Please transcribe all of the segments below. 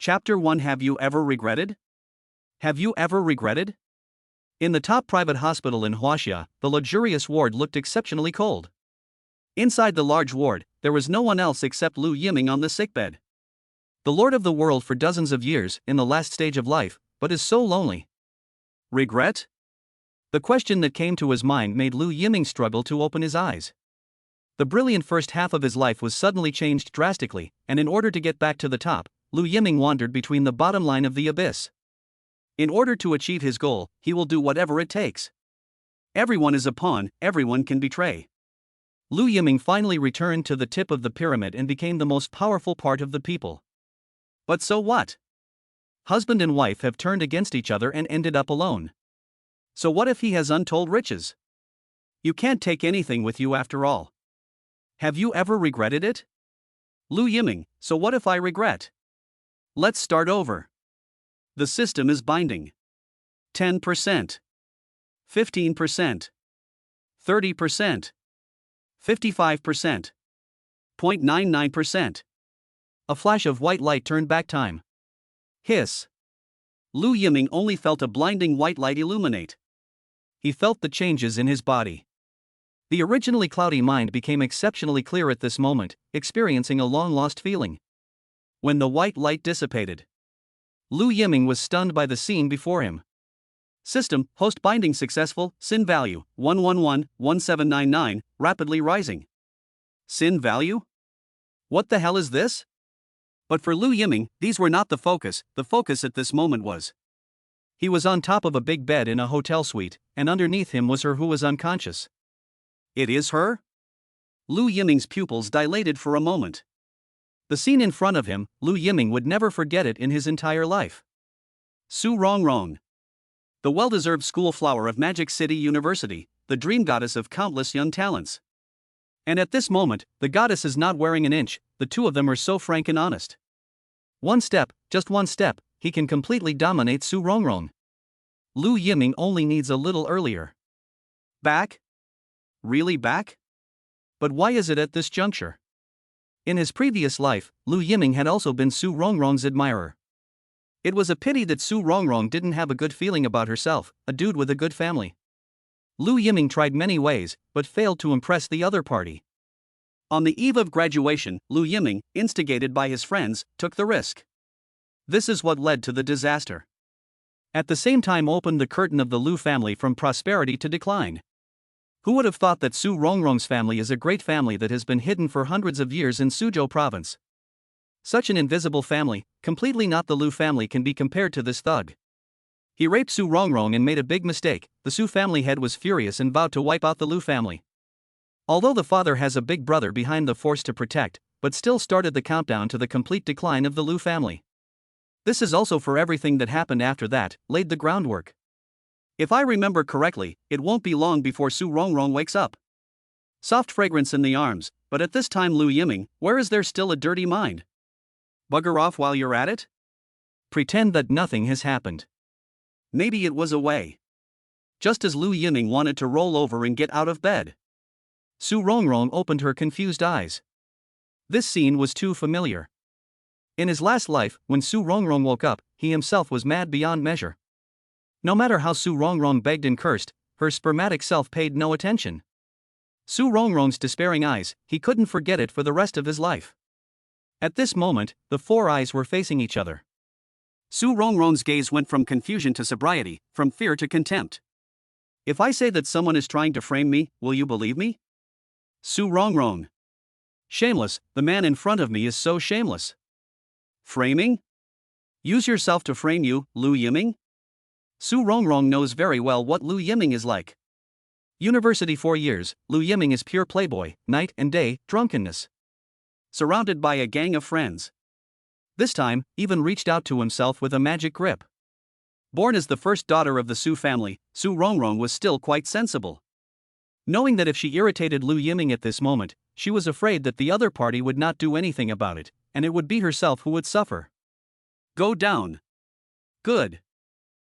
Chapter 1. Have you ever regretted? Have you ever regretted? In the top private hospital in Huaxia, the luxurious ward looked exceptionally cold. Inside the large ward, there was no one else except Lu Yiming on the sickbed. The lord of the world for dozens of years, in the last stage of life, but is so lonely. Regret? The question that came to his mind made Lu Yiming struggle to open his eyes. The brilliant first half of his life was suddenly changed drastically, and in order to get back to the top, Lu Yiming wandered between the bottom line of the abyss. In order to achieve his goal, he will do whatever it takes. Everyone is a pawn, everyone can betray. Lu Yiming finally returned to the tip of the pyramid and became the most powerful part of the people. But so what? Husband and wife have turned against each other and ended up alone. So what if he has untold riches? You can't take anything with you after all. Have you ever regretted it? Lu Yiming, so what if I regret? Let's start over. The system is binding. 10%. 15%. 30%. 55%. 0.99%. A flash of white light turned back time. Hiss. Lu Yiming only felt a blinding white light illuminate. He felt the changes in his body. The originally cloudy mind became exceptionally clear at this moment, experiencing a long-lost feeling. When the white light dissipated, Lu Yiming was stunned by the scene before him. System, host binding successful, sin value, 111-1799, rapidly rising. Sin value? What the hell is this? But for Lu Yiming, these were not the focus at this moment was. He was on top of a big bed in a hotel suite, and underneath him was her who was unconscious. It is her? Lu Yiming's pupils dilated for a moment. The scene in front of him, Lu Yiming would never forget it in his entire life. Su Rongrong. The well-deserved school flower of Magic City University, the dream goddess of countless young talents. And at this moment, the goddess is not wearing an inch, the two of them are so frank and honest. One step, just one step, he can completely dominate Su Rongrong. Lu Yiming only needs a little earlier. Back? Really back? But why is it at this juncture? In his previous life, Lu Yiming had also been Su Rongrong's admirer. It was a pity that Su Rongrong didn't have a good feeling about herself, a dude with a good family. Lu Yiming tried many ways, but failed to impress the other party. On the eve of graduation, Lu Yiming, instigated by his friends, took the risk. This is what led to the disaster. At the same time opened the curtain of the Lu family from prosperity to decline. Who would have thought that Su Rongrong's family is a great family that has been hidden for hundreds of years in Suzhou province? Such an invisible family, completely not the Lu family, can be compared to this thug. He raped Su Rongrong and made a big mistake. The Su family head was furious and vowed to wipe out the Lu family. Although the father has a big brother behind the force to protect, but still started the countdown to the complete decline of the Lu family. This is also for everything that happened after that, laid the groundwork. If I remember correctly, it won't be long before Su Rongrong wakes up. Soft fragrance in the arms, but at this time Lu Yiming, where is there still a dirty mind? Bugger off while you're at it? Pretend that nothing has happened. Maybe it was a way. Just as Lu Yiming wanted to roll over and get out of bed, Su Rongrong opened her confused eyes. This scene was too familiar. In his last life, when Su Rongrong woke up, he himself was mad beyond measure. No matter how Su Rongrong begged and cursed, her spermatic self paid no attention. Su Rongrong's despairing eyes, he couldn't forget it for the rest of his life. At this moment, the four eyes were facing each other. Su Rongrong's gaze went from confusion to sobriety, from fear to contempt. If I say that someone is trying to frame me, will you believe me? Su Rongrong. Shameless, the man in front of me is so shameless. Framing? Use yourself to frame you, Lu Yiming? Su Rongrong knows very well what Lu Yiming is like. University 4 years, Lu Yiming is pure playboy, night and day, drunkenness. Surrounded by a gang of friends. This time, even reached out to himself with a magic grip. Born as the first daughter of the Su family, Su Rongrong was still quite sensible. Knowing that if she irritated Lu Yiming at this moment, she was afraid that the other party would not do anything about it, and it would be herself who would suffer. Go down. Good.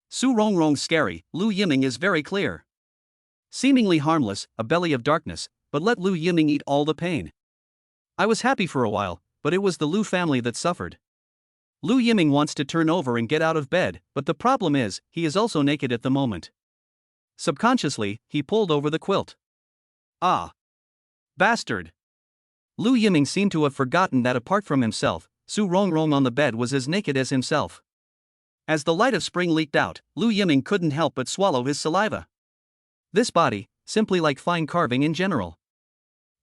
Su Rongrong's scary, Lu Yiming is very clear. Seemingly harmless, a belly of darkness, but let Lu Yiming eat all the pain. I was happy for a while, but it was the Lu family that suffered. Lu Yiming wants to turn over and get out of bed, but the problem is, he is also naked at the moment. Subconsciously, he pulled over the quilt. Ah! Bastard! Lu Yiming seemed to have forgotten that apart from himself, Su Rongrong on the bed was as naked as himself. As the light of spring leaked out, Lu Yiming couldn't help but swallow his saliva. This body, simply like fine carving in general.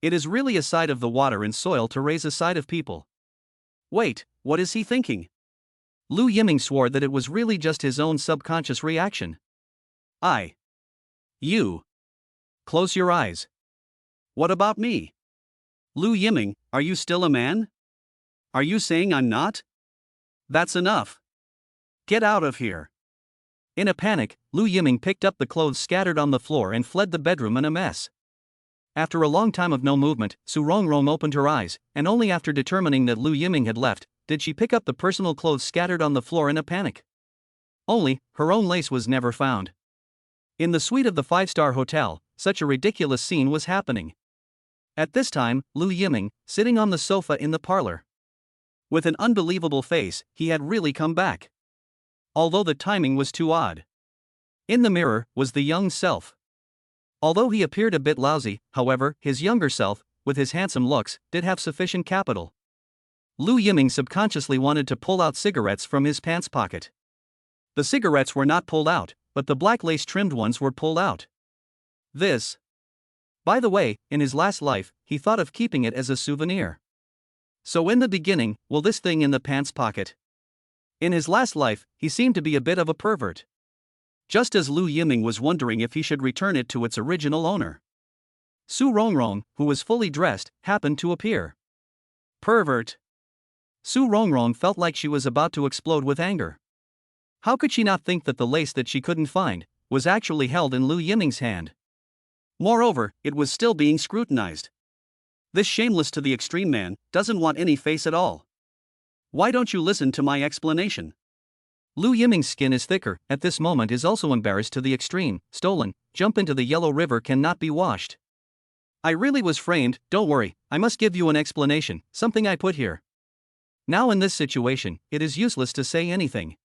It is really a side of the water and soil to raise a side of people. Wait, what is he thinking? Lu Yiming swore that it was really just his own subconscious reaction. You. Close your eyes. What about me? Lu Yiming, are you still a man? Are you saying I'm not? That's enough. Get out of here. In a panic, Lu Yiming picked up the clothes scattered on the floor and fled the bedroom in a mess. After a long time of no movement, Su Rongrong opened her eyes, and only after determining that Lu Yiming had left, did she pick up the personal clothes scattered on the floor in a panic. Only, her own lace was never found. In the suite of the five-star hotel, such a ridiculous scene was happening. At this time, Lu Yiming, sitting on the sofa in the parlor. With an unbelievable face, he had really come back. Although the timing was too odd. In the mirror was the young self. Although he appeared a bit lousy, however, his younger self, with his handsome looks, did have sufficient capital. Lu Yiming subconsciously wanted to pull out cigarettes from his pants pocket. The cigarettes were not pulled out, but the black lace-trimmed ones were pulled out. This. By the way, in his last life, he thought of keeping it as a souvenir. So in the beginning, will this thing in the pants pocket? In his last life, he seemed to be a bit of a pervert. Just as Lu Yiming was wondering if he should return it to its original owner. Su Rongrong, who was fully dressed, happened to appear. Pervert! Su Rongrong felt like she was about to explode with anger. How could she not think that the lace that she couldn't find was actually held in Lu Yiming's hand? Moreover, it was still being scrutinized. This shameless to the extreme man doesn't want any face at all. Why don't you listen to my explanation? Lu Yiming's skin is thicker, at this moment is also embarrassed to the extreme, stolen, jump into the yellow river cannot be washed. I really was framed, don't worry, I must give you an explanation, something I put here. Now in this situation, it is useless to say anything.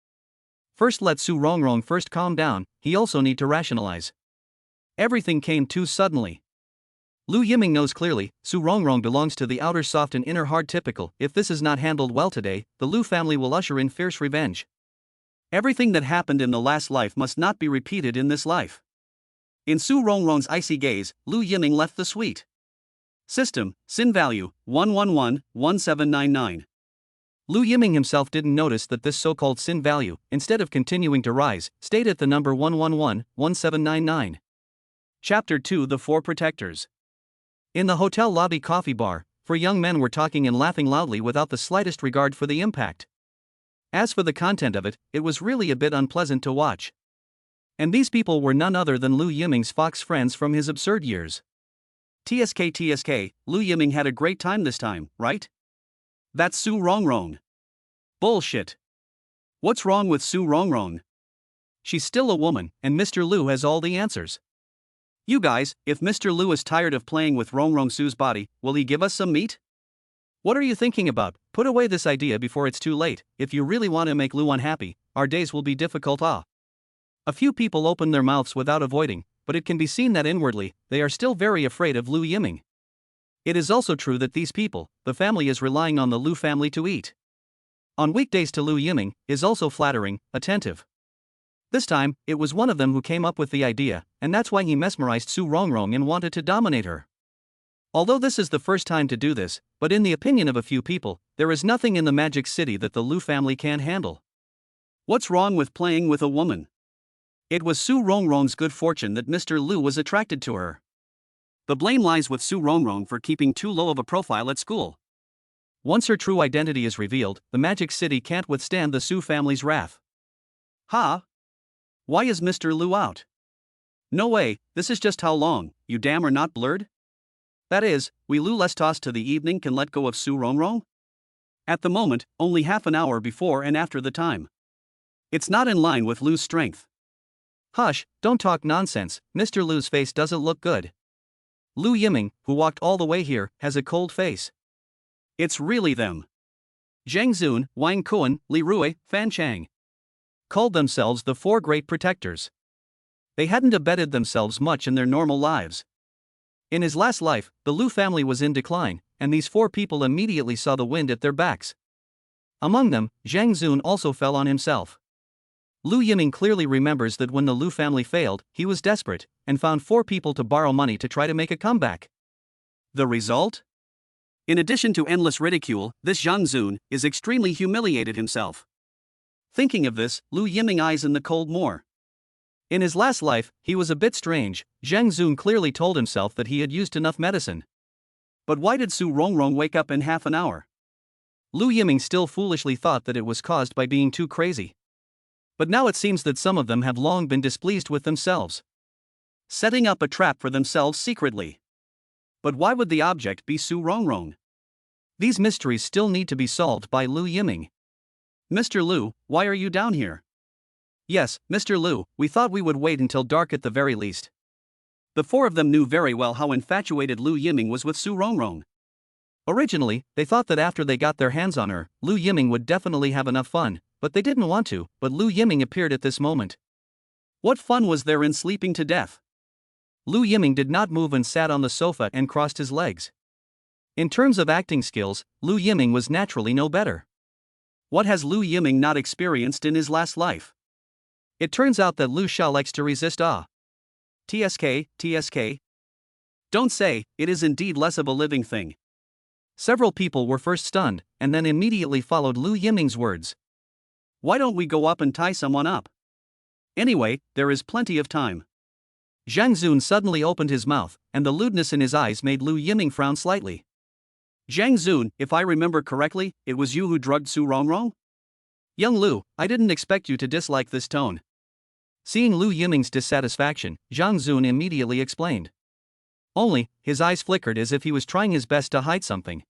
First let Su Rongrong first calm down, he also need to rationalize. Everything came too suddenly. Lu Yiming knows clearly, Su Rongrong belongs to the outer soft and inner hard typical. If this is not handled well today, the Lu family will usher in fierce revenge. Everything that happened in the last life must not be repeated in this life. In Su Rongrong's icy gaze, Lu Yiming left the suite. System, SIN value, 1111799. Lu Yiming himself didn't notice that this so-called SIN value, instead of continuing to rise, stayed at the number 1111799. Chapter 2: The Four Protectors. In the hotel lobby coffee bar, four young men were talking and laughing loudly without the slightest regard for the impact. As for the content of it, it was really a bit unpleasant to watch. And these people were none other than Lu Yiming's fox friends from his absurd years. TSK, Lu Yiming had a great time this time, right? That's Su Rongrong. Bullshit. What's wrong with Su Rongrong? She's still a woman, and Mr. Lu has all the answers. You guys, if Mr. Lu is tired of playing with Rongrong Su's body, will he give us some meat? What are you thinking about? Put away this idea before it's too late. If you really want to make Lu unhappy, our days will be difficult. A few people open their mouths without avoiding, but it can be seen that inwardly, they are still very afraid of Lu Yiming. It is also true that these people, the family is relying on the Lu family to eat. On weekdays to Lu Yiming, is also flattering, attentive. This time, it was one of them who came up with the idea, and that's why he mesmerized Su Rongrong and wanted to dominate her. Although this is the first time to do this, but in the opinion of a few people, there is nothing in the Magic City that the Lu family can't handle. What's wrong with playing with a woman? It was Su Rongrong's good fortune that Mr. Lu was attracted to her. The blame lies with Su Rongrong for keeping too low of a profile at school. Once her true identity is revealed, the Magic City can't withstand the Su family's wrath. Why is Mr. Lu out? No way, this is just how long, you damn are not blurred? That is, we Lu less tossed to the evening can let go of Su Rongrong? At the moment, only half an hour before and after the time. It's not in line with Lu's strength. Hush, don't talk nonsense, Mr. Lu's face doesn't look good. Lu Yiming, who walked all the way here, has a cold face. It's really them. Zhang Zun, Wang Kuan, Li Rui, Fan Chang called themselves the Four Great Protectors. They hadn't abetted themselves much in their normal lives. In his last life, the Lu family was in decline, and these four people immediately saw the wind at their backs. Among them, Zhang Zun also fell on himself. Lu Yiming clearly remembers that when the Lu family failed, he was desperate, and found four people to borrow money to try to make a comeback. The result? In addition to endless ridicule, this Zhang Zun is extremely humiliated himself. Thinking of this, Lu Yiming eyes in the cold more. In his last life, he was a bit strange. Zhang Zun clearly told himself that he had used enough medicine. But why did Su Rongrong wake up in half an hour? Lu Yiming still foolishly thought that it was caused by being too crazy. But now it seems that some of them have long been displeased with themselves, setting up a trap for themselves secretly. But why would the object be Su Rongrong? These mysteries still need to be solved by Lu Yiming. Mr. Lu, why are you down here? Yes, Mr. Lu, we thought we would wait until dark at the very least. The four of them knew very well how infatuated Lu Yiming was with Su Rongrong. Originally, they thought that after they got their hands on her, Lu Yiming would definitely have enough fun, but they didn't want to. But Lu Yiming appeared at this moment. What fun was there in sleeping to death? Lu Yiming did not move and sat on the sofa and crossed his legs. In terms of acting skills, Lu Yiming was naturally no better. What has Lu Yiming not experienced in his last life? It turns out that Lu Xia likes to resist TSK. Don't say, it is indeed less of a living thing. Several people were first stunned, and then immediately followed Lu Yiming's words. Why don't we go up and tie someone up? Anyway, there is plenty of time. Zhang Zun suddenly opened his mouth, and the lewdness in his eyes made Lu Yiming frown slightly. Zhang Zun, if I remember correctly, it was you who drugged Su Rongrong? Young Lu, I didn't expect you to dislike this tone. Seeing Lu Yiming's dissatisfaction, Zhang Zun immediately explained. Only, his eyes flickered as if he was trying his best to hide something.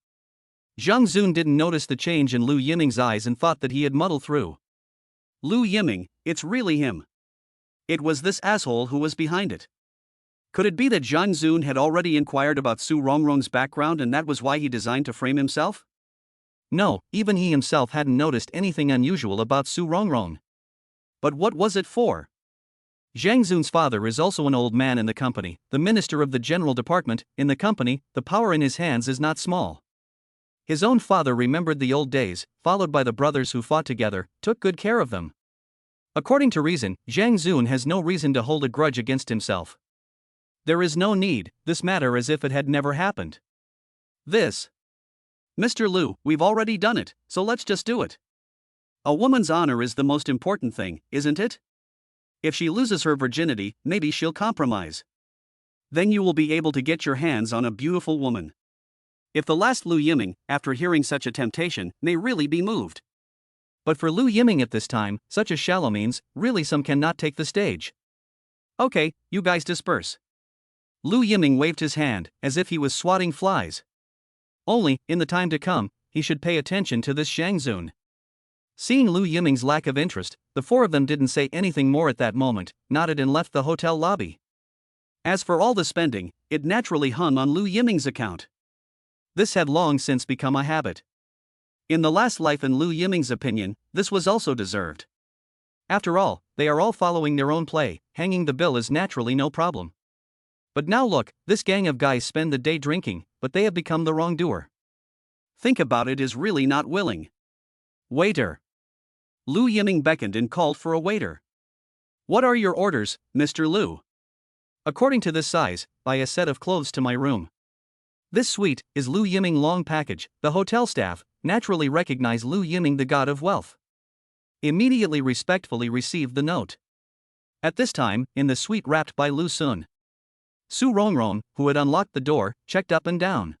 Zhang Zun didn't notice the change in Lu Yiming's eyes and thought that he had muddled through. Lu Yiming, it's really him. It was this asshole who was behind it. Could it be that Zhang Zun had already inquired about Su Rongrong's background and that was why he designed to frame himself? No, even he himself hadn't noticed anything unusual about Su Rongrong. But what was it for? Zhang Zun's father is also an old man in the company, the minister of the general department. In the company, the power in his hands is not small. His own father remembered the old days, followed by the brothers who fought together, took good care of them. According to reason, Zhang Zun has no reason to hold a grudge against himself. There is no need, this matter as if it had never happened. This. Mr. Lu, we've already done it, so let's just do it. A woman's honor is the most important thing, isn't it? If she loses her virginity, maybe she'll compromise. Then you will be able to get your hands on a beautiful woman. If the last Lu Yiming, after hearing such a temptation, may really be moved. But for Lu Yiming at this time, such a shallow means, really some cannot take the stage. Okay, you guys disperse. Lu Yiming waved his hand, as if he was swatting flies. Only, in the time to come, he should pay attention to this Zhang Zun. Seeing Lu Yiming's lack of interest, the four of them didn't say anything more at that moment, nodded and left the hotel lobby. As for all the spending, it naturally hung on Lu Yiming's account. This had long since become a habit. In the last life, in Lu Yiming's opinion, this was also deserved. After all, they are all following their own play, hanging the bill is naturally no problem. But now look, this gang of guys spend the day drinking, but they have become the wrongdoer. Think about it, is really not willing. Waiter. Lu Yiming beckoned and called for a waiter. What are your orders, Mr. Lu? According to this size, buy a set of clothes to my room. This suite is Lu Yiming long package. The hotel staff naturally recognize Lu Yiming, the god of wealth. Immediately respectfully received the note. At this time, in the suite wrapped by Lu Sun, Su Rongrong, who had unlocked the door, checked up and down.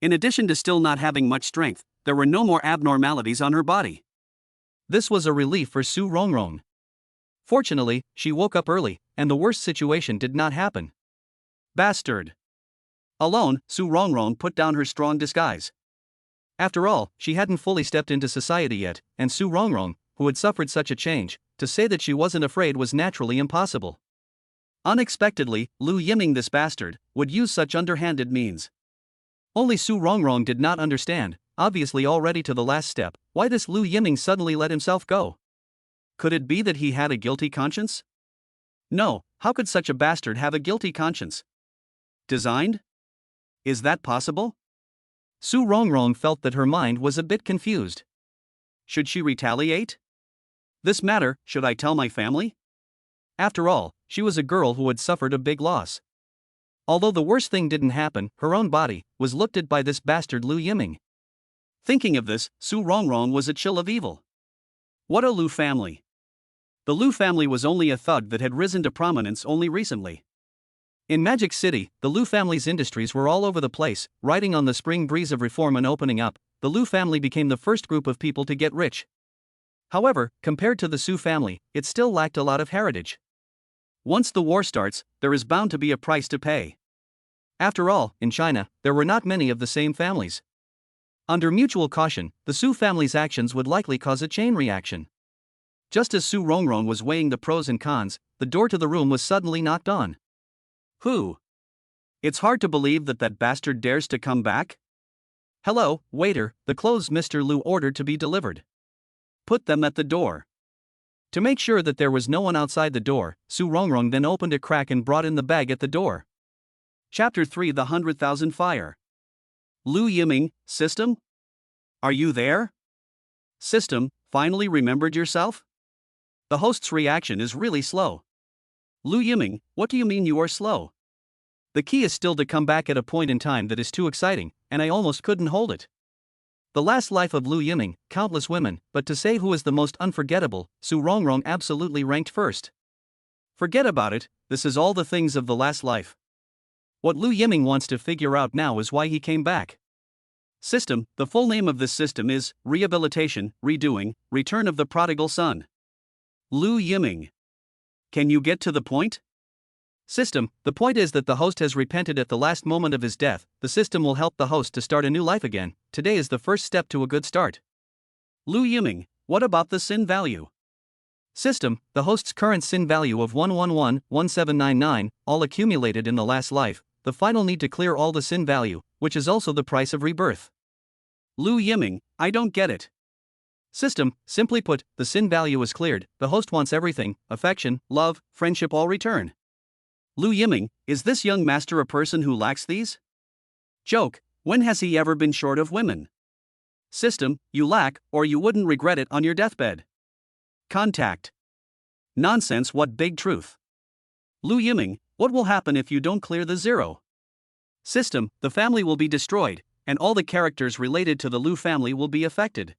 In addition to still not having much strength, there were no more abnormalities on her body. This was a relief for Su Rongrong. Fortunately, she woke up early, and the worst situation did not happen. Bastard. Alone, Su Rongrong put down her strong disguise. After all, she hadn't fully stepped into society yet, and Su Rongrong, who had suffered such a change, to say that she wasn't afraid was naturally impossible. Unexpectedly, Lu Yiming, this bastard, would use such underhanded means. Only Su Rongrong did not understand. obviously already to the last step. Why this Lu Yiming suddenly let himself go? Could it be that he had a guilty conscience? No, how could such a bastard have a guilty conscience? Designed? Is that possible? Su Rongrong felt that her mind was a bit confused. Should she retaliate? This matter, should I tell my family? After all, she was a girl who had suffered a big loss. Although the worst thing didn't happen, her own body was looked at by this bastard Lu Yiming. Thinking of this, Su Rongrong was a chill of evil. What a Lu family. The Lu family was only a thug that had risen to prominence only recently. In Magic City, the Lu family's industries were all over the place, riding on the spring breeze of reform and opening up. The Lu family became the first group of people to get rich. However, compared to the Su family, it still lacked a lot of heritage. Once the war starts, there is bound to be a price to pay. After all, in China, there were not many of the same families. Under mutual caution, the Su family's actions would likely cause a chain reaction. Just as Su Rongrong was weighing the pros and cons, the door to the room was suddenly knocked on. Who? It's hard to believe that bastard dares to come back. Hello, waiter, the clothes Mr. Lu ordered to be delivered. Put them at the door. To make sure that there was no one outside the door, Su Rongrong then opened a crack and brought in the bag at the door. Chapter 3: The 100,000 Fire. Lu Yiming, system? Are you there? System, finally remembered yourself? The host's reaction is really slow. Lu Yiming, what do you mean you are slow? The key is still to come back at a point in time that is too exciting, and I almost couldn't hold it. The last life of Lu Yiming, countless women, but to say who is the most unforgettable, Su Rongrong absolutely ranked first. Forget about it, this is all the things of the last life. What Lu Yiming wants to figure out now is why he came back. System, the full name of this system is Rehabilitation, Redoing, Return of the Prodigal Son. Lu Yiming. Can you get to the point? System, the point is that the host has repented at the last moment of his death. The system will help the host to start a new life again. Today is the first step to a good start. Lu Yiming, what about the sin value? System, the host's current sin value of 1111799, all accumulated in the last life. The final need to clear all the sin value, which is also the price of rebirth. Lu Yiming, I don't get it. System, simply put, the sin value is cleared. The host wants everything: affection, love, friendship, all return. Lu Yiming, is this young master a person who lacks these? Joke, when has he ever been short of women? System, you lack, or you wouldn't regret it on your deathbed. Contact. Nonsense, what big truth. Lu Yiming, what will happen if you don't clear the zero? System, the family will be destroyed, and all the characters related to the Lu family will be affected.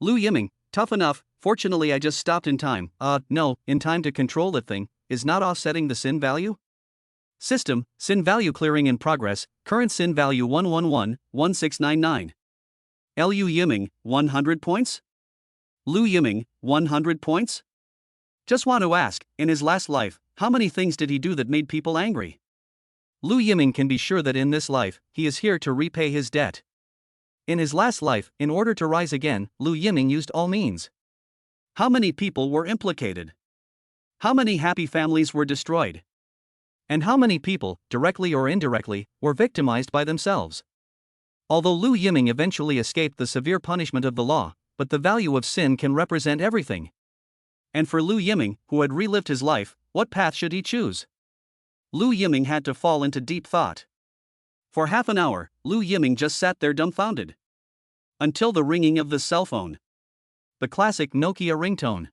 Lu Yiming, tough enough, fortunately I just stopped in time. No, in time to control the thing, is not offsetting the sin value? System, sin value clearing in progress, current sin value 1111699. Lu Yiming, 100 points? Lu Yiming, 100 points? Just want to ask, in his last life, how many things did he do that made people angry? Lu Yiming can be sure that in this life, he is here to repay his debt. In his last life, in order to rise again, Lu Yiming used all means. How many people were implicated? How many happy families were destroyed? And how many people, directly or indirectly, were victimized by themselves? Although Lu Yiming eventually escaped the severe punishment of the law, but the value of sin can represent everything. And for Lu Yiming, who had relived his life, what path should he choose? Lu Yiming had to fall into deep thought. For half an hour, Lu Yiming just sat there dumbfounded. Until the ringing of the cell phone. The classic Nokia ringtone.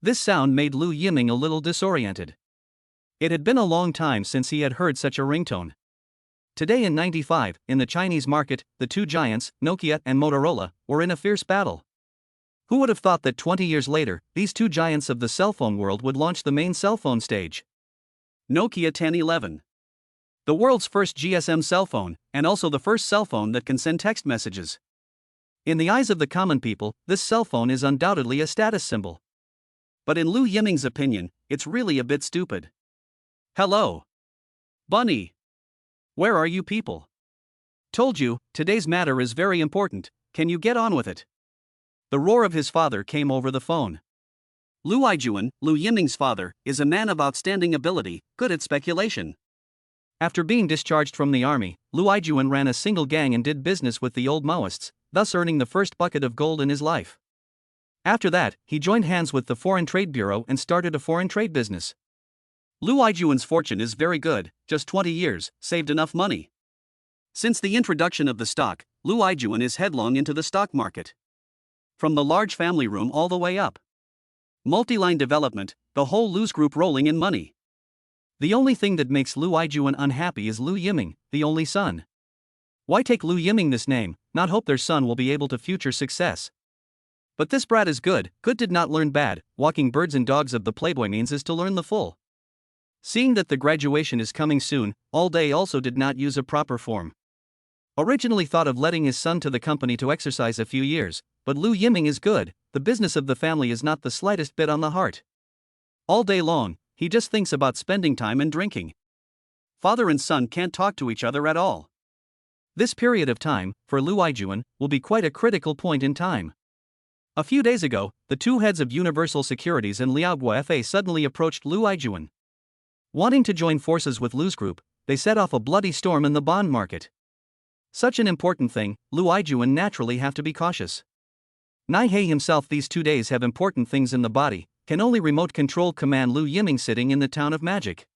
This sound made Lu Yiming a little disoriented. It had been a long time since he had heard such a ringtone. Today in '95, in the Chinese market, the two giants, Nokia and Motorola, were in a fierce battle. Who would have thought that 20 years later, these two giants of the cell phone world would launch the main cell phone stage? Nokia 1011. The world's first GSM cell phone, and also the first cell phone that can send text messages. In the eyes of the common people, this cell phone is undoubtedly a status symbol. But in Lu Yiming's opinion, it's really a bit stupid. Hello. Bunny. Where are you people? Told you, today's matter is very important, can you get on with it? The roar of his father came over the phone. Lu Yijun, Lu Yiming's father, is a man of outstanding ability, good at speculation. After being discharged from the army, Lu Yijun ran a single gang and did business with the old Maoists. thus earning the first bucket of gold in his life. After that, he joined hands with the Foreign Trade Bureau and started a foreign trade business. Lu Yijuan's fortune is very good, just 20 years, saved enough money. Since the introduction of the stock, Lu Yijuan is headlong into the stock market. From the large family room all the way up. Multi-line development, the whole Lu's group rolling in money. The only thing that makes Lu Yijuan unhappy is Lu Yiming, the only son. Why take Lu Yiming this name, not hope their son will be able to future success? But this brat is good did not learn bad, walking birds and dogs of the Playboy means is to learn the full. Seeing that the graduation is coming soon, All Day also did not use a proper form. Originally thought of letting his son to the company to exercise a few years, but Lu Yiming is good, the business of the family is not the slightest bit on the heart. All day long, he just thinks about spending time and drinking. Father and son can't talk to each other at all. This period of time, for Lu Yijuan, will be quite a critical point in time. A few days ago, the two heads of Universal Securities and Liaoguo FA suddenly approached Lu Yijuan. Wanting to join forces with Lu's group, they set off a bloody storm in the bond market. Such an important thing, Lu Yijuan naturally have to be cautious. Nai He himself these 2 days have important things in the body, can only remote control command Lu Yiming sitting in the town of magic.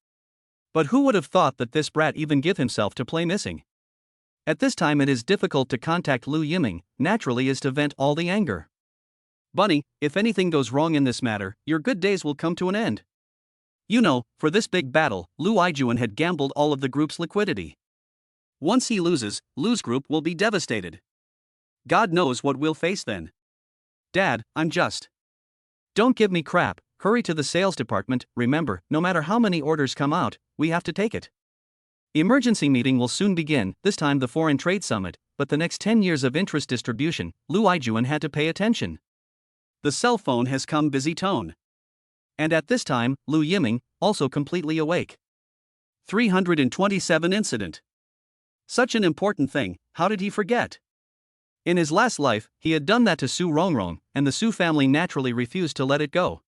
But who would have thought that this brat even give himself to play missing? At this time it is difficult to contact Lu Yiming, naturally is to vent all the anger. Bunny, if anything goes wrong in this matter, your good days will come to an end. You know, for this big battle, Lu Yijuan had gambled all of the group's liquidity. Once he loses, Lu's group will be devastated. God knows what we'll face then. Dad, I'm just. Don't give me crap, hurry to the sales department, remember, no matter how many orders come out, we have to take it. Emergency meeting will soon begin, this time the Foreign Trade Summit, but the next 10 years of interest distribution, Lu Yijuan had to pay attention. The cell phone has come busy tone. And at this time, Lu Yiming, also completely awake. 327 incident. Such an important thing, how did he forget? In his last life, he had done that to Su Rongrong, and the Su family naturally refused to let it go.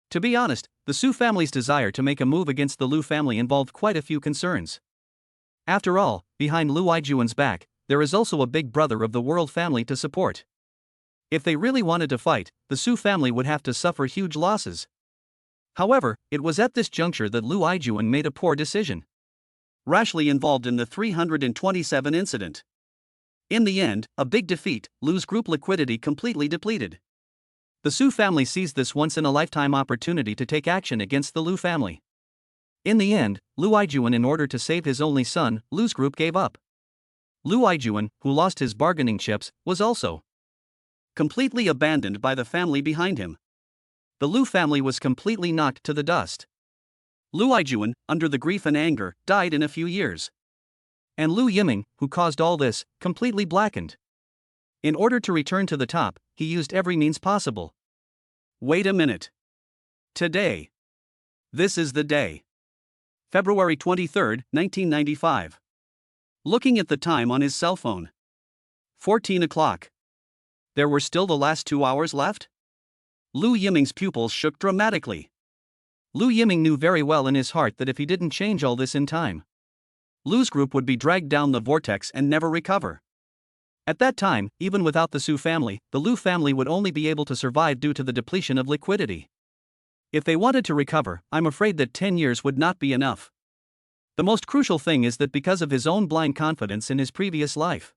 To be honest, the Su family's desire to make a move against the Lu family involved quite a few concerns. After all, behind Lu Yijuan's back, there is also a big brother of the world family to support. If they really wanted to fight, the Su family would have to suffer huge losses. However, it was at this juncture that Lu Yijuan made a poor decision. Rashly involved in the 327 incident. In the end, a big defeat, Lu's group liquidity completely depleted. The Su family seized this once-in-a-lifetime opportunity to take action against the Lu family. In the end, Lu Yijuan, in order to save his only son, Lu's group gave up. Lu Yijuan, who lost his bargaining chips, was also completely abandoned by the family behind him. The Lu family was completely knocked to the dust. Lu Yijuan, under the grief and anger, died in a few years. And Lu Yiming, who caused all this, completely blackened. In order to return to the top, he used every means possible. Wait a minute. Today. This is the day. February 23, 1995. Looking at the time on his cell phone. 14 o'clock. There were still the last 2 hours left? Lu Yiming's pupils shook dramatically. Lu Yiming knew very well in his heart that if he didn't change all this in time, Lu's group would be dragged down the vortex and never recover. At that time, even without the Su family, the Lu family would only be able to survive due to the depletion of liquidity. If they wanted to recover, I'm afraid that 10 years would not be enough. The most crucial thing is that because of his own blind confidence in his previous life,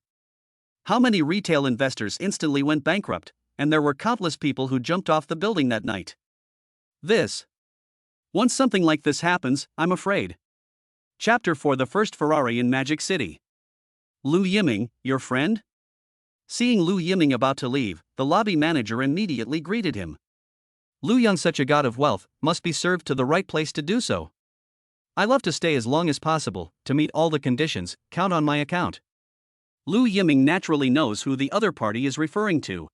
how many retail investors instantly went bankrupt, and there were countless people who jumped off the building that night. Once something like this happens, I'm afraid. Chapter 4: The First Ferrari in Magic City. Lu Yiming, your friend? Seeing Lu Yiming about to leave, the lobby manager immediately greeted him. Lu Young, such a god of wealth, must be served to the right place to do so. I love to stay as long as possible, to meet all the conditions, count on my account. Lu Yiming naturally knows who the other party is referring to.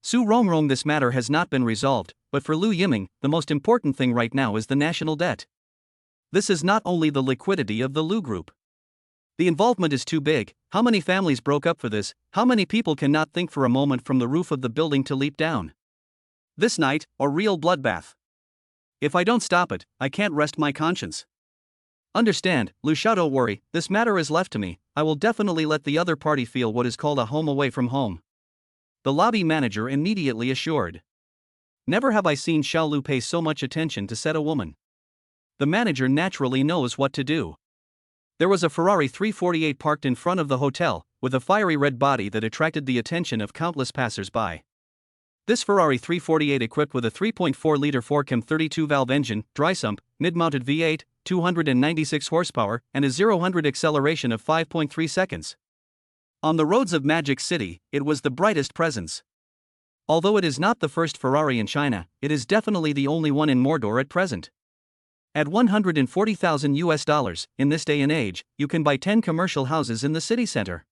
Su Rongrong. This matter has not been resolved, but for Lu Yiming, the most important thing right now is the national debt. This is not only the liquidity of the Lu group. The involvement is too big. How many families broke up for this? How many people cannot think for a moment from the roof of the building to leap down? This night, a real bloodbath. If I don't stop it, I can't rest my conscience. Understand, Lu Shao, don't worry, this matter is left to me. I will definitely let the other party feel what is called a home away from home," the lobby manager immediately assured. Never have I seen Xiao Lu pay so much attention to set a woman. The manager naturally knows what to do. There was a Ferrari 348 parked in front of the hotel, with a fiery red body that attracted the attention of countless passers-by. This Ferrari 348, equipped with a 3.4-liter 4-cam 32-valve engine, dry-sump, mid-mounted V8, 296 horsepower, and a 0-100 acceleration of 5.3 seconds. On the roads of Magic City, it was the brightest presence. Although it is not the first Ferrari in China, it is definitely the only one in Mordor at present. At $140,000 in this day and age, you can buy 10 commercial houses in the city center.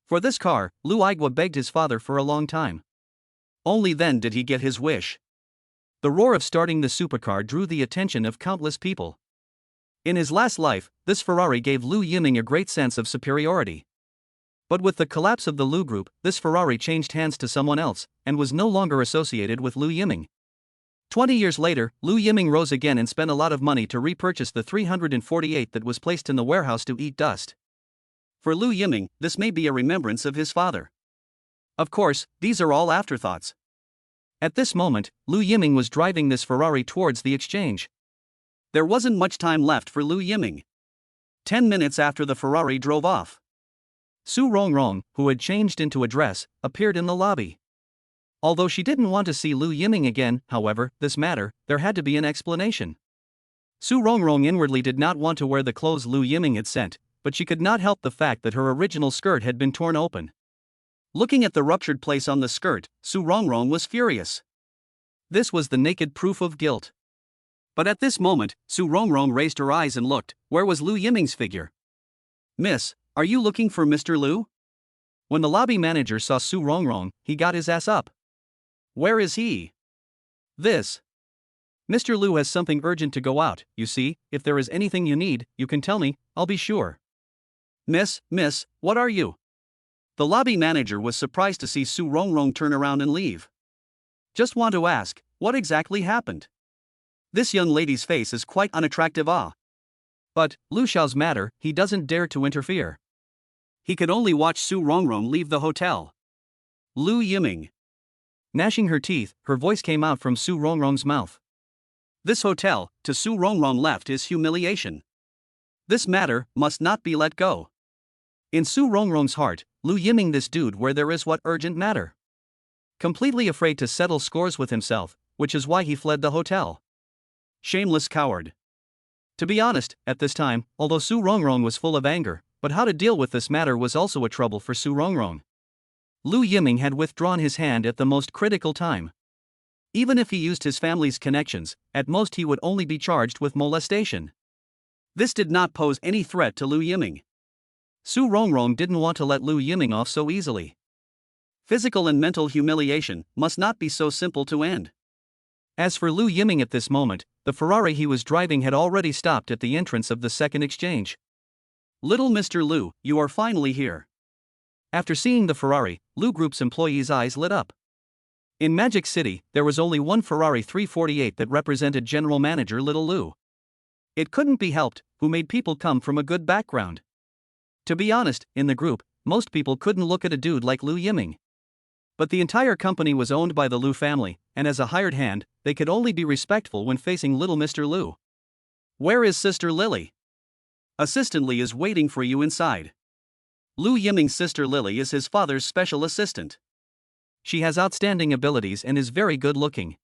For this car, Lu Yiming begged his father for a long time. Only then did he get his wish. The roar of starting the supercar drew the attention of countless people. In his last life, this Ferrari gave Lu Yiming a great sense of superiority. But with the collapse of the Lu Group, this Ferrari changed hands to someone else, and was no longer associated with Lu Yiming. 20 years later, Lu Yiming rose again and spent a lot of money to repurchase the 348 that was placed in the warehouse to eat dust. For Lu Yiming, this may be a remembrance of his father. Of course, these are all afterthoughts. At this moment, Lu Yiming was driving this Ferrari towards the exchange. There wasn't much time left for Lu Yiming. 10 minutes after the Ferrari drove off, Su Rongrong, who had changed into a dress, appeared in the lobby. Although she didn't want to see Lu Yiming again, however, there had to be an explanation. Su Rongrong inwardly did not want to wear the clothes Lu Yiming had sent, but she could not help the fact that her original skirt had been torn open. Looking at the ruptured place on the skirt, Su Rongrong was furious. This was the naked proof of guilt. But at this moment, Su Rongrong raised her eyes and looked. Where was Lu Yiming's figure? "Miss, are you looking for Mr. Lu?" When the lobby manager saw Su Rongrong, he got his ass up. "Where is he?" "This. Mr. Lu has something urgent to go out, you see. If there is anything you need, you can tell me, I'll be sure." Miss, what are you?" The lobby manager was surprised to see Su Rongrong turn around and leave. "Just want to ask, what exactly happened? This young lady's face is quite unattractive." But, Lu Xiao's matter, he doesn't dare to interfere. He could only watch Su Rongrong leave the hotel. Lu Yiming. Gnashing her teeth, her voice came out from Su Rongrong's mouth. "This hotel, to Su Rongrong left, is humiliation. This matter must not be let go." In Su Rongrong's heart, Lu Yiming, this dude where there is what urgent matter. Completely afraid to settle scores with himself, which is why he fled the hotel. Shameless coward. To be honest, at this time, although Su Rongrong was full of anger, but how to deal with this matter was also a trouble for Su Rongrong. Lu Yiming had withdrawn his hand at the most critical time. Even if he used his family's connections, at most he would only be charged with molestation. This did not pose any threat to Lu Yiming. Su Rongrong didn't want to let Lu Yiming off so easily. Physical and mental humiliation must not be so simple to end. As for Lu Yiming at this moment, the Ferrari he was driving had already stopped at the entrance of the second exchange. "Little Mr. Lu, you are finally here." After seeing the Ferrari, Lu Group's employees' eyes lit up. In Magic City, there was only one Ferrari 348 that represented General Manager Little Lu. It couldn't be helped, who made people come from a good background. To be honest, in the group, most people couldn't look at a dude like Lu Yiming. But the entire company was owned by the Lu family, and as a hired hand, they could only be respectful when facing little Mr. Lu. "Where is Sister Lily?" "Assistant Lee is waiting for you inside." Lu Yiming's sister Lily is his father's special assistant. She has outstanding abilities and is very good looking.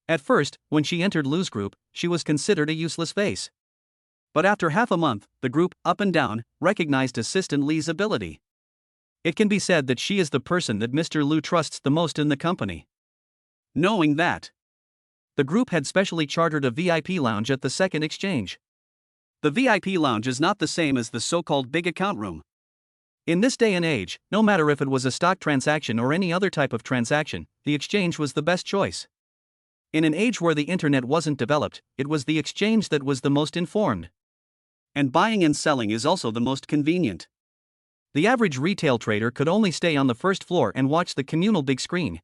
At first, when she entered Lu's group, she was considered a useless face. But after half a month, the group, up and down, recognized Assistant Lee's ability. It can be said that she is the person that Mr. Lu trusts the most in the company. Knowing that, the group had specially chartered a VIP lounge at the second exchange. The VIP lounge is not the same as the so-called big account room. In this day and age, no matter if it was a stock transaction or any other type of transaction, the exchange was the best choice. In an age where the internet wasn't developed, it was the exchange that was the most informed. And buying and selling is also the most convenient. The average retail trader could only stay on the first floor and watch the communal big screen.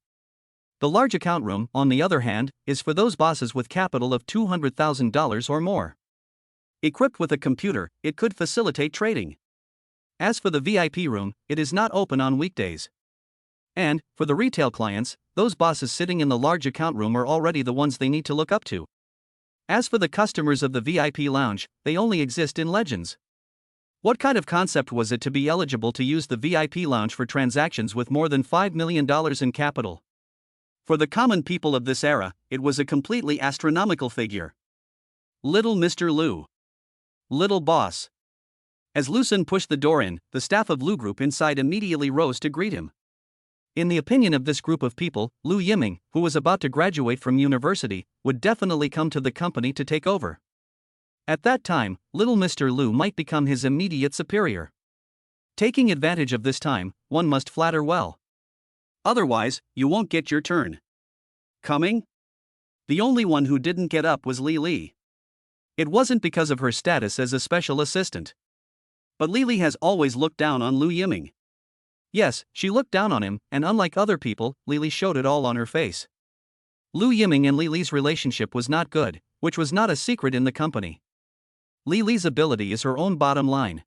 The large account room, on the other hand, is for those bosses with capital of $200,000 or more. Equipped with a computer, it could facilitate trading. As for the VIP room, it is not open on weekdays. And, for the retail clients, those bosses sitting in the large account room are already the ones they need to look up to. As for the customers of the VIP lounge, they only exist in legends. What kind of concept was it to be eligible to use the VIP lounge for transactions with more than $5 million in capital? For the common people of this era, it was a completely astronomical figure. Little Mr. Lu. Little boss. As Lu Sun pushed the door in, the staff of Lu Group inside immediately rose to greet him. In the opinion of this group of people, Lu Yiming, who was about to graduate from university, would definitely come to the company to take over. At that time, little Mr. Lu might become his immediate superior. Taking advantage of this time, one must flatter well. Otherwise, you won't get your turn. Coming? The only one who didn't get up was Li. It wasn't because of her status as a special assistant. But Li has always looked down on Lu Yiming. Yes, she looked down on him, and unlike other people, Li showed it all on her face. Lu Yiming and Li's relationship was not good, which was not a secret in the company. Li's ability is her own bottom line.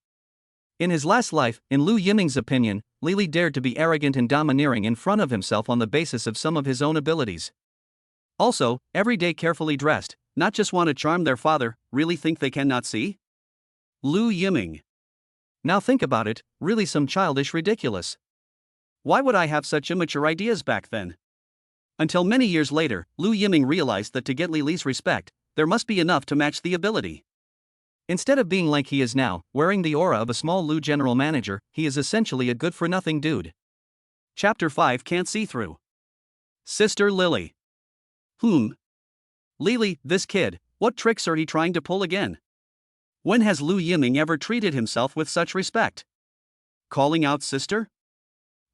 In his last life, in Lu Yiming's opinion, Li dared to be arrogant and domineering in front of himself on the basis of some of his own abilities. Also, every day carefully dressed, not just want to charm their father, really think they cannot see? Lu Yiming. Now think about it, really some childish ridiculous. Why would I have such immature ideas back then? Until many years later, Lu Yiming realized that to get Li's respect, there must be enough to match the ability. Instead of being like he is now, wearing the aura of a small Lu general manager, he is essentially a good-for-nothing dude. Chapter 5 Can't See Through. Sister Lily. Lily, this kid, what tricks are he trying to pull again? When has Lu Yiming ever treated himself with such respect? Calling out sister?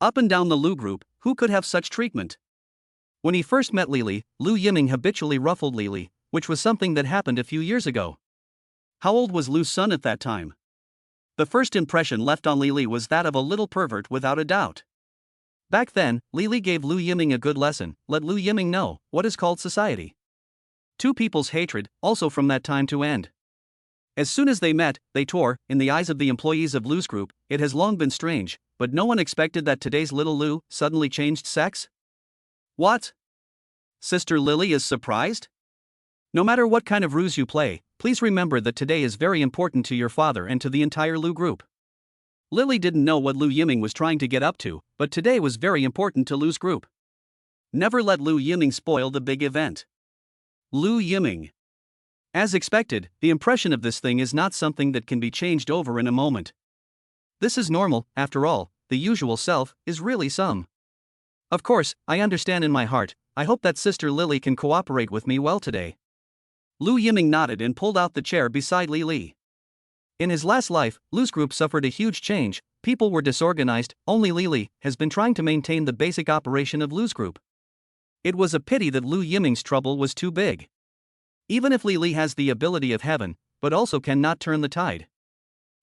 Up and down the Lu Group, who could have such treatment? When he first met Lu Yiming habitually ruffled Li, which was something that happened a few years ago. How old was Lu's son at that time? The first impression left on Li was that of a little pervert without a doubt. Back then, Li gave Lu Yiming a good lesson, let Lu Yiming know what is called society. Two people's hatred, also from that time to end. As soon as they met, they tore. In the eyes of the employees of Lu's group, it has long been strange, but no one expected that today's little Lu suddenly changed sex. What? Sister Lily is surprised? No matter what kind of ruse you play, please remember that today is very important to your father and to the entire Lu Group. Lily didn't know what Lu Yiming was trying to get up to, but today was very important to Lu's group. Never let Lu Yiming spoil the big event. Lu Yiming. As expected, the impression of this thing is not something that can be changed over in a moment. This is normal, after all, the usual self is really some. Of course, I understand in my heart, I hope that Sister Lily can cooperate with me well today. Lu Yiming nodded and pulled out the chair beside Li. In his last life, Lu's group suffered a huge change, people were disorganized, only Li has been trying to maintain the basic operation of Lu's group. It was a pity that Lu Yiming's trouble was too big. Even if Li has the ability of heaven, but also cannot turn the tide.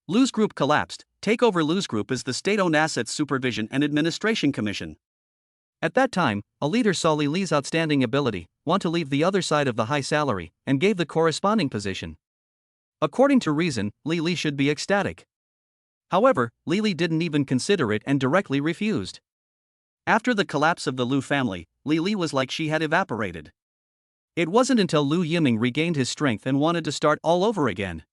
Lu's group collapsed. Take over Lu's group is the State-Owned Assets Supervision and Administration Commission. At that time, a leader saw Li's outstanding ability, want to leave the other side of the high salary, and gave the corresponding position. According to reason, Li should be ecstatic. However, Li didn't even consider it and directly refused. After the collapse of the Lu family, Li was like she had evaporated. It wasn't until Lu Yiming regained his strength and wanted to start all over again.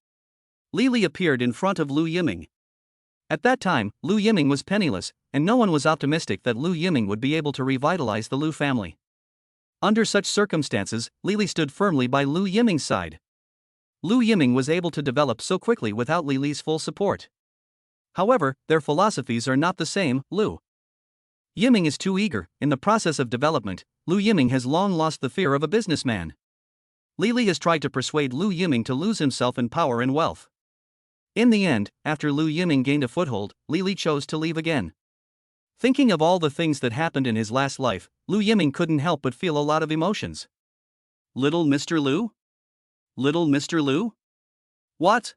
Li appeared in front of Lu Yiming. At that time, Lu Yiming was penniless, and no one was optimistic that Lu Yiming would be able to revitalize the Lu family. Under such circumstances, Li stood firmly by Lu Yiming's side. Lu Yiming was able to develop so quickly without Li's full support. However, their philosophies are not the same. Lu Yiming is too eager. In the process of development, Lu Yiming has long lost the fear of a businessman. Li has tried to persuade Lu Yiming to lose himself in power and wealth. In the end, after Lu Yiming gained a foothold, Li chose to leave again. Thinking of all the things that happened in his last life, Lu Yiming couldn't help but feel a lot of emotions. Little Mr. Lu? Little Mr. Lu? What?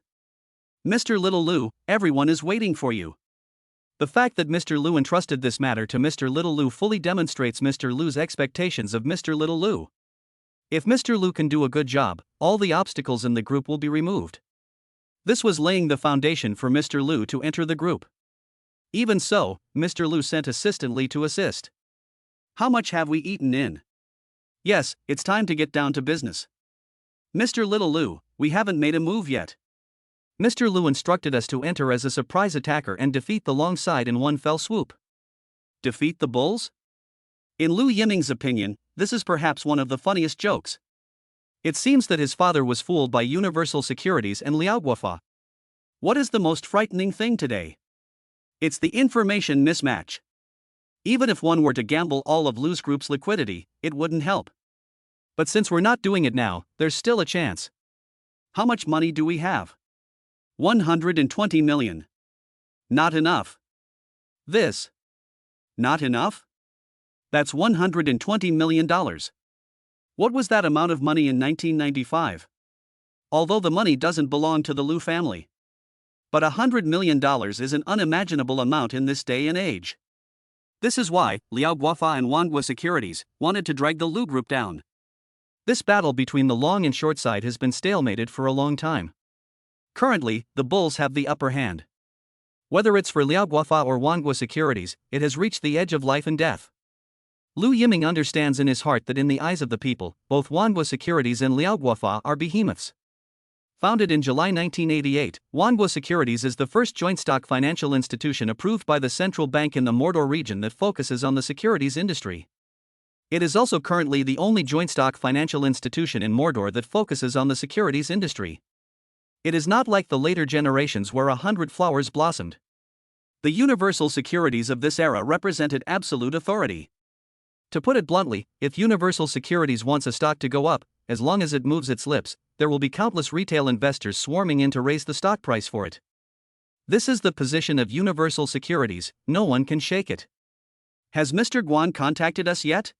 Mr. Little Lu, everyone is waiting for you. The fact that Mr. Lu entrusted this matter to Mr. Little Lu fully demonstrates Mr. Lu's expectations of Mr. Little Lu. If Mr. Lu can do a good job, all the obstacles in the group will be removed. This was laying the foundation for Mr. Lu to enter the group. Even so, Mr. Lu sent assistant Li to assist. How much have we eaten in? Yes, it's time to get down to business. Mr. Little Lu, we haven't made a move yet. Mr. Lu instructed us to enter as a surprise attacker and defeat the long side in one fell swoop. Defeat the bulls? In Lu Yiming's opinion, this is perhaps one of the funniest jokes. It seems that his father was fooled by Universal Securities and Liao Guofa. What is the most frightening thing today? It's the information mismatch. Even if one were to gamble all of Lu's group's liquidity, it wouldn't help. But since we're not doing it now, there's still a chance. How much money do we have? 120 million. Not enough. This. Not enough? That's $120 million. What was that amount of money in 1995? Although the money doesn't belong to the Lu family. But $100 million is an unimaginable amount in this day and age. This is why Liao Guofa and Wanghua Securities wanted to drag the Lu group down. This battle between the long and short side has been stalemated for a long time. Currently, the bulls have the upper hand. Whether it's for Liao Guofa or Wanghua Securities, it has reached the edge of life and death. Lu Yiming understands in his heart that in the eyes of the people, both Wanghua Securities and Liao Guofa are behemoths. Founded in July 1988, Wanghua Securities is the first joint stock financial institution approved by the central bank in the Mordor region that focuses on the securities industry. It is also currently the only joint stock financial institution in Mordor that focuses on the securities industry. It is not like the later generations where 100 flowers blossomed. The universal securities of this era represented absolute authority. To put it bluntly, if Universal Securities wants a stock to go up, as long as it moves its lips, there will be countless retail investors swarming in to raise the stock price for it. This is the position of Universal Securities, no one can shake it. Has Mr. Guan contacted us yet?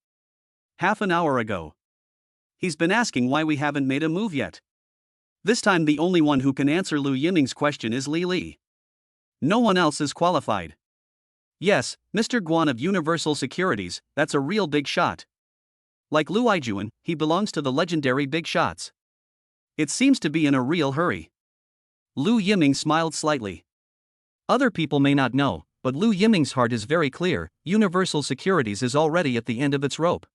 Half an hour ago. He's been asking why we haven't made a move yet. This time the only one who can answer Lu Yiming's question is Li. No one else is qualified. Yes, Mr. Guan of Universal Securities, that's a real big shot. Like Lu Yiming, he belongs to the legendary big shots. It seems to be in a real hurry. Lu Yiming smiled slightly. Other people may not know, but Lu Yiming's heart is very clear. Universal Securities is already at the end of its rope.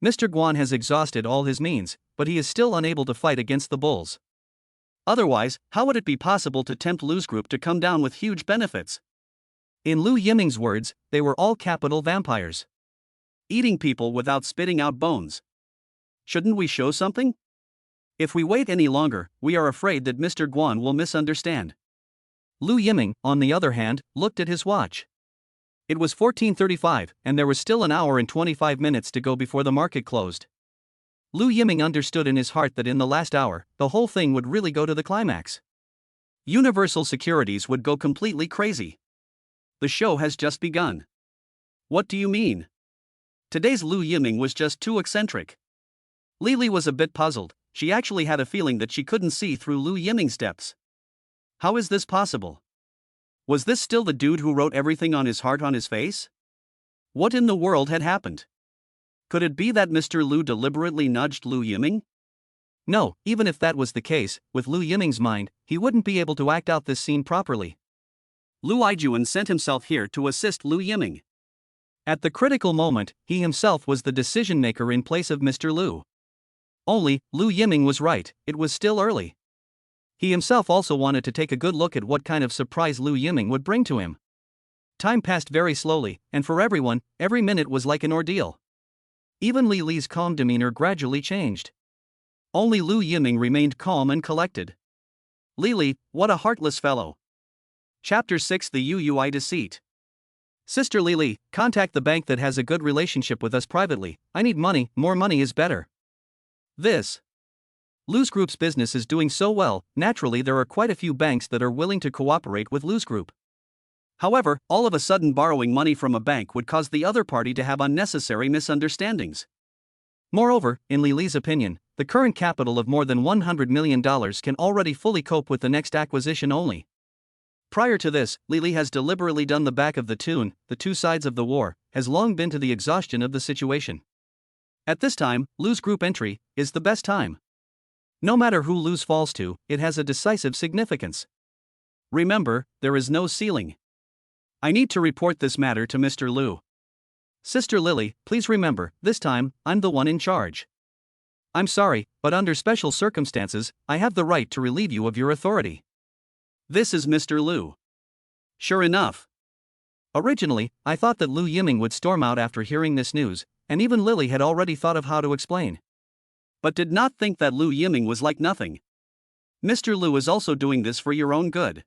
Mr. Guan has exhausted all his means, but he is still unable to fight against the bulls. Otherwise, how would it be possible to tempt Lu's group to come down with huge benefits? In Lu Yiming's words, they were all capital vampires. Eating people without spitting out bones. Shouldn't we show something? If we wait any longer, we are afraid that Mr. Guan will misunderstand. Lu Yiming, on the other hand, looked at his watch. It was 14:35, and there was still an hour and 25 minutes to go before the market closed. Lu Yiming understood in his heart that in the last hour, the whole thing would really go to the climax. Universal Securities would go completely crazy. The show has just begun. What do you mean? Today's Lu Yiming was just too eccentric. Li was a bit puzzled. She actually had a feeling that she couldn't see through Lu Yiming's depths. How is this possible? Was this still the dude who wrote everything on his heart on his face? What in the world had happened? Could it be that Mr. Lu deliberately nudged Lu Yiming? No, even if that was the case, with Lu Yiming's mind, he wouldn't be able to act out this scene properly. Lu Yiming sent himself here to assist Lu Yiming. At the critical moment, he himself was the decision-maker in place of Mr. Lu. Only, Lu Yiming was right, it was still early. He himself also wanted to take a good look at what kind of surprise Lu Yiming would bring to him. Time passed very slowly, and for everyone, every minute was like an ordeal. Even Li's calm demeanor gradually changed. Only Lu Yiming remained calm and collected. Li, what a heartless fellow. Chapter 6: The UUI Deceit. Sister Li, contact the bank that has a good relationship with us privately. I need money, more money is better. This. Lu's Group's business is doing so well, naturally there are quite a few banks that are willing to cooperate with Lu's Group. However, all of a sudden borrowing money from a bank would cause the other party to have unnecessary misunderstandings. Moreover, in Li's opinion, the current capital of more than $100 million can already fully cope with the next acquisition only. Prior to this, Li has deliberately done the back of the tune. The two sides of the war has long been to the exhaustion of the situation. At this time, Lu's Group entry is the best time. No matter who Lu's falls to, it has a decisive significance. Remember, there is no ceiling. I need to report this matter to Mr. Lu. Sister Lily, please remember, this time, I'm the one in charge. I'm sorry, but under special circumstances, I have the right to relieve you of your authority. This is Mr. Lu. Sure enough. Originally, I thought that Lu Yiming would storm out after hearing this news, and even Lily had already thought of how to explain. But did not think that Lu Yiming was like nothing. Mr. Lu is also doing this for your own good.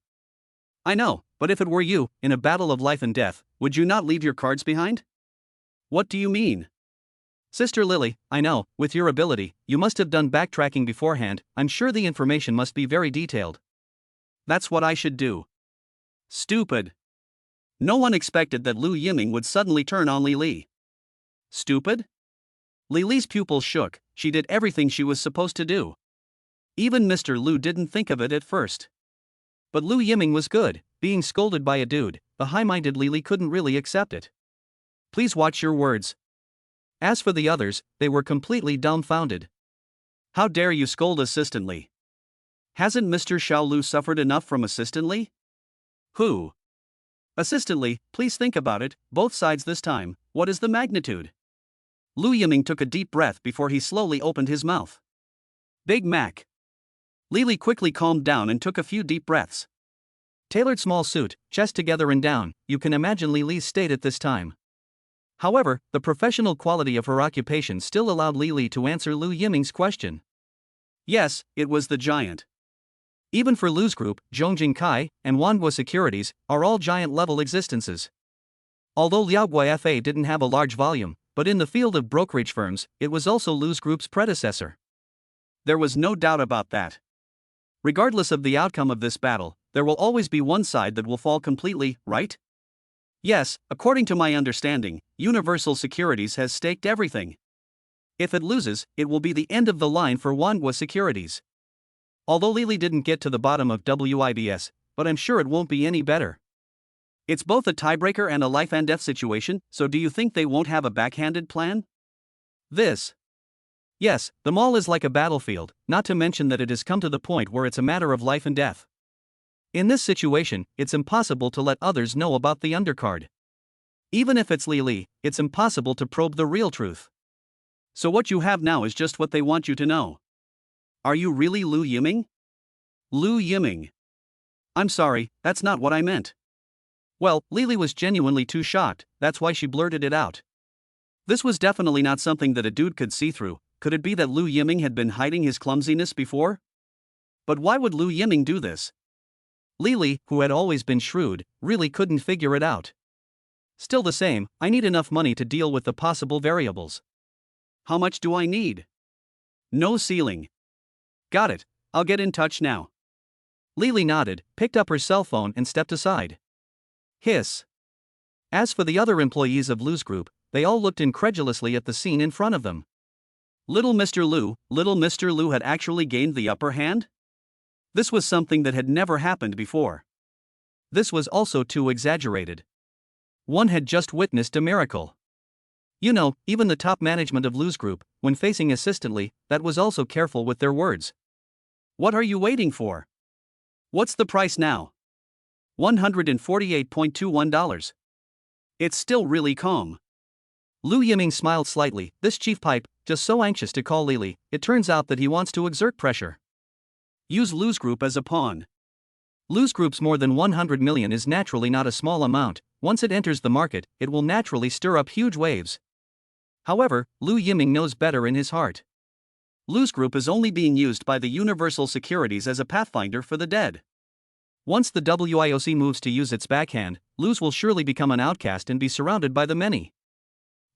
I know, but if it were you, in a battle of life and death, would you not leave your cards behind? What do you mean? Sister Lily, I know, with your ability, you must have done backtracking beforehand. I'm sure the information must be very detailed. That's what I should do. Stupid. No one expected that Lu Yiming would suddenly turn on Li Li. Stupid? Li Li's pupils shook. She did everything she was supposed to do. Even Mr. Lu didn't think of it at first. But Lu Yiming was good. Being scolded by a dude, the high-minded Li Li couldn't really accept it. Please watch your words. As for the others, they were completely dumbfounded. How dare you scold Assistant Li? Hasn't Mr. Xiao Lu suffered enough from Assistant Li? Who? Assistant Li, please think about it, both sides this time. What is the magnitude? Lu Yiming took a deep breath before he slowly opened his mouth. Big Mac. Li Li quickly calmed down and took a few deep breaths. Tailored small suit, chest together and down, you can imagine Li Li's state at this time. However, the professional quality of her occupation still allowed Li Li to answer Lu Yiming's question. Yes, it was the giant. Even for Lu's group, Zhongjing Kai and Wanhua Securities are all giant-level existences. Although Liaoguai FA didn't have a large volume, but in the field of brokerage firms, it was also Lu's group's predecessor. There was no doubt about that. Regardless of the outcome of this battle, there will always be one side that will fall completely, right? Yes, according to my understanding, Universal Securities has staked everything. If it loses, it will be the end of the line for Wanhua Securities. Although Li Li didn't get to the bottom of WIBS, but I'm sure it won't be any better. It's both a tiebreaker and a life and death situation, so do you think they won't have a backhanded plan? Yes, the mall is like a battlefield, not to mention that it has come to the point where it's a matter of life and death. In this situation, it's impossible to let others know about the undercard. Even if it's Li Li, it's impossible to probe the real truth. So what you have now is just what they want you to know. Are you really Lu Yiming? Lu Yiming. I'm sorry, that's not what I meant. Well, Li Li was genuinely too shocked, that's why she blurted it out. This was definitely not something that a dude could see through. Could it be that Lu Yiming had been hiding his clumsiness before? But why would Lu Yiming do this? Li Li, who had always been shrewd, really couldn't figure it out. Still the same, I need enough money to deal with the possible variables. How much do I need? No ceiling. Got it, I'll get in touch now. Li Li nodded, picked up her cell phone and stepped aside. Hiss. As for the other employees of Lu's group, they all looked incredulously at the scene in front of them. Little Mr. Lu had actually gained the upper hand? This was something that had never happened before. This was also too exaggerated. One had just witnessed a miracle. You know, even the top management of Lu's group, when facing Assistant Li, that was also careful with their words. What are you waiting for? What's the price now? $148.21. It's still really calm. Lu Yiming smiled slightly. This chief pipe, just so anxious to call Li Li, it turns out that he wants to exert pressure. Use Lu's group as a pawn. Lu's group's more than 100 million is naturally not a small amount. Once it enters the market, it will naturally stir up huge waves. However, Lu Yiming knows better in his heart. Lu's group is only being used by the Universal Securities as a pathfinder for the dead. Once the WIOC moves to use its backhand, Lu's will surely become an outcast and be surrounded by the many.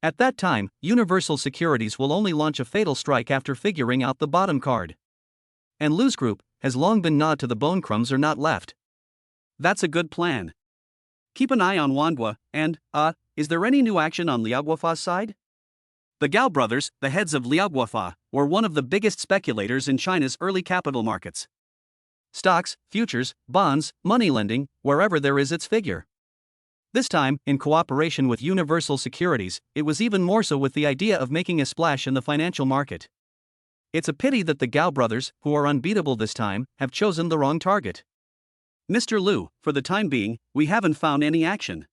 At that time, Universal Securities will only launch a fatal strike after figuring out the bottom card. And Lu's group has long been gnawed to the bone, crumbs are not left. That's a good plan. Keep an eye on Wanhua, and, is there any new action on Liaoguafa's side? The Gao brothers, the heads of Liaoguafa, were one of the biggest speculators in China's early capital markets. Stocks, futures, bonds, money lending, wherever there is its figure. This time, in cooperation with Universal Securities, it was even more so with the idea of making a splash in the financial market. It's a pity that the Gao brothers, who are unbeatable this time, have chosen the wrong target. Mr. Lu, for the time being, we haven't found any action.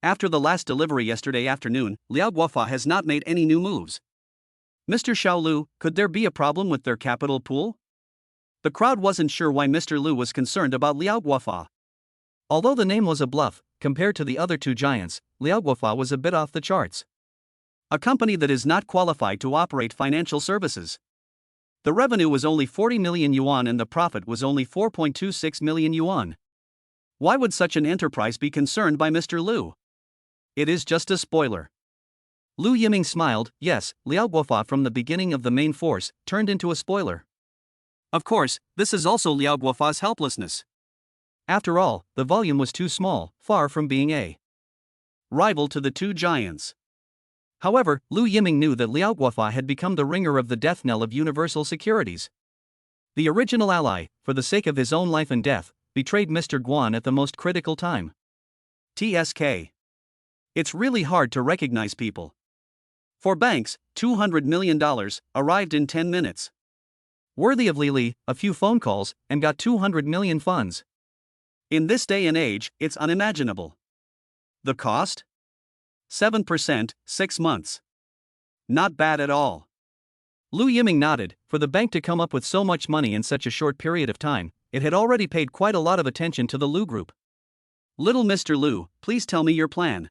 After the last delivery yesterday afternoon, Liao Guofa has not made any new moves. Mr. Xiao Lu, could there be a problem with their capital pool? The crowd wasn't sure why Mr. Lu was concerned about Liao Guofa. Although the name was a bluff, compared to the other two giants, Liao Guofa was a bit off the charts. A company that is not qualified to operate financial services. The revenue was only 40 million yuan and the profit was only 4.26 million yuan. Why would such an enterprise be concerned by Mr. Lu? It is just a spoiler. Lu Yiming smiled. Yes, Liao Guofa from the beginning of the main force turned into a spoiler. Of course, this is also Liao Guofa's helplessness. After all, the volume was too small, far from being a rival to the two giants. However, Lu Yiming knew that Liao Guofa had become the ringer of the death knell of Universal Securities. The original ally, for the sake of his own life and death, betrayed Mr. Guan at the most critical time. TSK. It's really hard to recognize people. For banks, $200 million arrived in 10 minutes. Worthy of Li, a few phone calls, and got 200 million funds. In this day and age, it's unimaginable. The cost? 7%, 6 months. Not bad at all. Lu Yiming nodded. For the bank to come up with so much money in such a short period of time, it had already paid quite a lot of attention to the Lu Group. Little Mr. Lu, please tell me your plan.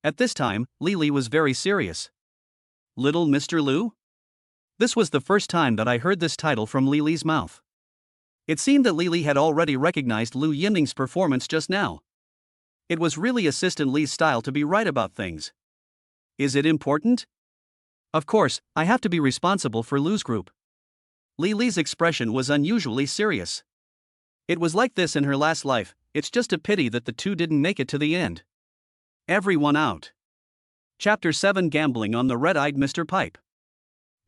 At this time, Li was very serious. Little Mr. Lu? This was the first time that I heard this title from Li's mouth. It seemed that Li had already recognized Lu Yiming's performance just now. It was really Assistant Li's style to be right about things. Is it important? Of course, I have to be responsible for Lu's group. Li's expression was unusually serious. It was like this in her last life. It's just a pity that the two didn't make it to the end. Everyone out. Chapter 7 Gambling on the Red-Eyed Mr. Pipe.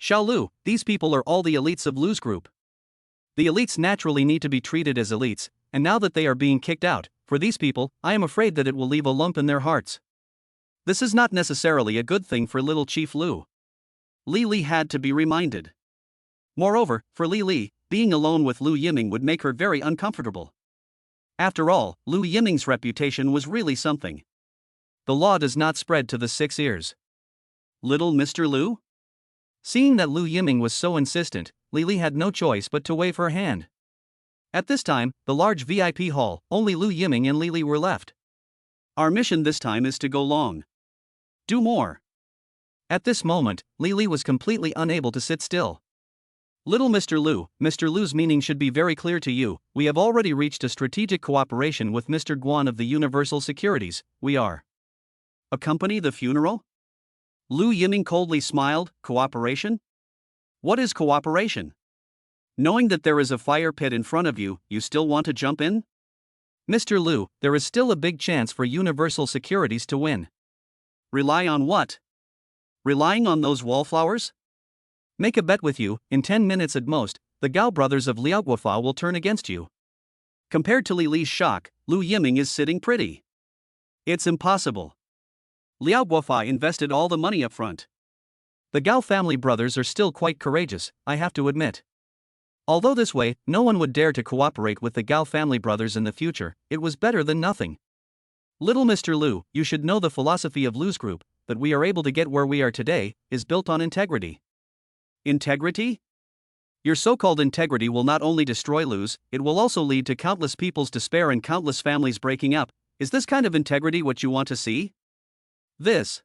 Xiao Lu, these people are all the elites of Lu's group. The elites naturally need to be treated as elites, and now that they are being kicked out, for these people, I am afraid that it will leave a lump in their hearts. This is not necessarily a good thing for little Chief Lu. Li had to be reminded. Moreover, for Li, being alone with Lu Yiming would make her very uncomfortable. After all, Lu Yiming's reputation was really something. The law does not spread to the 6 ears. Little Mr. Lu? Seeing that Lu Yiming was so insistent, Li had no choice but to wave her hand. At this time, the large VIP hall, only Lu Yiming and Li were left. Our mission this time is to go long. Do more. At this moment, Li was completely unable to sit still. Little Mr. Lu's meaning should be very clear to you. We have already reached a strategic cooperation with Mr. Guan of the Universal Securities. We are. Accompany the funeral? Lu Yiming coldly smiled. Cooperation? What is cooperation? Knowing that there is a fire pit in front of you, you still want to jump in? Mr. Lu, there is still a big chance for Universal Securities to win. Rely on what? Relying on those wallflowers? Make a bet with you, in 10 minutes at most, the Gao brothers of Liao Guofa will turn against you. Compared to Li's shock, Lu Yiming is sitting pretty. It's impossible. Liao Guofa invested all the money up front. The Gao family brothers are still quite courageous, I have to admit. Although this way, no one would dare to cooperate with the Gao family brothers in the future, it was better than nothing. Little Mr. Lu, you should know the philosophy of Lu's group, that we are able to get where we are today, is built on integrity. Integrity? Your so-called integrity will not only destroy Lu's, it will also lead to countless people's despair and countless families breaking up. Is this kind of integrity what you want to see? This.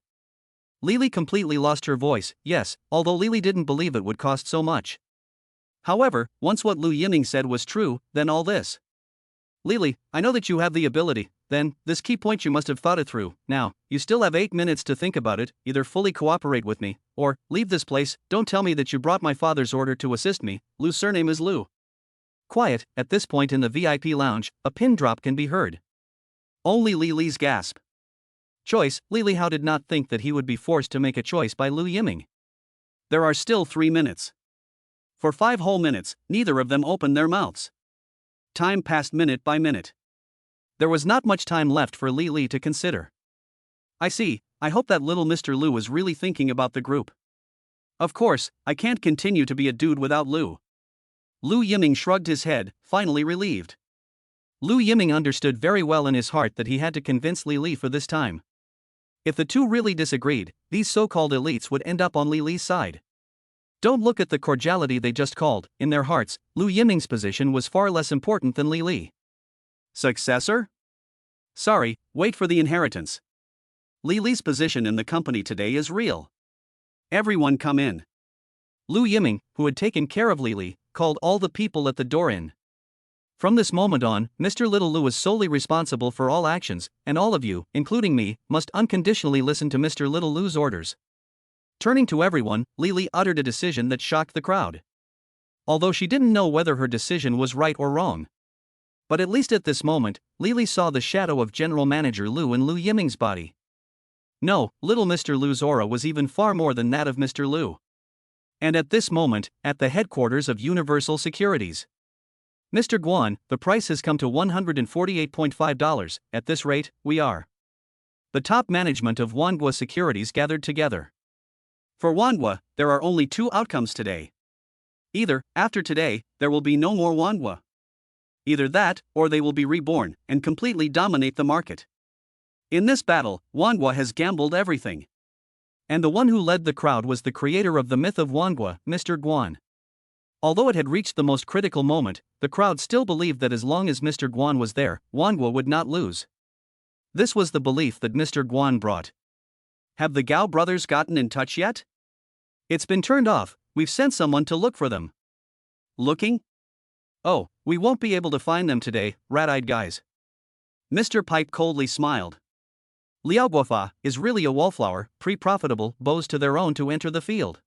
Li completely lost her voice. Yes, although Li didn't believe it would cost so much. However, once what Lu Yiming said was true, then all this. Li, I know that you have the ability, then, this key point you must have thought it through. Now, you still have 8 minutes to think about it, either fully cooperate with me, or, leave this place. Don't tell me that you brought my father's order to assist me. Lu's surname is Lu. Quiet. At this point in the VIP lounge, a pin drop can be heard. Only Li's gasp. Choice. Li Hao did not think that he would be forced to make a choice by Lu Yiming. There are still 3 minutes. For 5 whole minutes, neither of them opened their mouths. Time passed minute by minute. There was not much time left for Li to consider. I see. I hope that little Mr. Lu was really thinking about the group. Of course, I can't continue to be a dude without Lu. Lu Yiming shrugged his head, finally relieved. Lu Yiming understood very well in his heart that he had to convince Li Li for this time. If the two really disagreed, these so-called elites would end up on Li Li's side. Don't look at the cordiality they just called. In their hearts, Lu Yiming's position was far less important than Li Li. Successor? Sorry, wait for the inheritance. Li Li's position in the company today is real. Everyone come in. Lu Yiming, who had taken care of Li Li, called all the people at the door in. From this moment on, Mr. Little Lu is solely responsible for all actions, and all of you, including me, must unconditionally listen to Mr. Little Lu's orders. Turning to everyone, Li Li uttered a decision that shocked the crowd. Although she didn't know whether her decision was right or wrong. But at least at this moment, Li Li saw the shadow of General Manager Lu in Lu Yiming's body. No, little Mr. Lu's aura was even far more than that of Mr. Lu. And at this moment, at the headquarters of Universal Securities. Mr. Guan, the price has come to $148.5. At this rate, we are. The top management of Wanhua Securities gathered together. For Wanhua, there are only two outcomes today. Either, after today, there will be no more Wanhua. Either that, or they will be reborn and completely dominate the market. In this battle, Wanhua has gambled everything. And the one who led the crowd was the creator of the myth of Wanhua, Mr. Guan. Although it had reached the most critical moment, the crowd still believed that as long as Mr. Guan was there, Wanhua would not lose. This was the belief that Mr. Guan brought. Have the Gao brothers gotten in touch yet? It's been turned off. We've sent someone to look for them. Looking? Oh, we won't be able to find them today, rat-eyed guys. Mr. Pipe coldly smiled. Liao Guofa is really a wallflower, pre-profitable, bows to their own to enter the field.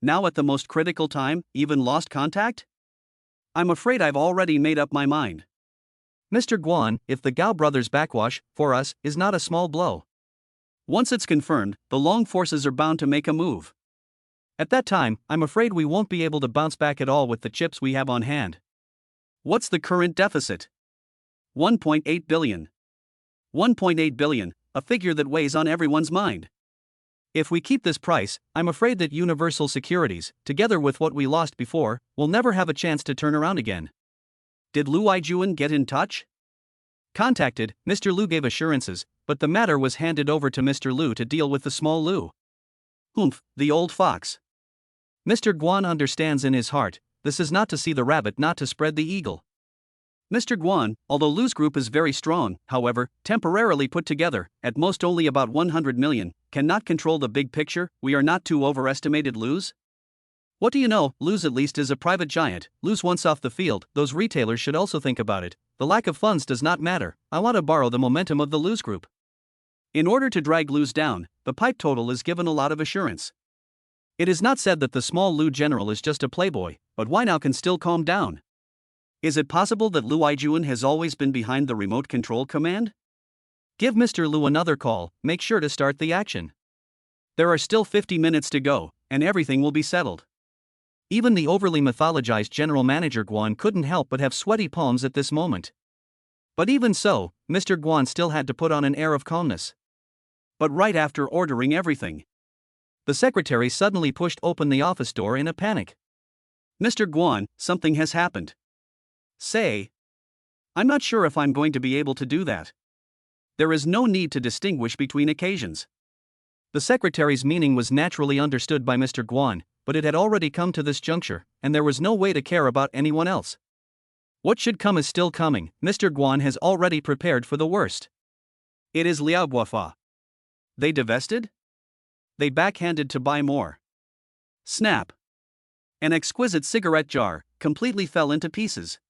Now at the most critical time, even lost contact? I'm afraid I've already made up my mind. Mr. Guan, if the Gao brothers backwash, for us, is not a small blow. Once it's confirmed, the Long forces are bound to make a move. At that time, I'm afraid we won't be able to bounce back at all with the chips we have on hand. What's the current deficit? 1.8 billion. 1.8 billion, a figure that weighs on everyone's mind. If we keep this price, I'm afraid that Universal Securities, together with what we lost before, will never have a chance to turn around again. Did Lu Yijuan get in touch? Contacted, Mr. Lu gave assurances, but the matter was handed over to Mr. Lu to deal with the small Lu. Humph, the old fox. Mr. Guan understands in his heart, this is not to see the rabbit, not to spread the eagle. Mr. Guan, although Lu's group is very strong, however, temporarily put together, at most only about 100 million, cannot control the big picture. We are not too overestimated Lu's? What do you know, Lu's at least is a private giant. Lu's once off the field, those retailers should also think about it. The lack of funds does not matter. I want to borrow the momentum of the Lu's group. In order to drag Lu's down, the pipe total is given a lot of assurance. It is not said that the small Lu general is just a playboy, but why now can still calm down? Is it possible that Lu Yijuan has always been behind the remote control command? Give Mr. Lu another call, make sure to start the action. There are still 50 minutes to go, and everything will be settled. Even the overly mythologized General Manager Guan couldn't help but have sweaty palms at this moment. But even so, Mr. Guan still had to put on an air of calmness. But right after ordering everything, the secretary suddenly pushed open the office door in a panic. Mr. Guan, something has happened. Say. I'm not sure if I'm going to be able to do that. There is no need to distinguish between occasions. The secretary's meaning was naturally understood by Mr. Guan, but it had already come to this juncture, and there was no way to care about anyone else. What should come is still coming. Mr. Guan has already prepared for the worst. It is Liao Guofa. They divested? They backhanded to buy more. Snap. An exquisite cigarette jar completely fell into pieces.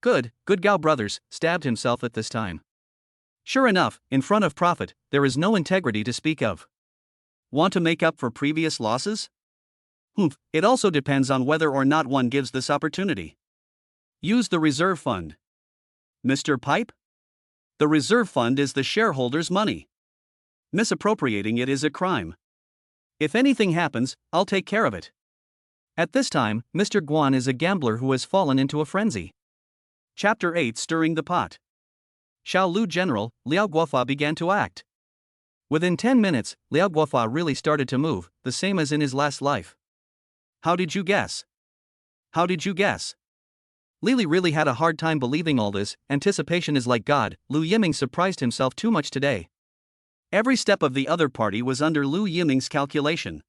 Good Gao brothers, stabbed himself at this time. Sure enough, in front of profit, there is no integrity to speak of. Want to make up for previous losses? It also depends on whether or not one gives this opportunity. Use the reserve fund. Mr. Pipe? The reserve fund is the shareholders' money. Misappropriating it is a crime. If anything happens, I'll take care of it. At this time, Mr. Guan is a gambler who has fallen into a frenzy. Chapter 8 Stirring the Pot. Xiao Lu General, Liao Guofa began to act. Within 10 minutes, Liao Guofa really started to move, the same as in his last life. How did you guess? How did you guess? Lily really had a hard time believing all this. Anticipation is like God. Lu Yiming surprised himself too much today. Every step of the other party was under Lu Yiming's calculation.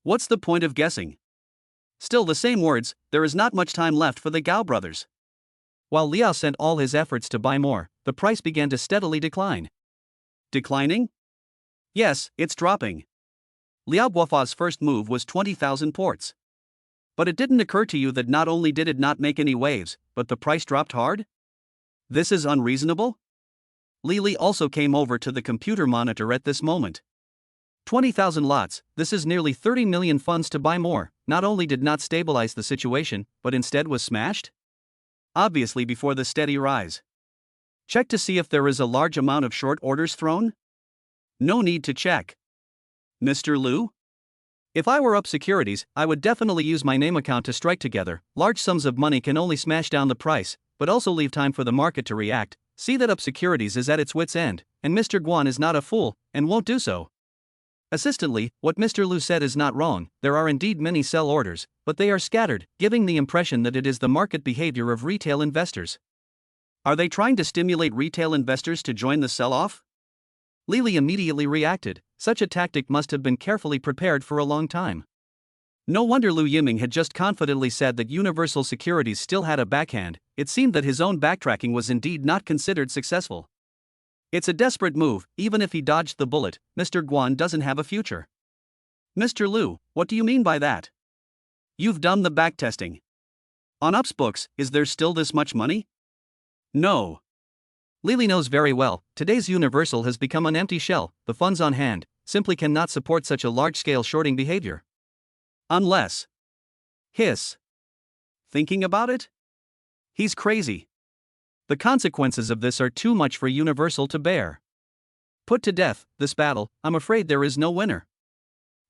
What's the point of guessing? Still the same words, there is not much time left for the Gao brothers. While Liao sent all his efforts to buy more, the price began to steadily decline. Declining? Yes, it's dropping. Liao Guofa's first move was 20,000 ports. But it didn't occur to you that not only did it not make any waves, but the price dropped hard? This is unreasonable? Lily also came over to the computer monitor at this moment. 20,000 lots, this is nearly 30 million funds to buy more, not only did not stabilize the situation, but instead was smashed? Obviously before the steady rise. Check to see if there is a large amount of short orders thrown? No need to check. Mr. Lu? If I were up securities, I would definitely use my name account to strike together. Large sums of money can only smash down the price, but also leave time for the market to react. See that up securities is at its wit's end, and Mr. Guan is not a fool, and won't do so. Assistantly, what Mr. Lu said is not wrong. There are indeed many sell orders, but they are scattered, giving the impression that it is the market behavior of retail investors. Are they trying to stimulate retail investors to join the sell-off? Lily immediately reacted. Such a tactic must have been carefully prepared for a long time. No wonder Lu Yiming had just confidently said that Universal Securities still had a backhand. It seemed that his own backtracking was indeed not considered successful. It's a desperate move. Even if he dodged the bullet, Mr. Guan doesn't have a future. Mr. Lu, what do you mean by that? You've done the backtesting. On Up's books, is there still this much money? No. Lily knows very well, today's Universal has become an empty shell. The funds on hand simply cannot support such a large-scale shorting behavior. Unless. Hiss. Thinking about it? He's crazy. The consequences of this are too much for Universal to bear. Put to death, this battle, I'm afraid there is no winner.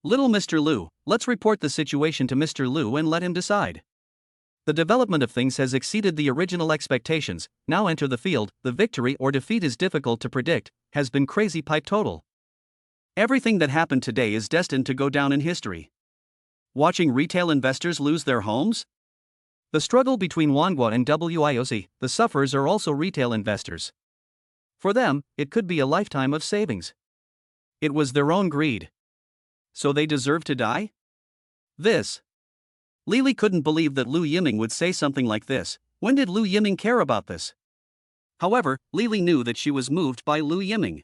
Little Mr. Lu, let's report the situation to Mr. Lu and let him decide. The development of things has exceeded the original expectations. Now enter the field. The victory or defeat is difficult to predict, has been crazy pipe total. Everything that happened today is destined to go down in history. Watching retail investors lose their homes? The struggle between Wanghua and WIOC, the sufferers are also retail investors. For them, it could be a lifetime of savings. It was their own greed. So they deserve to die? This. Lily couldn't believe that Lu Yiming would say something like this. When did Lu Yiming care about this? However, Lily knew that she was moved by Lu Yiming.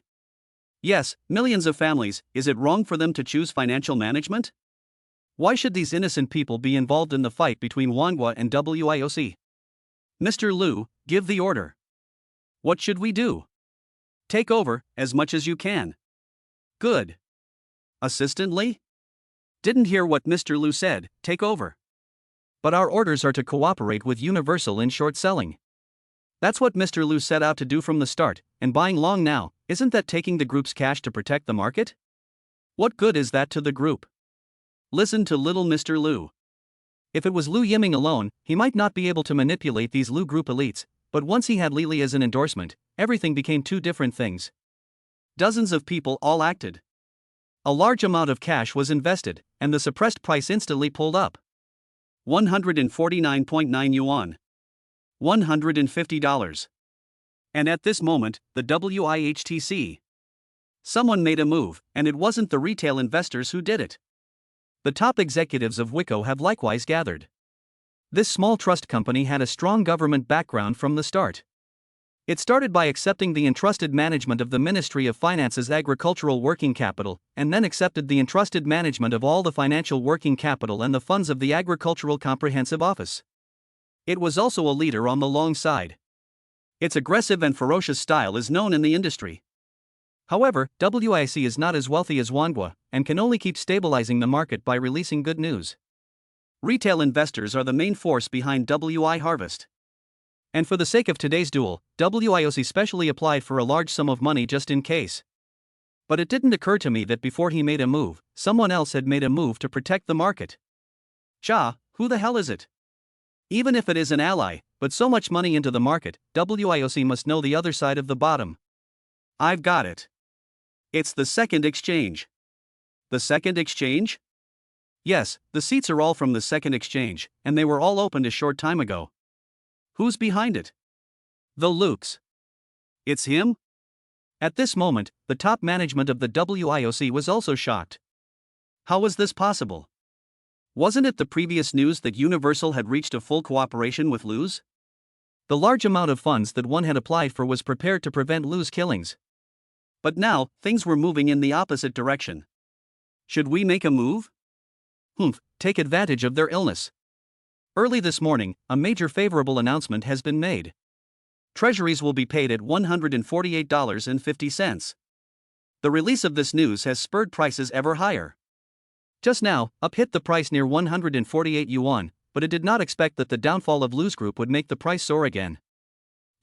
Yes, millions of families, is it wrong for them to choose financial management? Why should these innocent people be involved in the fight between Wanghua and WIOC? Mr. Lu, give the order. What should we do? Take over, as much as you can. Good. Assistant Lee? Didn't hear what Mr. Lu said, take over. But our orders are to cooperate with Universal in short selling. That's what Mr. Lu set out to do from the start, and buying long now, isn't that taking the group's cash to protect the market? What good is that to the group? Listen to little Mr. Lu. If it was Lu Yiming alone, he might not be able to manipulate these Lu group elites, but once he had Lily as an endorsement, everything became two different things. Dozens of people all acted. A large amount of cash was invested, and the suppressed price instantly pulled up. 149.9 yuan. $150. And at this moment, the WIHTC. Someone made a move, and it wasn't the retail investors who did it. The top executives of Wiko have likewise gathered. This small trust company had a strong government background from the start. It started by accepting the entrusted management of the Ministry of Finance's agricultural working capital, and then accepted the entrusted management of all the financial working capital and the funds of the Agricultural Comprehensive Office. It was also a leader on the long side. Its aggressive and ferocious style is known in the industry. However, WIC is not as wealthy as Wanghua, and can only keep stabilizing the market by releasing good news. Retail investors are the main force behind WI Harvest. And for the sake of today's duel, WIOC specially applied for a large sum of money just in case. But it didn't occur to me that before he made a move, someone else had made a move to protect the market. Who the hell is it? Even if it is an ally, but so much money into the market, WIOC must know the other side of the bottom. I've got it. It's the second exchange. The second exchange? Yes, the seats are all from the second exchange, and they were all opened a short time ago. Who's behind it? The Lukes. It's him? At this moment, the top management of the WIOC was also shocked. How was this possible? Wasn't it the previous news that Universal had reached a full cooperation with Lu's? The large amount of funds that one had applied for was prepared to prevent Lu's killings. But now, things were moving in the opposite direction. Should we make a move? Take advantage of their illness. Early this morning, a major favorable announcement has been made. Treasuries will be paid at $148.50. The release of this news has spurred prices ever higher. Just now, up hit the price near 148 yuan, but it did not expect that the downfall of Lu's group would make the price soar again.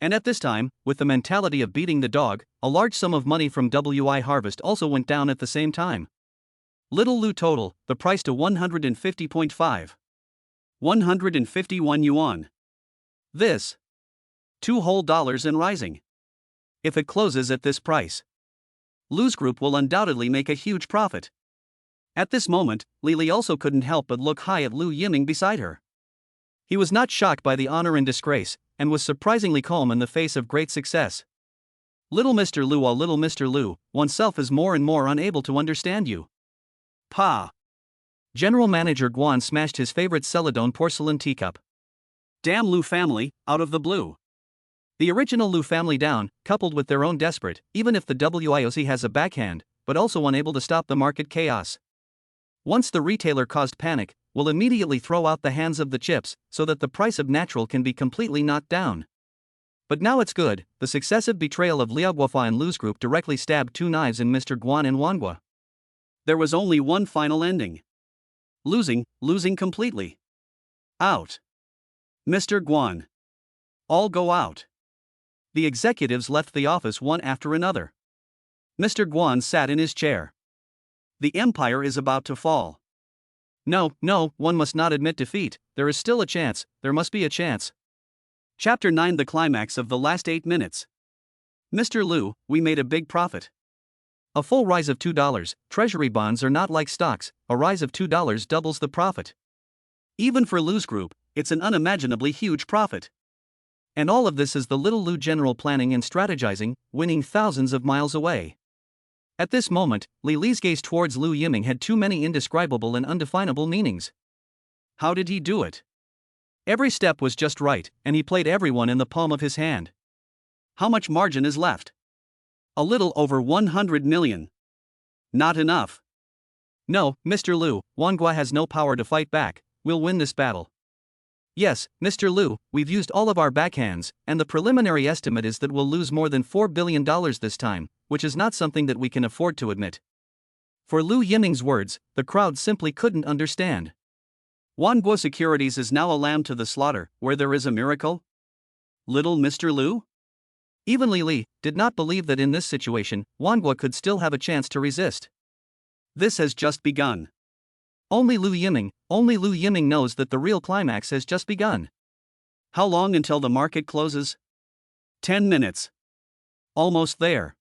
And at this time, with the mentality of beating the dog, a large sum of money from WI Harvest also went down at the same time. Little Lu total, the price to 150.5. 151 yuan. This. $2 and rising. If it closes at this price, Lu's group will undoubtedly make a huge profit. At this moment, Lili also couldn't help but look high at Lu Yiming beside her. He was not shocked by the honor and disgrace, and was surprisingly calm in the face of great success. Little Mr. Lu, oh little Mr. Lu, oneself is more and more unable to understand you. Pa! General Manager Guan smashed his favorite Celadon porcelain teacup. Damn Lu family, out of the blue. The original Lu family down, coupled with their own desperate, even if the WIOC has a backhand, but also unable to stop the market chaos. Once the retailer caused panic, will immediately throw out the hands of the chips, so that the price of natural can be completely knocked down. But now it's good, the successive betrayal of Liao Guofa and Lu's group directly stabbed two knives in Mr. Guan and Wangua. There was only one final ending. Losing completely. Out. Mr. Guan. All go out. The executives left the office one after another. Mr. Guan sat in his chair. The empire is about to fall. No, one must not admit defeat, there is still a chance, there must be a chance. Chapter 9, the climax of the last 8 minutes. Mr. Lu, we made a big profit. A full rise of $2, treasury bonds are not like stocks, a rise of $2 doubles the profit. Even for Lu's group, it's an unimaginably huge profit. And all of this is the little Lu general planning and strategizing, winning thousands of miles away. At this moment, Li Li's gaze towards Lu Yiming had too many indescribable and undefinable meanings. How did he do it? Every step was just right, and he played everyone in the palm of his hand. How much margin is left? A little over 100 million. Not enough. No, Mr. Lu, Wangua has no power to fight back, we'll win this battle. Yes, Mr. Lu, we've used all of our backhands, and the preliminary estimate is that we'll lose more than $4 billion this time, which is not something that we can afford to admit. For Lu Yiming's words, the crowd simply couldn't understand. Wangua Securities is now a lamb to the slaughter, where there is a miracle? Little Mr. Lu? Even Li Li did not believe that in this situation, Wangua could still have a chance to resist. This has just begun. Only Lu Yiming knows that the real climax has just begun. How long until the market closes? 10 minutes. Almost there.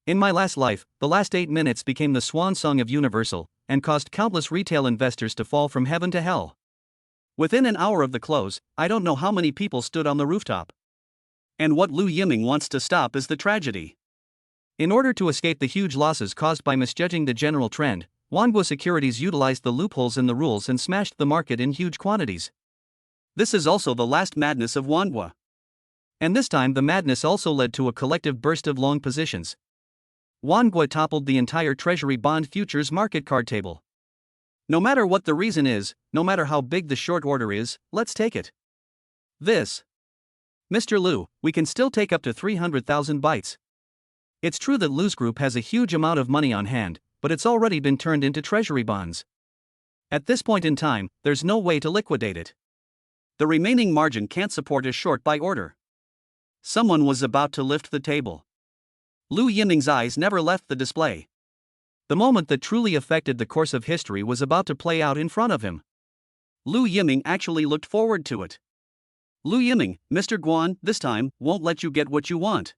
In my last life, the last 8 minutes became the swan song of Universal, and caused countless retail investors to fall from heaven to hell. Within an hour of the close, I don't know how many people stood on the rooftop. And what Lu Yiming wants to stop is the tragedy. In order to escape the huge losses caused by misjudging the general trend, Wangua Securities utilized the loopholes in the rules and smashed the market in huge quantities. This is also the last madness of Wangua. And this time the madness also led to a collective burst of long positions. Wangua toppled the entire Treasury bond futures market card table. No matter what the reason is, no matter how big the short order is, let's take it. This. Mr. Lu, we can still take up to 300,000 bytes. It's true that Lu's group has a huge amount of money on hand, but it's already been turned into treasury bonds. At this point in time, there's no way to liquidate it. The remaining margin can't support a short buy order. Someone was about to lift the table. Lu Yiming's eyes never left the display. The moment that truly affected the course of history was about to play out in front of him. Lu Yiming actually looked forward to it. Lu Yiming, Mr. Guan, this time, won't let you get what you want.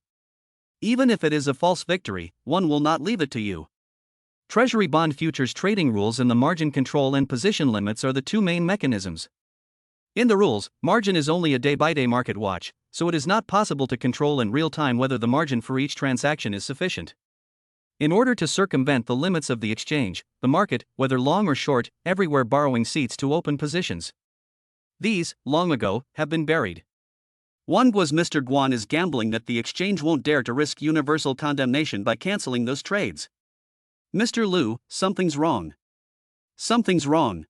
Even if it is a false victory, one will not leave it to you. Treasury bond futures trading rules and the margin control and position limits are the two main mechanisms. In the rules, margin is only a day-by-day market watch, so it is not possible to control in real time whether the margin for each transaction is sufficient. In order to circumvent the limits of the exchange, the market, whether long or short, everywhere borrowing seats to open positions. These, long ago, have been buried. One was Mr. Guan is gambling that the exchange won't dare to risk universal condemnation by canceling those trades. Mr. Lu, something's wrong. Something's wrong.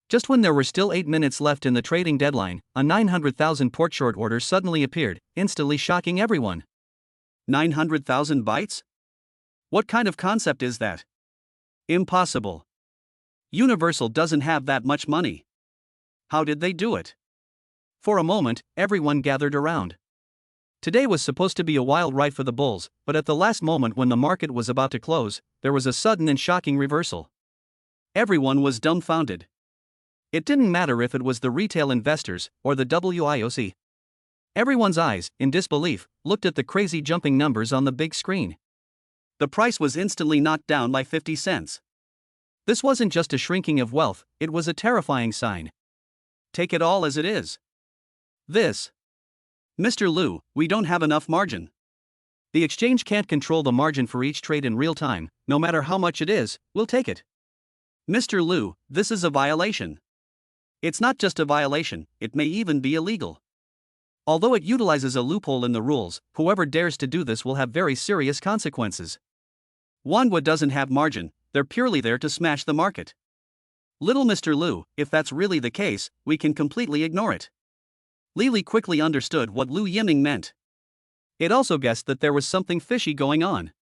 Just when there were still 8 minutes left in the trading deadline, a 900,000 port short order suddenly appeared, instantly shocking everyone. 900,000 bytes? What kind of concept is that? Impossible. Universal doesn't have that much money. How did they do it? For a moment, everyone gathered around. Today was supposed to be a wild ride for the bulls, but at the last moment when the market was about to close, there was a sudden and shocking reversal. Everyone was dumbfounded. It didn't matter if it was the retail investors or the WIOC. Everyone's eyes, in disbelief, looked at the crazy jumping numbers on the big screen. The price was instantly knocked down by 50 cents. This wasn't just a shrinking of wealth, it was a terrifying sign. Take it all as it is. This. Mr. Lu, we don't have enough margin. The exchange can't control the margin for each trade in real time, no matter how much it is, we'll take it. Mr. Lu, this is a violation. It's not just a violation, it may even be illegal. Although it utilizes a loophole in the rules, whoever dares to do this will have very serious consequences. Wanhua doesn't have margin, they're purely there to smash the market. Little Mr. Lu, if that's really the case, we can completely ignore it. Lili quickly understood what Lu Yiming meant. It also guessed that there was something fishy going on.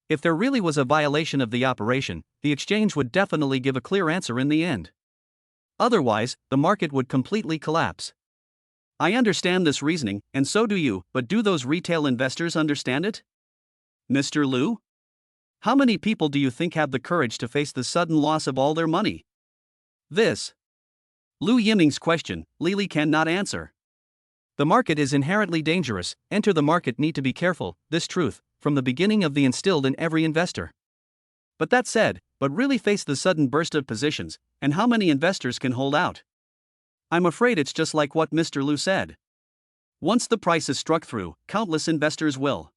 If there really was a violation of the operation, the exchange would definitely give a clear answer in the end. Otherwise, the market would completely collapse. I understand this reasoning, and so do you, but do those retail investors understand it? Mr. Lu? How many people do you think have the courage to face the sudden loss of all their money? This. Lu Yiming's question, Lili cannot answer. The market is inherently dangerous, enter the market need to be careful, this truth, from the beginning of the instilled in every investor. But that said, but really face the sudden burst of positions, and how many investors can hold out? I'm afraid it's just like what Mr. Lu said. Once the price is struck through, countless investors will.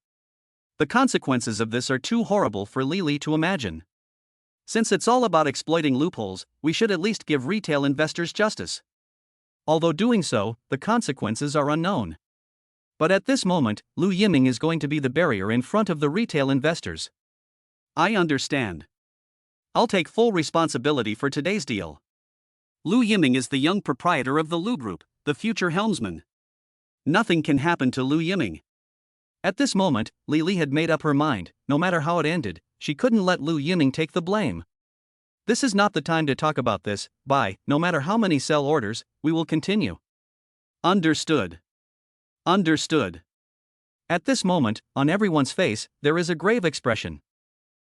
The consequences of this are too horrible for Lili to imagine. Since it's all about exploiting loopholes, we should at least give retail investors justice. Although doing so, the consequences are unknown. But at this moment, Lu Yiming is going to be the barrier in front of the retail investors. I understand. I'll take full responsibility for today's deal. Lu Yiming is the young proprietor of the Lu Group, the future helmsman. Nothing can happen to Lu Yiming. At this moment, Lili had made up her mind, no matter how it ended, she couldn't let Lu Yiming take the blame. This is not the time to talk about this, no matter how many sell orders, we will continue. Understood. Understood. At this moment, on everyone's face, there is a grave expression.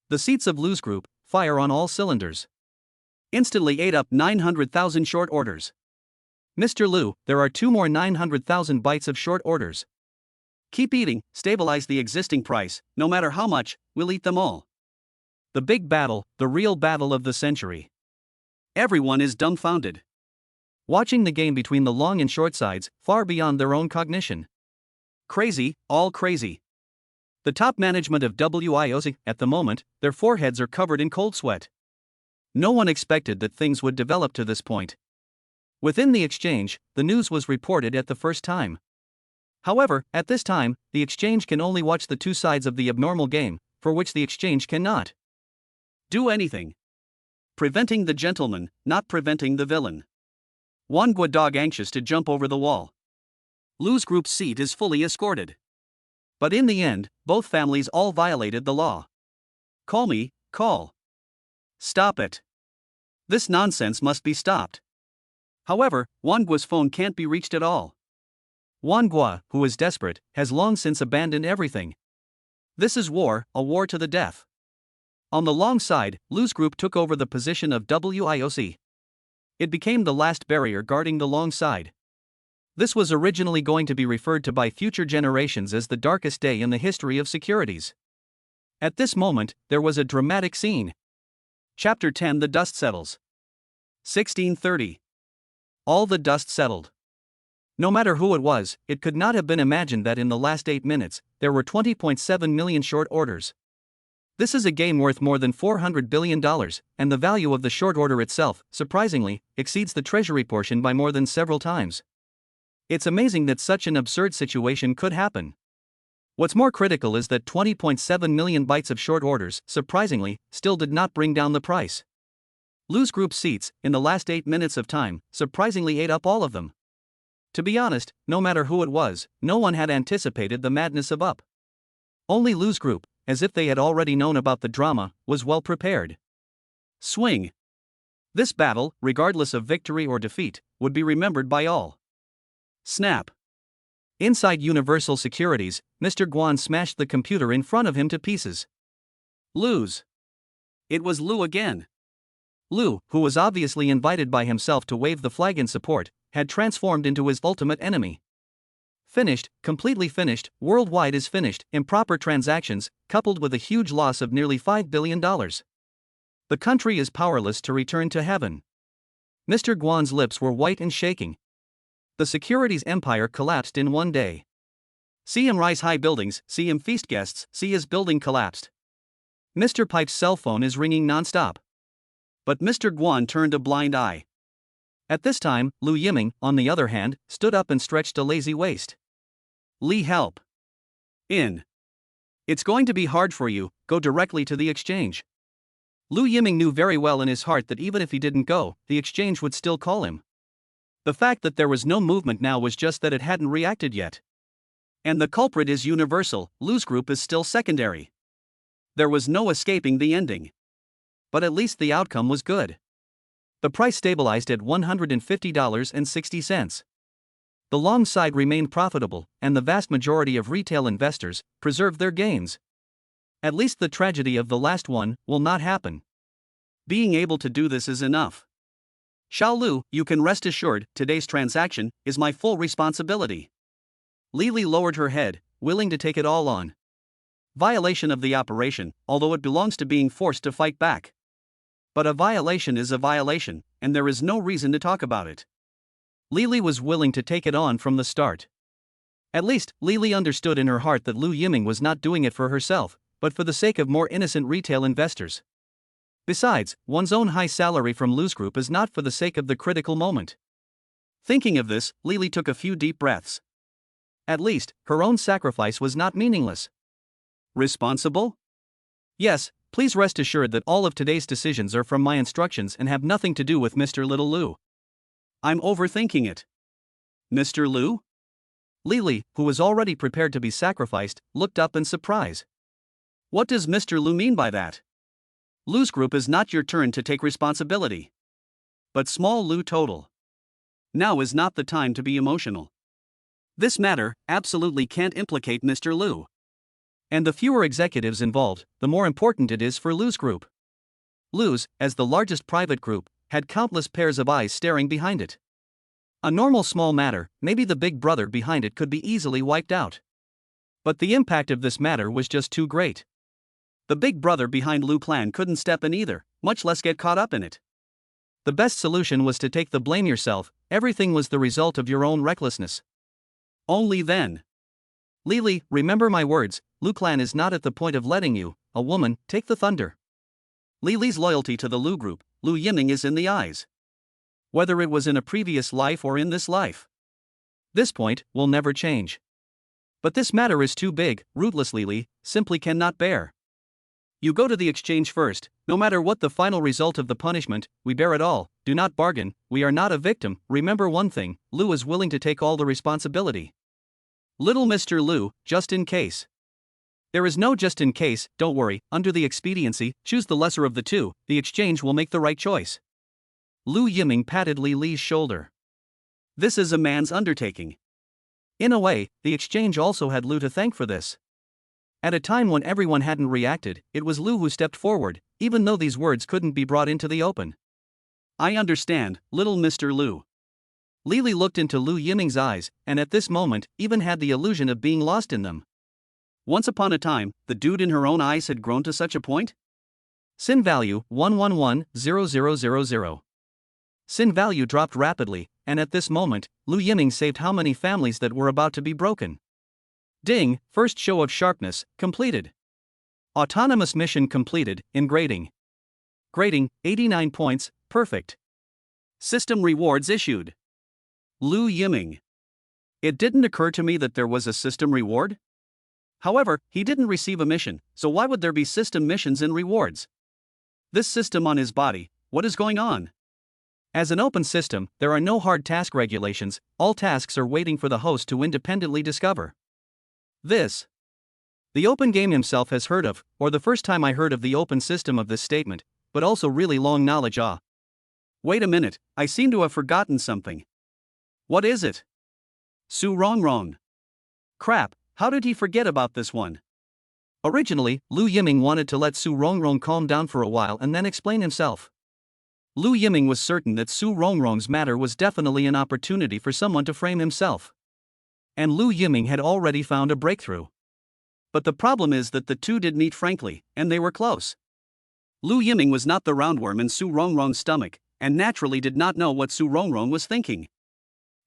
The seats of Lu's group fire on all cylinders. Instantly ate up 900,000 short orders. Mr. Lu, there are 2 more 900,000 bytes of short orders. Keep eating, stabilize the existing price, no matter how much, we'll eat them all. The big battle, the real battle of the century. Everyone is dumbfounded. Watching the game between the long and short sides, far beyond their own cognition. Crazy, all crazy. The top management of WIOC, at the moment, their foreheads are covered in cold sweat. No one expected that things would develop to this point. Within the exchange, the news was reported at the first time. However, at this time, the exchange can only watch the two sides of the abnormal game, for which the exchange cannot do anything. Preventing the gentleman, not preventing the villain. Wanhua dog anxious to jump over the wall. Lu's group's seat is fully escorted. But in the end, both families all violated the law. Call me, call. Stop it. This nonsense must be stopped. However, Wanhua's phone can't be reached at all. Wanhua, who is desperate, has long since abandoned everything. This is war, a war to the death. On the long side, Lu's group took over the position of WIOC. It became the last barrier guarding the long side. This was originally going to be referred to by future generations as the darkest day in the history of securities. At this moment, there was a dramatic scene. Chapter 10: The Dust Settles. 1630. All the dust settled. No matter who it was, it could not have been imagined that in the last 8 minutes, there were 20.7 million short orders. This is a game worth more than $400 billion, and the value of the short order itself, surprisingly, exceeds the treasury portion by more than several times. It's amazing that such an absurd situation could happen. What's more critical is that 20.7 million bytes of short orders, surprisingly, still did not bring down the price. Lu's group seats, in the last 8 minutes of time, surprisingly ate up all of them. To be honest, no matter who it was, no one had anticipated the madness of up. Only Lu's group, as if they had already known about the drama, was well prepared. Swing. This battle, regardless of victory or defeat, would be remembered by all. Snap. Inside Universal Securities, Mr. Guan smashed the computer in front of him to pieces. Lose. It was Lu again. Lu, who was obviously invited by himself to wave the flag in support, had transformed into his ultimate enemy. Finished, completely finished, worldwide is finished, improper transactions, coupled with a huge loss of nearly $5 billion. The country is powerless to return to heaven. Mr. Guan's lips were white and shaking. The securities empire collapsed in one day. See him rise high buildings, see him feast guests, see his building collapsed. Mr. Pipe's cell phone is ringing non-stop. But Mr. Guan turned a blind eye. At this time, Lu Yiming, on the other hand, stood up and stretched a lazy waist. Li, help. In. It's going to be hard for you, go directly to the exchange. Lu Yiming knew very well in his heart that even if he didn't go, the exchange would still call him. The fact that there was no movement now was just that it hadn't reacted yet. And the culprit is universal, Lu's group is still secondary. There was no escaping the ending. But at least the outcome was good. The price stabilized at $150.60. The long side remained profitable, and the vast majority of retail investors preserved their gains. At least the tragedy of the last one will not happen. Being able to do this is enough. Xiao Lu, you can rest assured, today's transaction is my full responsibility. Li lowered her head, willing to take it all on. Violation of the operation, although it belongs to being forced to fight back. But a violation is a violation, and there is no reason to talk about it. Li was willing to take it on from the start. At least, Li understood in her heart that Lu Yiming was not doing it for herself, but for the sake of more innocent retail investors. Besides, one's own high salary from Lu's group is not for the sake of the critical moment. Thinking of this, Li took a few deep breaths. At least, her own sacrifice was not meaningless. Responsible? Yes, please rest assured that all of today's decisions are from my instructions and have nothing to do with Mr. Little Lu. I'm overthinking it. Mr. Lu? Li, who was already prepared to be sacrificed, looked up in surprise. What does Mr. Lu mean by that? Lu's group is not your turn to take responsibility. But small Lu total. Now is not the time to be emotional. This matter absolutely can't implicate Mr. Lu. And the fewer executives involved, the more important it is for Lu's group. Lu's, as the largest private group, had countless pairs of eyes staring behind it. A normal small matter, maybe the big brother behind it could be easily wiped out. But the impact of this matter was just too great. The big brother behind Lu Plan couldn't step in either, much less get caught up in it. The best solution was to take the blame yourself, everything was the result of your own recklessness. Only then. Li, remember my words, Lu Clan is not at the point of letting you, a woman, take the thunder. Li's loyalty to the Lu group, Lu Yiming, is in the eyes. Whether it was in a previous life or in this life. This point will never change. But this matter is too big, rootless Li simply cannot bear. You go to the exchange first, no matter what the final result of the punishment, we bear it all, do not bargain, we are not a victim, remember one thing, Lu is willing to take all the responsibility. Little Mr. Lu, just in case. There is no just in case, don't worry, under the expediency, choose the lesser of the two, the exchange will make the right choice. Lu Yiming patted Li's shoulder. This is a man's undertaking. In a way, the exchange also had Lu to thank for this. At a time when everyone hadn't reacted, it was Lu who stepped forward, even though these words couldn't be brought into the open. I understand, little Mr. Lu. Lily looked into Lu Yiming's eyes, and at this moment, even had the illusion of being lost in them. Once upon a time, the dude in her own eyes had grown to such a point? Sin value 1110000. Sin value dropped rapidly, and at this moment, Lu Yiming saved how many families that were about to be broken. Ding, first show of sharpness, completed. Autonomous mission completed, in grading. Grading, 89 points, perfect. System rewards issued. Lu Yiming. It didn't occur to me that there was a system reward. However, he didn't receive a mission, so why would there be system missions and rewards? This system on his body, what is going on? As an open system, there are no hard task regulations, all tasks are waiting for the host to independently discover. This. The open game himself has heard of, or the first time I heard of the open system of this statement, but also really long knowledge. Wait a minute, I seem to have forgotten something. What is it? Su Rongrong. Crap, how did he forget about this one? Originally, Lu Yiming wanted to let Su Rongrong calm down for a while and then explain himself. Lu Yiming was certain that Su Rongrong's matter was definitely an opportunity for someone to frame himself. And Lu Yiming had already found a breakthrough. But the problem is that the two did meet frankly, and they were close. Lu Yiming was not the roundworm in Su Rongrong's stomach, and naturally did not know what Su Rongrong was thinking.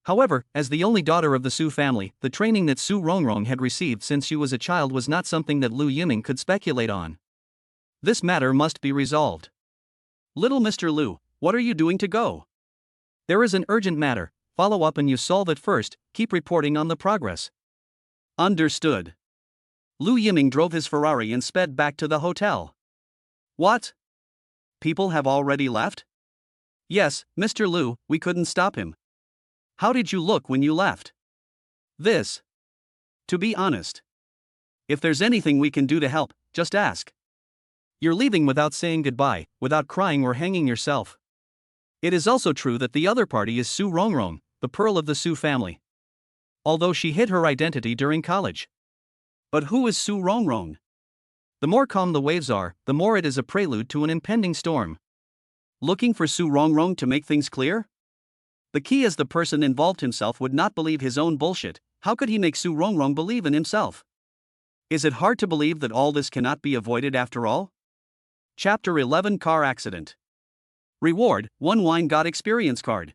However, as the only daughter of the Su family, the training that Su Rongrong had received since she was a child was not something that Lu Yiming could speculate on. This matter must be resolved. Little Mr. Lu, what are you doing to go? There is an urgent matter, follow up and you solve it first, keep reporting on the progress. Understood. Lu Yiming drove his Ferrari and sped back to the hotel. What? People have already left? Yes, Mr. Lu, we couldn't stop him. How did you look when you left? This. To be honest. If there's anything we can do to help, just ask. You're leaving without saying goodbye, without crying or hanging yourself. It is also true that the other party is Su Rongrong, the pearl of the Su family. Although she hid her identity during college. But who is Su Rongrong? The more calm the waves are, the more it is a prelude to an impending storm. Looking for Su Rongrong to make things clear? The key is the person involved himself would not believe his own bullshit. How could he make Su Rongrong believe in himself? Is it hard to believe that all this cannot be avoided after all? Chapter 11 Car Accident. Reward, 1 Wine God Experience Card.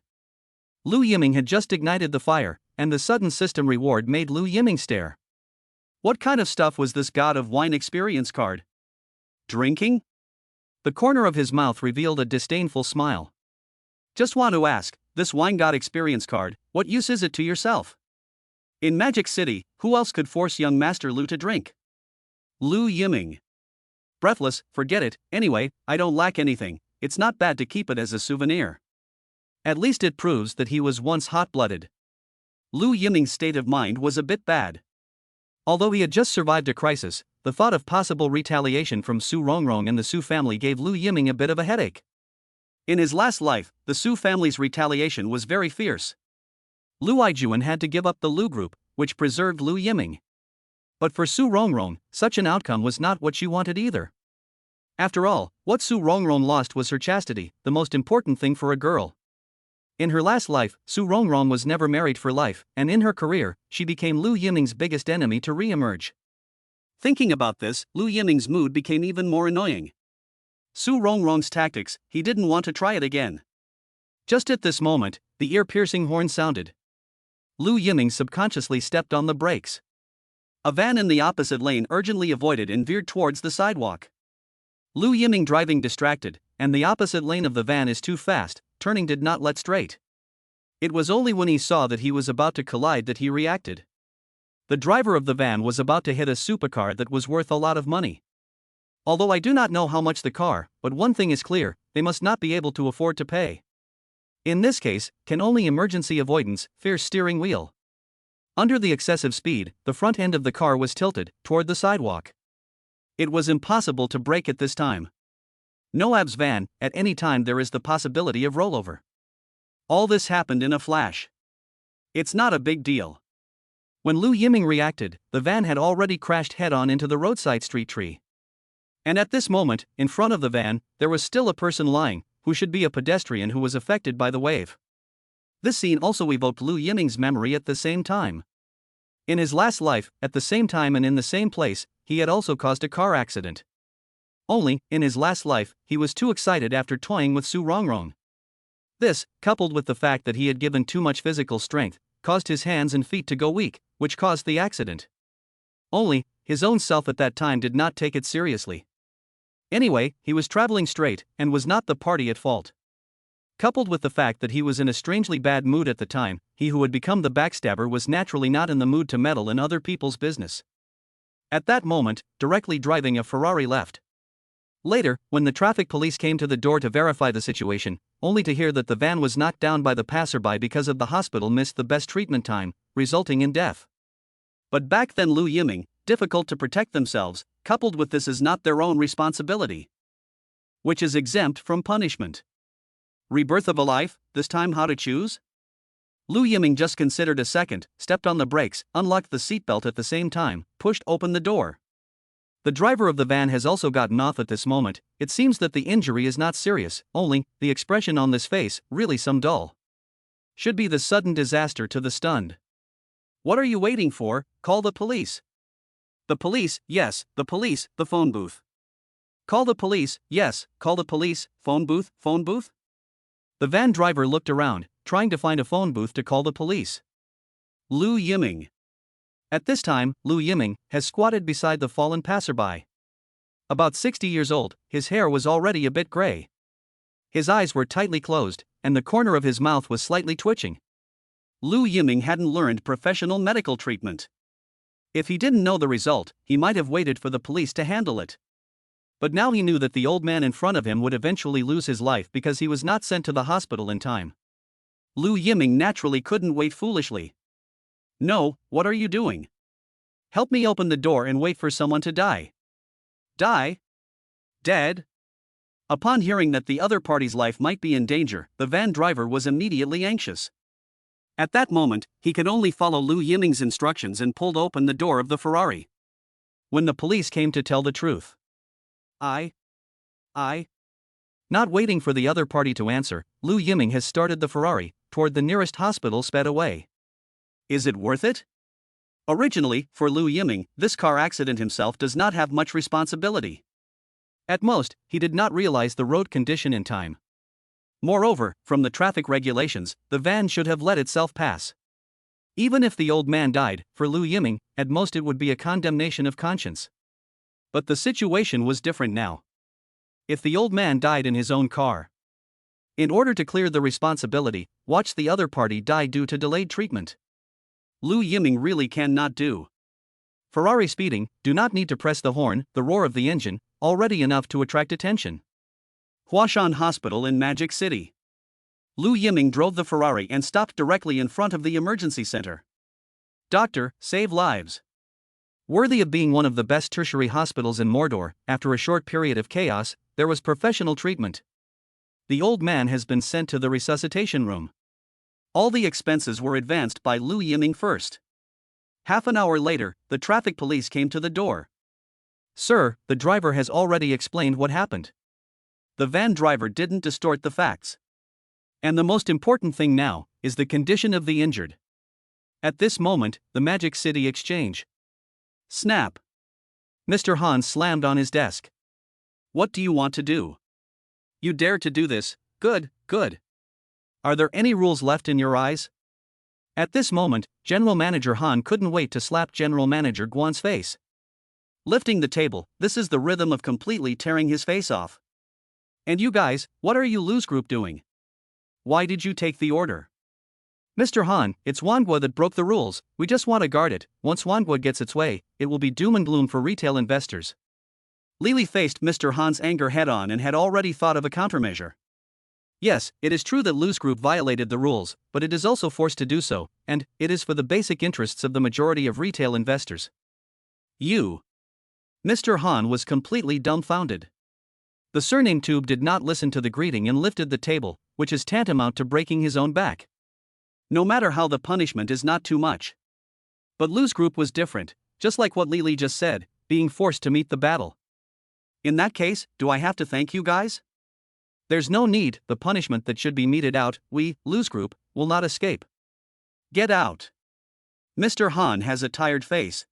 Lu Yiming had just ignited the fire, and the sudden system reward made Lu Yiming stare. What kind of stuff was this God of Wine Experience card? Drinking? The corner of his mouth revealed a disdainful smile. Just want to ask, this Wine God Experience card, what use is it to yourself? In Magic City, who else could force young Master Lu to drink? Lu Yiming. Breathless, forget it, anyway, I don't lack anything, it's not bad to keep it as a souvenir. At least it proves that he was once hot-blooded. Lu Yiming's state of mind was a bit bad. Although he had just survived a crisis, the thought of possible retaliation from Su Rongrong and the Su family gave Lu Yiming a bit of a headache. In his last life, the Su family's retaliation was very fierce. Lu Yijuan had to give up the Lu group, which preserved Lu Yiming. But for Su Rongrong, such an outcome was not what she wanted either. After all, what Su Rongrong lost was her chastity, the most important thing for a girl. In her last life, Su Rongrong was never married for life, and in her career, she became Lu Yiming's biggest enemy to re-emerge. Thinking about this, Lu Yiming's mood became even more annoying. Su Rongrong's tactics, he didn't want to try it again. Just at this moment, the ear-piercing horn sounded. Lu Yiming subconsciously stepped on the brakes. A van in the opposite lane urgently avoided and veered towards the sidewalk. Lu Yiming driving distracted, and the opposite lane of the van is too fast, turning did not let straight. It was only when he saw that he was about to collide that he reacted. The driver of the van was about to hit a supercar that was worth a lot of money. Although I do not know how much the car, but one thing is clear, they must not be able to afford to pay. In this case, can only emergency avoidance, fierce steering wheel. Under the excessive speed, the front end of the car was tilted toward the sidewalk. It was impossible to brake at this time. No abs van, at any time there is the possibility of rollover. All this happened in a flash. It's not a big deal. When Lu Yiming reacted, the van had already crashed head-on into the roadside street tree. And at this moment, in front of the van, there was still a person lying, who should be a pedestrian who was affected by the wave. This scene also evoked Lu Yiming's memory at the same time. In his last life, at the same time and in the same place, he had also caused a car accident. Only, in his last life, he was too excited after toying with Su Rongrong. This, coupled with the fact that he had given too much physical strength, caused his hands and feet to go weak, which caused the accident. Only, his own self at that time did not take it seriously. Anyway, he was traveling straight, and was not the party at fault. Coupled with the fact that he was in a strangely bad mood at the time, he who had become the backstabber was naturally not in the mood to meddle in other people's business. At that moment, directly driving a Ferrari left. Later, when the traffic police came to the door to verify the situation, only to hear that the van was knocked down by the passerby because of the hospital missed the best treatment time, resulting in death. But back then Lu Yiming, difficult to protect themselves, coupled with this is not their own responsibility, which is exempt from punishment. Rebirth of a life, this time how to choose? Lu Yiming just considered a second, stepped on the brakes, unlocked the seatbelt at the same time, pushed open the door. The driver of the van has also gotten off at this moment. It seems that the injury is not serious, only, the expression on this face, really some dull. Should be the sudden disaster to the stunned. What are you waiting for? Call the police. The police, yes, the police, the phone booth. Call the police, yes, call the police, phone booth, phone booth? The van driver looked around, trying to find a phone booth to call the police. Lu Yiming. At this time, Lu Yiming has squatted beside the fallen passerby. About 60 years old, his hair was already a bit gray. His eyes were tightly closed, and the corner of his mouth was slightly twitching. Lu Yiming hadn't learned professional medical treatment. If he didn't know the result, he might have waited for the police to handle it. But now he knew that the old man in front of him would eventually lose his life because he was not sent to the hospital in time. Lu Yiming naturally couldn't wait foolishly. No, what are you doing? Help me open the door and wait for someone to die. Die? Dead? Upon hearing that the other party's life might be in danger, the van driver was immediately anxious. At that moment, he could only follow Lu Yiming's instructions and pulled open the door of the Ferrari. When the police came to tell the truth. Not waiting for the other party to answer, Lu Yiming has started the Ferrari, toward the nearest hospital sped away. Is it worth it? Originally, for Lu Yiming, this car accident himself does not have much responsibility. At most, he did not realize the road condition in time. Moreover, from the traffic regulations, the van should have let itself pass. Even if the old man died, for Lu Yiming, at most it would be a condemnation of conscience. But the situation was different now. If the old man died in his own car, in order to clear the responsibility, watch the other party die due to delayed treatment. Lu Yiming really cannot do. Ferrari speeding, do not need to press the horn, the roar of the engine, already enough to attract attention. Huashan Hospital in Magic City. Lu Yiming drove the Ferrari and stopped directly in front of the emergency center. Doctor, save lives. Worthy of being one of the best tertiary hospitals in Mordor, after a short period of chaos, there was professional treatment. The old man has been sent to the resuscitation room. All the expenses were advanced by Lu Yiming first. Half an hour later, the traffic police came to the door. Sir, the driver has already explained what happened. The van driver didn't distort the facts. And the most important thing now is the condition of the injured. At this moment, the Magic City exchange. Snap. Mr. Han slammed on his desk. What do you want to do? You dare to do this? Good, good. Are there any rules left in your eyes? At this moment, General Manager Han couldn't wait to slap General Manager Guan's face. Lifting the table, this is the rhythm of completely tearing his face off. And you guys, what are you Lu's group doing? Why did you take the order? Mr. Han, it's Wanghua that broke the rules, we just want to guard it. Once Wanghua gets its way, it will be doom and gloom for retail investors. Lili faced Mr. Han's anger head-on and had already thought of a countermeasure. Yes, it is true that Lu's group violated the rules, but it is also forced to do so, and it is for the basic interests of the majority of retail investors. You. Mr. Han was completely dumbfounded. The surname tube did not listen to the greeting and lifted the table, which is tantamount to breaking his own back. No matter how the punishment is not too much. But Lu's group was different, just like what Lili just said, being forced to meet the battle. In that case, do I have to thank you guys? There's no need, the punishment that should be meted out, we, Lu's group, will not escape. Get out. Mr. Han has a tired face.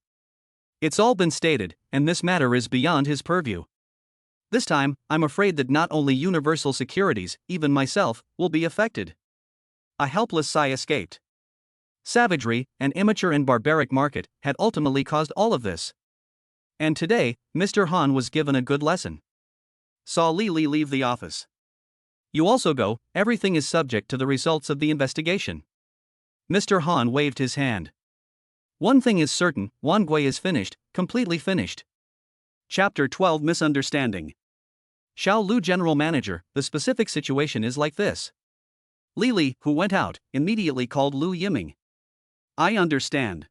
It's all been stated, and this matter is beyond his purview. This time, I'm afraid that not only Universal Securities, even myself, will be affected. A helpless sigh escaped. Savagery, an immature and barbaric market, had ultimately caused all of this. And today, Mr. Han was given a good lesson. Saw Lily leave the office. You also go, everything is subject to the results of the investigation. Mr. Han waved his hand. One thing is certain, Wan Gui is finished, completely finished. Chapter 12 Misunderstanding. Xiao Lu General Manager, the specific situation is like this. Lily, who went out, immediately called Lu Yiming. I understand.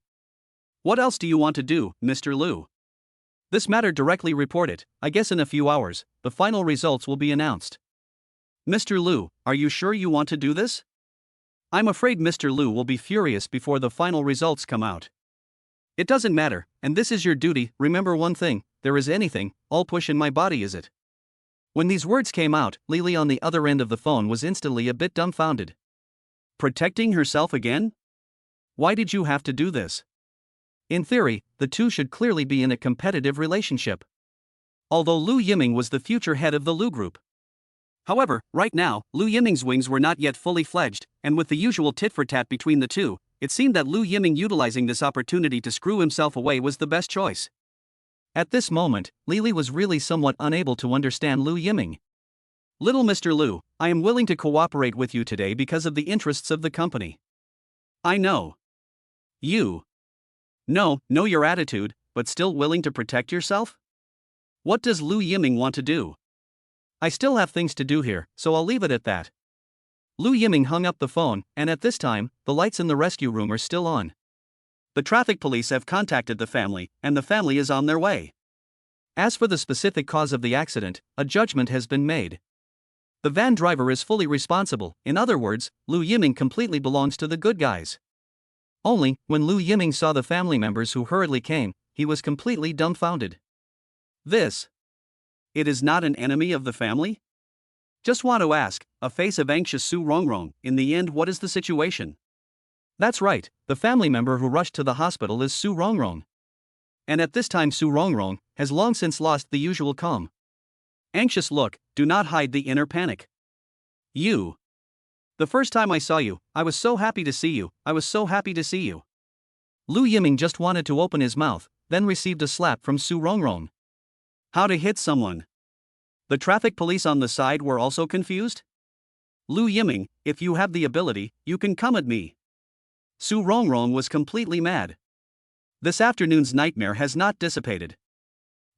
What else do you want to do, Mr. Lu? This matter directly report it. I guess in a few hours, the final results will be announced. Mr. Lu, are you sure you want to do this? I'm afraid Mr. Lu will be furious before the final results come out. It doesn't matter, and this is your duty. Remember one thing, there is anything, all push in my body is it. When these words came out, Lily on the other end of the phone was instantly a bit dumbfounded. Protecting herself again? Why did you have to do this? In theory, the two should clearly be in a competitive relationship. Although Lu Yiming was the future head of the Lu Group. However, right now, Lu Yiming's wings were not yet fully fledged, and with the usual tit-for-tat between the two, it seemed that Lu Yiming utilizing this opportunity to screw himself away was the best choice. At this moment, Lily was really somewhat unable to understand Lu Yiming. Little Mr. Lu, I am willing to cooperate with you today because of the interests of the company. I know. You. Know your attitude, but still willing to protect yourself? What does Lu Yiming want to do? I still have things to do here, so I'll leave it at that. Lu Yiming hung up the phone, and at this time, the lights in the rescue room are still on. The traffic police have contacted the family, and the family is on their way. As for the specific cause of the accident, a judgment has been made. The van driver is fully responsible, in other words, Lu Yiming completely belongs to the good guys. Only, when Lu Yiming saw the family members who hurriedly came, he was completely dumbfounded. It is not an enemy of the family? Just want to ask, a face of anxious Su Rongrong, in the end what is the situation? That's right, the family member who rushed to the hospital is Su Rongrong. And at this time Su Rongrong has long since lost the usual calm. Anxious look, do not hide the inner panic. You. The first time I saw you, I was so happy to see you, Lu Yiming just wanted to open his mouth, then received a slap from Su Rongrong. How to hit someone? The traffic police on the side were also confused? Lu Yiming, if you have the ability, you can come at me. Su Rongrong was completely mad. This afternoon's nightmare has not dissipated.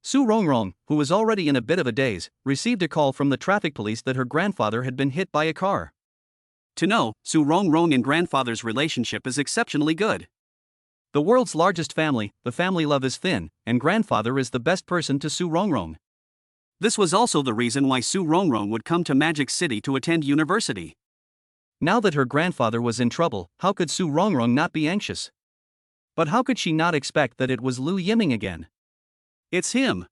Su Rongrong, who was already in a bit of a daze, received a call from the traffic police that her grandfather had been hit by a car. To know, Su Rongrong and grandfather's relationship is exceptionally good. The world's largest family, the family love is thin, and grandfather is the best person to Su Rongrong. This was also the reason why Su Rongrong would come to Magic City to attend university. Now that her grandfather was in trouble, how could Su Rongrong not be anxious? But how could she not expect that it was Lu Yiming again? It's him.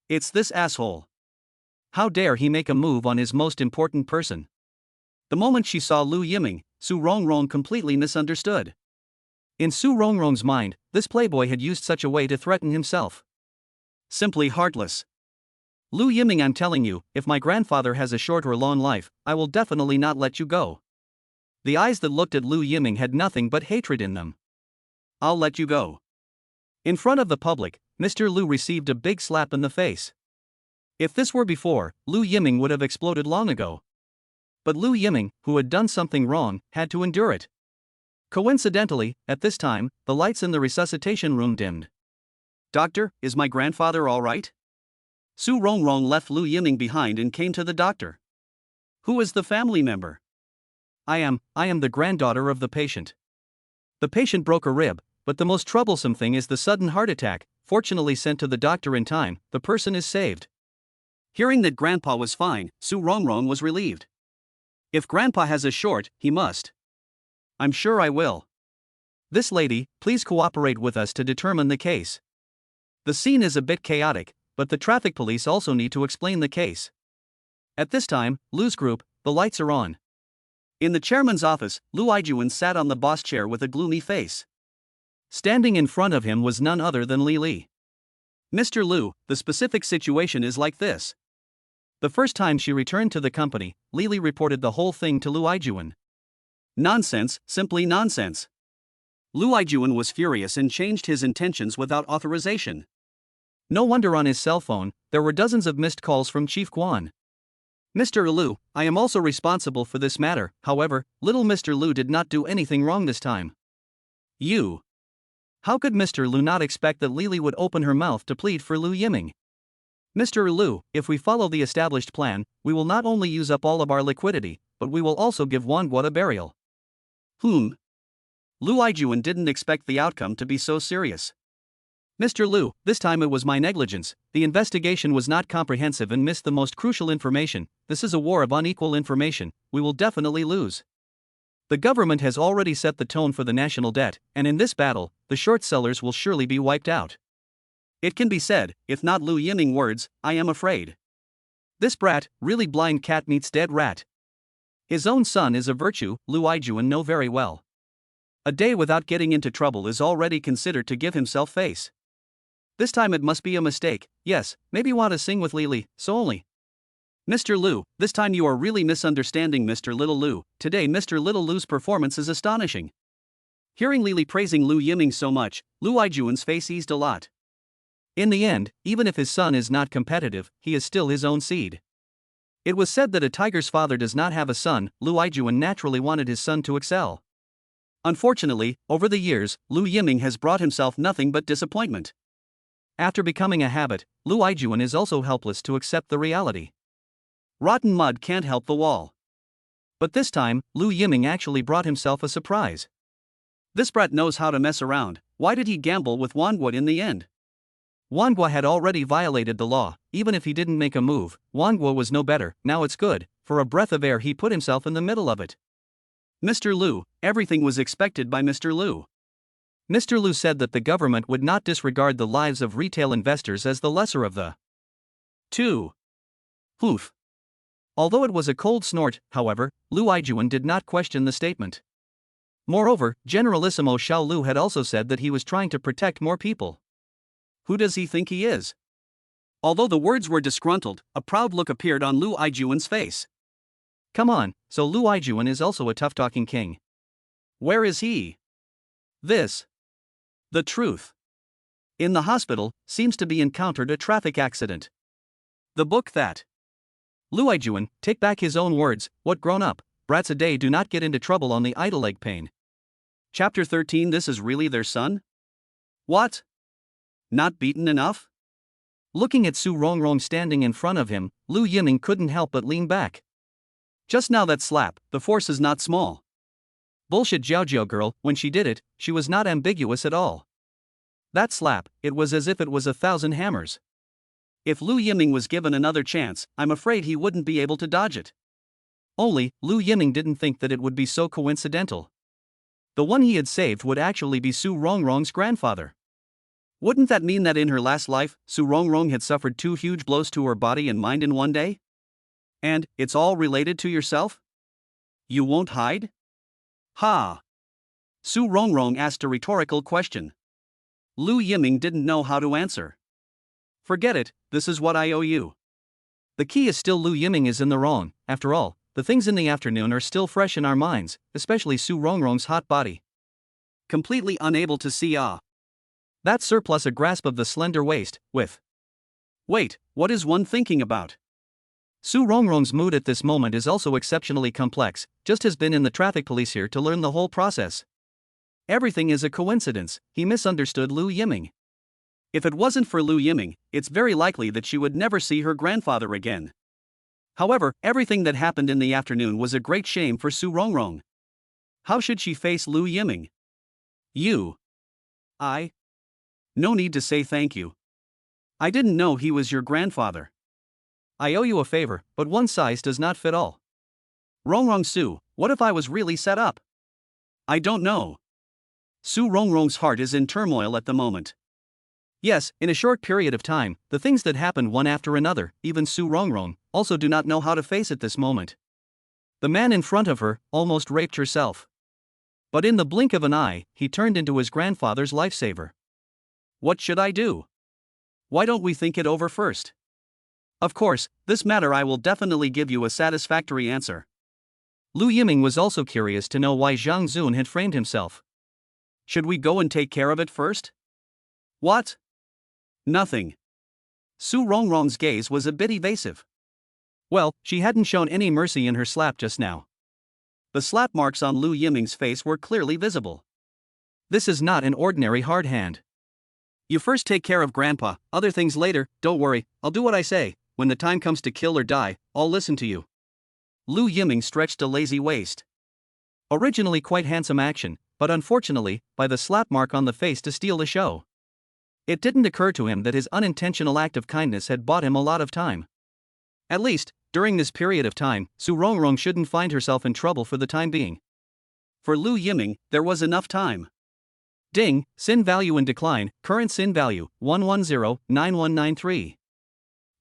It's this asshole. How dare he make a move on his most important person? The moment she saw Lu Yiming, Su Rongrong completely misunderstood. In Su Rongrong's mind, this playboy had used such a way to threaten himself. Simply heartless. Lu Yiming, I'm telling you, if my grandfather has a short or long life, I will definitely not let you go. The eyes that looked at Lu Yiming had nothing but hatred in them. I'll let you go. In front of the public, Mr. Lu received a big slap in the face. If this were before, Lu Yiming would have exploded long ago. But Lu Yiming, who had done something wrong, had to endure it. Coincidentally, at this time, the lights in the resuscitation room dimmed. Doctor, is my grandfather all right? Su Rongrong left Lu Yiming behind and came to the doctor. Who is the family member? I am the granddaughter of the patient. The patient broke a rib, but the most troublesome thing is the sudden heart attack. Fortunately sent to the doctor in time, the person is saved. Hearing that grandpa was fine, Su Rongrong was relieved. If grandpa has a short, he must. I'm sure I will. This lady, please cooperate with us to determine the case. The scene is a bit chaotic, but the traffic police also need to explain the case. At this time, Lu's group, the lights are on. In the chairman's office, Lu Yiming sat on the boss chair with a gloomy face. Standing in front of him was none other than Li. Mr. Lu, the specific situation is like this. The first time she returned to the company, Li reported the whole thing to Lu Yiming. Nonsense, simply nonsense. Lu Yiming was furious and changed his intentions without authorization. No wonder on his cell phone, there were dozens of missed calls from Chief Guan. Mr. Lu, I am also responsible for this matter, however, little Mr. Lu did not do anything wrong this time. You. How could Mr. Lu not expect that Li would open her mouth to plead for Lu Yiming? Mr. Lu, if we follow the established plan, we will not only use up all of our liquidity, but we will also give Wangguo a burial. Lu Yiming didn't expect the outcome to be so serious. Mr. Lu, this time it was my negligence. The investigation was not comprehensive and missed the most crucial information. This is a war of unequal information. We will definitely lose. The government has already set the tone for the national debt, and in this battle, the short sellers will surely be wiped out. It can be said, if not Lu Yiming words, I am afraid. This brat, really blind cat meets dead rat. His own son is a virtue, Lu Yiming know very well. A day without getting into trouble is already considered to give himself face. This time it must be a mistake. Yes, maybe want to sing with Li, so only. Mr. Lu, this time you are really misunderstanding Mr. Little Lu. Today Mr. Little Lu's performance is astonishing. Hearing Li praising Lu Yiming so much, Lu Yiming's face eased a lot. In the end, even if his son is not competitive, he is still his own seed. It was said that a tiger's father does not have a son. Lu Yiming naturally wanted his son to excel. Unfortunately, over the years, Lu Yiming has brought himself nothing but disappointment. After becoming a habit, Lu Yiming is also helpless to accept the reality. Rotten mud can't help the wall. But this time, Lu Yiming actually brought himself a surprise. This brat knows how to mess around. Why did he gamble with Wangguo in the end? Wangguo had already violated the law. Even if he didn't make a move, Wangguo was no better. Now it's good. For a breath of air he put himself in the middle of it. Mr. Lu, everything was expected by Mr. Lu. Mr. Lu said that the government would not disregard the lives of retail investors as the lesser of the two. Oof. Although it was a cold snort, however, Lu Yiming did not question the statement. Moreover, Generalissimo Xiao Lu had also said that he was trying to protect more people. Who does he think he is? Although the words were disgruntled, a proud look appeared on Lu Yiming's face. Come on, so Lu Yiming is also a tough-talking king. Where is he? This. The truth. In the hospital, seems to be encountered a traffic accident. The book that. Lu Yiming, take back his own words, what grown-up brats a day do not get into trouble on the idle leg pain. Chapter 13. This is really their son? What? Not beaten enough? Looking at Su Rongrong standing in front of him, Lu Yiming couldn't help but lean back. Just now that slap, the force is not small. Bullshit Jiao girl, when she did it, she was not ambiguous at all. That slap, it was as if it was 1,000 hammers. If Lu Yiming was given another chance, I'm afraid he wouldn't be able to dodge it. Only, Lu Yiming didn't think that it would be so coincidental. The one he had saved would actually be Su Rongrong's grandfather. Wouldn't that mean that in her last life, Su Rongrong had suffered 2 huge blows to her body and mind in one day? And, it's all related to yourself? You won't hide? Ha! Su Rongrong asked a rhetorical question. Lu Yiming didn't know how to answer. Forget it, this is what I owe you. The key is still Lu Yiming is in the wrong. After all, the things in the afternoon are still fresh in our minds, especially Su Rongrong's hot body. Completely unable to see that surplus a grasp of the slender waist, with. Wait, what is one thinking about? Su Rongrong's mood at this moment is also exceptionally complex, just has been in the traffic police here to learn the whole process. Everything is a coincidence, he misunderstood Lu Yiming. If it wasn't for Lu Yiming, it's very likely that she would never see her grandfather again. However, everything that happened in the afternoon was a great shame for Su Rongrong. How should she face Lu Yiming? You. No need to say thank you. I didn't know he was your grandfather. I owe you a favor, but one size does not fit all. Rongrong Su, what if I was really set up? I don't know. Su Rongrong's heart is in turmoil at the moment. Yes, in a short period of time, the things that happened one after another, even Su Rongrong, also do not know how to face at this moment. The man in front of her almost raped herself. But in the blink of an eye, he turned into his grandfather's lifesaver. What should I do? Why don't we think it over first? Of course, this matter I will definitely give you a satisfactory answer. Lu Yiming was also curious to know why Zhang Zun had framed himself. Should we go and take care of it first? What? Nothing. Su Rongrong's gaze was a bit evasive. Well, she hadn't shown any mercy in her slap just now. The slap marks on Lu Yiming's face were clearly visible. This is not an ordinary hard hand. You first take care of Grandpa, other things later, don't worry, I'll do what I say. When the time comes to kill or die, I'll listen to you. Lu Yiming stretched a lazy waist. Originally quite handsome action, but unfortunately, by the slap mark on the face to steal the show. It didn't occur to him that his unintentional act of kindness had bought him a lot of time. At least, during this period of time, Su Rongrong shouldn't find herself in trouble for the time being. For Lu Yiming, there was enough time. Ding, sin value in decline, current sin value, 1109193.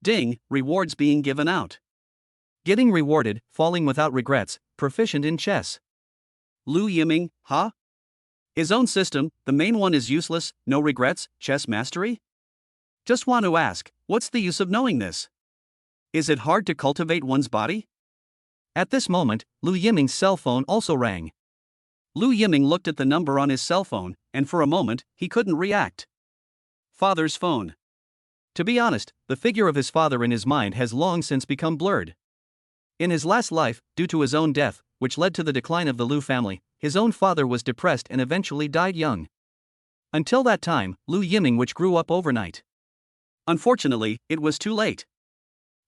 Ding, rewards being given out. Getting rewarded, falling without regrets, proficient in chess. Lu Yiming, huh? His own system, the main one is useless, no regrets, chess mastery? Just want to ask, what's the use of knowing this? Is it hard to cultivate one's body? At this moment, Lu Yiming's cell phone also rang. Lu Yiming looked at the number on his cell phone, and for a moment, he couldn't react. Father's phone. To be honest, the figure of his father in his mind has long since become blurred. In his last life, due to his own death, which led to the decline of the Lu family, his own father was depressed and eventually died young. Until that time, Lu Yiming which grew up overnight. Unfortunately, it was too late.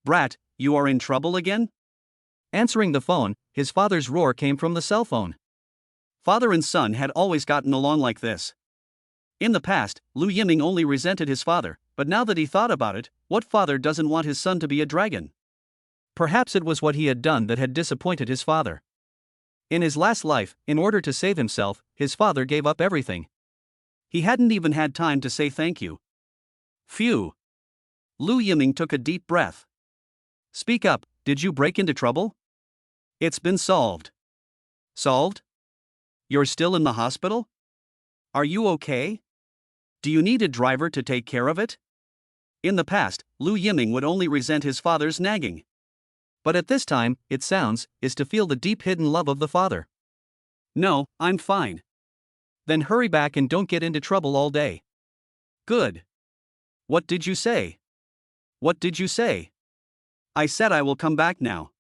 Brat, you are in trouble again? Answering the phone, his father's roar came from the cell phone. Father and son had always gotten along like this. In the past, Lu Yiming only resented his father, but now that he thought about it, what father doesn't want his son to be a dragon? Perhaps it was what he had done that had disappointed his father. In his last life, in order to save himself, his father gave up everything. He hadn't even had time to say thank you. Phew. Lu Yiming took a deep breath. Speak up, did you break into trouble? It's been solved. Solved? You're still in the hospital? Are you okay? Do you need a driver to take care of it? In the past, Lu Yiming would only resent his father's nagging. But at this time, it sounds, is to feel the deep hidden love of the father. No, I'm fine. Then hurry back and don't get into trouble all day. Good. What did you say? What did you say? I said I will come back now.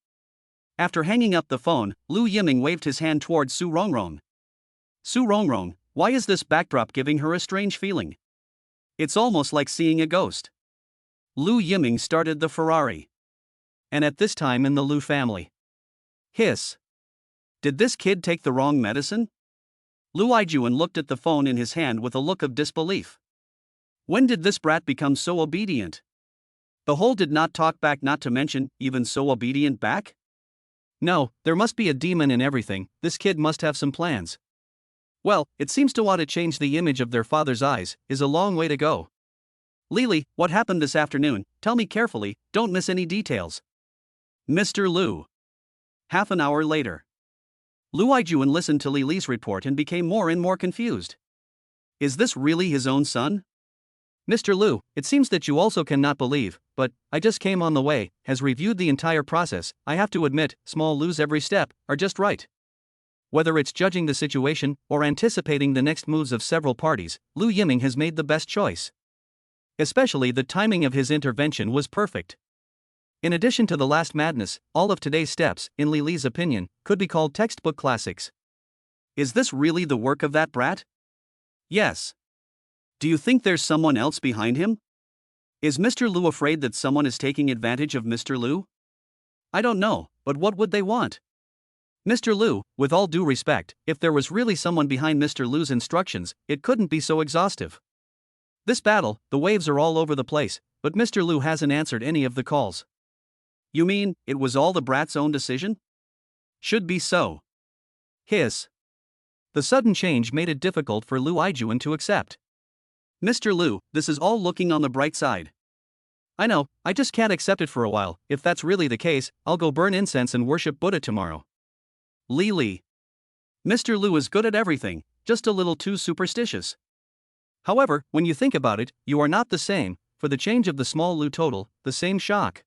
After hanging up the phone, Lu Yiming waved his hand towards Su Rongrong. Su Rongrong, why is this backdrop giving her a strange feeling? It's almost like seeing a ghost. Lu Yiming started the Ferrari. And at this time in the Lu family. Hiss. Did this kid take the wrong medicine? Lu Yiming looked at the phone in his hand with a look of disbelief. When did this brat become so obedient? The whole did not talk back, not to mention, even so obedient back? No, there must be a demon in everything, this kid must have some plans. Well, it seems to want to change the image of their father's eyes, is a long way to go. Lily, what happened this afternoon? Tell me carefully, don't miss any details. Mr. Lu. Half an hour later. Lu Yiming listened to Lily's report and became more and more confused. Is this really his own son? Mr. Lu, it seems that you also cannot believe, but I just came on the way, has reviewed the entire process. I have to admit, small Lu's every step are just right. Whether it's judging the situation or anticipating the next moves of several parties, Lu Yiming has made the best choice. Especially the timing of his intervention was perfect. In addition to the last madness, all of today's steps, in Lily's opinion, could be called textbook classics. Is this really the work of that brat? Yes. Do you think there's someone else behind him? Is Mr. Lu afraid that someone is taking advantage of Mr. Lu? I don't know, but what would they want? Mr. Lu, with all due respect, if there was really someone behind Mr. Lu's instructions, it couldn't be so exhaustive. This battle, the waves are all over the place, but Mr. Lu hasn't answered any of the calls. You mean, it was all the brat's own decision? Should be so. Hiss. The sudden change made it difficult for Lu Yiming to accept. Mr. Lu, this is all looking on the bright side. I know, I just can't accept it for a while. If that's really the case, I'll go burn incense and worship Buddha tomorrow. Li. Mr. Lu is good at everything, just a little too superstitious. However, when you think about it, you are not the same, for the change of the small Lu total, the same shock.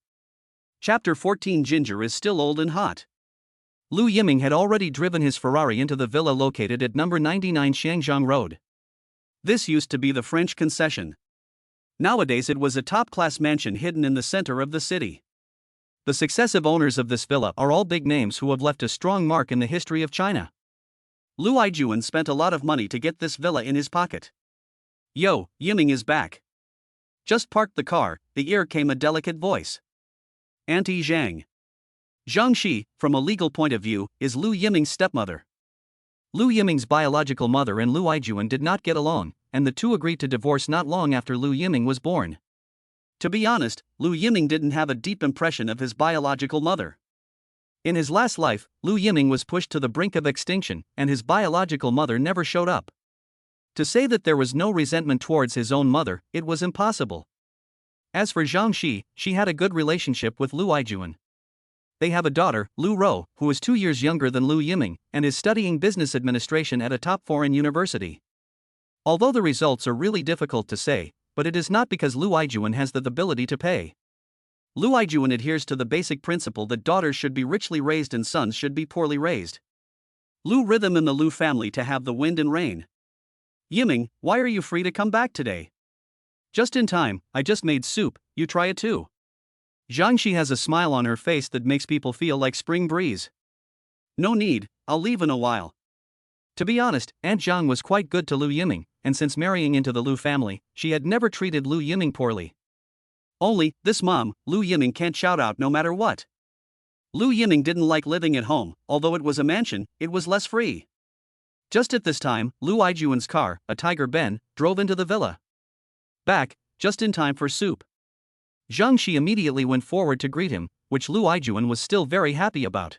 Chapter 14. Ginger is still old and hot. Lu Yiming had already driven his Ferrari into the villa located at number 99 Shangjiang Road. This used to be the French concession. Nowadays it was a top-class mansion hidden in the center of the city. The successive owners of this villa are all big names who have left a strong mark in the history of China. Lu Yiming spent a lot of money to get this villa in his pocket. Yo, Yiming is back. Just parked the car, the ear came a delicate voice. Auntie Zhang. Zhang Shi, from a legal point of view, is Lu Yiming's stepmother. Lu Yiming's biological mother and Lu Yiming did not get along, and the two agreed to divorce not long after Lu Yiming was born. To be honest, Lu Yiming didn't have a deep impression of his biological mother. In his last life, Lu Yiming was pushed to the brink of extinction, and his biological mother never showed up. To say that there was no resentment towards his own mother, it was impossible. As for Zhang Shi, she had a good relationship with Lu Yiming. They have a daughter, Lu Ro, who is 2 years younger than Lu Yiming, and is studying business administration at a top foreign university. Although the results are really difficult to say, but it is not because Lu Yiming has the ability to pay. Lu Yiming adheres to the basic principle that daughters should be richly raised and sons should be poorly raised. Lu rhythm in the Lu family to have the wind and rain. Yiming, why are you free to come back today? Just in time, I just made soup, you try it too. Zhang Shi has a smile on her face that makes people feel like spring breeze. No need, I'll leave in a while. To be honest, Aunt Zhang was quite good to Lu Yiming, and since marrying into the Lu family, she had never treated Lu Yiming poorly. Only, this mom, Lu Yiming can't shout out no matter what. Lu Yiming didn't like living at home, although it was a mansion, it was less free. Just at this time, Lu Yiming's car, a Tiger Ben, drove into the villa. Back, just in time for soup. Zhang Shi immediately went forward to greet him, which Lu Yiming was still very happy about.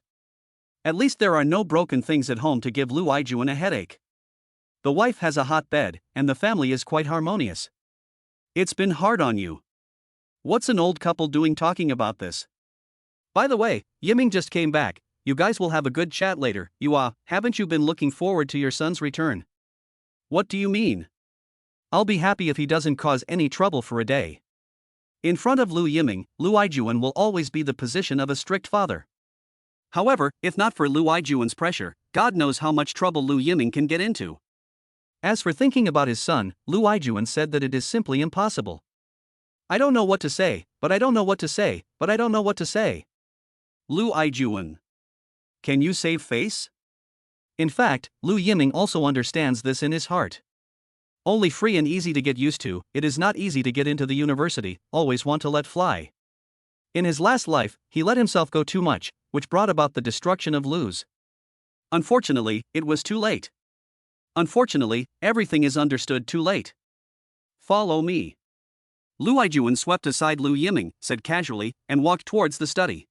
At least there are no broken things at home to give Lu Yiming a headache. The wife has a hot bed, and the family is quite harmonious. It's been hard on you. What's an old couple doing talking about this? By the way, Yiming just came back, you guys will have a good chat later, haven't you been looking forward to your son's return? What do you mean? I'll be happy if he doesn't cause any trouble for a day. In front of Lu Yiming, Lu Yiming will always be the position of a strict father. However, if not for Lu Yiming's pressure, God knows how much trouble Lu Yiming can get into. As for thinking about his son, Lu Yiming said that it is simply impossible. I don't know what to say, but I don't know what to say, but I don't know what to say. Lu Yiming. Can you save face? In fact, Lu Yiming also understands this in his heart. Only free and easy to get used to, it is not easy to get into the university, always want to let fly. In his last life, he let himself go too much, which brought about the destruction of Lu's. Unfortunately, it was too late. Unfortunately, everything is understood too late. Follow me. Lu Yiming swept aside Lu Yiming, said casually, and walked towards the study.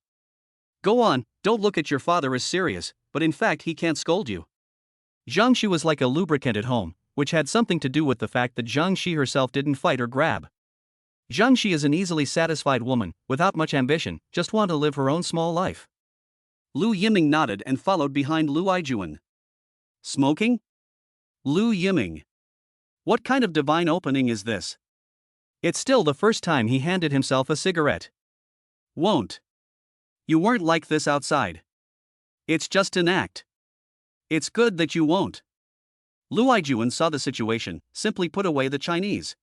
Go on, don't look at your father as serious, but in fact he can't scold you. Zhang Shi was like a lubricant at home, which had something to do with the fact that Zhang Shi herself didn't fight or grab. Zhang Shi is an easily satisfied woman, without much ambition, just want to live her own small life. Lu Yiming nodded and followed behind Lu Yiming. Smoking? Lu Yiming. What kind of divine opening is this? It's still the first time he handed himself a cigarette. Won't. You weren't like this outside. It's just an act. It's good that you won't. Lu Yiming saw the situation, simply put away the Chinese.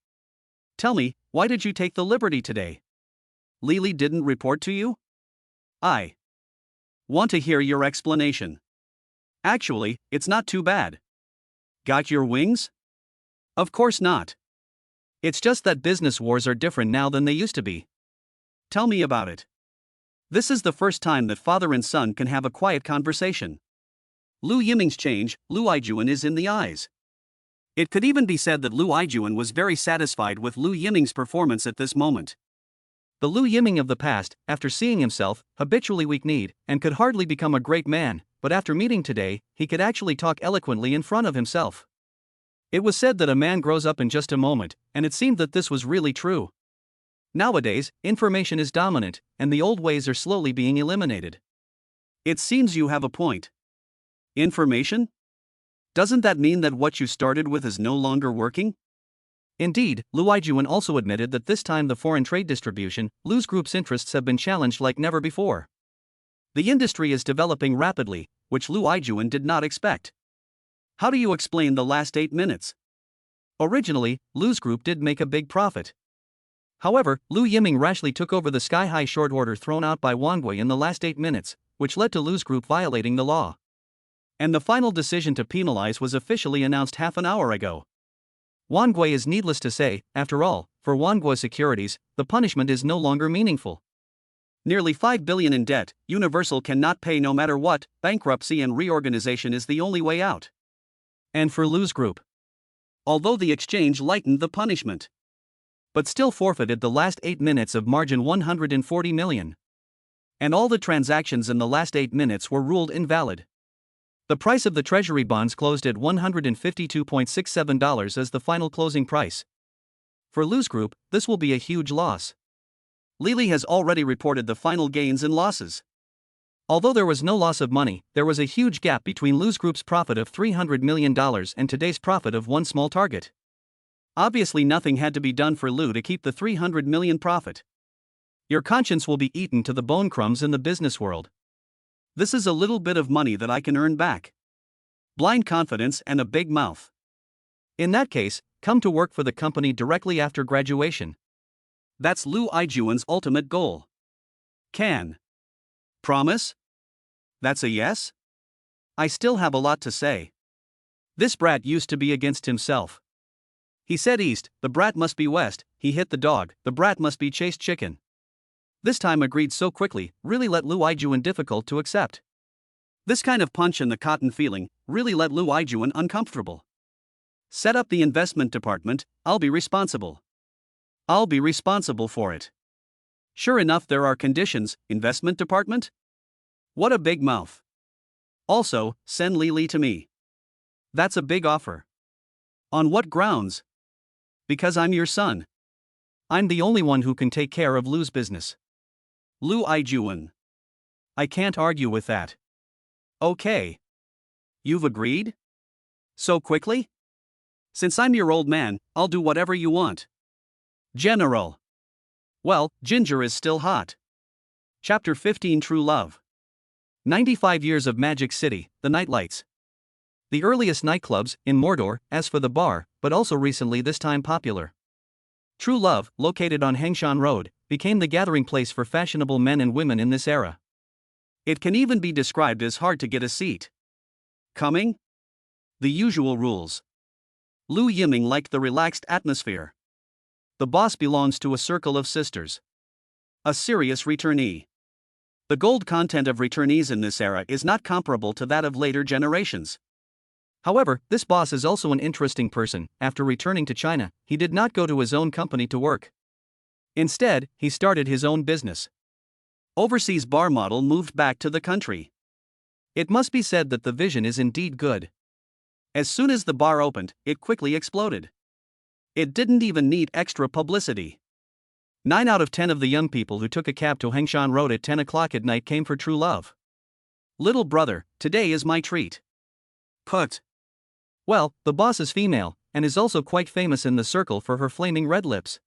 Tell me, why did you take the liberty today? Lily didn't report to you? I want to hear your explanation. Actually, it's not too bad. Got your wings? Of course not. It's just that business wars are different now than they used to be. Tell me about it. This is the first time that father and son can have a quiet conversation. Lu Yiming's change, Lu Yiming is in the eyes. It could even be said that Lu Yiming was very satisfied with Lu Yiming's performance at this moment. The Lu Yiming of the past, after seeing himself, habitually weak-kneed, and could hardly become a great man, but after meeting today, he could actually talk eloquently in front of himself. It was said that a man grows up in just a moment, and it seemed that this was really true. Nowadays, information is dominant, and the old ways are slowly being eliminated. It seems you have a point. Information? Doesn't that mean that what you started with is no longer working? Indeed, Lu Yiming also admitted that this time the foreign trade distribution, Lu's group's interests have been challenged like never before. The industry is developing rapidly, which Lu Yiming did not expect. How do you explain the last 8 minutes? Originally, Lu's group did make a big profit. However, Lu Yiming rashly took over the sky-high short order thrown out by Wang Gui in the last 8 minutes, which led to Lu's group violating the law. And the final decision to penalize was officially announced half an hour ago. Wang Gui is needless to say, after all, for Wang Gui Securities, the punishment is no longer meaningful. Nearly 5 billion in debt, Universal cannot pay no matter what, bankruptcy and reorganization is the only way out. And for Lu's group, although the exchange lightened the punishment, but still forfeited the last 8 minutes of margin 140 million. And all the transactions in the last 8 minutes were ruled invalid. The price of the treasury bonds closed at $152.67 as the final closing price. For Lu's group, this will be a huge loss. Lili has already reported the final gains and losses. Although there was no loss of money, there was a huge gap between Lu's group's profit of $300 million and today's profit of one small target. Obviously nothing had to be done for Lu to keep the 300 million profit. Your conscience will be eaten to the bone, crumbs in the business world. This is a little bit of money that I can earn back. Blind confidence and a big mouth. In that case, come to work for the company directly after graduation. That's Lu Yiming's ultimate goal. Can. Promise? That's a yes? I still have a lot to say. This brat used to be against himself. He said east, the brat must be west, he hit the dog, the brat must be chased chicken. This time agreed so quickly, really let Lu Yiming difficult to accept. This kind of punch in the cotton feeling, really let Lu Yiming uncomfortable. Set up the investment department, I'll be responsible. I'll be responsible for it. Sure enough, there are conditions, investment department? What a big mouth. Also, send Lili to me. That's a big offer. On what grounds? Because I'm your son. I'm the only one who can take care of Lu's business. Lu Yiming. I can't argue with that. Okay. You've agreed? So quickly? Since I'm your old man, I'll do whatever you want. General. Well, ginger is still hot. Chapter 15 True Love. 95 years of Magic City, the nightlights. The earliest nightclubs, in Mordor, as for the bar, but also recently this time popular. True Love, located on Hengshan Road, became the gathering place for fashionable men and women in this era. It can even be described as hard to get a seat. Coming? The usual rules. Lu Yiming liked the relaxed atmosphere. The boss belongs to a circle of sisters. A serious returnee. The gold content of returnees in this era is not comparable to that of later generations. However, this boss is also an interesting person. After returning to China, he did not go to his own company to work. Instead, he started his own business. Overseas bar model moved back to the country. It must be said that the vision is indeed good. As soon as the bar opened, it quickly exploded. It didn't even need extra publicity. 9 out of 10 of the young people who took a cab to Hengshan Road at 10 o'clock at night came for True Love. Little brother, today is my treat. Put. Well, the boss is female, and is also quite famous in the circle for her flaming red lips.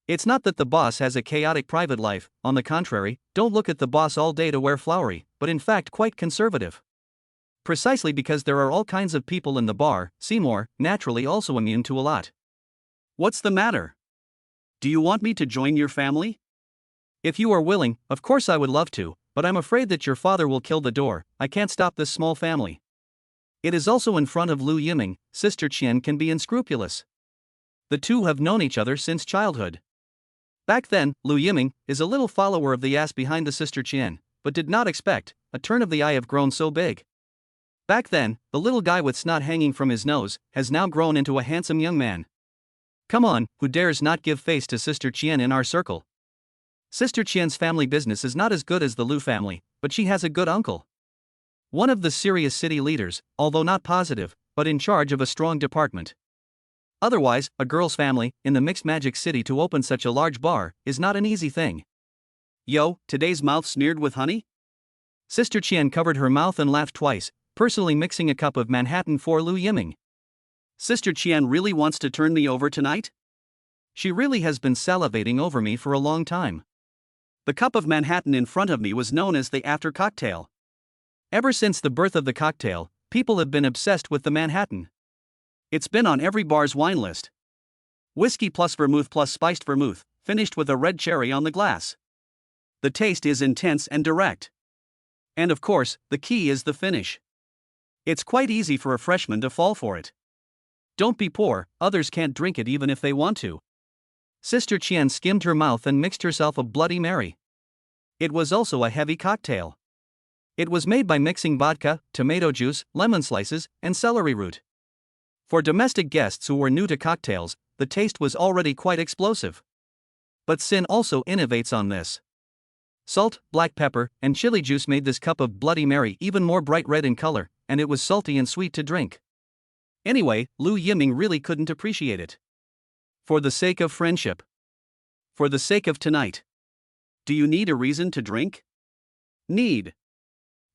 It's not that the boss has a chaotic private life, on the contrary, don't look at the boss all day to wear flowery, but in fact quite conservative. Precisely because there are all kinds of people in the bar, Seymour, naturally also immune to a lot. What's the matter? Do you want me to join your family? If you are willing, of course I would love to, but I'm afraid that your father will kill the door, I can't stop this small family. It is also in front of Lu Yiming, Sister Qian can be unscrupulous. The two have known each other since childhood. Back then, Lu Yiming is a little follower of the ass behind the Sister Qian, but did not expect a turn of the eye have grown so big. Back then, the little guy with snot hanging from his nose has now grown into a handsome young man. Come on, who dares not give face to Sister Qian in our circle? Sister Qian's family business is not as good as the Lu family, but she has a good uncle. One of the serious city leaders, although not positive, but in charge of a strong department. Otherwise, a girl's family, in the mixed Magic City to open such a large bar, is not an easy thing. Yo, today's mouth smeared with honey? Sister Qian covered her mouth and laughed twice, personally mixing a cup of Manhattan for Lu Yiming. Sister Qian really wants to turn me over tonight? She really has been salivating over me for a long time. The cup of Manhattan in front of me was known as the after cocktail. Ever since the birth of the cocktail, people have been obsessed with the Manhattan. It's been on every bar's wine list. Whiskey plus vermouth plus spiced vermouth, finished with a red cherry on the glass. The taste is intense and direct. And of course, the key is the finish. It's quite easy for a freshman to fall for it. Don't be poor, others can't drink it even if they want to. Sister Qian skimmed her mouth and mixed herself a Bloody Mary. It was also a heavy cocktail. It was made by mixing vodka, tomato juice, lemon slices, and celery root. For domestic guests who were new to cocktails, the taste was already quite explosive. But Sin also innovates on this. Salt, black pepper, and chili juice made this cup of Bloody Mary even more bright red in color, and it was salty and sweet to drink. Anyway, Lu Yiming really couldn't appreciate it. For the sake of friendship. For the sake of tonight. Do you need a reason to drink? Need.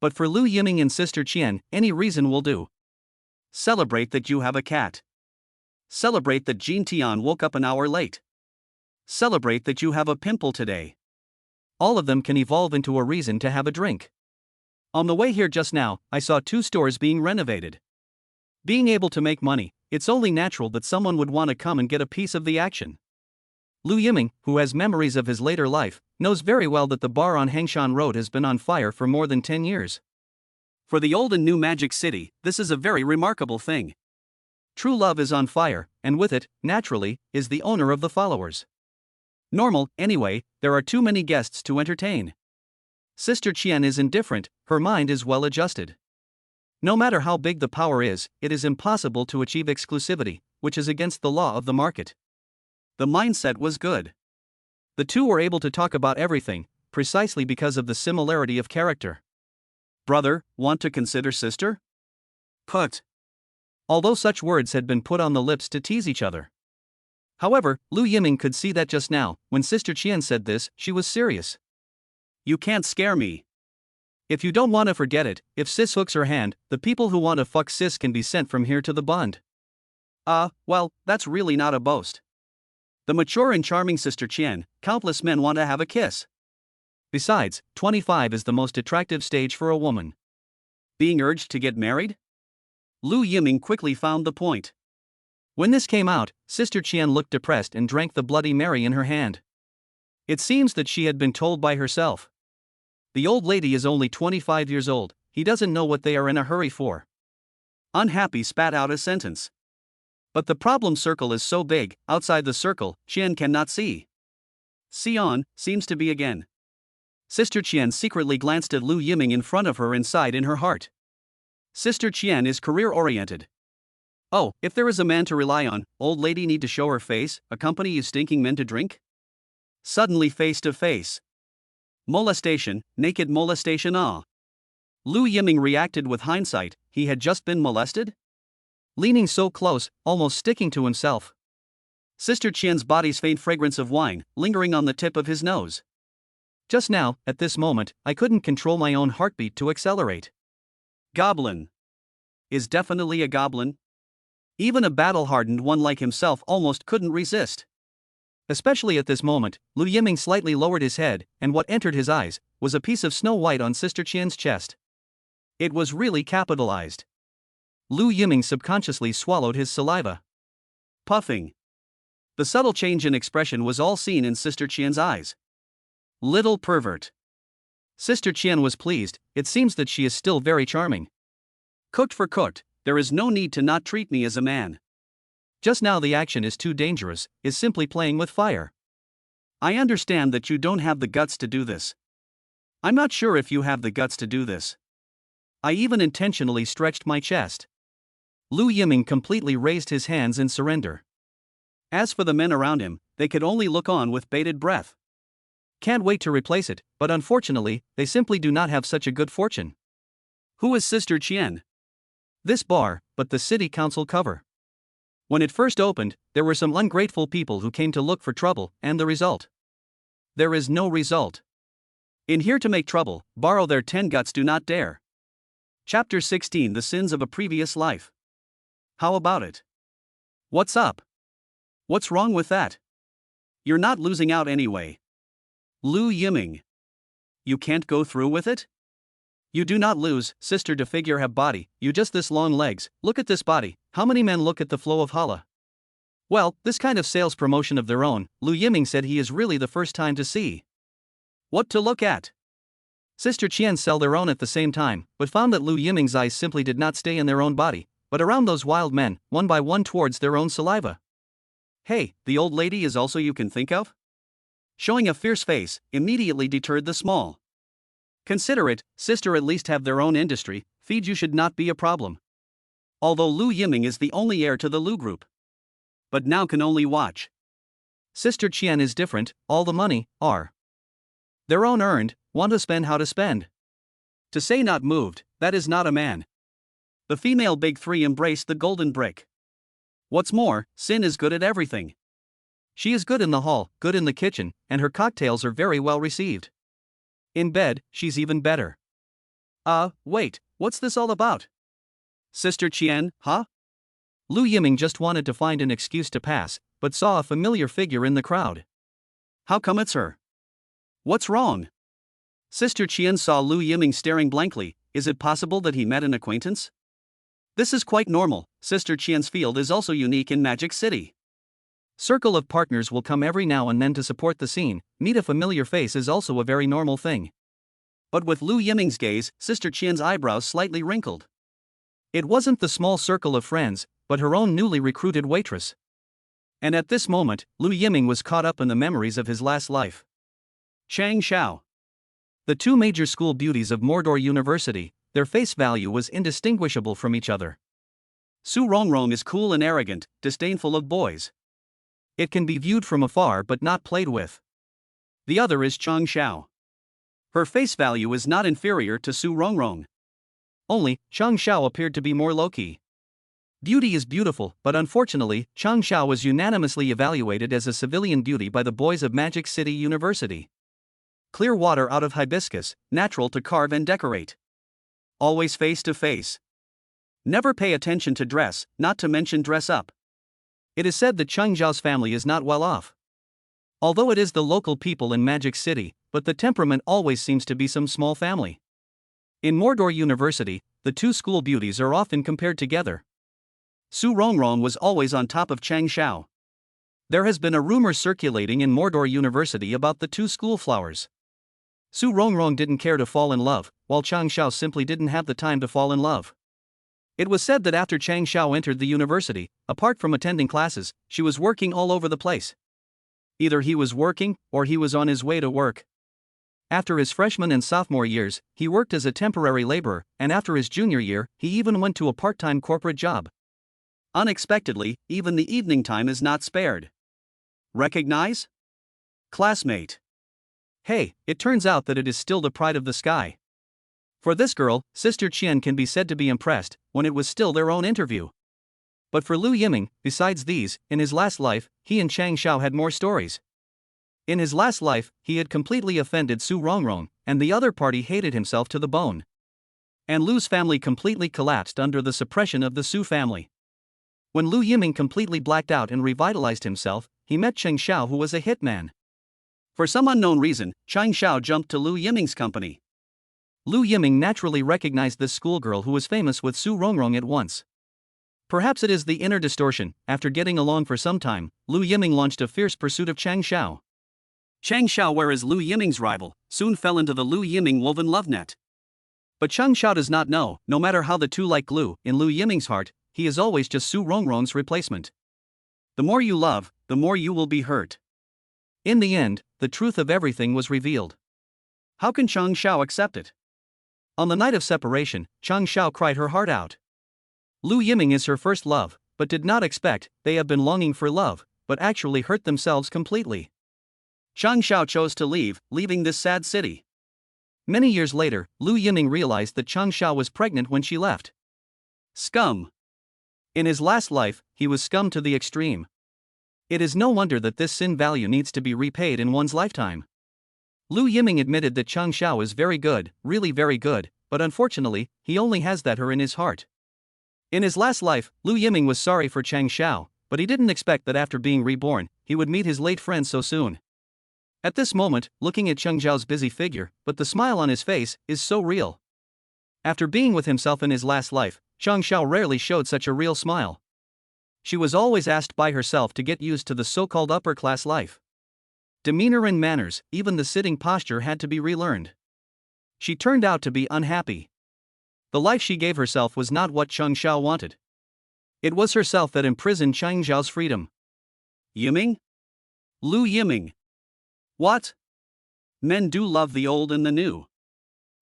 But for Lu Yiming and Sister Qian, any reason will do. Celebrate that you have a cat. Celebrate that Jean Tian woke up an hour late. Celebrate that you have a pimple today. All of them can evolve into a reason to have a drink. On the way here just now, I saw 2 stores being renovated. Being able to make money, it's only natural that someone would want to come and get a piece of the action. Lu Yiming, who has memories of his later life, knows very well that the bar on Hengshan Road has been on fire for more than 10 years. For the old and new Magic City, this is a very remarkable thing. True love is on fire, and with it, naturally, is the owner of the followers. Normal, anyway, there are too many guests to entertain. Sister Qian is indifferent, her mind is well adjusted. No matter how big the power is, it is impossible to achieve exclusivity, which is against the law of the market. The mindset was good. The two were able to talk about everything, precisely because of the similarity of character. Brother, want to consider sister? Put. Although such words had been put on the lips to tease each other. However, Lu Yiming could see that just now, when Sister Qian said this, she was serious. You can't scare me. If you don't want to forget it, if Sis hooks her hand, the people who want to fuck Sis can be sent from here to the Bund. Well, that's really not a boast. The mature and charming Sister Qian, countless men want to have a kiss. Besides, 25 is the most attractive stage for a woman. Being urged to get married? Lu Yiming quickly found the point. When this came out, Sister Qian looked depressed and drank the Bloody Mary in her hand. It seems that she had been told by herself. The old lady is only 25 years old, he doesn't know what they are in a hurry for. Unhappy spat out a sentence. But the problem circle is so big, outside the circle, Qian cannot see. Sion, seems to be again. Sister Qian secretly glanced at Lu Yiming in front of her and sighed in her heart. Sister Qian is career-oriented. Oh, if there is a man to rely on, old lady need to show her face, accompany you stinking men to drink? Suddenly face to face. Molestation, naked molestation. Lu Yiming reacted with hindsight, he had just been molested? Leaning so close, almost sticking to himself. Sister Qian's body's faint fragrance of wine, lingering on the tip of his nose. Just now, at this moment, I couldn't control my own heartbeat to accelerate. Goblin. Is definitely a goblin. Even a battle-hardened one like himself almost couldn't resist. Especially at this moment, Lu Yiming slightly lowered his head, and what entered his eyes was a piece of snow white on Sister Qian's chest. It was really capitalized. Lu Yiming subconsciously swallowed his saliva. Puffing. The subtle change in expression was all seen in Sister Qian's eyes. Little pervert. Sister Qian was pleased, it seems that she is still very charming. Cooked for cooked, there is no need to not treat me as a man. Just now the action is too dangerous, is simply playing with fire. I understand that you don't have the guts to do this. I'm not sure if you have the guts to do this. I even intentionally stretched my chest. Lu Yiming completely raised his hands in surrender. As for the men around him, they could only look on with bated breath. Can't wait to replace it, but unfortunately, they simply do not have such a good fortune. Who is Sister Qian? This bar, but the city council cover. When it first opened, there were some ungrateful people who came to look for trouble, and the result? There is no result. In here to make trouble, borrow their 10 guts do not dare. Chapter 16, The Sins of a Previous Life. How about it? What's up? What's wrong with that? You're not losing out anyway. Lu Yiming. You can't go through with it? You do not lose, sister. To figure have body, you just this long legs, look at this body, how many men look at the flow of hala? Well, this kind of sales promotion of their own, Lu Yiming said he is really the first time to see. What to look at? Sister Qian sell their own at the same time, but found that Lu Yiming's eyes simply did not stay in their own body, but around those wild men, one by one towards their own saliva. Hey, the old lady is also you can think of? Showing a fierce face, immediately deterred the small. Consider it, sister, at least have their own industry, feed you should not be a problem. Although Lu Yiming is the only heir to the Lu group. But now can only watch. Sister Qian is different, all the money, are their own earned, want to spend how to spend. To say not moved, that is not a man. The female big three embraced the golden brick. What's more, Sin is good at everything. She is good in the hall, good in the kitchen, and her cocktails are very well received. In bed, she's even better. Wait, what's this all about? Sister Qian, huh? Lu Yiming just wanted to find an excuse to pass, but saw a familiar figure in the crowd. How come it's her? What's wrong? Sister Qian saw Lu Yiming staring blankly. Is it possible that he met an acquaintance? This is quite normal. Sister Qian's field is also unique in Magic City. Circle of partners will come every now and then to support the scene. Meet a familiar face is also a very normal thing. But with Lu Yiming's gaze, Sister Qian's eyebrows slightly wrinkled. It wasn't the small circle of friends, but her own newly recruited waitress. And at this moment, Lu Yiming was caught up in the memories of his last life. Chang Xiao. The two major school beauties of Mordor University, their face value was indistinguishable from each other. Su Rongrong is cool and arrogant, disdainful of boys. It can be viewed from afar but not played with. The other is Chang Xiao. Her face value is not inferior to Su Rongrong. Only, Chang Xiao appeared to be more low-key. Beauty is beautiful, but unfortunately, Chang Xiao was unanimously evaluated as a civilian beauty by the boys of Magic City University. Clear water out of hibiscus, natural to carve and decorate. Always face to face. Never pay attention to dress, not to mention dress up. It is said that Chang Xiao's family is not well off. Although it is the local people in Magic City, but the temperament always seems to be some small family. In Mordor University, the two school beauties are often compared together. Su Rongrong was always on top of Chang Xiao. There has been a rumor circulating in Mordor University about the two school flowers. Su Rongrong didn't care to fall in love, while Chang Xiao simply didn't have the time to fall in love. It was said that after Chang Xiao entered the university, apart from attending classes, she was working all over the place. Either he was working, or he was on his way to work. After his freshman and sophomore years, he worked as a temporary laborer, and after his junior year, he even went to a part-time corporate job. Unexpectedly, even the evening time is not spared. Recognize? Classmate. Hey, it turns out that it is still the pride of the sky. For this girl, Sister Qian can be said to be impressed, when it was still their own interview. But for Lu Yiming, besides these, in his last life, he and Chang Xiao had more stories. In his last life, he had completely offended Su Rongrong, and the other party hated himself to the bone. And Lu's family completely collapsed under the suppression of the Su family. When Lu Yiming completely blacked out and revitalized himself, he met Chang Xiao, who was a hitman. For some unknown reason, Chang Xiao jumped to Lu Yiming's company. Lu Yiming naturally recognized this schoolgirl who was famous with Su Rongrong at once. Perhaps it is the inner distortion. After getting along for some time, Lu Yiming launched a fierce pursuit of Chang Xiao. Chang Xiao, whereas Lu Yiming's rival, soon fell into the Lu Yiming woven love net. But Chang Xiao does not know, no matter how the two like glue, in Lu Yiming's heart, he is always just Su Rongrong's replacement. The more you love, the more you will be hurt. In the end, the truth of everything was revealed. How can Chang Xiao accept it? On the night of separation, Chang Xiao cried her heart out. Lu Yiming is her first love, but did not expect they have been longing for love, but actually hurt themselves completely. Chang Xiao chose to leave, leaving this sad city. Many years later, Lu Yiming realized that Chang Xiao was pregnant when she left. Scum. In his last life, he was scum to the extreme. It is no wonder that this sin value needs to be repaid in one's lifetime. Lu Yiming admitted that Chang Xiao is very good, really very good, but unfortunately, he only has that her in his heart. In his last life, Lu Yiming was sorry for Chang Xiao, but he didn't expect that after being reborn, he would meet his late friend so soon. At this moment, looking at Cheng Zhao's busy figure, but the smile on his face is so real. After being with himself in his last life, Chang Xiao rarely showed such a real smile. She was always asked by herself to get used to the so-called upper-class life. Demeanor and manners, even the sitting posture had to be relearned. She turned out to be unhappy. The life she gave herself was not what Cheng Xiao wanted. It was herself that imprisoned Cheng Zhao's freedom. Yiming? Lu Yiming. What? Men do love the old and the new.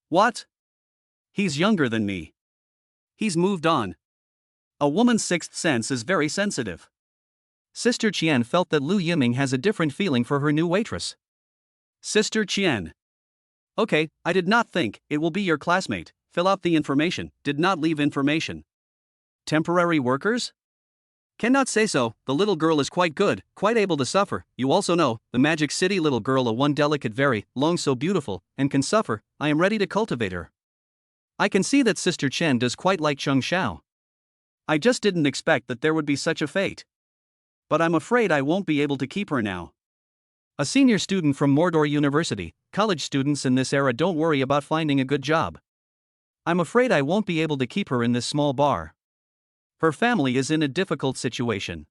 What? He's younger than me. He's moved on. A woman's sixth sense is very sensitive. Sister Qian felt that Lu Yiming has a different feeling for her new waitress. Sister Qian. Okay, I did not think it will be your classmate. Fill out the information, did not leave information. Temporary workers? Cannot say so, the little girl is quite good, quite able to suffer. You also know, the Magic City little girl, a one delicate, very long, so beautiful, and can suffer. I am ready to cultivate her. I can see that Sister Chen does quite like Cheng Xiao. I just didn't expect that there would be such a fate. But I'm afraid I won't be able to keep her now. A senior student from Mordor University, college students in this era don't worry about finding a good job. I'm afraid I won't be able to keep her in this small bar. Her family is in a difficult situation.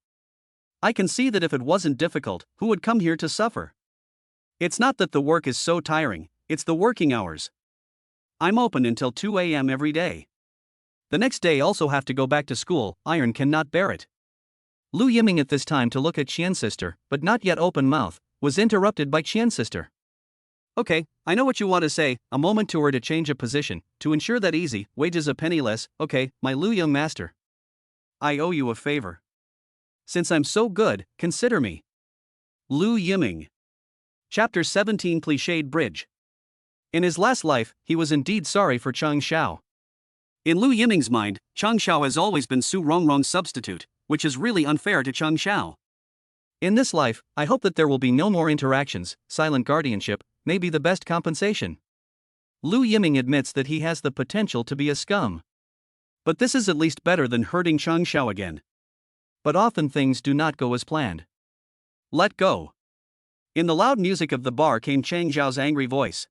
I can see that if it wasn't difficult, who would come here to suffer? It's not that the work is so tiring, it's the working hours. I'm open until 2 a.m. every day. The next day also have to go back to school, iron cannot bear it. Lu Yiming at this time to look at Qian's sister, but not yet open mouth, was interrupted by Qian's sister. Okay, I know what you want to say, a moment to her to change a position, to ensure that easy, wages a penny less, okay, my Lu young master. I owe you a favor. Since I'm so good, consider me. Lu Yiming. Chapter 17 Cliched Bridge. In his last life, he was indeed sorry for Cheng Xiao. In Lu Yiming's mind, Cheng Xiao has always been Su Rongrong's substitute, which is really unfair to Cheng Xiao. In this life, I hope that there will be no more interactions, silent guardianship may be the best compensation. Lu Yiming admits that he has the potential to be a scum. But this is at least better than hurting Cheng Xiao again. But often things do not go as planned. Let go. In the loud music of the bar came Cheng Zhao's angry voice.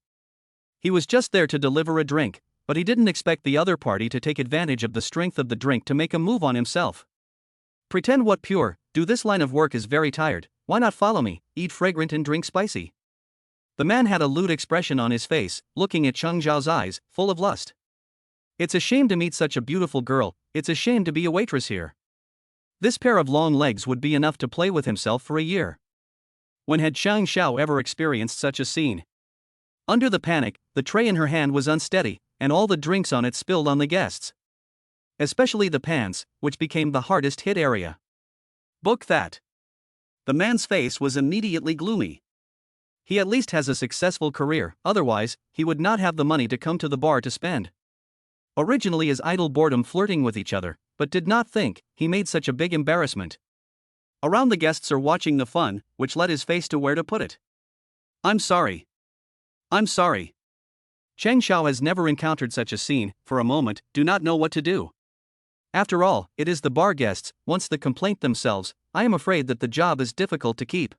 He was just there to deliver a drink, but he didn't expect the other party to take advantage of the strength of the drink to make a move on himself. Pretend what pure, do this line of work is very tired, why not follow me, eat fragrant and drink spicy? The man had a lewd expression on his face, looking at Cheng Zhao's eyes, full of lust. It's a shame to meet such a beautiful girl, it's a shame to be a waitress here. This pair of long legs would be enough to play with himself for a year. When had Cheng Xiao ever experienced such a scene? Under the panic, the tray in her hand was unsteady, and all the drinks on it spilled on the guests. Especially the pans, which became the hardest hit area. Book that. The man's face was immediately gloomy. He at least has a successful career, otherwise, he would not have the money to come to the bar to spend. Originally as idle boredom flirting with each other, but did not think he made such a big embarrassment. Around the guests are watching the fun, which led his face to where to put it. I'm sorry. I'm sorry. Cheng Xiao has never encountered such a scene, for a moment, do not know what to do. After all, it is the bar guests, once the complaint themselves, I am afraid that the job is difficult to keep.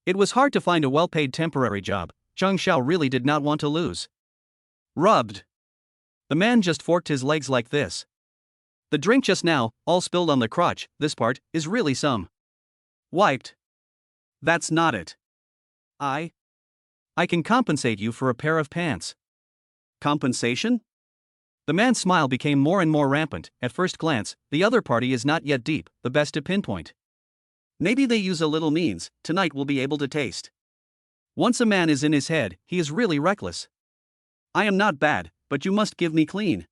It was hard to find a well-paid temporary job, Cheng Xiao really did not want to lose. Rubbed. The man just forked his legs like this. The drink just now, all spilled on the crotch, this part, is really some. Wiped. That's not it. I can compensate you for a pair of pants. Compensation? The man's smile became more and more rampant. At first glance, the other party is not yet deep, the best to pinpoint. Maybe they use a little means, tonight we'll be able to taste. Once a man is in his head, he is really reckless. I am not bad, but you must give me clean.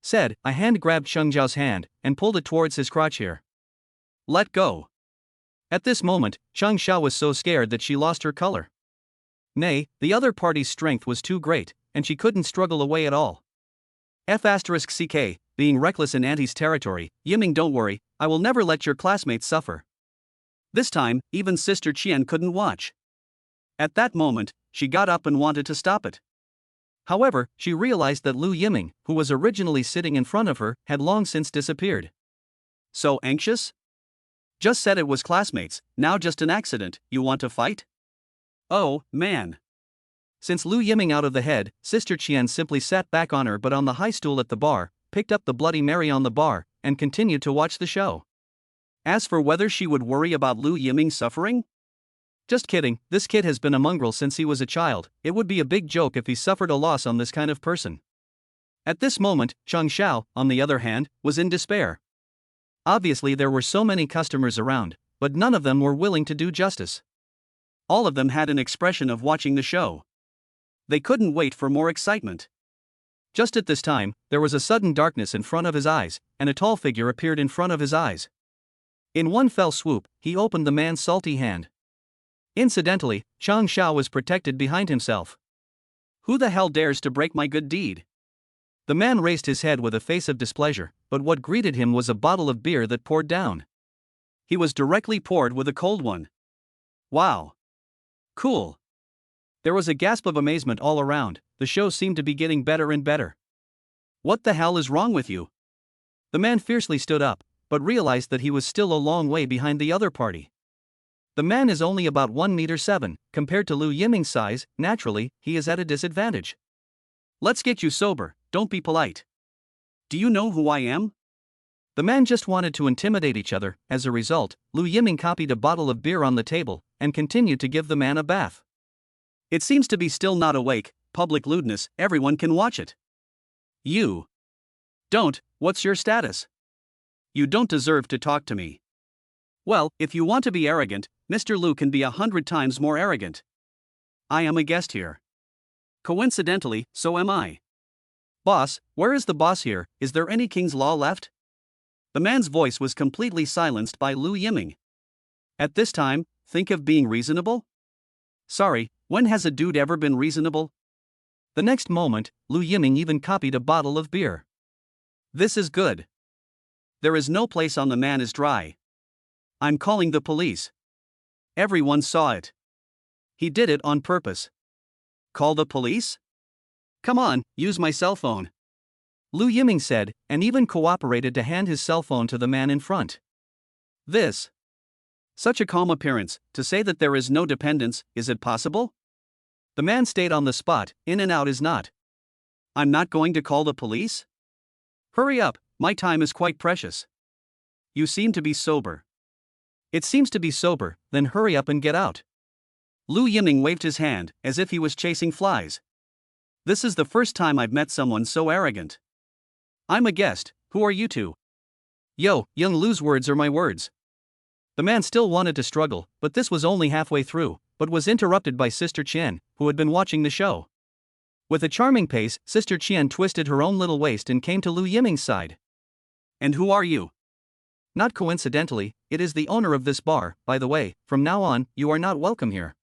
Said, a hand grabbed Cheng Zhao's hand, and pulled it towards his crotch here. Let go. At this moment, Cheng Xiao was so scared that she lost her color. Nay, the other party's strength was too great, and she couldn't struggle away at all. F***ck, being reckless in Auntie's territory, Yiming don't worry, I will never let your classmates suffer. This time, even Sister Qian couldn't watch. At that moment, she got up and wanted to stop it. However, she realized that Lu Yiming, who was originally sitting in front of her, had long since disappeared. So anxious? Just said it was classmates, now just an accident, you want to fight? Oh, man. Since Lu Yiming out of the head, Sister Qian simply sat back on her but on the high stool at the bar, picked up the Bloody Mary on the bar, and continued to watch the show. As for whether she would worry about Lu Yiming's suffering? Just kidding, this kid has been a mongrel since he was a child, it would be a big joke if he suffered a loss on this kind of person. At this moment, Chang Xiao, on the other hand, was in despair. Obviously there were so many customers around, but none of them were willing to do justice. All of them had an expression of watching the show. They couldn't wait for more excitement. Just at this time, there was a sudden darkness in front of his eyes, and a tall figure appeared in front of his eyes. In one fell swoop, he opened the man's salty hand. Incidentally, Chang Xiao was protected behind himself. Who the hell dares to break my good deed? The man raised his head with a face of displeasure, but what greeted him was a bottle of beer that poured down. He was directly poured with a cold one. Wow. Cool. There was a gasp of amazement all around, the show seemed to be getting better and better. What the hell is wrong with you? The man fiercely stood up, but realized that he was still a long way behind the other party. The man is only about 1.7 meters, compared to Lu Yiming's size, naturally, he is at a disadvantage. Let's get you sober, don't be polite. Do you know who I am? The man just wanted to intimidate each other, as a result, Lu Yiming copied a bottle of beer on the table, and continued to give the man a bath. It seems to be still not awake, public lewdness, everyone can watch it. You. Don't, what's your status? You don't deserve to talk to me. Well, if you want to be arrogant, Mr. Lu can be 100 times more arrogant. I am a guest here. Coincidentally, so am I. Boss, where is the boss here, is there any king's law left? The man's voice was completely silenced by Lu Yiming. At this time, think of being reasonable? Sorry, when has a dude ever been reasonable? The next moment, Lu Yiming even copied a bottle of beer. This is good. There is no place on the man is dry. I'm calling the police. Everyone saw it. He did it on purpose. Call the police? Come on, use my cell phone. Lu Yiming said, and even cooperated to hand his cell phone to the man in front. This. Such a calm appearance, to say that there is no dependence, is it possible? The man stayed on the spot, in and out is not. I'm not going to call the police? Hurry up, my time is quite precious. You seem to be sober. It seems to be sober, then hurry up and get out. Lu Yiming waved his hand, as if he was chasing flies. This is the first time I've met someone so arrogant. I'm a guest, who are you two? Yo, young Lu's words are my words. The man still wanted to struggle, but this was only halfway through, but was interrupted by Sister Qian, who had been watching the show. With a charming pace, Sister Qian twisted her own little waist and came to Lu Yiming's side. And who are you? Not coincidentally, it is the owner of this bar, by the way, from now on, you are not welcome here.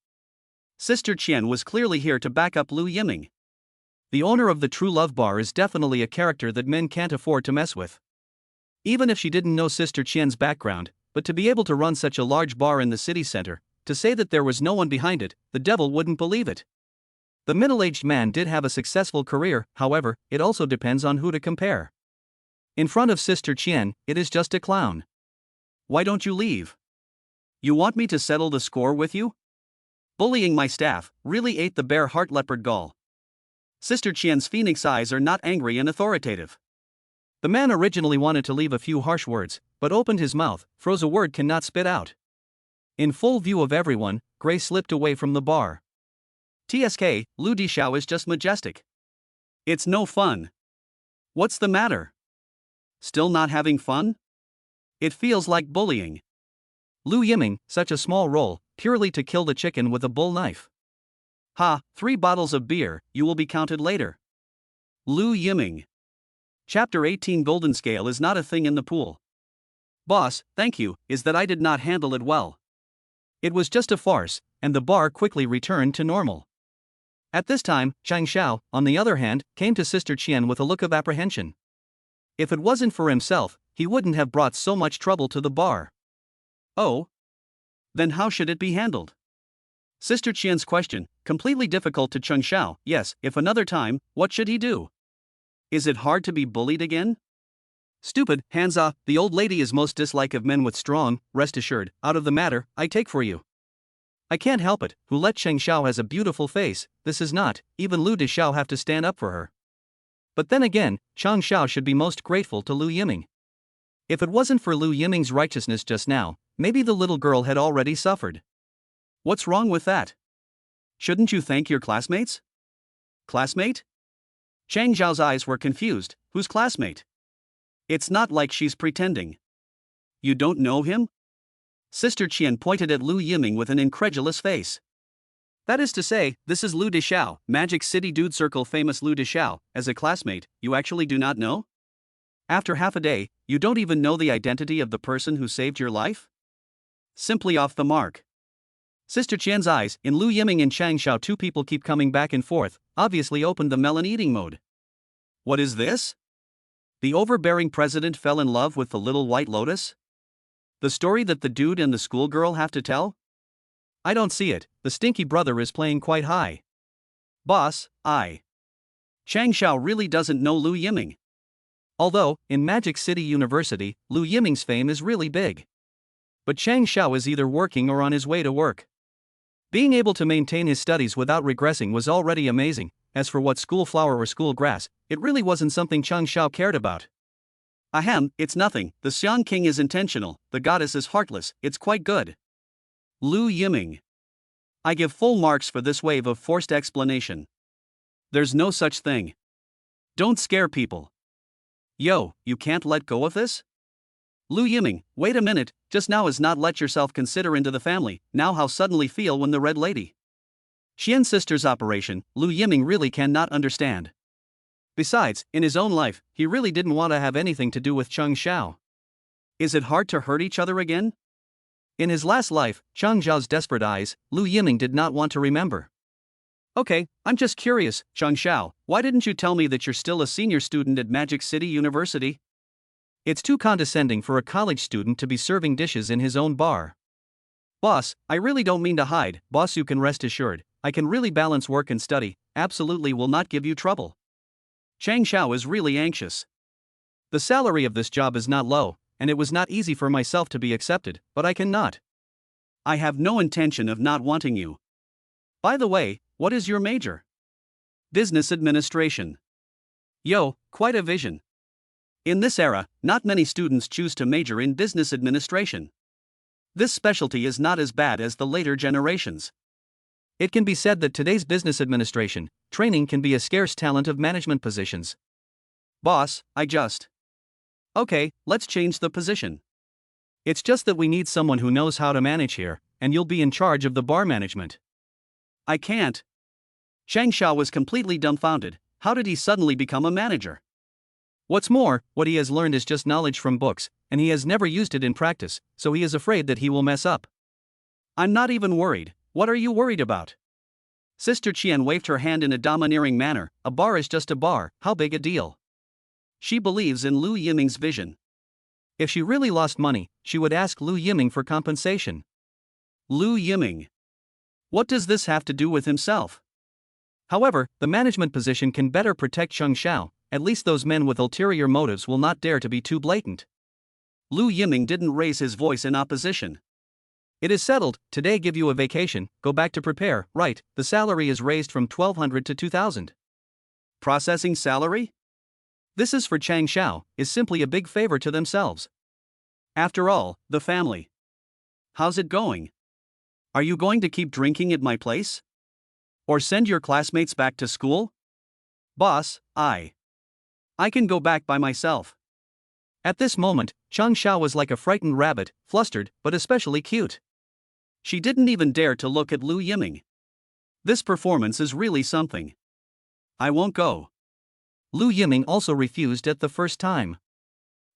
Sister Qian was clearly here to back up Lu Yiming. The owner of the True Love Bar is definitely a character that men can't afford to mess with. Even if she didn't know Sister Qian's background, but to be able to run such a large bar in the city center, to say that there was no one behind it, the devil wouldn't believe it. The middle-aged man did have a successful career, however, it also depends on who to compare. In front of Sister Qian, it is just a clown. Why don't you leave? You want me to settle the score with you? Bullying my staff really ate the bare heart leopard gall. Sister Qian's phoenix eyes are not angry and authoritative. The man originally wanted to leave a few harsh words, but opened his mouth, froze a word cannot spit out. In full view of everyone, Gray slipped away from the bar. TSK, Lu Dishao is just majestic. It's no fun. What's the matter? Still not having fun? It feels like bullying. Lu Yiming, such a small role, purely to kill the chicken with a bull knife. Ha, 3 bottles of beer, you will be counted later. Lu Yiming. Chapter 18 Golden Scale is not a thing in the pool. Boss, thank you, is that I did not handle it well. It was just a farce, and the bar quickly returned to normal. At this time, Chang Xiao, on the other hand, came to Sister Qian with a look of apprehension. If it wasn't for himself, he wouldn't have brought so much trouble to the bar. Oh? Then how should it be handled? Sister Qian's question, completely difficult to Cheng Xiao. Yes, if another time, what should he do? Is it hard to be bullied again? Stupid, hands off, the old lady is most dislike of men with strong, rest assured, out of the matter, I take for you. I can't help it, who let Cheng Xiao has a beautiful face, this is not, even Lu Xiao have to stand up for her. But then again, Cheng Xiao should be most grateful to Lu Yiming. If it wasn't for Lu Yiming's righteousness just now, maybe the little girl had already suffered. What's wrong with that? Shouldn't you thank your classmates? Classmate? Cheng Xiao's eyes were confused, who's classmate? It's not like she's pretending. You don't know him? Sister Qian pointed at Lu Yiming with an incredulous face. That is to say, this is Lu Xiao, Magic City Dude Circle famous Lu Xiao, as a classmate, you actually do not know? After half a day, you don't even know the identity of the person who saved your life? Simply off the mark. Sister Qian's eyes, in Lu Yiming and Chang Xiao, two people keep coming back and forth, obviously opened the melon eating mode. What is this? The overbearing president fell in love with the little white lotus? The story that the dude and the schoolgirl have to tell? I don't see it, the stinky brother is playing quite high. Boss, Chang Xiao really doesn't know Lu Yiming. Although, in Magic City University, Lu Yiming's fame is really big. But Chang Xiao is either working or on his way to work. Being able to maintain his studies without regressing was already amazing. As for what school flower or school grass, it really wasn't something Chang Xiao cared about. Ahem, it's nothing, the Xiang King is intentional, the goddess is heartless, it's quite good. Lu Yiming. I give full marks for this wave of forced explanation. There's no such thing. Don't scare people. Yo, you can't let go of this? Lu Yiming, wait a minute, just now is not let yourself consider into the family, now how suddenly feel when the red lady. Xian sister's operation, Lu Yiming really cannot understand. Besides, in his own life, he really didn't want to have anything to do with Cheng Xiao. Is it hard to hurt each other again? In his last life, Cheng Xiao's desperate eyes, Lu Yiming did not want to remember. Okay, I'm just curious, Cheng Xiao, why didn't you tell me that you're still a senior student at Magic City University? It's too condescending for a college student to be serving dishes in his own bar. Boss, I really don't mean to hide, boss, you can rest assured, I can really balance work and study, absolutely will not give you trouble. Chang Xiao is really anxious. The salary of this job is not low, and it was not easy for myself to be accepted, but I cannot. I have no intention of not wanting you. By the way, what is your major? Business administration. Yo, quite a vision. In this era, not many students choose to major in business administration. This specialty is not as bad as the later generations. It can be said that today's business administration training can be a scarce talent of management positions. Boss, Okay, let's change the position. It's just that we need someone who knows how to manage here, and you'll be in charge of the bar management. I can't. Chang Xiao was completely dumbfounded. How did he suddenly become a manager? What's more, what he has learned is just knowledge from books, and he has never used it in practice, so he is afraid that he will mess up. I'm not even worried. What are you worried about? Sister Qian waved her hand in a domineering manner. A bar is just a bar, how big a deal? She believes in Lu Yiming's vision. If she really lost money, she would ask Lu Yiming for compensation. Lu Yiming. What does this have to do with himself? However, the management position can better protect Cheng Xiao, at least those men with ulterior motives will not dare to be too blatant. Lu Yiming didn't raise his voice in opposition. It is settled, today give you a vacation, go back to prepare, right, the salary is raised from 1,200 to 2,000. Processing salary? This is for Chang Xiao, is simply a big favor to themselves. After all, the family. How's it going? Are you going to keep drinking at my place? Or send your classmates back to school? Boss, I can go back by myself. At this moment, Cheng Xiao was like a frightened rabbit, flustered, but especially cute. She didn't even dare to look at Lu Yiming. This performance is really something. I won't go. Lu Yiming also refused at the first time.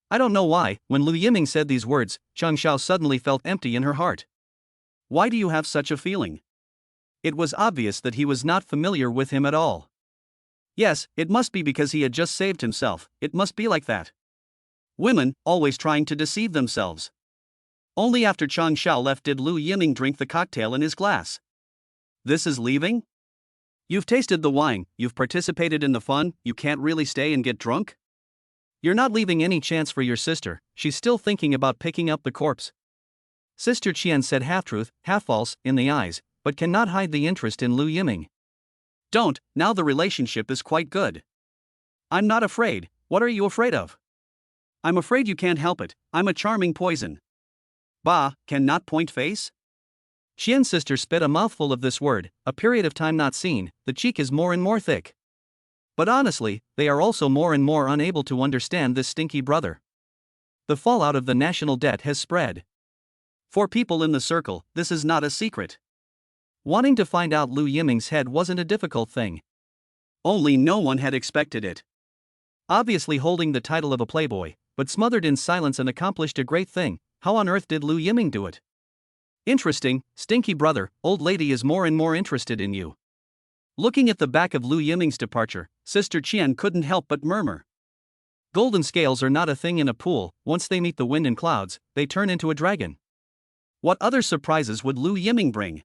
I don't know why, when Lu Yiming said these words, Cheng Xiao suddenly felt empty in her heart. Why do you have such a feeling? It was obvious that he was not familiar with him at all. Yes, it must be because he had just saved himself, it must be like that. Women, always trying to deceive themselves. Only after Cheng Xiao left did Lu Yiming drink the cocktail in his glass. This is leaving? You've tasted the wine, you've participated in the fun, you can't really stay and get drunk? You're not leaving any chance for your sister, she's still thinking about picking up the corpse. Sister Qian said half-truth, half-false, in the eyes, but cannot hide the interest in Lu Yiming. Don't, now the relationship is quite good. I'm not afraid, what are you afraid of? I'm afraid you can't help it, I'm a charming poison. Bah, can not point face? Qian's sister spit a mouthful of this word, a period of time not seen, the cheek is more and more thick. But honestly, they are also more and more unable to understand this stinky brother. The fallout of the national debt has spread. For people in the circle, this is not a secret. Wanting to find out Lu Yiming's head wasn't a difficult thing. Only no one had expected it. Obviously holding the title of a playboy, but smothered in silence and accomplished a great thing, how on earth did Lu Yiming do it? Interesting, stinky brother, old lady is more and more interested in you. Looking at the back of Lu Yiming's departure, Sister Qian couldn't help but murmur. Golden scales are not a thing in a pool, once they meet the wind and clouds, they turn into a dragon. What other surprises would Lu Yiming bring?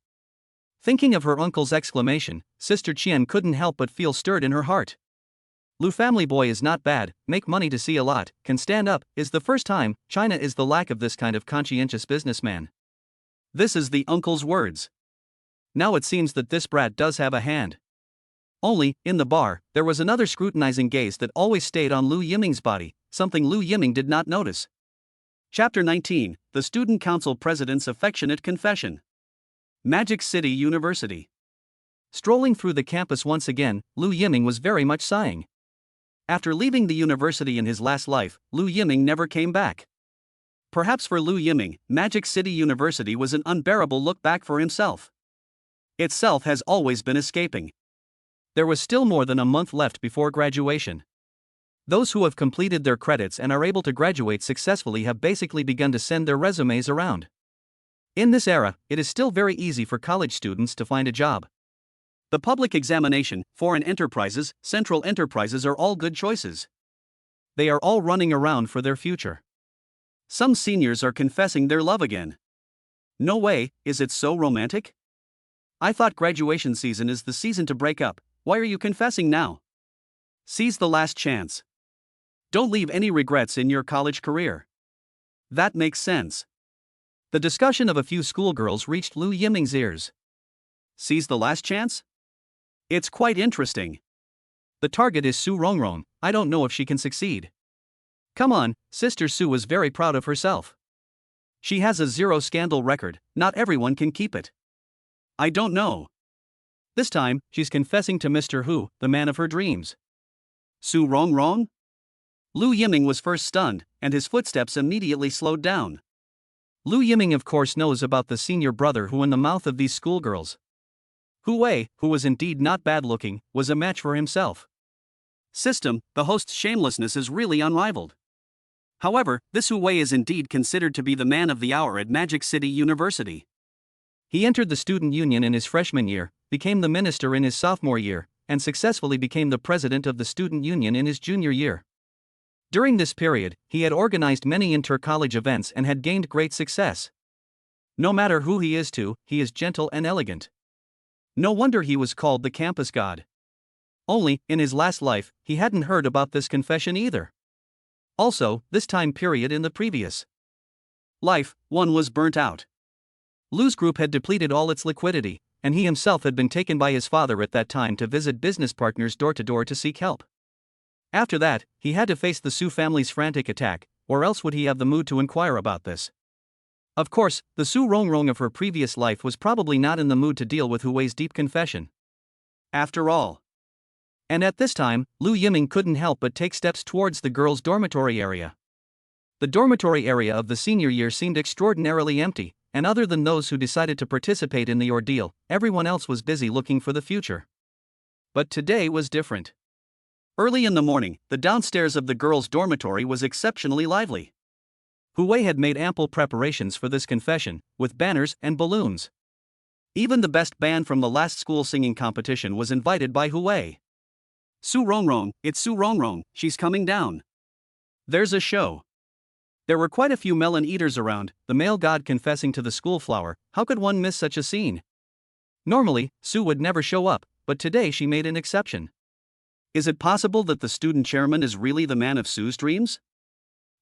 Thinking of her uncle's exclamation, Sister Qian couldn't help but feel stirred in her heart. Lu family boy is not bad, make money to see a lot, can stand up, is the first time, China is the lack of this kind of conscientious businessman. This is the uncle's words. Now it seems that this brat does have a hand. Only, in the bar, there was another scrutinizing gaze that always stayed on Lu Yiming's body, something Lu Yiming did not notice. Chapter 19, The Student Council President's Affectionate Confession. Magic City University. Strolling through the campus once again, Lu Yiming was very much sighing. After leaving the university in his last life, Lu Yiming never came back. Perhaps for Lu Yiming, Magic City University was an unbearable look back for himself. Itself has always been escaping. There was still more than a month left before graduation. Those who have completed their credits and are able to graduate successfully have basically begun to send their resumes around. In this era, it is still very easy for college students to find a job. The public examination, foreign enterprises, central enterprises are all good choices. They are all running around for their future. Some seniors are confessing their love again. No way, is it so romantic? I thought graduation season is the season to break up, why are you confessing now? Seize the last chance. Don't leave any regrets in your college career. That makes sense. The discussion of a few schoolgirls reached Lu Yiming's ears. Seize the last chance? It's quite interesting. The target is Su Rongrong, I don't know if she can succeed. Come on, Sister Su was very proud of herself. She has a zero scandal record, not everyone can keep it. I don't know. This time, she's confessing to Mr. Hu, the man of her dreams. Su Rongrong? Lu Yiming was first stunned, and his footsteps immediately slowed down. Lu Yiming of course knows about the senior brother who in the mouth of these schoolgirls. Hu Wei, who was indeed not bad-looking, was a match for himself. System, the host's shamelessness is really unrivaled. However, this Hu Wei is indeed considered to be the man of the hour at Magic City University. He entered the student union in his freshman year, became the minister in his sophomore year, and successfully became the president of the student union in his junior year. During this period, he had organized many inter-college events and had gained great success. No matter who he is, he is gentle and elegant. No wonder he was called the campus god. Only, in his last life, he hadn't heard about this confession either. Also, this time period in the previous life, one was burnt out. Lu's group had depleted all its liquidity, and he himself had been taken by his father at that time to visit business partners door to door to seek help. After that, he had to face the Su family's frantic attack, or else would he have the mood to inquire about this. Of course, the Su Rongrong of her previous life was probably not in the mood to deal with Hu Wei's deep confession. After all. And at this time, Lu Yiming couldn't help but take steps towards the girls' dormitory area. The dormitory area of the senior year seemed extraordinarily empty, and other than those who decided to participate in the ordeal, everyone else was busy looking for the future. But today was different. Early in the morning, the downstairs of the girls' dormitory was exceptionally lively. Hu Wei had made ample preparations for this confession, with banners and balloons. Even the best band from the last school singing competition was invited by Hu Wei. Su Rongrong, it's Su Rongrong, she's coming down. There's a show. There were quite a few melon eaters around, the male god confessing to the school flower, how could one miss such a scene? Normally, Su would never show up, but today she made an exception. Is it possible that the student chairman is really the man of Su's dreams?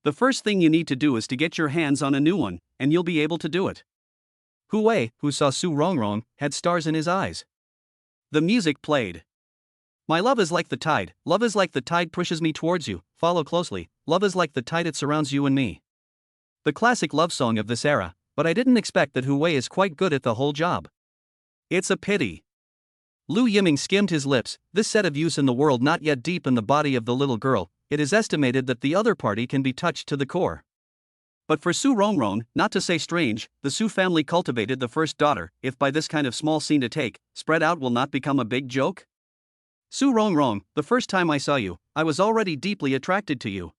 The first thing you need to do is to get your hands on a new one, and you'll be able to do it. Hu Wei, who saw Su Rongrong, had stars in his eyes. The music played. My love is like the tide, love is like the tide pushes me towards you, follow closely, love is like the tide it surrounds you and me. The classic love song of this era, but I didn't expect that Hu Wei is quite good at the whole job. It's a pity. Lu Yiming skimmed his lips, this set of use in the world not yet deep in the body of the little girl, it is estimated that the other party can be touched to the core. But for Su Rongrong, not to say strange, the Su family cultivated the first daughter, if by this kind of small scene to take, spread out will not become a big joke? Su Rongrong, the first time I saw you, I was already deeply attracted to you.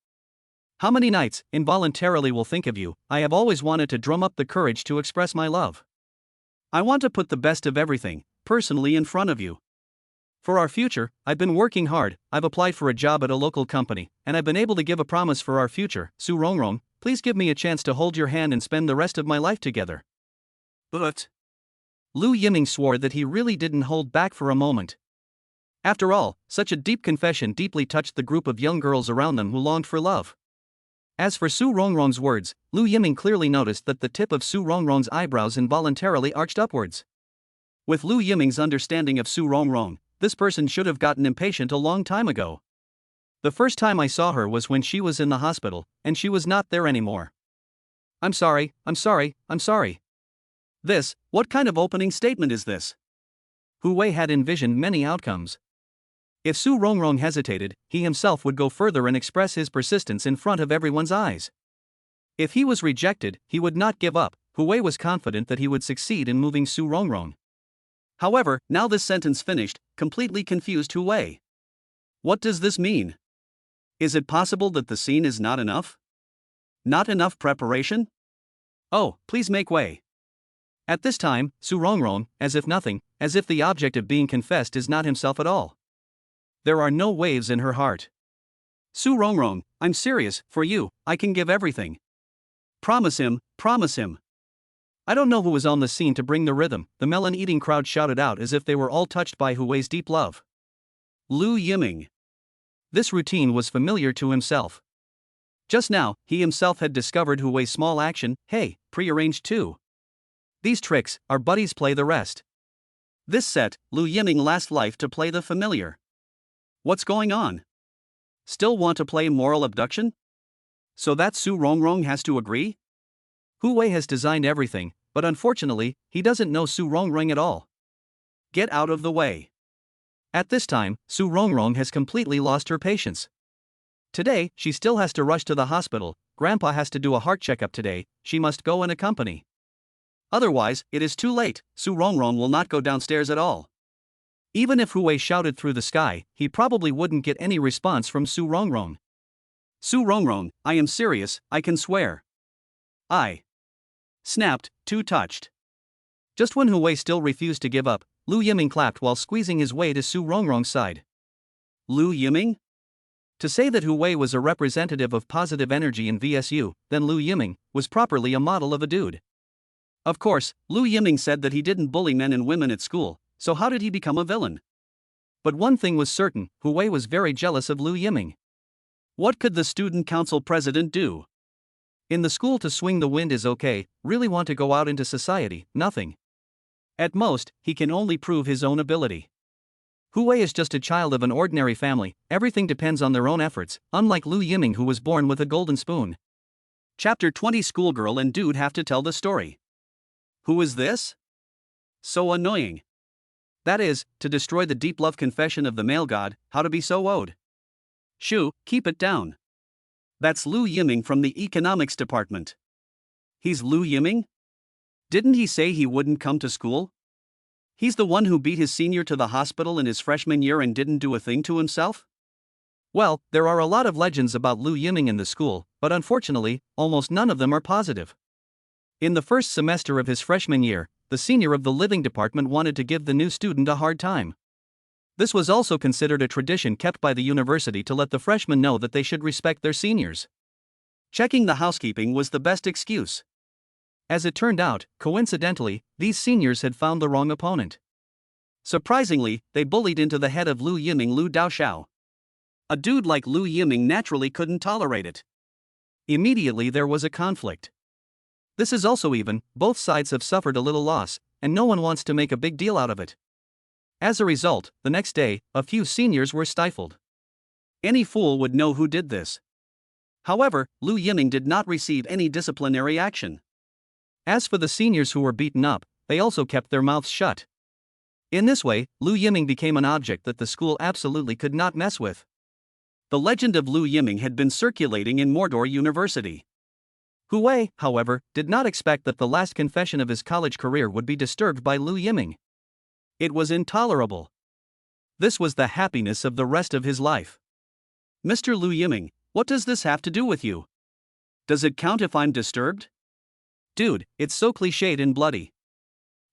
How many nights, involuntarily will think of you, I have always wanted to drum up the courage to express my love. I want to put the best of everything, personally in front of you. For our future, I've been working hard, I've applied for a job at a local company, and I've been able to give a promise for our future. Su Rongrong, please give me a chance to hold your hand and spend the rest of my life together. But Lu Yiming swore that he really didn't hold back for a moment. After all, such a deep confession deeply touched the group of young girls around them who longed for love. As for Su Rongrong's words, Lu Yiming clearly noticed that the tip of Su Rongrong's eyebrows involuntarily arched upwards. With Lu Yiming's understanding of Su Rongrong, this person should have gotten impatient a long time ago. The first time I saw her was when she was in the hospital, and she was not there anymore. I'm sorry. What kind of opening statement is this? Hu Wei had envisioned many outcomes. If Su Rongrong hesitated, he himself would go further and express his persistence in front of everyone's eyes. If he was rejected, he would not give up. Hu Wei was confident that he would succeed in moving Su Rongrong. However, now this sentence finished, completely confused Hu Wei. What does this mean? Is it possible that the scene is not enough? Not enough preparation? Oh, please make way. At this time, Su Rongrong, as if nothing, as if the object of being confessed is not himself at all. There are no waves in her heart. Su Rongrong, I'm serious, for you, I can give everything. Promise him. I don't know who was on the scene to bring the rhythm, the melon-eating crowd shouted out as if they were all touched by Hu Wei's deep love. Lu Yiming. This routine was familiar to himself. Just now, he himself had discovered Hu Wei's small action, hey, prearranged too. These tricks, our buddies play the rest. This set, Lu Yiming last life to play the familiar. What's going on? Still want to play moral abduction? So that Su Rongrong has to agree? Hu Wei has designed everything, but unfortunately, he doesn't know Su Rongrong at all. Get out of the way. At this time, Su Rongrong has completely lost her patience. Today, she still has to rush to the hospital, Grandpa has to do a heart checkup today, she must go and accompany. Otherwise, it is too late, Su Rongrong will not go downstairs at all. Even if Hu Wei shouted through the sky, he probably wouldn't get any response from Su Rongrong. Su Rongrong, I am serious, I can swear. I snapped, too touched. Just when Hu Wei still refused to give up, Lu Yiming clapped while squeezing his way to Su Rongrong's side. Lu Yiming? To say that Hu Wei was a representative of positive energy in VSU, then Lu Yiming was properly a model of a dude. Of course, Lu Yiming said that he didn't bully men and women at school, so how did he become a villain? But one thing was certain, Hu Wei was very jealous of Lu Yiming. What could the student council president do? In the school to swing the wind is okay, really want to go out into society, nothing. At most, he can only prove his own ability. Hu Wei is just a child of an ordinary family, everything depends on their own efforts, unlike Lu Yiming who was born with a golden spoon. Chapter 20 Schoolgirl and dude have to tell the story. Who is this? So annoying. That is, to destroy the deep love confession of the male god, how to be so owed. Shu, keep it down. That's Lu Yiming from the economics department. He's Lu Yiming? Didn't he say he wouldn't come to school? He's the one who beat his senior to the hospital in his freshman year and didn't do a thing to himself? Well, there are a lot of legends about Lu Yiming in the school, but unfortunately, almost none of them are positive. In the first semester of his freshman year, the senior of the living department wanted to give the new student a hard time. This was also considered a tradition kept by the university to let the freshmen know that they should respect their seniors. Checking the housekeeping was the best excuse. As it turned out, coincidentally, these seniors had found the wrong opponent. Surprisingly, they bullied into the head of Lu Yiming Lu Daoxiao. A dude like Lu Yiming naturally couldn't tolerate it. Immediately there was a conflict. This is also even, both sides have suffered a little loss, and no one wants to make a big deal out of it. As a result, the next day, a few seniors were stifled. Any fool would know who did this. However, Lu Yiming did not receive any disciplinary action. As for the seniors who were beaten up, they also kept their mouths shut. In this way, Lu Yiming became an object that the school absolutely could not mess with. The legend of Lu Yiming had been circulating in Mordor University. Hu Wei, however, did not expect that the last confession of his college career would be disturbed by Lu Yiming. It was intolerable. This was the happiness of the rest of his life. Mr. Lu Yiming, what does this have to do with you? Does it count if I'm disturbed? Dude, it's so cliched and bloody.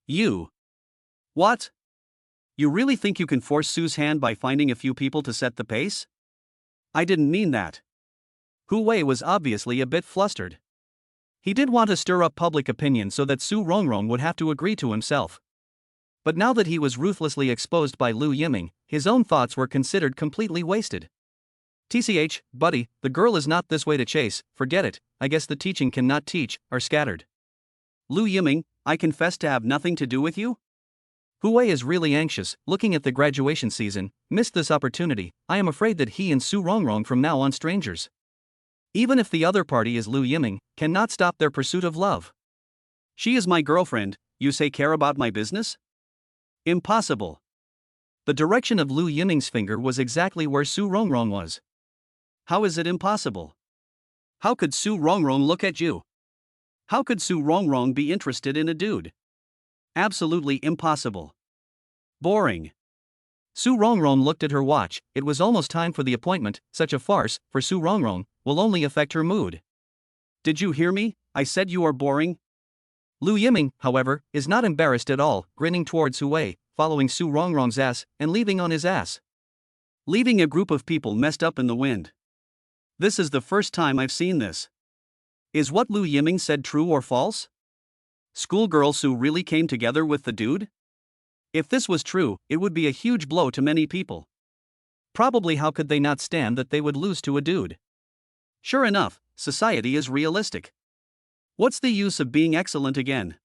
You. What? You really think you can force Su's hand by finding a few people to set the pace? I didn't mean that. Hu Wei was obviously a bit flustered. He did want to stir up public opinion so that Su Rongrong would have to agree to himself. But now that he was ruthlessly exposed by Lu Yiming, his own thoughts were considered completely wasted. TCH, buddy, the girl is not this way to chase, forget it, I guess the teaching cannot teach, are scattered. Lu Yiming, I confess to have nothing to do with you? Hu Wei is really anxious, looking at the graduation season, missed this opportunity, I am afraid that he and Su Rongrong from now on strangers. Even if the other party is Lu Yiming, cannot stop their pursuit of love. She is my girlfriend, you say care about my business? Impossible. The direction of Lu Yiming's finger was exactly where Su Rongrong was. How is it impossible? How could Su Rongrong look at you? How could Su Rongrong be interested in a dude? Absolutely impossible. Boring. Su Rongrong looked at her watch, it was almost time for the appointment, such a farce, for Su Rongrong, will only affect her mood. Did you hear me? I said you are boring. Lu Yiming, however, is not embarrassed at all, grinning towards Hu Wei, following Su Rongrong's ass, and leaving on his ass. Leaving a group of people messed up in the wind. This is the first time I've seen this. Is what Lu Yiming said true or false? Schoolgirl Su really came together with the dude? If this was true, it would be a huge blow to many people. Probably how could they not stand that they would lose to a dude? Sure enough, society is realistic. What's the use of being excellent again?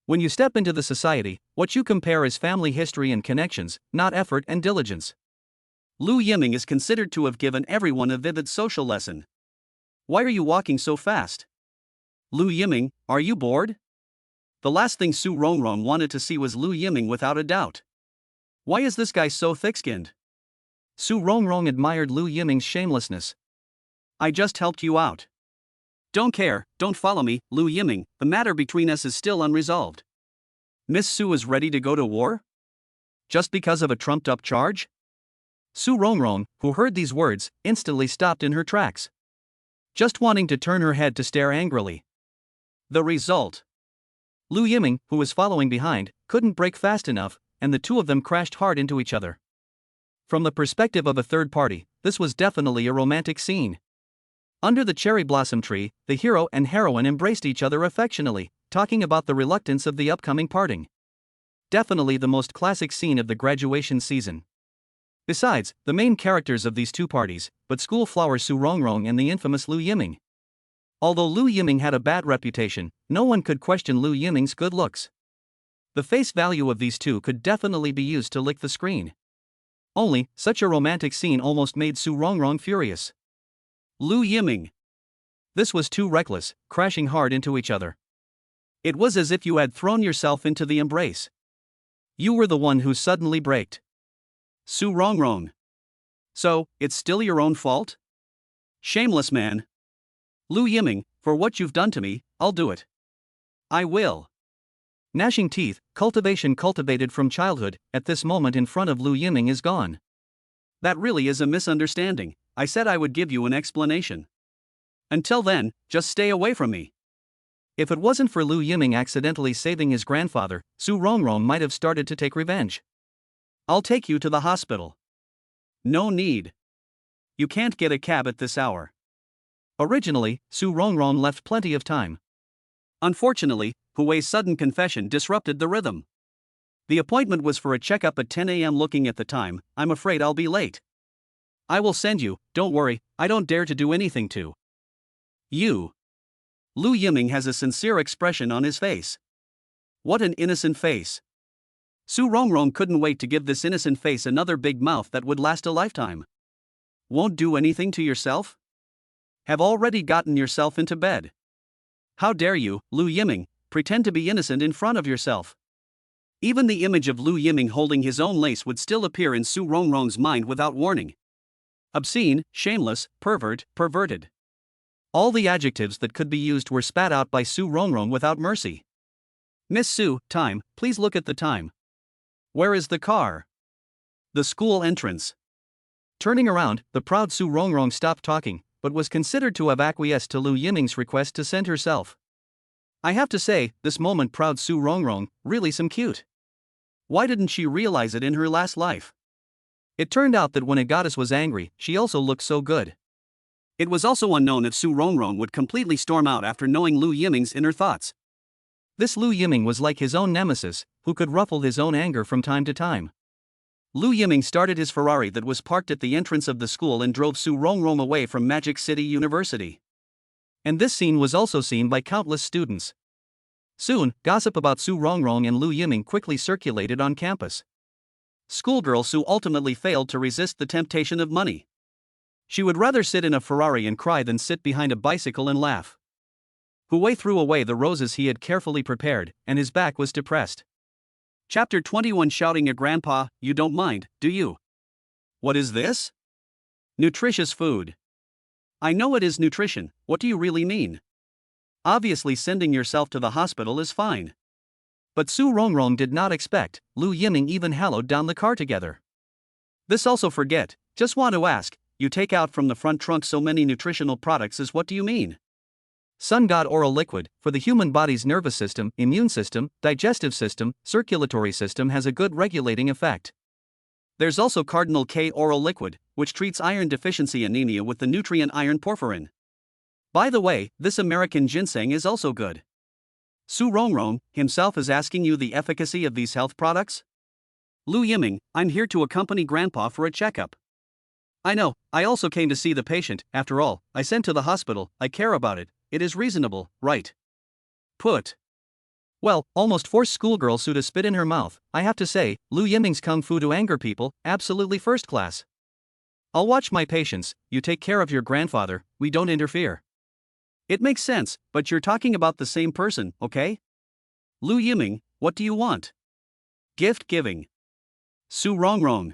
When you step into the society, what you compare is family history and connections, not effort and diligence. Lu Yiming is considered to have given everyone a vivid social lesson. Why are you walking so fast? Lu Yiming, are you bored? The last thing Su Rongrong wanted to see was Lu Yiming without a doubt. Why is this guy so thick-skinned? Su Rongrong admired Lu Yiming's shamelessness. I just helped you out. Don't care, don't follow me, Lu Yiming, the matter between us is still unresolved. Miss Su is ready to go to war? Just because of a trumped-up charge? Su Rongrong, who heard these words, instantly stopped in her tracks. Just wanting to turn her head to stare angrily. The result. Lu Yiming, who was following behind, couldn't brake fast enough, and the two of them crashed hard into each other. From the perspective of a third party, this was definitely a romantic scene. Under the cherry blossom tree, the hero and heroine embraced each other affectionately, talking about the reluctance of the upcoming parting. Definitely the most classic scene of the graduation season. Besides, the main characters of these two parties, but school flower Su Rongrong and the infamous Lu Yiming. Although Lu Yiming had a bad reputation, no one could question Lu Yiming's good looks. The face value of these two could definitely be used to lick the screen. Only, such a romantic scene almost made Su Rongrong furious. Lu Yiming. This was too reckless, crashing hard into each other. It was as if you had thrown yourself into the embrace. You were the one who suddenly braked. Su Rongrong. So, it's still your own fault? Shameless man. Lu Yiming, for what you've done to me, I'll do it. I will. Gnashing teeth, cultivation cultivated from childhood, at this moment in front of Lu Yiming is gone. That really is a misunderstanding, I said I would give you an explanation. Until then, just stay away from me. If it wasn't for Lu Yiming accidentally saving his grandfather, Su Rongrong might have started to take revenge. I'll take you to the hospital. No need. You can't get a cab at this hour. Originally, Su Rongrong left plenty of time. Unfortunately, Hu Wei's sudden confession disrupted the rhythm. The appointment was for a checkup at 10 a.m. Looking at the time, I'm afraid I'll be late. I will send you, don't worry, I don't dare to do anything to you. Lu Yiming has a sincere expression on his face. What an innocent face. Su Rongrong couldn't wait to give this innocent face another big mouth that would last a lifetime. Won't do anything to yourself? Have already gotten yourself into bed. How dare you, Lu Yiming, pretend to be innocent in front of yourself? Even the image of Lu Yiming holding his own lace would still appear in Su Rongrong's mind without warning. Obscene, shameless, perverted. All the adjectives that could be used were spat out by Su Rongrong without mercy. Miss Su, time, please look at the time. Where is the car? The school entrance. Turning around, the proud Su Rongrong stopped talking, but was considered to have acquiesced to Lu Yiming's request to send herself. I have to say, this moment proud Su Rongrong, really some cute. Why didn't she realize it in her last life? It turned out that when a goddess was angry, she also looked so good. It was also unknown if Su Rongrong would completely storm out after knowing Lu Yiming's inner thoughts. This Lu Yiming was like his own nemesis, who could ruffle his own anger from time to time. Lu Yiming started his Ferrari that was parked at the entrance of the school and drove Su Rongrong away from Magic City University. And this scene was also seen by countless students. Soon, gossip about Su Rongrong and Lu Yiming quickly circulated on campus. Schoolgirl Su ultimately failed to resist the temptation of money. She would rather sit in a Ferrari and cry than sit behind a bicycle and laugh. Hui threw away the roses he had carefully prepared, and his back was depressed. Chapter 21. Shouting at Grandpa, you don't mind, do you? What is this? Nutritious food. I know it is nutrition, what do you really mean? Obviously sending yourself to the hospital is fine. But Su Rongrong did not expect Lu Yiming even hallowed down the car together. This also forget, just want to ask, you take out from the front trunk so many nutritional products is what do you mean? Sun God oral liquid, for the human body's nervous system, immune system, digestive system, circulatory system has a good regulating effect. There's also Cardinal K oral liquid, which treats iron deficiency anemia with the nutrient iron porphyrin. By the way, this American ginseng is also good. Su Rongrong himself is asking you the efficacy of these health products? Lu Yiming, I'm here to accompany Grandpa for a checkup. I know, I also came to see the patient, after all, I sent to the hospital, I care about it. It is reasonable, right? Well, almost forced schoolgirl Su to spit in her mouth. I have to say, Lu Yiming's kung fu to anger people, absolutely first class. I'll watch my patients, you take care of your grandfather, we don't interfere. It makes sense, but you're talking about the same person, okay? Lu Yiming, what do you want? Gift giving. Su Rongrong.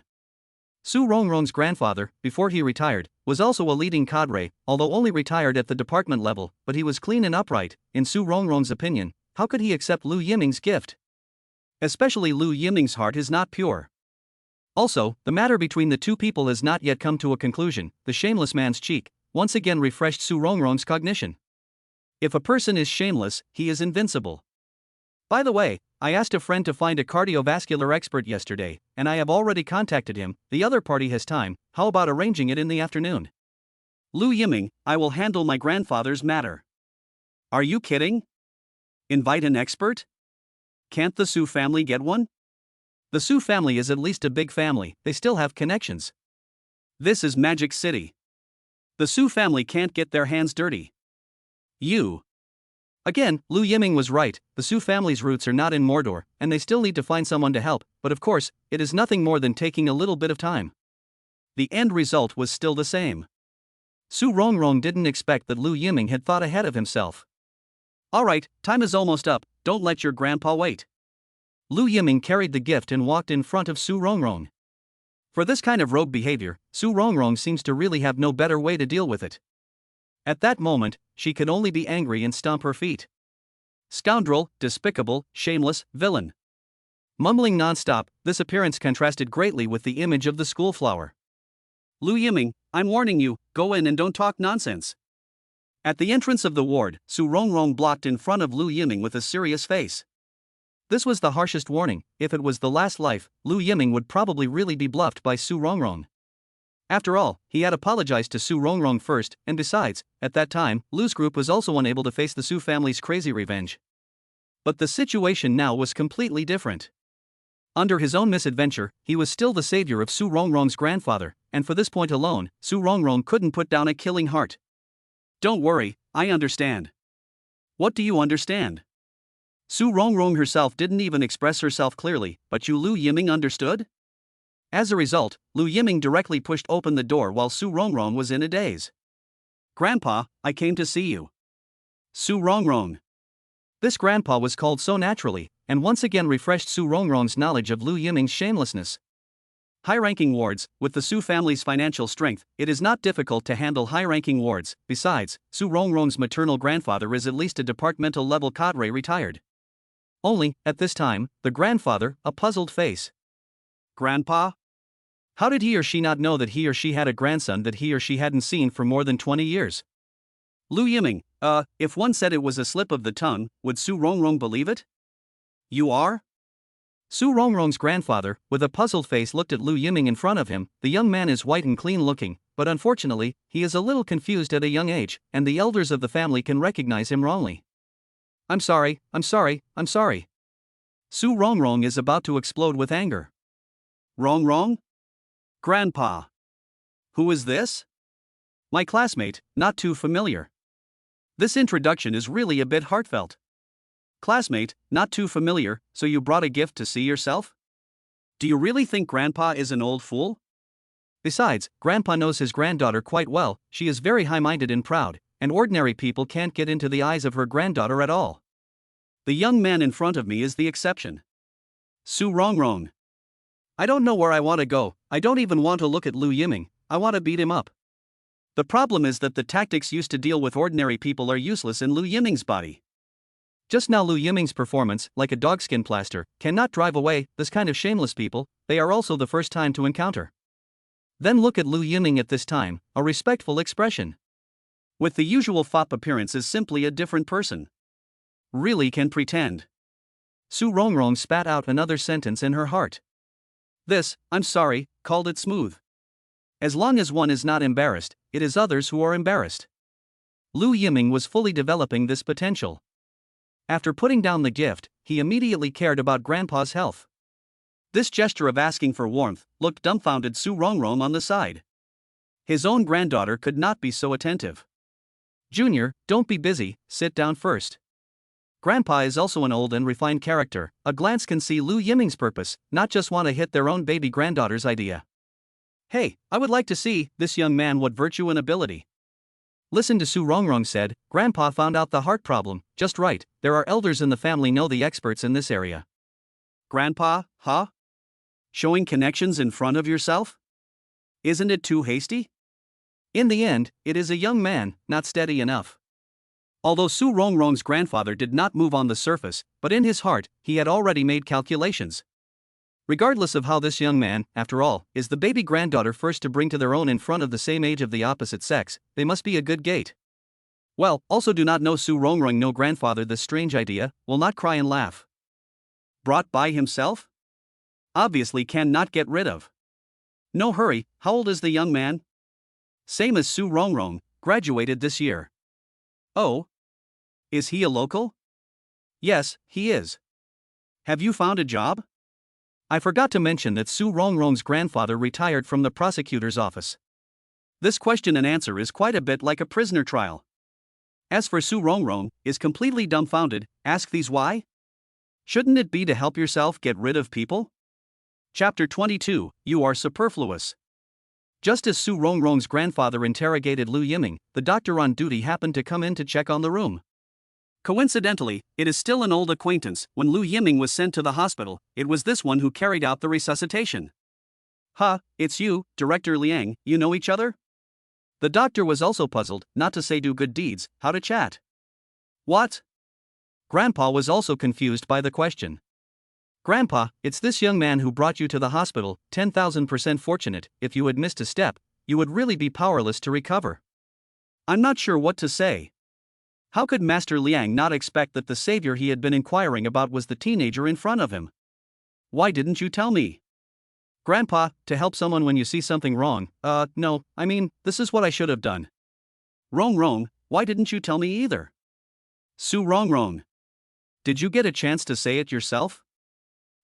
Su Rongrong's grandfather, before he retired, was also a leading cadre, although only retired at the department level, but he was clean and upright. In Su Rongrong's opinion, how could he accept Lu Yiming's gift? Especially Lu Yiming's heart is not pure. Also, the matter between the two people has not yet come to a conclusion. The shameless man's cheek once again refreshed Su Rongrong's cognition. If a person is shameless, he is invincible. By the way, I asked a friend to find a cardiovascular expert yesterday, and I have already contacted him. The other party has time, how about arranging it in the afternoon? Lu Yiming, I will handle my grandfather's matter. Are you kidding? Invite an expert? Can't the Su family get one? The Su family is at least a big family, they still have connections. This is Magic City. The Su family can't get their hands dirty. You. Again, Lu Yiming was right, the Su family's roots are not in Mordor, and they still need to find someone to help, but of course, it is nothing more than taking a little bit of time. The end result was still the same. Su Rongrong didn't expect that Lu Yiming had thought ahead of himself. Alright, time is almost up, don't let your grandpa wait. Lu Yiming carried the gift and walked in front of Su Rongrong. For this kind of rogue behavior, Su Rongrong seems to really have no better way to deal with it. At that moment, she could only be angry and stomp her feet. Scoundrel, despicable, shameless, villain. Mumbling non-stop, this appearance contrasted greatly with the image of the school flower. Lu Yiming, I'm warning you, go in and don't talk nonsense. At the entrance of the ward, Su Rongrong blocked in front of Lu Yiming with a serious face. This was the harshest warning. If it was the last life, Lu Yiming would probably really be bluffed by Su Rongrong. After all, he had apologized to Su Rongrong first, and besides, at that time, Lu's group was also unable to face the Su family's crazy revenge. But the situation now was completely different. Under his own misadventure, he was still the savior of Su Rongrong's grandfather, and for this point alone, Su Rongrong couldn't put down a killing heart. Don't worry, I understand. What do you understand? Su Rongrong herself didn't even express herself clearly, but you Lu Yiming understood? As a result, Lu Yiming directly pushed open the door while Su Rongrong was in a daze. Grandpa, I came to see you. Su Rongrong. This grandpa was called so naturally, and once again refreshed Su Rongrong's knowledge of Lu Yiming's shamelessness. High-ranking wards, with the Su family's financial strength, it is not difficult to handle high-ranking wards. Besides, Su Rongrong's maternal grandfather is at least a departmental-level cadre retired. Only, at this time, the grandfather, a puzzled face. Grandpa? How did he or she not know that he or she had a grandson that he or she hadn't seen for more than 20 years? Lu Yiming, if one said it was a slip of the tongue, would Su Rongrong believe it? You are? Su Rongrong's grandfather, with a puzzled face, looked at Lu Yiming in front of him. The young man is white and clean looking, but unfortunately, he is a little confused at a young age, and the elders of the family can recognize him wrongly. I'm sorry. Su Rongrong is about to explode with anger. Rongrong? Grandpa. Who is this? My classmate, not too familiar. This introduction is really a bit heartfelt. Classmate, not too familiar, so you brought a gift to see yourself? Do you really think Grandpa is an old fool? Besides, Grandpa knows his granddaughter quite well. She is very high-minded and proud, and ordinary people can't get into the eyes of her granddaughter at all. The young man in front of me is the exception. Su Rongrong. I don't know where I want to go. I don't even want to look at Lu Yiming. I want to beat him up. The problem is that the tactics used to deal with ordinary people are useless in Lu Yiming's body. Just now Lu Yiming's performance, like a dogskin plaster, cannot drive away this kind of shameless people. They are also the first time to encounter. Then look at Lu Yiming at this time, a respectful expression. With the usual fop appearance is simply a different person. Really can pretend. Su Rongrong spat out another sentence in her heart. This, I'm sorry, called it smooth. As long as one is not embarrassed, it is others who are embarrassed. Lu Yiming was fully developing this potential. After putting down the gift, he immediately cared about Grandpa's health. This gesture of asking for warmth looked dumbfounded Su Rongrong on the side. His own granddaughter could not be so attentive. Junior, don't be busy, sit down first. Grandpa is also an old and refined character. A glance can see Lu Yiming's purpose, not just want to hit their own baby granddaughter's idea. Hey, I would like to see this young man what virtue and ability. Listen to Su Rongrong said, Grandpa found out the heart problem, just right. There are elders in the family know the experts in this area. Grandpa, huh? Showing connections in front of yourself? Isn't it too hasty? In the end, it is a young man, not steady enough. Although Su Rongrong's grandfather did not move on the surface, but in his heart, he had already made calculations. Regardless of how this young man, after all, is the baby granddaughter first to bring to their own in front of the same age of the opposite sex, they must be a good gate. Well, also do not know Su Rongrong no grandfather this strange idea, will not cry and laugh. Brought by himself? Obviously can not get rid of. No hurry, how old is the young man? Same as Su Rongrong, graduated this year. Oh? Is he a local? Yes, he is. Have you found a job? I forgot to mention that Su Rongrong's grandfather retired from the prosecutor's office. This question and answer is quite a bit like a prisoner trial. As for Su Rongrong, is completely dumbfounded, ask these why? Shouldn't it be to help yourself get rid of people? Chapter 22, You Are Superfluous. Just as Su Rongrong's grandfather interrogated Lu Yiming, the doctor on duty happened to come in to check on the room. Coincidentally, it is still an old acquaintance. When Lu Yiming was sent to the hospital, it was this one who carried out the resuscitation. It's you, Director Liang, you know each other? The doctor was also puzzled, not to say do good deeds, how to chat. What? Grandpa was also confused by the question. Grandpa, it's this young man who brought you to the hospital, 10,000% fortunate. If you had missed a step, you would really be powerless to recover. I'm not sure what to say. How could Master Liang not expect that the savior he had been inquiring about was the teenager in front of him? Why didn't you tell me? Grandpa, to help someone when you see something wrong, no, I mean, this is what I should have done. Rongrong, why didn't you tell me either? Su Rongrong. Did you get a chance to say it yourself?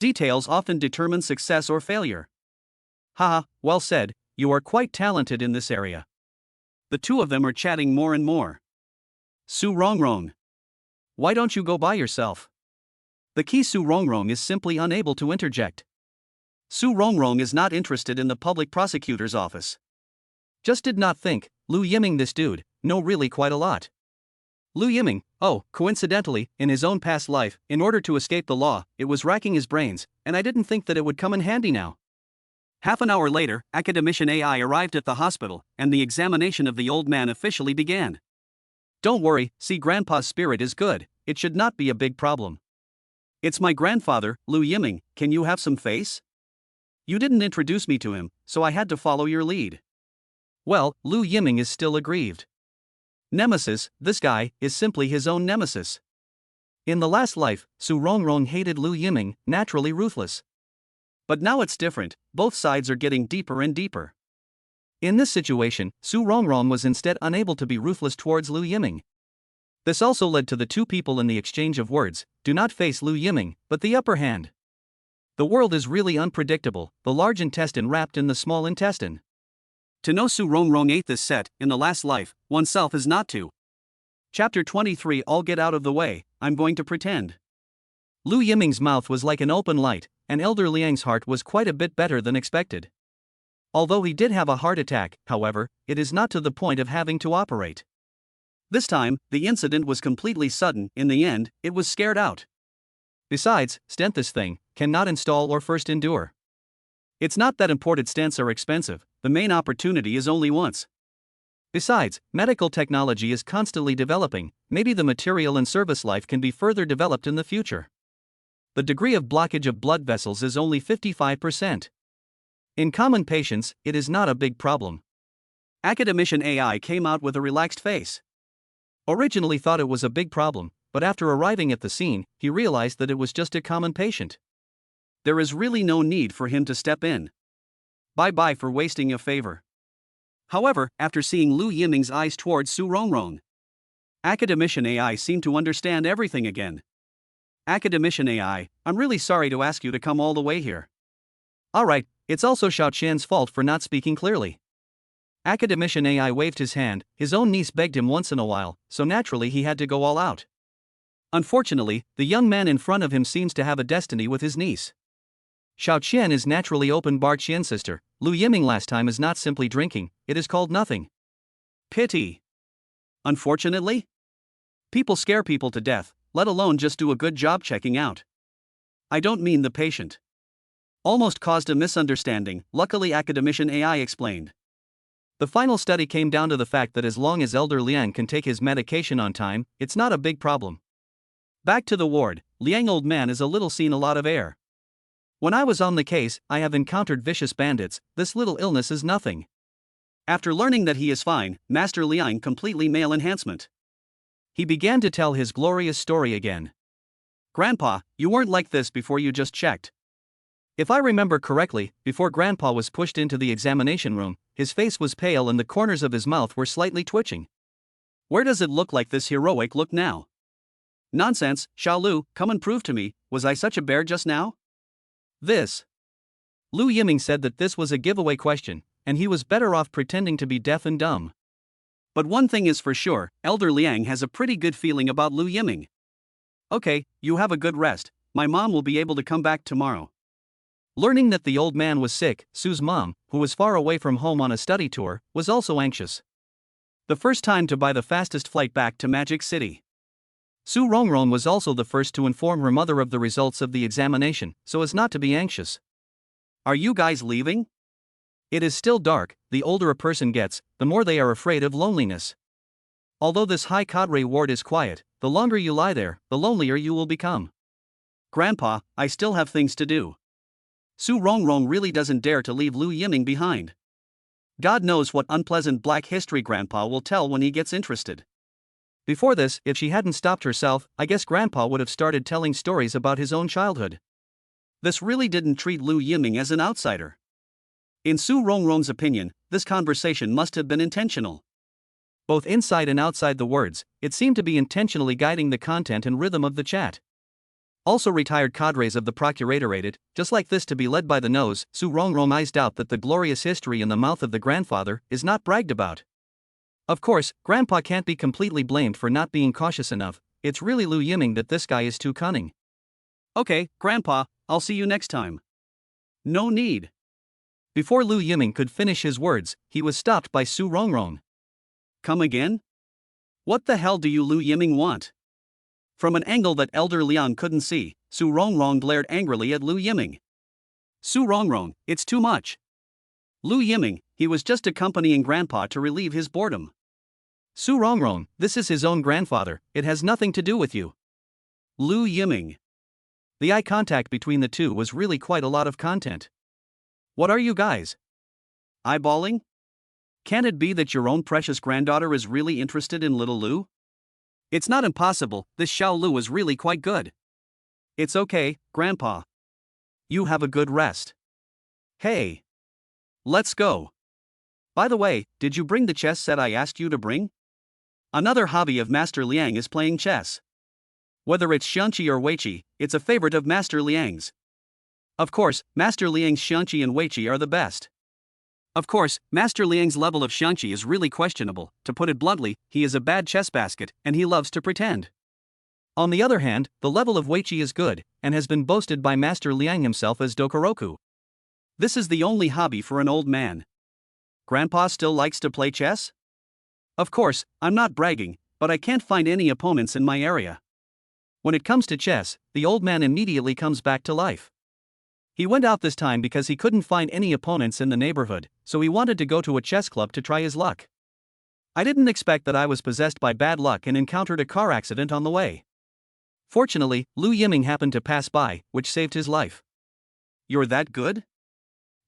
Details often determine success or failure. Haha, well said, you are quite talented in this area. The two of them are chatting more and more. Su Rongrong. Why don't you go by yourself? The key Su Rongrong is simply unable to interject. Su Rongrong is not interested in the public prosecutor's office. Just did not think, Lu Yiming this dude, no really quite a lot. Lu Yiming, oh, coincidentally, in his own past life, in order to escape the law, it was racking his brains, and I didn't think that it would come in handy now. Half an hour later, academician AI arrived at the hospital, and the examination of the old man officially began. Don't worry, see, Grandpa's spirit is good, it should not be a big problem. It's my grandfather, Lu Yiming, can you have some face? You didn't introduce me to him, so I had to follow your lead. Well, Lu Yiming is still aggrieved. Nemesis, this guy, is simply his own nemesis. In the last life, Su Rongrong hated Lu Yiming, naturally ruthless. But now it's different, both sides are getting deeper and deeper. In this situation, Su Rongrong was instead unable to be ruthless towards Lu Yiming. This also led to the two people in the exchange of words, do not face Lu Yiming, but the upper hand. The world is really unpredictable, the large intestine wrapped in the small intestine. To know Su Rongrong ate this set, in the last life, oneself is not to. Chapter 23. All get out of the way, I'm going to pretend. Lu Yiming's mouth was like an open light, and Elder Liang's heart was quite a bit better than expected. Although he did have a heart attack, however, it is not to the point of having to operate. This time, the incident was completely sudden, in the end, it was scared out. Besides, stent this thing, cannot install or first endure. It's not that imported stents are expensive, the main opportunity is only once. Besides, medical technology is constantly developing, maybe the material and service life can be further developed in the future. The degree of blockage of blood vessels is only 55%. In common patients, it is not a big problem. Academician AI came out with a relaxed face. Originally thought it was a big problem, but after arriving at the scene, he realized that it was just a common patient. There is really no need for him to step in. Bye-bye for wasting a favor. However, after seeing Lu Yiming's eyes towards Su Rongrong, academician AI seemed to understand everything again. Academician AI, I'm really sorry to ask you to come all the way here. Alright, it's also Xiao Qian's fault for not speaking clearly. Academician AI waved his hand, his own niece begged him once in a while, so naturally he had to go all out. Unfortunately, the young man in front of him seems to have a destiny with his niece. Xiao Qian is naturally open-bar Qian's sister, Lu Yiming last time is not simply drinking, it is called nothing. Pity. Unfortunately? People scare people to death, let alone just do a good job checking out. I don't mean the patient. Almost caused a misunderstanding, luckily academician AI explained. The final study came down to the fact that as long as Elder Liang can take his medication on time, it's not a big problem. Back to the ward, Liang old man is a little seen a lot of air. When I was on the case, I have encountered vicious bandits, this little illness is nothing. After learning that he is fine, Master Liang completely male enhancement. He began to tell his glorious story again. Grandpa, you weren't like this before you just checked. If I remember correctly, before Grandpa was pushed into the examination room, his face was pale and the corners of his mouth were slightly twitching. Where does it look like this heroic look now? Nonsense, Xiaolu, come and prove to me, was I such a bear just now? This. Lu Yiming said that this was a giveaway question, and he was better off pretending to be deaf and dumb. But one thing is for sure, Elder Liang has a pretty good feeling about Lu Yiming. Okay, you have a good rest, my mom will be able to come back tomorrow. Learning that the old man was sick, Su's mom, who was far away from home on a study tour, was also anxious. The first time to buy the fastest flight back to Magic City. Su Rongrong was also the first to inform her mother of the results of the examination, so as not to be anxious. Are you guys leaving? It is still dark, the older a person gets, the more they are afraid of loneliness. Although this high cadre ward is quiet, the longer you lie there, the lonelier you will become. Grandpa, I still have things to do. Su Rongrong really doesn't dare to leave Lu Yiming behind. God knows what unpleasant black history Grandpa will tell when he gets interested. Before this, if she hadn't stopped herself, I guess Grandpa would have started telling stories about his own childhood. This really didn't treat Lu Yiming as an outsider. In Su Rongrong's opinion, this conversation must have been intentional. Both inside and outside the words, it seemed to be intentionally guiding the content and rhythm of the chat. Also retired cadres of the procuratorate, just like this to be led by the nose. Su Rongrong eyes doubt that the glorious history in the mouth of the grandfather is not bragged about. Of course, Grandpa can't be completely blamed for not being cautious enough. It's really Lu Yiming that this guy is too cunning. Okay, Grandpa, I'll see you next time. No need. Before Lu Yiming could finish his words, he was stopped by Su Rongrong. Come again? What the hell do you Lu Yiming want? From an angle that Elder Liang couldn't see, Su Rongrong glared angrily at Lu Yiming. Su Rongrong, it's too much. Lu Yiming, he was just accompanying Grandpa to relieve his boredom. Su Rongrong, this is his own grandfather, it has nothing to do with you. Lu Yiming. The eye contact between the two was really quite a lot of content. What are you guys? Eyeballing? Can it be that your own precious granddaughter is really interested in little Lu? It's not impossible, this Xiao Lu is really quite good. It's okay, Grandpa. You have a good rest. Hey. Let's go. By the way, did you bring the chess set I asked you to bring? Another hobby of Master Liang is playing chess. Whether it's Xianqi or Weiqi, it's a favorite of Master Liang's. Of course, Master Liang's Xianqi and Weiqi are the best. Of course, Master Liang's level of Xianqi is really questionable. To put it bluntly, he is a bad chess basket, and he loves to pretend. On the other hand, the level of Weiqi is good, and has been boasted by Master Liang himself as Dokoroku. This is the only hobby for an old man. Grandpa still likes to play chess? Of course, I'm not bragging, but I can't find any opponents in my area. When it comes to chess, the old man immediately comes back to life. He went out this time because he couldn't find any opponents in the neighborhood, so he wanted to go to a chess club to try his luck. I didn't expect that I was possessed by bad luck and encountered a car accident on the way. Fortunately, Lu Yiming happened to pass by, which saved his life. You're that good?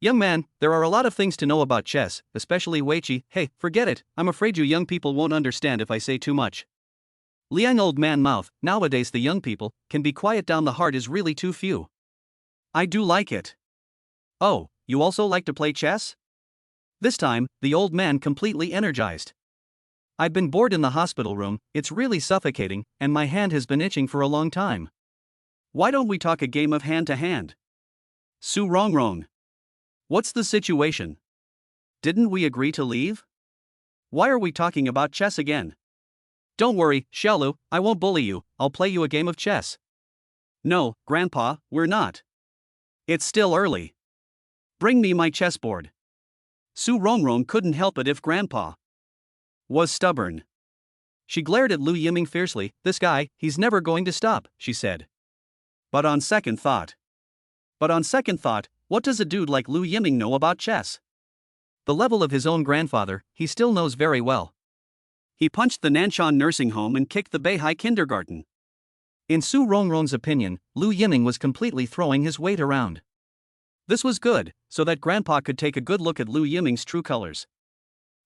Young man, there are a lot of things to know about chess, especially Weiqi. Hey, forget it, I'm afraid you young people won't understand if I say too much. Liang old man mouth, nowadays the young people, can be quiet down the heart is really too few. I do like it. Oh, you also like to play chess? This time, the old man completely energized. I've been bored in the hospital room, it's really suffocating, and my hand has been itching for a long time. Why don't we talk a game of hand-to-hand? Su Rongrong. What's the situation? Didn't we agree to leave? Why are we talking about chess again? Don't worry, Xiaolu, I won't bully you, I'll play you a game of chess. No, Grandpa, we're not. It's still early. Bring me my chessboard. Su Rongrong couldn't help it if Grandpa was stubborn. She glared at Lu Yiming fiercely. This guy, he's never going to stop, she said. But on second thought, what does a dude like Lu Yiming know about chess? The level of his own grandfather, he still knows very well. He punched the Nanshan nursing home and kicked the Beihai kindergarten. In Su Rongrong's opinion, Lu Yiming was completely throwing his weight around. This was good, so that Grandpa could take a good look at Lu Yiming's true colors.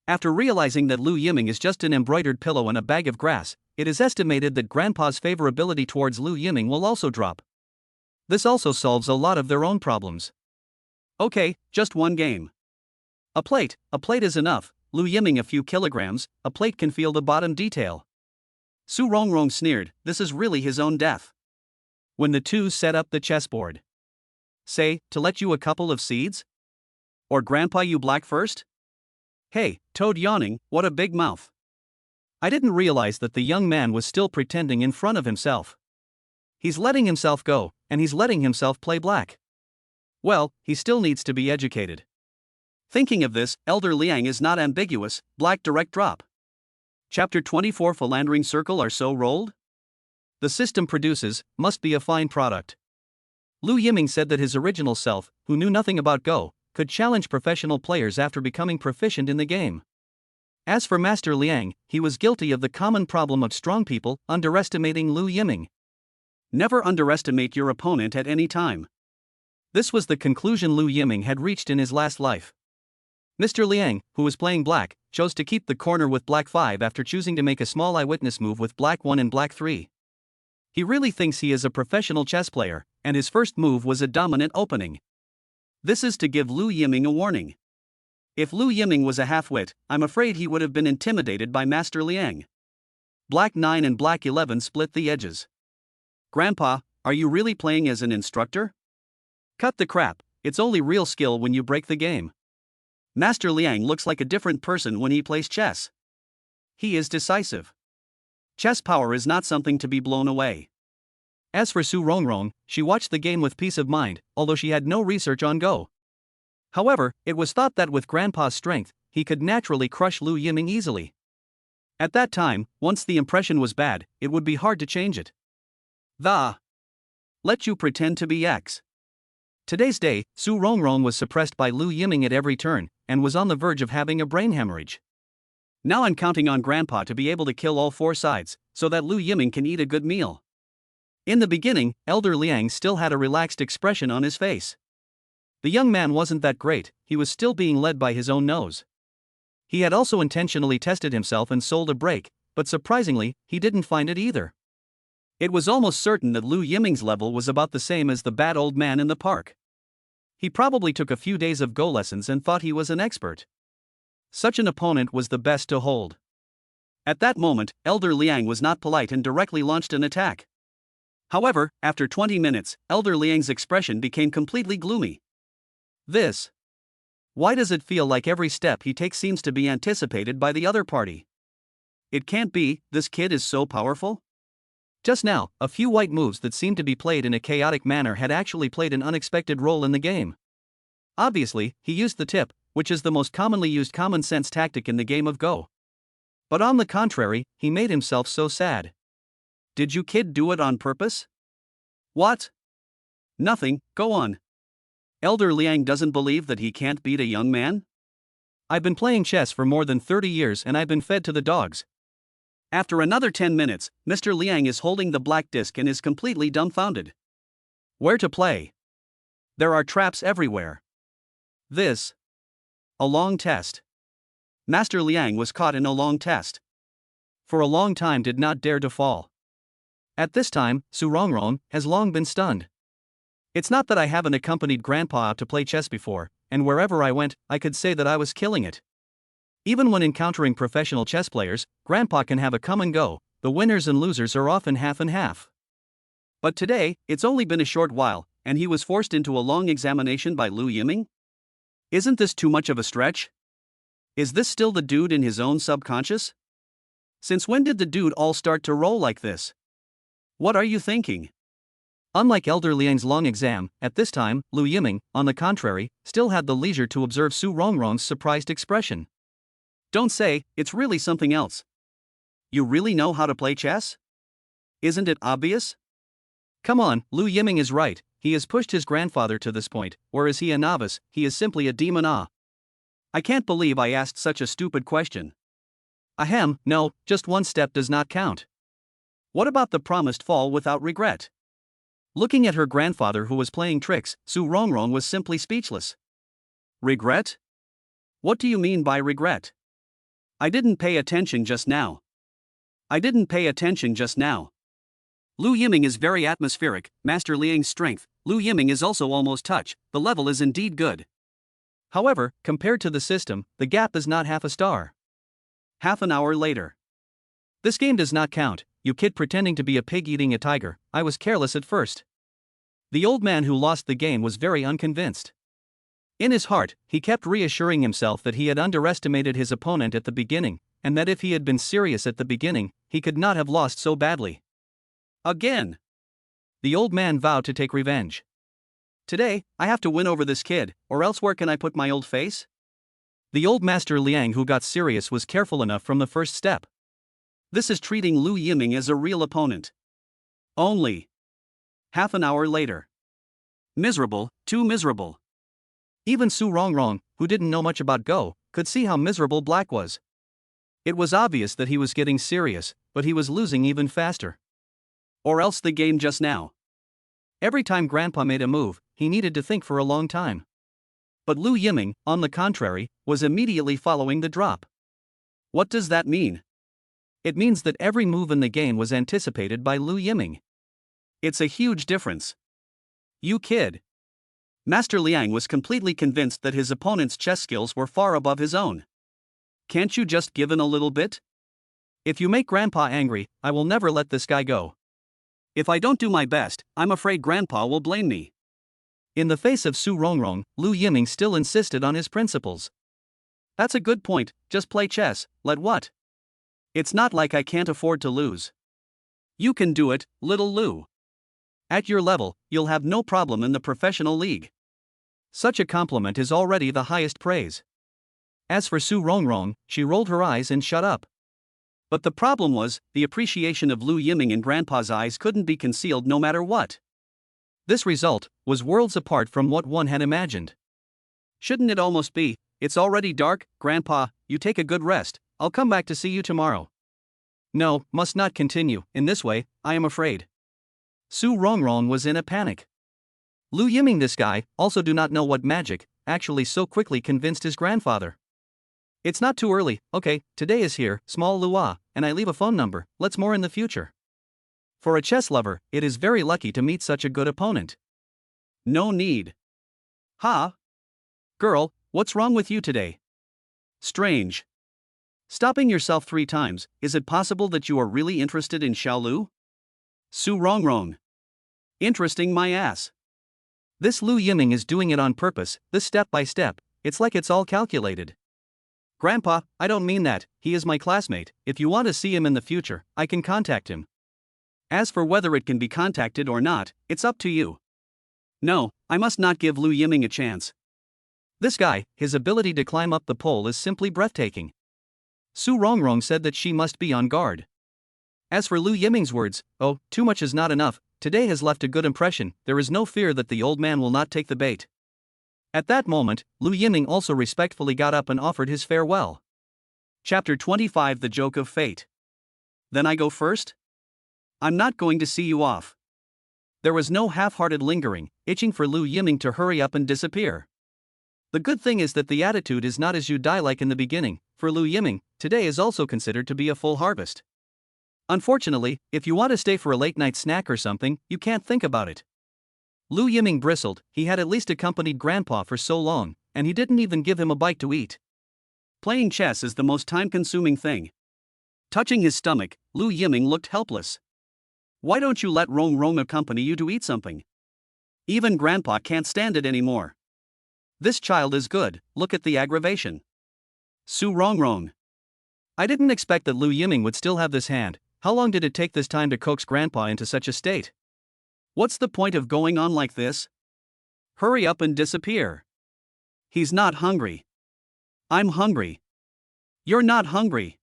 After realizing that Lu Yiming is just an embroidered pillow and a bag of grass, it is estimated that Grandpa's favorability towards Lu Yiming will also drop. This also solves a lot of their own problems. Okay, just one game. A plate is enough. Lu Yiming a few kilograms, a plate can feel the bottom detail. Su Rongrong sneered, this is really his own death. When the two set up the chessboard. Say, to let you a couple of seeds? Or Grandpa you black first? Hey, Toad yawning, what a big mouth. I didn't realize that the young man was still pretending in front of himself. He's letting himself go, and he's letting himself play black. Well, he still needs to be educated. Thinking of this, Elder Liang is not ambiguous, black direct drop. Chapter 24 Philandering Circle are so rolled? The system produces, must be a fine product. Lu Yiming said that his original self, who knew nothing about Go, could challenge professional players after becoming proficient in the game. As for Master Liang, he was guilty of the common problem of strong people underestimating Lu Yiming. Never underestimate your opponent at any time. This was the conclusion Lu Yiming had reached in his last life. Mr. Liang, who was playing black, chose to keep the corner with black 5 after choosing to make a small eyewitness move with black 1 and black 3. He really thinks he is a professional chess player, and his first move was a dominant opening. This is to give Lu Yiming a warning. If Lu Yiming was a half-wit, I'm afraid he would have been intimidated by Master Liang. Black 9 and black 11 split the edges. Grandpa, Are you really playing as an instructor? Cut the crap, it's only real skill when you break the game. Master Liang looks like a different person when he plays chess. He is decisive. Chess power is not something to be blown away. As for Su Rongrong, she watched the game with peace of mind, although she had no research on Go. However, it was thought that with Grandpa's strength, he could naturally crush Lu Yiming easily. At that time, once the impression was bad, it would be hard to change it. Let you pretend to be X. Today's day, Su Rongrong was suppressed by Lu Yiming at every turn, and was on the verge of having a brain hemorrhage. Now I'm counting on Grandpa to be able to kill all four sides, so that Lu Yiming can eat a good meal. In the beginning, Elder Liang still had a relaxed expression on his face. The young man wasn't that great, he was still being led by his own nose. He had also intentionally tested himself and sold a break, but surprisingly, he didn't find it either. It was almost certain that Lu Yiming's level was about the same as the bad old man in the park. He probably took a few days of Go lessons and thought he was an expert. Such an opponent was the best to hold. At that moment, Elder Liang was not polite and directly launched an attack. However, after 20 minutes, Elder Liang's expression became completely gloomy. Why does it feel like every step he takes seems to be anticipated by the other party? It can't be, this kid is so powerful? Just now, a few white moves that seemed to be played in a chaotic manner had actually played an unexpected role in the game. Obviously, he used the tip, which is the most commonly used common sense tactic in the game of Go. But on the contrary, he made himself so sad. Did you kid do it on purpose? What? Nothing, go on. Elder Liang doesn't believe that he can't beat a young man? I've been playing chess for more than 30 years and I've been fed to the dogs. After another 10 minutes, Mr. Liang is holding the black disc and is completely dumbfounded. Where to play? There are traps everywhere. A long test. Master Liang was caught in a long test. For a long time did not dare to fall. At this time, Su Rongrong has long been stunned. It's not that I haven't accompanied Grandpa out to play chess before, and wherever I went, I could say that I was killing it. Even when encountering professional chess players, Grandpa can have a come and go, the winners and losers are often half and half. But today, it's only been a short while, and he was forced into a long examination by Lu Yiming? Isn't this too much of a stretch? Is this still the dude in his own subconscious? Since when did the dude all start to roll like this? What are you thinking? Unlike Elder Liang's long exam, at this time, Lu Yiming, on the contrary, still had the leisure to observe Su Rongrong's surprised expression. Don't say, it's really something else. You really know how to play chess? Isn't it obvious? Come on, Lu Yiming is right, he has pushed his grandfather to this point, or is he a novice, he is simply a demon. I can't believe I asked such a stupid question. Ahem, no, just one step does not count. What about the promised fall without regret? Looking at her grandfather who was playing tricks, Su Rongrong was simply speechless. Regret? What do you mean by regret? I didn't pay attention just now. Lu Yiming is very atmospheric, Master Liang's strength, Lu Yiming is also almost touch, the level is indeed good. However, compared to the system, the gap is not half a star. Half an hour later. This game does not count, you kid pretending to be a pig eating a tiger, I was careless at first. The old man who lost the game was very unconvinced. In his heart, he kept reassuring himself that he had underestimated his opponent at the beginning, and that if he had been serious at the beginning, he could not have lost so badly. Again! The old man vowed to take revenge. Today, I have to win over this kid, or else where can I put my old face? The old Master Liang who got serious was careful enough from the first step. This is treating Lu Yiming as a real opponent. Only. Half an hour later. Miserable, too miserable. Even Su Rongrong, who didn't know much about Go, could see how miserable Black was. It was obvious that he was getting serious, but he was losing even faster. Or else the game just now. Every time Grandpa made a move, he needed to think for a long time. But Lu Yiming, on the contrary, was immediately following the drop. What does that mean? It means that every move in the game was anticipated by Lu Yiming. It's a huge difference. You kid. Master Liang was completely convinced that his opponent's chess skills were far above his own. Can't you just give in a little bit? If you make Grandpa angry, I will never let this guy go. If I don't do my best, I'm afraid Grandpa will blame me. In the face of Su Rongrong, Lu Yiming still insisted on his principles. That's a good point, just play chess, let what? It's not like I can't afford to lose. You can do it, little Lu. At your level, you'll have no problem in the professional league. Such a compliment is already the highest praise. As for Su Rongrong, she rolled her eyes and shut up. But the problem was, the appreciation of Lu Yiming in Grandpa's eyes couldn't be concealed no matter what. This result was worlds apart from what one had imagined. Shouldn't it almost be, it's already dark, Grandpa, you take a good rest, I'll come back to see you tomorrow. No, must not continue, in this way, I am afraid. Su Rongrong was in a panic. Lu Yiming, this guy, also do not know what magic, actually so quickly convinced his grandfather. It's not too early, okay, today is here, small Lua, and I leave a phone number, let's more in the future. For a chess lover, it is very lucky to meet such a good opponent. No need. Ha? Girl, what's wrong with you today? Strange. Stopping yourself 3 times, is it possible that you are really interested in Xiaolu? Su Rongrong. Interesting my ass. This Lu Yiming is doing it on purpose, this step by step, it's like it's all calculated. Grandpa, I don't mean that, he is my classmate, if you want to see him in the future, I can contact him. As for whether it can be contacted or not, it's up to you. No, I must not give Lu Yiming a chance. This guy, his ability to climb up the pole is simply breathtaking. Su Rongrong said that she must be on guard. As for Lu Yiming's words, oh, too much is not enough, today has left a good impression, there is no fear that the old man will not take the bait. At that moment, Lu Yiming also respectfully got up and offered his farewell. Chapter 25 The Joke of Fate. Then I go first? I'm not going to see you off. There was no half-hearted lingering, itching for Lu Yiming to hurry up and disappear. The good thing is that the attitude is not as you die like in the beginning, for Lu Yiming, today is also considered to be a full harvest. Unfortunately, if you want to stay for a late-night snack or something, you can't think about it. Lu Yiming bristled, he had at least accompanied Grandpa for so long, and he didn't even give him a bite to eat. Playing chess is the most time-consuming thing. Touching his stomach, Lu Yiming looked helpless. Why don't you let Rongrong accompany you to eat something? Even Grandpa can't stand it anymore. This child is good, look at the aggravation. Su Rongrong. I didn't expect that Lu Yiming would still have this hand, how long did it take this time to coax Grandpa into such a state? What's the point of going on like this? Hurry up and disappear. He's not hungry. I'm hungry. You're not hungry.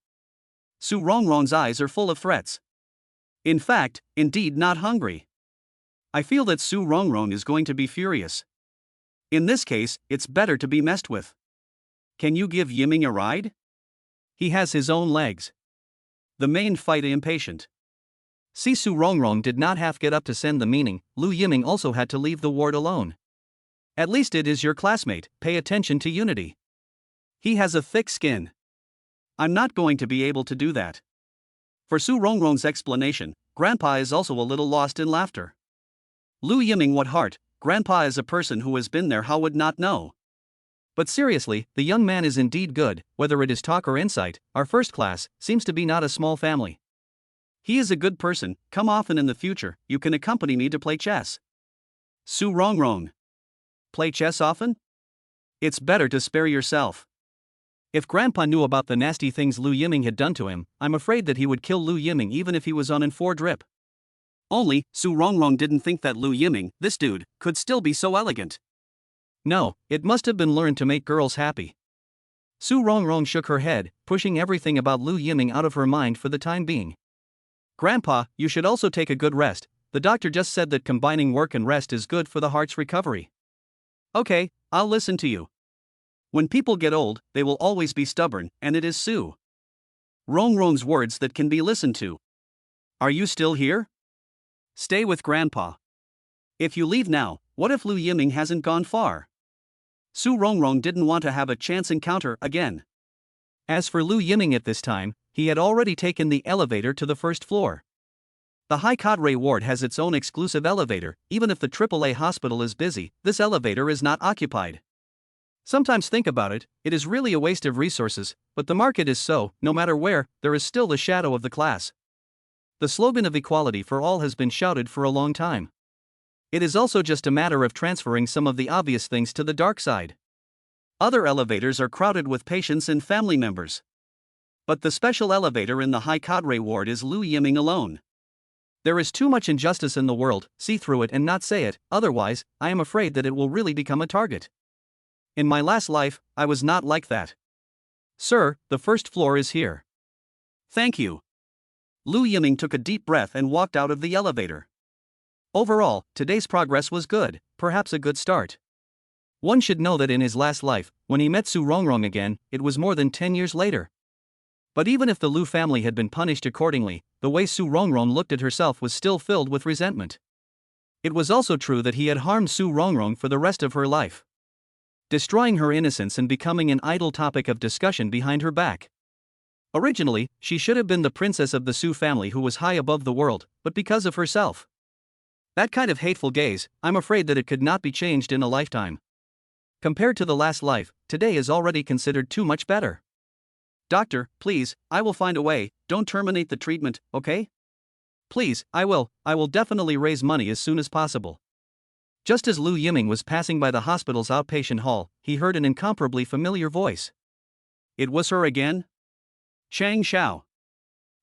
Su Rongrong's eyes are full of threats. In fact, indeed not hungry. I feel that Su Rongrong is going to be furious. In this case, it's better to be messed with. Can you give Yiming a ride? He has his own legs. The main fight impatient. See, Su Rongrong did not half get up to send the meaning, Lu Yiming also had to leave the ward alone. At least it is your classmate, pay attention to unity. He has a thick skin. I'm not going to be able to do that. For Su Rongrong's explanation, Grandpa is also a little lost in laughter. Lu Yiming, what heart, Grandpa is a person who has been there, how would not know? But seriously, the young man is indeed good, whether it is talk or insight, our first class, seems to be not a small family. He is a good person, come often in the future, you can accompany me to play chess. Su Rongrong. Play chess often? It's better to spare yourself. If Grandpa knew about the nasty things Lu Yiming had done to him, I'm afraid that he would kill Lu Yiming even if he was on in 4 drip. Only, Su Rongrong didn't think that Lu Yiming, this dude, could still be so elegant. No, it must have been learned to make girls happy. Su Rongrong shook her head, pushing everything about Lu Yiming out of her mind for the time being. Grandpa, you should also take a good rest, the doctor just said that combining work and rest is good for the heart's recovery. Okay, I'll listen to you. When people get old, they will always be stubborn, and it is Su Rongrong's words that can be listened to. Are you still here? Stay with Grandpa. If you leave now, what if Lu Yiming hasn't gone far? Su Rongrong didn't want to have a chance encounter again. As for Lu Yiming at this time, he had already taken the elevator to the 1st floor. The High Cadre ward has its own exclusive elevator, even if the AAA hospital is busy, this elevator is not occupied. Sometimes think about it, it is really a waste of resources, but the market is so, no matter where, there is still the shadow of the class. the slogan of equality for all has been shouted for a long time. It is also just a matter of transferring some of the obvious things to the dark side. Other elevators are crowded with patients and family members. But the special elevator in the high cadre ward is Lu Yiming alone. There is too much injustice in the world, see through it and not say it, otherwise, I am afraid that it will really become a target. In my last life, I was not like that. Sir, the first floor is here. Thank you. Lu Yiming took a deep breath and walked out of the elevator. Overall, today's progress was good, perhaps a good start. One should know that in his last life, when he met Su Rongrong again, it was more than 10 years later. But even if the Lu family had been punished accordingly, the way Su Rongrong looked at herself was still filled with resentment. It was also true that he had harmed Su Rongrong for the rest of her life, destroying her innocence and becoming an idle topic of discussion behind her back. Originally, she should have been the princess of the Su family who was high above the world, but because of herself. That kind of hateful gaze, I'm afraid that it could not be changed in a lifetime. Compared to the last life, today is already considered too much better. Doctor, please, I will find a way, don't terminate the treatment, okay? Please, I will definitely raise money as soon as possible. Just as Lu Yiming was passing by the hospital's outpatient hall, he heard an incomparably familiar voice. It was her again? Chang Xiao.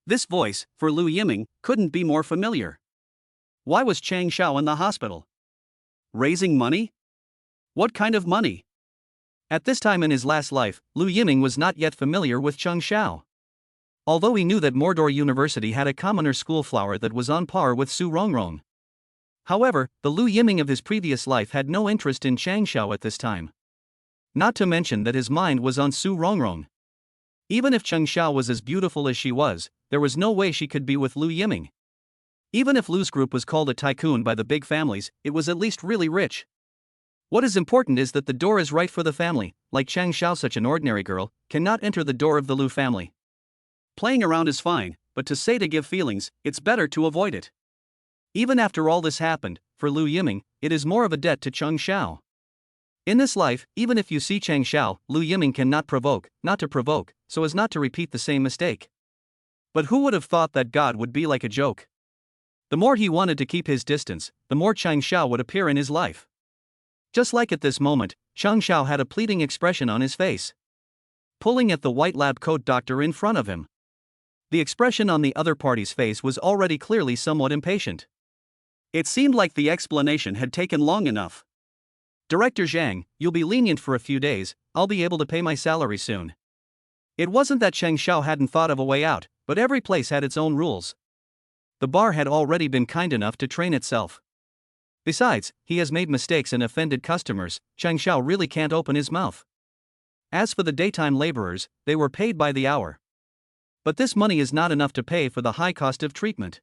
This voice, for Lu Yiming, couldn't be more familiar. Why was Chang Xiao in the hospital? Raising money? What kind of money? At this time in his last life, Lu Yiming was not yet familiar with Chang Xiao. Although he knew that Mordor University had a commoner schoolflower that was on par with Su Rongrong. However, the Lu Yiming of his previous life had no interest in Chang Xiao at this time. Not to mention that his mind was on Su Rongrong. Even if Chang Xiao was as beautiful as she was, there was no way she could be with Lu Yiming. Even if Lu's group was called a tycoon by the big families, it was at least really rich. What is important is that the door is right for the family, like Chang Xiao. Such an ordinary girl cannot enter the door of the Lu family. Playing around is fine, but to say to give feelings, it's better to avoid it. Even after all this happened, for Lu Yiming, it is more of a debt to Chang Xiao. In this life, even if you see Chang Xiao, Lu Yiming cannot provoke, not to provoke, so as not to repeat the same mistake. But who would have thought that God would be like a joke? The more he wanted to keep his distance, the more Chang Xiao would appear in his life. Just like at this moment, Chang Xiao had a pleading expression on his face, pulling at the white lab coat doctor in front of him. The expression on the other party's face was already clearly somewhat impatient. It seemed like the explanation had taken long enough. Director Zhang, you'll be lenient for a few days, I'll be able to pay my salary soon. It wasn't that Chang Xiao hadn't thought of a way out, but every place had its own rules. The bar had already been kind enough to train itself. Besides, he has made mistakes and offended customers. Chang Xiao really can't open his mouth. As for the daytime laborers, they were paid by the hour. But this money is not enough to pay for the high cost of treatment.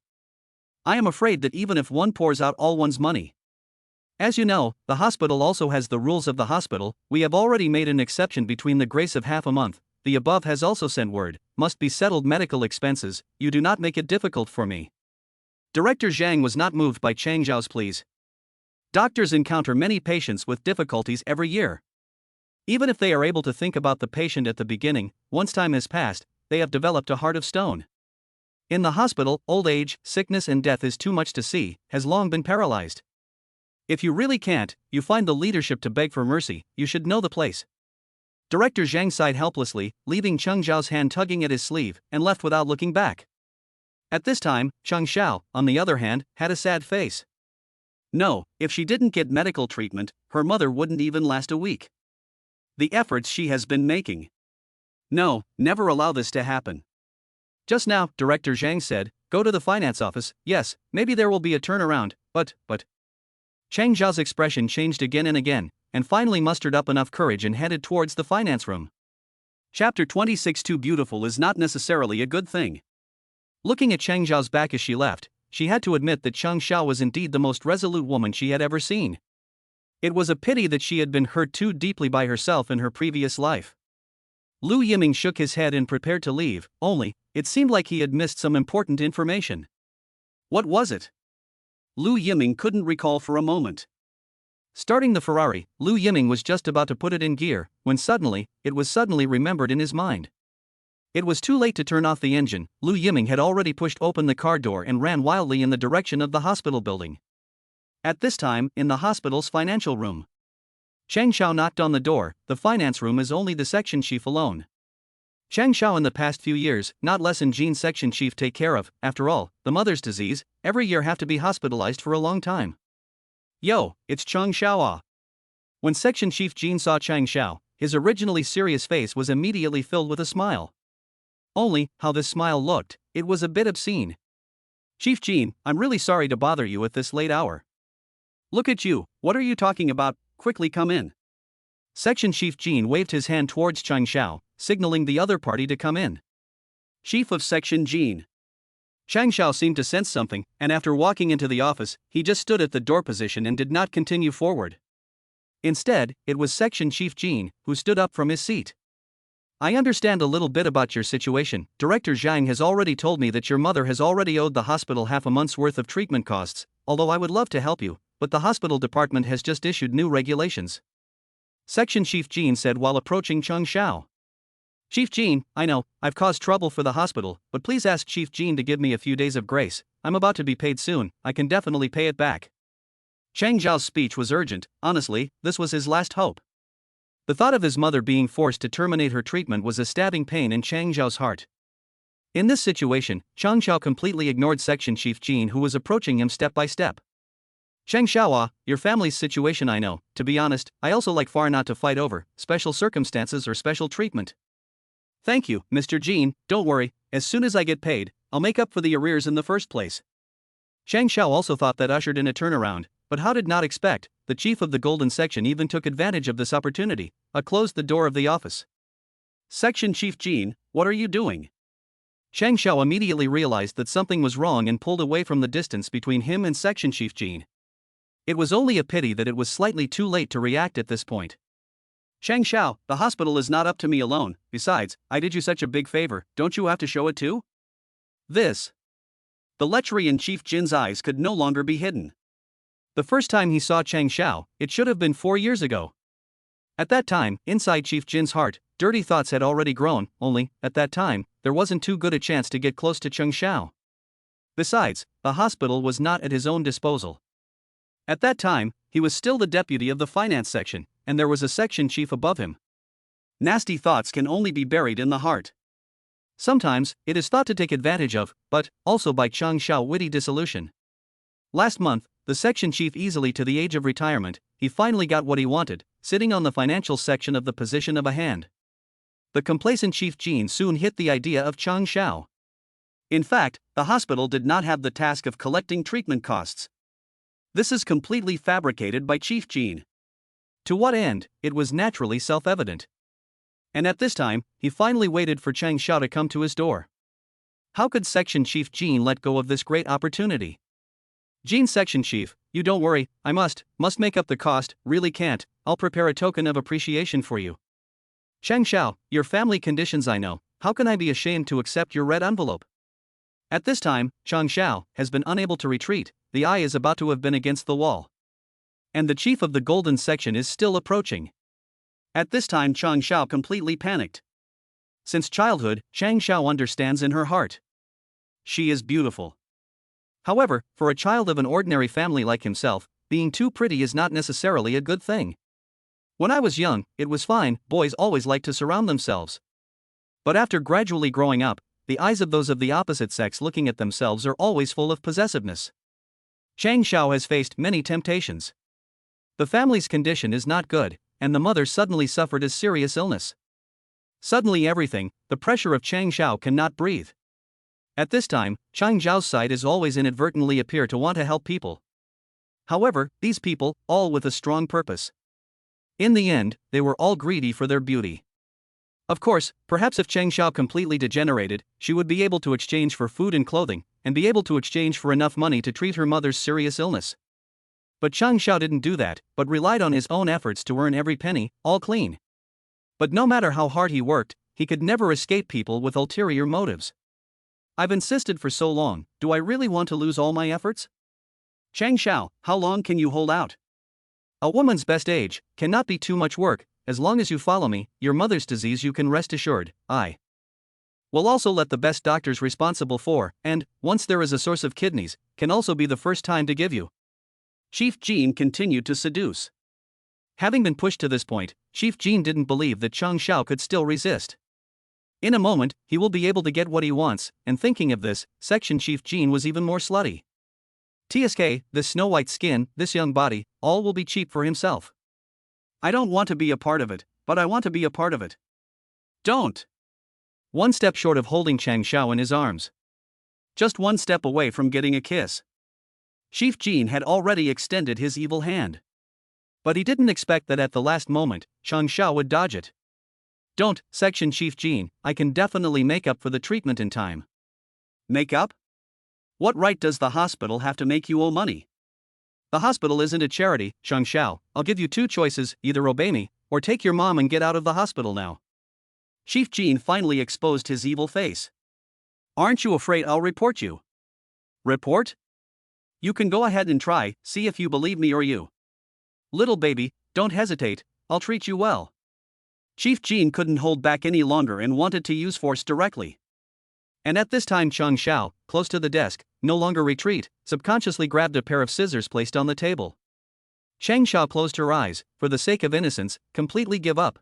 I am afraid that even if one pours out all one's money. As you know, the hospital also has the rules of the hospital. We have already made an exception between the grace of half a month. The above has also sent word, must be settled medical expenses, you do not make it difficult for me. Director Zhang was not moved by Chang Xiao's pleas. Doctors encounter many patients with difficulties every year. Even if they are able to think about the patient at the beginning, once time has passed, they have developed a heart of stone. In the hospital, old age, sickness and death is too much to see, has long been paralyzed. If you really can't, you find the leadership to beg for mercy, you should know the place. Director Zhang sighed helplessly, leaving Chang Xiao's hand tugging at his sleeve, and left without looking back. At this time, Chang Xiao, on the other hand, had a sad face. No, if she didn't get medical treatment, her mother wouldn't even last a week. The efforts she has been making. No, never allow this to happen. Just now, Director Zhang said, go to the finance office, yes, maybe there will be a turnaround, but. Chang Xiao's expression changed again and again, and finally mustered up enough courage and headed towards the finance room. Chapter 26. Too beautiful is not necessarily a good thing. Looking at Chang Xiao's back as she left, she had to admit that Chang Xiao was indeed the most resolute woman she had ever seen. It was a pity that she had been hurt too deeply by herself in her previous life. Lu Yiming shook his head and prepared to leave, only, it seemed like he had missed some important information. What was it? Lu Yiming couldn't recall for a moment. Starting the Ferrari, Lu Yiming was just about to put it in gear, when suddenly, it was suddenly remembered in his mind. It was too late to turn off the engine. Lu Yiming had already pushed open the car door and ran wildly in the direction of the hospital building. At this time, in the hospital's financial room, Chang Xiao knocked on the door. The finance room is only the section chief alone. Chang Xiao in the past few years, not less than Jean's section chief take care of. After all, the mother's disease, every year have to be hospitalized for a long time. Yo, it's Chang Xiao. When section chief Jean saw Chang Xiao, his originally serious face was immediately filled with a smile. Only, how this smile looked, it was a bit obscene. Chief Jean, I'm really sorry to bother you at this late hour. Look at you, what are you talking about? Quickly come in. Section Chief Jean waved his hand towards Chang Xiao, signaling the other party to come in. Chief of Section Jean. Chang Xiao seemed to sense something, and after walking into the office, he just stood at the door position and did not continue forward. Instead, it was Section Chief Jean who stood up from his seat. I understand a little bit about your situation. Director Zhang has already told me that your mother has already owed the hospital half a month's worth of treatment costs, although I would love to help you, but the hospital department has just issued new regulations. Section Chief Jean said while approaching Chang Xiao. Chief Jean, I know, I've caused trouble for the hospital, but please ask Chief Jean to give me a few days of grace. I'm about to be paid soon, I can definitely pay it back. Chang Xiao's speech was urgent. Honestly, this was his last hope. The thought of his mother being forced to terminate her treatment was a stabbing pain in Chang Xiao's heart. In this situation, Chang Xiao completely ignored Section Chief Jean who was approaching him step by step. Chang Xiao, your family's situation I know. To be honest, I also like far not to fight over special circumstances or special treatment. Thank you, Mr. Jean, don't worry, as soon as I get paid, I'll make up for the arrears in the first place. Chang Xiao also thought that ushered in a turnaround, but how did not expect, the chief of the Golden Section even took advantage of this opportunity, closed the door of the office. Section Chief Jean, what are you doing? Chang Xiao immediately realized that something was wrong and pulled away from the distance between him and Section Chief Jean. It was only a pity that it was slightly too late to react at this point. Chang Xiao, the hospital is not up to me alone, besides, I did you such a big favor, don't you have to show it too? This. The lechery in Chief Jin's eyes could no longer be hidden. The first time he saw Chang Xiao, it should have been 4 years ago. At that time, inside Chief Jin's heart, dirty thoughts had already grown, only, at that time, there wasn't too good a chance to get close to Chang Xiao. Besides, the hospital was not at his own disposal. At that time, he was still the deputy of the finance section, and there was a section chief above him. Nasty thoughts can only be buried in the heart. Sometimes, it is thought to take advantage of, but also by Chang Xiao witty dissolution. Last month, the section chief easily to the age of retirement, he finally got what he wanted, sitting on the financial section of the position of a hand. The complacent Chief Jean soon hit the idea of Chang Xiao. In fact, the hospital did not have the task of collecting treatment costs. This is completely fabricated by Chief Jean. To what end, it was naturally self-evident. And at this time, he finally waited for Chang Xiao to come to his door. How could Section Chief Jean let go of this great opportunity? Jean Section Chief, you don't worry, I must make up the cost, really can't, I'll prepare a token of appreciation for you. Chang Xiao, your family conditions I know, how can I be ashamed to accept your red envelope? At this time, Chang Xiao has been unable to retreat, the eye is about to have been against the wall. And the chief of the Golden Section is still approaching. At this time Chang Xiao completely panicked. Since childhood, Chang Xiao understands in her heart. She is beautiful. However, for a child of an ordinary family like himself, being too pretty is not necessarily a good thing. When I was young, it was fine, boys always like to surround themselves. But after gradually growing up, the eyes of those of the opposite sex looking at themselves are always full of possessiveness. Chang Xiao has faced many temptations. The family's condition is not good, and the mother suddenly suffered a serious illness. Suddenly everything, the pressure of Chang Xiao cannot breathe. At this time, Chang Xiao's side is always inadvertently appear to want to help people. However, these people, all with a strong purpose. In the end, they were all greedy for their beauty. Of course, perhaps if Chang Xiao completely degenerated, she would be able to exchange for food and clothing, and be able to exchange for enough money to treat her mother's serious illness. But Chang Xiao didn't do that, but relied on his own efforts to earn every penny, all clean. But no matter how hard he worked, he could never escape people with ulterior motives. I've insisted for so long, do I really want to lose all my efforts? Chang Xiao, how long can you hold out? A woman's best age cannot be too much work, as long as you follow me, your mother's disease you can rest assured, Will also let the best doctors responsible for, and, once there is a source of kidneys, can also be the first time to give you. Chief Jean continued to seduce. Having been pushed to this point, Chief Jean didn't believe that Chang Xiao could still resist. In a moment, he will be able to get what he wants, and thinking of this, Section Chief Jean was even more slutty. TSK, this snow-white skin, this young body, all will be cheap for himself. I don't want to be a part of it, but I want to be a part of it. Don't. One step short of holding Chang Xiao in his arms. Just one step away from getting a kiss. Chief Jean had already extended his evil hand. But he didn't expect that at the last moment, Chang Xiao would dodge it. Don't, Section Chief Jean, I can definitely make up for the treatment in time. Make up? What right does the hospital have to make you owe money? The hospital isn't a charity, Chang Xiao. I'll give you two choices, either obey me, or take your mom and get out of the hospital now. Chief Jean finally exposed his evil face. Aren't you afraid I'll report you? Report? You can go ahead and try, see if you believe me or you. Little baby, don't hesitate, I'll treat you well. Chief Jean couldn't hold back any longer and wanted to use force directly. And at this time Chang Xiao, close to the desk, no longer retreat, subconsciously grabbed a pair of scissors placed on the table. Chang Xiao closed her eyes, for the sake of innocence, completely give up.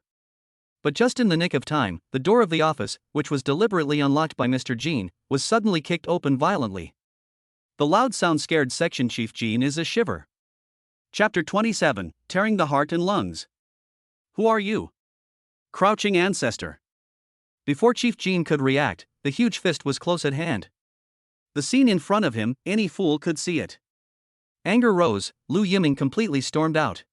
But just in the nick of time, the door of the office, which was deliberately unlocked by Mr. Jean, was suddenly kicked open violently. The loud sound scared Section Chief Jean is a shiver. Chapter 27, Tearing the Heart and Lungs. Who are you? Crouching ancestor. Before Chief Jean could react, the huge fist was close at hand. The scene in front of him, any fool could see it. Anger rose, Lu Yiming completely stormed out.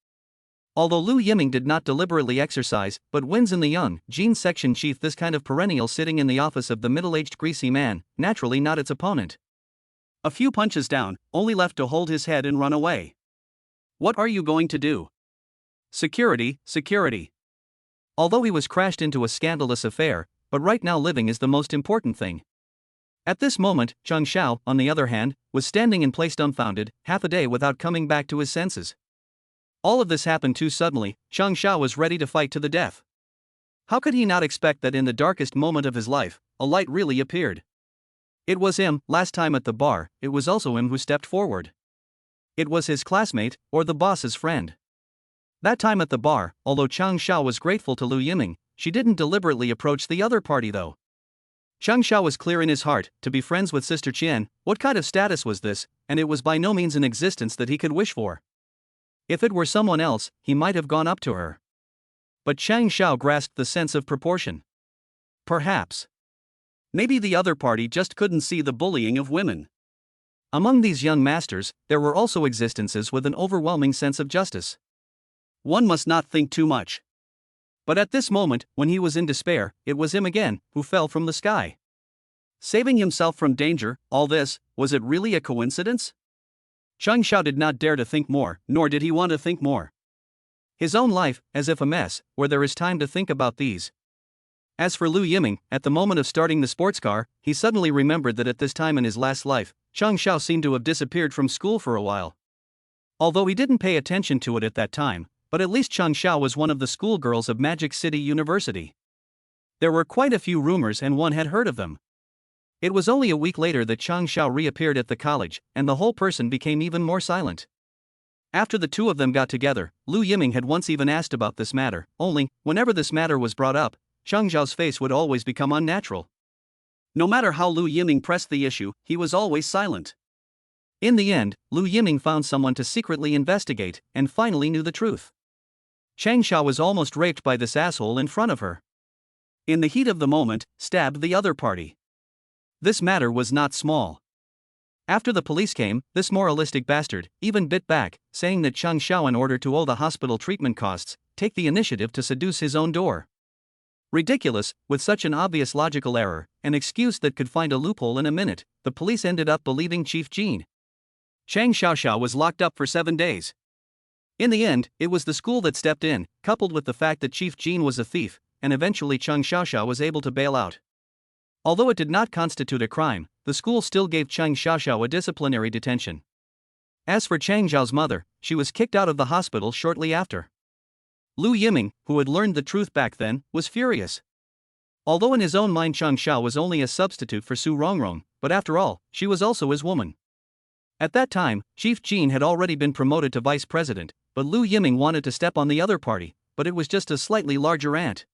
Although Lu Yiming did not deliberately exercise, but wins in the young, Jean section chief, this kind of perennial sitting in the office of the middle-aged greasy man, naturally not its opponent. A few punches down, only left to hold his head and run away. What are you going to do? Security, security. Although he was crashed into a scandalous affair, but right now living is the most important thing. At this moment, Chang Xiao, on the other hand, was standing in place dumbfounded, half a day without coming back to his senses. All of this happened too suddenly. Chang Xiao was ready to fight to the death. How could he not expect that in the darkest moment of his life, a light really appeared? It was him, last time at the bar, it was also him who stepped forward. It was his classmate, or the boss's friend. That time at the bar, although Chang Xiao was grateful to Lu Yiming, she didn't deliberately approach the other party though. Chang Xiao was clear in his heart, to be friends with Sister Qian, what kind of status was this, and it was by no means an existence that he could wish for. If it were someone else, he might have gone up to her. But Chang Xiao grasped the sense of proportion. Perhaps. Maybe the other party just couldn't see the bullying of women. Among these young masters, there were also existences with an overwhelming sense of justice. One must not think too much. But at this moment, when he was in despair, it was him again, who fell from the sky. Saving himself from danger, all this, was it really a coincidence? Chang Xiao did not dare to think more, nor did he want to think more. His own life, as if a mess, where there is time to think about these. As for Lu Yiming, at the moment of starting the sports car, he suddenly remembered that at this time in his last life, Chang Xiao seemed to have disappeared from school for a while. Although he didn't pay attention to it at that time, but at least Chang Xiao was one of the schoolgirls of Magic City University. There were quite a few rumors and one had heard of them. It was only a week later that Chang Xiao reappeared at the college, and the whole person became even more silent. After the two of them got together, Lu Yiming had once even asked about this matter, only, whenever this matter was brought up, Chang Xiao's face would always become unnatural. No matter how Lu Yiming pressed the issue, he was always silent. In the end, Lu Yiming found someone to secretly investigate, and finally knew the truth. Chang Xiao was almost raped by this asshole in front of her. In the heat of the moment, stabbed the other party. This matter was not small. After the police came, this moralistic bastard even bit back, saying that Chang Xiao, in order to owe the hospital treatment costs, take the initiative to seduce his own door. Ridiculous, with such an obvious logical error, an excuse that could find a loophole in a minute, the police ended up believing Chief Jean. Chang Xiaoxiao was locked up for 7 days. In the end, it was the school that stepped in, coupled with the fact that Chief Jean was a thief, and eventually Chang Xiaoxiao was able to bail out. Although it did not constitute a crime, the school still gave Chang Xiaoxiao a disciplinary detention. As for Chang Zhao's mother, she was kicked out of the hospital shortly after. Lu Yiming, who had learned the truth back then, was furious. Although in his own mind Chang Xiao was only a substitute for Su Rongrong, but after all, she was also his woman. At that time, Chief Jean had already been promoted to vice president, but Lu Yiming wanted to step on the other party, but it was just a slightly larger ant.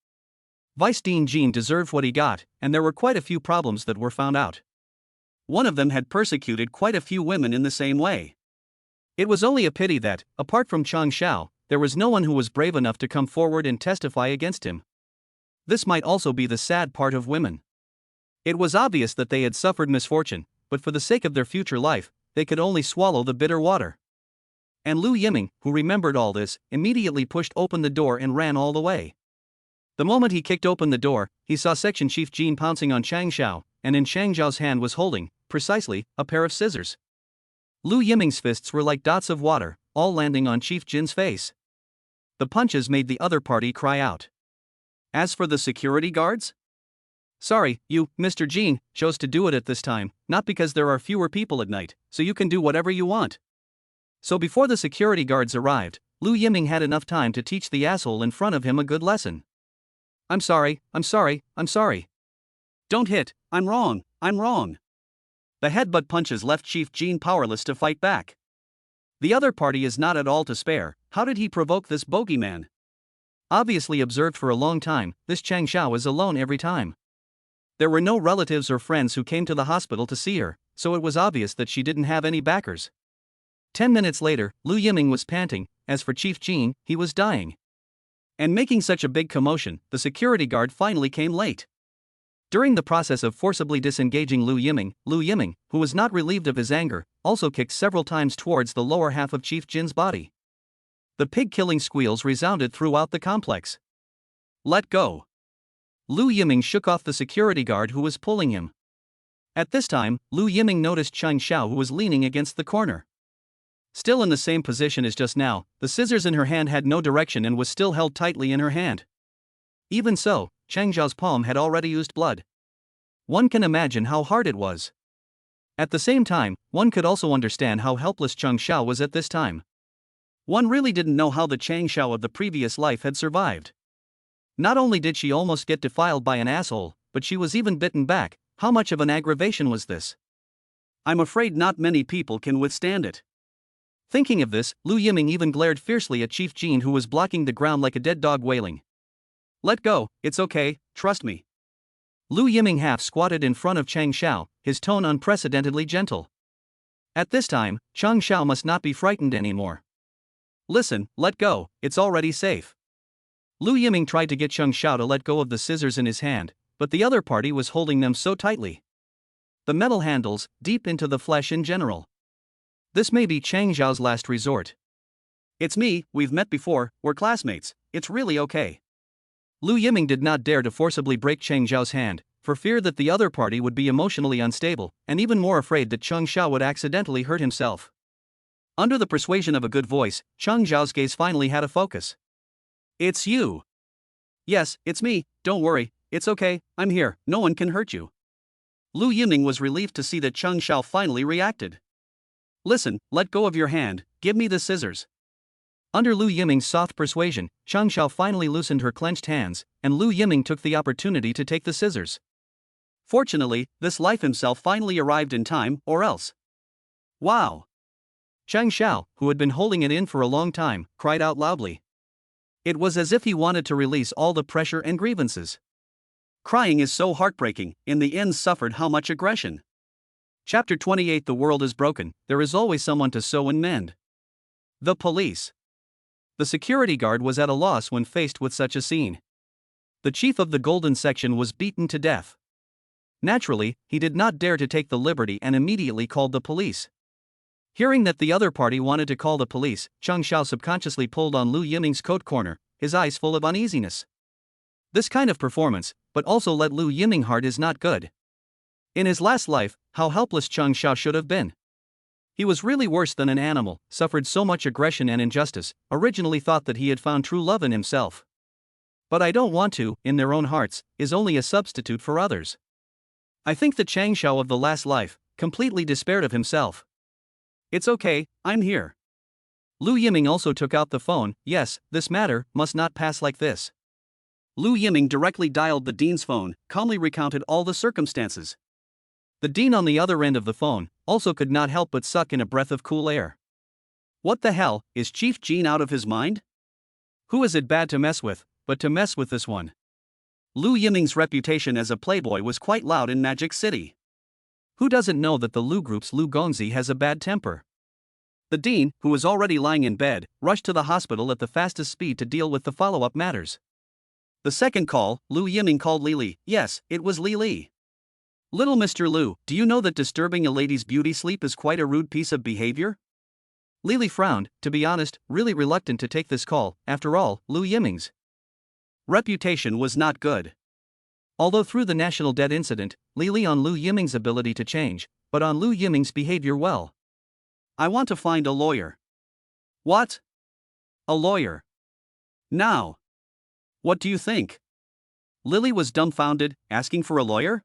Vice Dean Jean deserved what he got, and there were quite a few problems that were found out. One of them had persecuted quite a few women in the same way. It was only a pity that, apart from Chang Xiao, there was no one who was brave enough to come forward and testify against him. This might also be the sad part of women. It was obvious that they had suffered misfortune, but for the sake of their future life, they could only swallow the bitter water. And Lu Yiming, who remembered all this, immediately pushed open the door and ran all the way. The moment he kicked open the door, he saw Section Chief Jean pouncing on Chang Xiao, and in Chang Xiao's hand was holding, precisely, a pair of scissors. Lu Yiming's fists were like dots of water, all landing on Chief Jin's face. The punches made the other party cry out. As for the security guards? Sorry, you, Mr. Jean, chose to do it at this time, not because there are fewer people at night, so you can do whatever you want. So before the security guards arrived, Lu Yiming had enough time to teach the asshole in front of him a good lesson. I'm sorry. Don't hit, I'm wrong. The headbutt punches left Chief Jean powerless to fight back. The other party is not at all to spare. How did he provoke this bogeyman? Obviously observed for a long time, this Chang Xiao is alone every time. There were no relatives or friends who came to the hospital to see her, so it was obvious that she didn't have any backers. 10 minutes later, Lu Yiming was panting. As for Chief Jean, he was dying. And making such a big commotion, the security guard finally came late. During the process of forcibly disengaging Lu Yiming, who was not relieved of his anger, also kicked several times towards the lower half of Chief Jin's body. The pig-killing squeals resounded throughout the complex. Let go. Lu Yiming shook off the security guard who was pulling him. At this time, Lu Yiming noticed Chang Xiao, who was leaning against the corner. Still in the same position as just now, the scissors in her hand had no direction and was still held tightly in her hand. Even so, Chang Xiao's palm had already oozed blood. One can imagine how hard it was. At the same time, one could also understand how helpless Chang Xiao was at this time. One really didn't know how the Chang Xiao of the previous life had survived. Not only did she almost get defiled by an asshole, but she was even bitten back. How much of an aggravation was this? I'm afraid not many people can withstand it. Thinking of this, Lu Yiming even glared fiercely at Chief Jean, who was blocking the ground like a dead dog wailing. Let go, it's okay, trust me. Lu Yiming half squatted in front of Chang Xiao, his tone unprecedentedly gentle. At this time, Chang Xiao must not be frightened anymore. Listen, let go, it's already safe. Lu Yiming tried to get Chang Xiao to let go of the scissors in his hand, but the other party was holding them so tightly. The metal handles, deep into the flesh in general. This may be Chang Xiao's last resort. It's me, we've met before, we're classmates, it's really okay. Lu Yiming did not dare to forcibly break Chang Xiao's hand, for fear that the other party would be emotionally unstable, and even more afraid that Chang Xiao would accidentally hurt himself. Under the persuasion of a good voice, Chang Xiao's gaze finally had a focus. It's you. Yes, it's me, don't worry, it's okay, I'm here, no one can hurt you. Lu Yiming was relieved to see that Chang Xiao finally reacted. Listen, let go of your hand, give me the scissors. Under Lu Yiming's soft persuasion, Chang Xiao finally loosened her clenched hands, and Lu Yiming took the opportunity to take the scissors. Fortunately, this life himself finally arrived in time, or else. Wow! Chang Xiao, who had been holding it in for a long time, cried out loudly. It was as if he wanted to release all the pressure and grievances. Crying is so heartbreaking, in the end suffered how much aggression. Chapter 28. The world is broken, there is always someone to sew and mend. The police. The security guard was at a loss when faced with such a scene. The chief of the Golden Section was beaten to death. Naturally, he did not dare to take the liberty and immediately called the police. Hearing that the other party wanted to call the police, Chang Xiao subconsciously pulled on Lu Yiming's coat corner, his eyes full of uneasiness. This kind of performance, but also let Lu Yiming heart is not good. In his last life, how helpless Chang Xiao should have been. He was really worse than an animal, suffered so much aggression and injustice, originally thought that he had found true love in himself. But I don't want to, in their own hearts, is only a substitute for others. I think the Chang Xiao of the last life completely despaired of himself. It's okay, I'm here. Lu Yiming also took out the phone. Yes, this matter must not pass like this. Lu Yiming directly dialed the dean's phone, calmly recounted all the circumstances. The dean on the other end of the phone also could not help but suck in a breath of cool air. What the hell, is Chief Jean out of his mind? Who is it bad to mess with, but to mess with this one? Lu Yiming's reputation as a playboy was quite loud in Magic City. Who doesn't know that the Lu Group's Lu Gongzi has a bad temper? The dean, who was already lying in bed, rushed to the hospital at the fastest speed to deal with the follow-up matters. The second call, Lu Yiming called Li. Yes, it was Li. Little Mr. Lu, do you know that disturbing a lady's beauty sleep is quite a rude piece of behavior? Li frowned, to be honest, really reluctant to take this call. After all, Lu Yiming's reputation was not good. Although through the national debt incident, Li on Lu Yiming's ability to change, but on Lu Yiming's behavior well. I want to find a lawyer. What? A lawyer? Now. What do you think? Lily was dumbfounded, asking for a lawyer?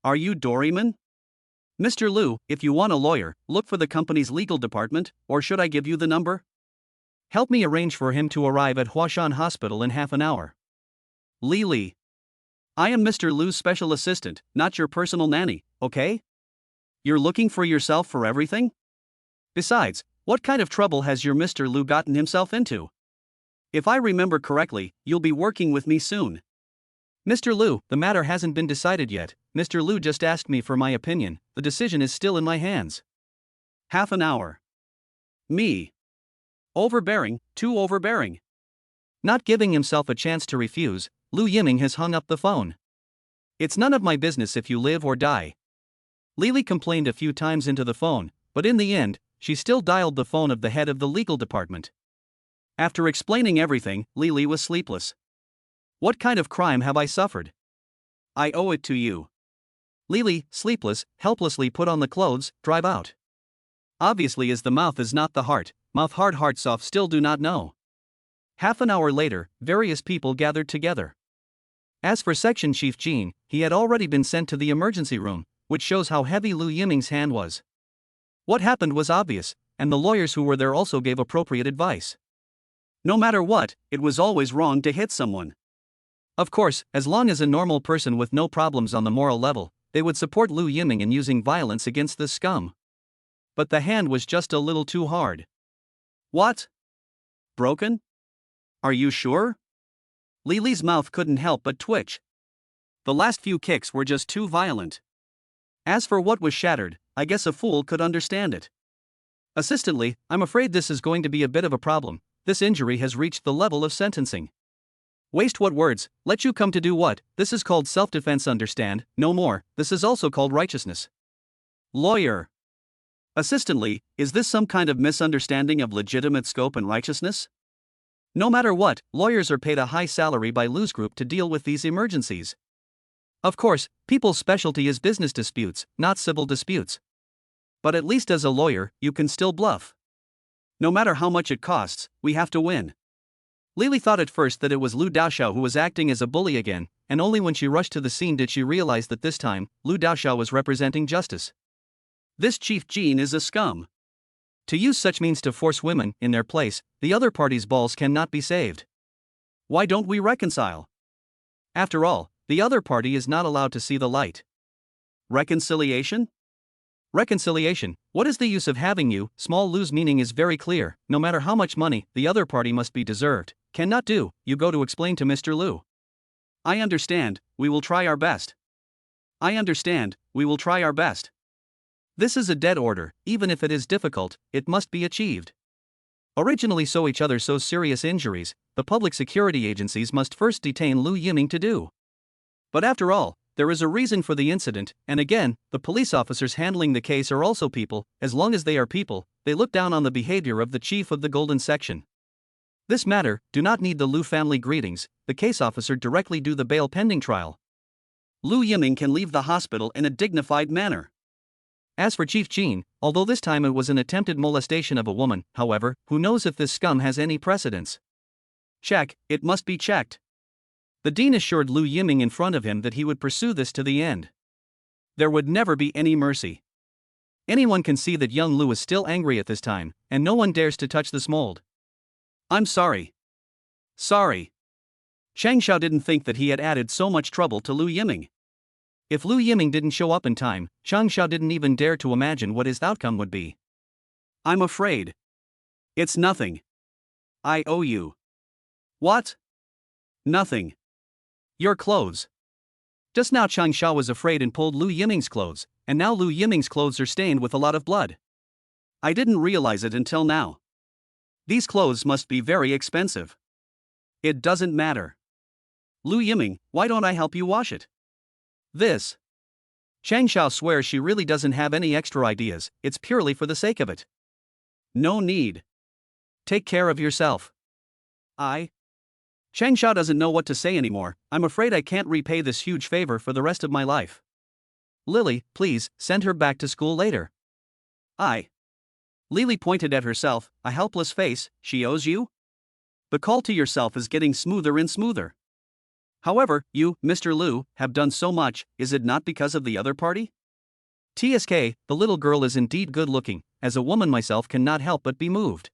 Are you Doraemon? Mr. Lu, if you want a lawyer, look for the company's legal department, or should I give you the number? Help me arrange for him to arrive at Huashan Hospital in half an hour. Li. I am Mr. Lu's special assistant, not your personal nanny, okay? You're looking for yourself for everything? Besides, what kind of trouble has your Mr. Lu gotten himself into? If I remember correctly, you'll be working with me soon. Mr. Lu, the matter hasn't been decided yet. Mr. Lu just asked me for my opinion. The decision is still in my hands. Half an hour. Me. Overbearing, too overbearing. Not giving himself a chance to refuse, Lu Yiming has hung up the phone. It's none of my business if you live or die. Lily complained a few times into the phone, but in the end, she still dialed the phone of the head of the legal department. After explaining everything, Lily was sleepless. What kind of crime have I suffered? I owe it to you. Lily, sleepless, helplessly put on the clothes, drive out. Obviously, as the mouth is not the heart, mouth hard heart soft still do not know. Half an hour later, various people gathered together. As for Section Chief Jean, he had already been sent to the emergency room, which shows how heavy Lu Yiming's hand was. What happened was obvious, and the lawyers who were there also gave appropriate advice. No matter what, it was always wrong to hit someone. Of course, as long as a normal person with no problems on the moral level, they would support Lu Yiming in using violence against this scum. But the hand was just a little too hard. What? Broken? Are you sure? Lily's mouth couldn't help but twitch. The last few kicks were just too violent. As for what was shattered, I guess a fool could understand it. Assistantly, I'm afraid this is going to be a bit of a problem. This injury has reached the level of sentencing. Waste what words, let you come to do what? This is called self-defense, understand, no more. This is also called righteousness. Lawyer. Assistantly, is this some kind of misunderstanding of legitimate scope and righteousness? No matter what, lawyers are paid a high salary by Lu's group to deal with these emergencies. Of course, people's specialty is business disputes, not civil disputes. But at least as a lawyer, you can still bluff. No matter how much it costs, we have to win. Lily thought at first that it was Lu Daoxiao who was acting as a bully again, and only when she rushed to the scene did she realize that this time, Lu Daoxiao was representing justice. This Chief Jean is a scum. To use such means to force women in their place, the other party's balls cannot be saved. Why don't we reconcile? After all, the other party is not allowed to see the light. Reconciliation? Reconciliation, what is the use of having you? Small Lu's meaning is very clear. No matter how much money the other party must be deserved, cannot do, you go to explain to Mr. Lu. I understand, we will try our best. I understand, we will try our best. This is a dead order, even if it is difficult, it must be achieved. Originally so each other so serious injuries, the public security agencies must first detain Lu Yiming to do. But after all, there is a reason for the incident, and again, the police officers handling the case are also people. As long as they are people, they look down on the behavior of the chief of the Golden Section. This matter, do not need the Lu family greetings, the case officer directly do the bail pending trial. Lu Yiming can leave the hospital in a dignified manner. As for Chief Jean, although this time it was an attempted molestation of a woman, however, who knows if this scum has any precedence? Check, it must be checked. The dean assured Lu Yiming in front of him that he would pursue this to the end. There would never be any mercy. Anyone can see that young Lu is still angry at this time, and no one dares to touch this mold. I'm sorry. Sorry. Chang Xiao didn't think that he had added so much trouble to Lu Yiming. If Lu Yiming didn't show up in time, Chang Xiao didn't even dare to imagine what his outcome would be. I'm afraid. It's nothing. I owe you. What? Nothing. Your clothes. Just now Chang Xiao was afraid and pulled Lu Yiming's clothes, and now Lu Yiming's clothes are stained with a lot of blood. I didn't realize it until now. These clothes must be very expensive. It doesn't matter. Lu Yiming, why don't I help you wash it? This. Chang Xiao swears she really doesn't have any extra ideas, it's purely for the sake of it. No need. Take care of yourself. Chang Xiao doesn't know what to say anymore. I'm afraid I can't repay this huge favor for the rest of my life. Lily, please, send her back to school later. Lily pointed at herself, a helpless face. She owes you? The call to yourself is getting smoother and smoother. However, you, Mr. Lu, have done so much, is it not because of the other party? TSK, the little girl is indeed good looking, as a woman myself cannot help but be moved.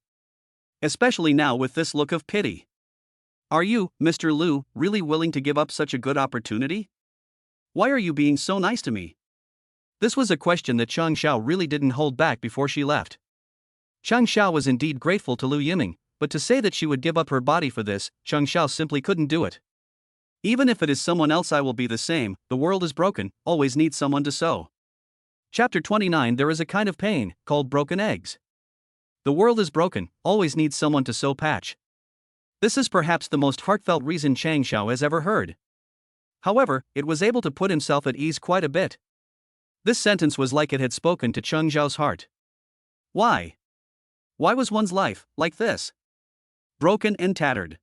Especially now with this look of pity. Are you, Mr. Lu, really willing to give up such a good opportunity? Why are you being so nice to me? This was a question that Chang Xiao really didn't hold back before she left. Chang Xiao was indeed grateful to Lu Yiming, but to say that she would give up her body for this, Chang Xiao simply couldn't do it. Even if it is someone else, I will be the same. The world is broken, always needs someone to sew. Chapter 29. There is a kind of pain, called broken eggs. The world is broken, always needs someone to sew patch. This is perhaps the most heartfelt reason Chang Xiao has ever heard. However, it was able to put himself at ease quite a bit. This sentence was like it had spoken to Chang Xiao's heart. Why? Why was one's life like this? Broken and tattered.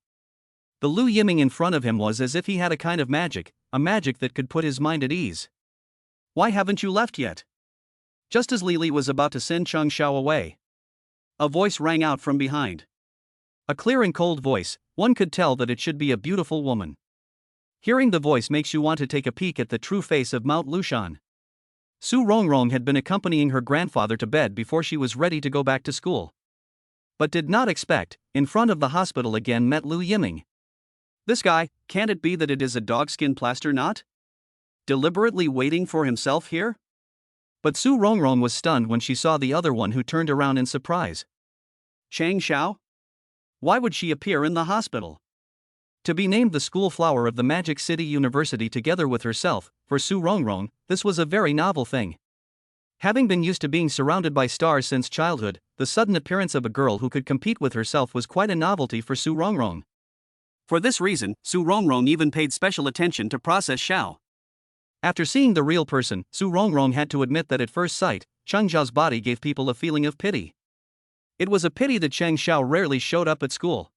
The Lu Yiming in front of him was as if he had a kind of magic, a magic that could put his mind at ease. Why haven't you left yet? Just as Lily was about to send Chang Xiao away, a voice rang out from behind. A clear and cold voice, one could tell that it should be a beautiful woman. Hearing the voice makes you want to take a peek at the true face of Mount Lushan. Su Rongrong had been accompanying her grandfather to bed before she was ready to go back to school. But did not expect, in front of the hospital again met Lu Yiming. This guy, can't it be that it is a dogskin plaster knot? Deliberately waiting for himself here? But Su Rongrong was stunned when she saw the other one, who turned around in surprise. Chang Xiao? Why would she appear in the hospital? To be named the school flower of the Magic City University together with herself, for Su Rongrong, this was a very novel thing. Having been used to being surrounded by stars since childhood, the sudden appearance of a girl who could compete with herself was quite a novelty for Su Rongrong. For this reason, Su Rongrong even paid special attention to Process Xiao. After seeing the real person, Su Rongrong had to admit that at first sight, Chang Xiao's body gave people a feeling of pity. It was a pity that Chang Xiao rarely showed up at school.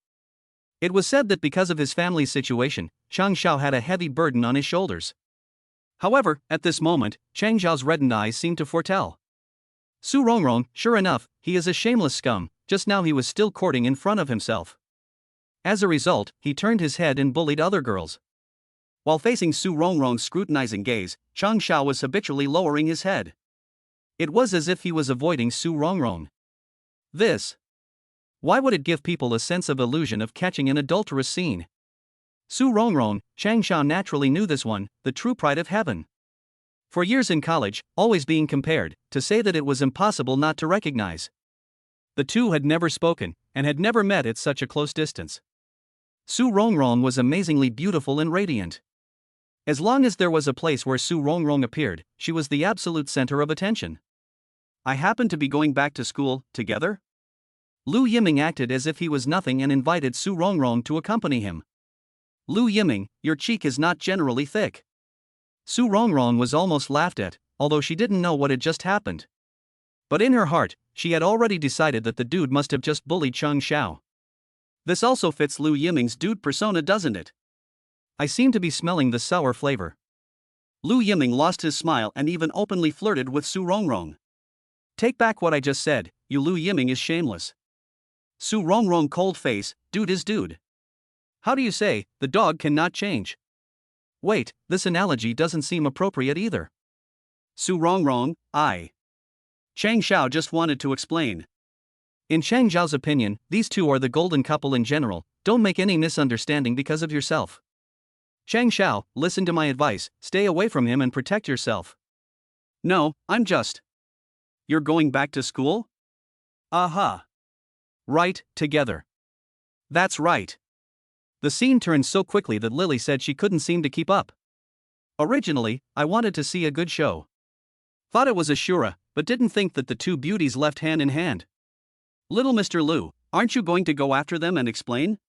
It was said that because of his family's situation, Chang Xiao had a heavy burden on his shoulders. However, at this moment, Chang Xiao's reddened eyes seemed to foretell. Su Rongrong, sure enough, he is a shameless scum, just now he was still courting in front of himself. As a result, he turned his head and bullied other girls. While facing Su Rongrong's scrutinizing gaze, Chang Xiao was habitually lowering his head. It was as if he was avoiding Su Rongrong. This. Why would it give people a sense of illusion of catching an adulterous scene? Su Rongrong, Chang Xiao naturally knew this one, the true pride of heaven. For years in college, always being compared, to say that it was impossible not to recognize. The two had never spoken, and had never met at such a close distance. Su Rongrong was amazingly beautiful and radiant. As long as there was a place where Su Rongrong appeared, she was the absolute center of attention. I happen to be going back to school, together? Lu Yiming acted as if he was nothing and invited Su Rongrong to accompany him. Lu Yiming, your cheek is not generally thick. Su Rongrong was almost laughed at, although she didn't know what had just happened. But in her heart, she had already decided that the dude must have just bullied Chang Xiao. This also fits Lu Yiming's dude persona, doesn't it? I seem to be smelling the sour flavor. Lu Yiming lost his smile and even openly flirted with Su Rongrong. Take back what I just said, you Lu Yiming is shameless. Su Rongrong cold face, dude is dude. How do you say, the dog cannot change? Wait, this analogy doesn't seem appropriate either. Su Rongrong, Chang Xiao just wanted to explain. In Chang Xiao's opinion, these two are the golden couple in general, don't make any misunderstanding because of yourself. Chang Xiao, listen to my advice, stay away from him and protect yourself. No, I'm just. You're going back to school? Aha. Right, together. That's right. The scene turned so quickly that Lily said she couldn't seem to keep up. Originally, I wanted to see a good show. Thought it was a Shura, but didn't think that the two beauties left hand in hand. Little Mr. Lu, aren't you going to go after them and explain?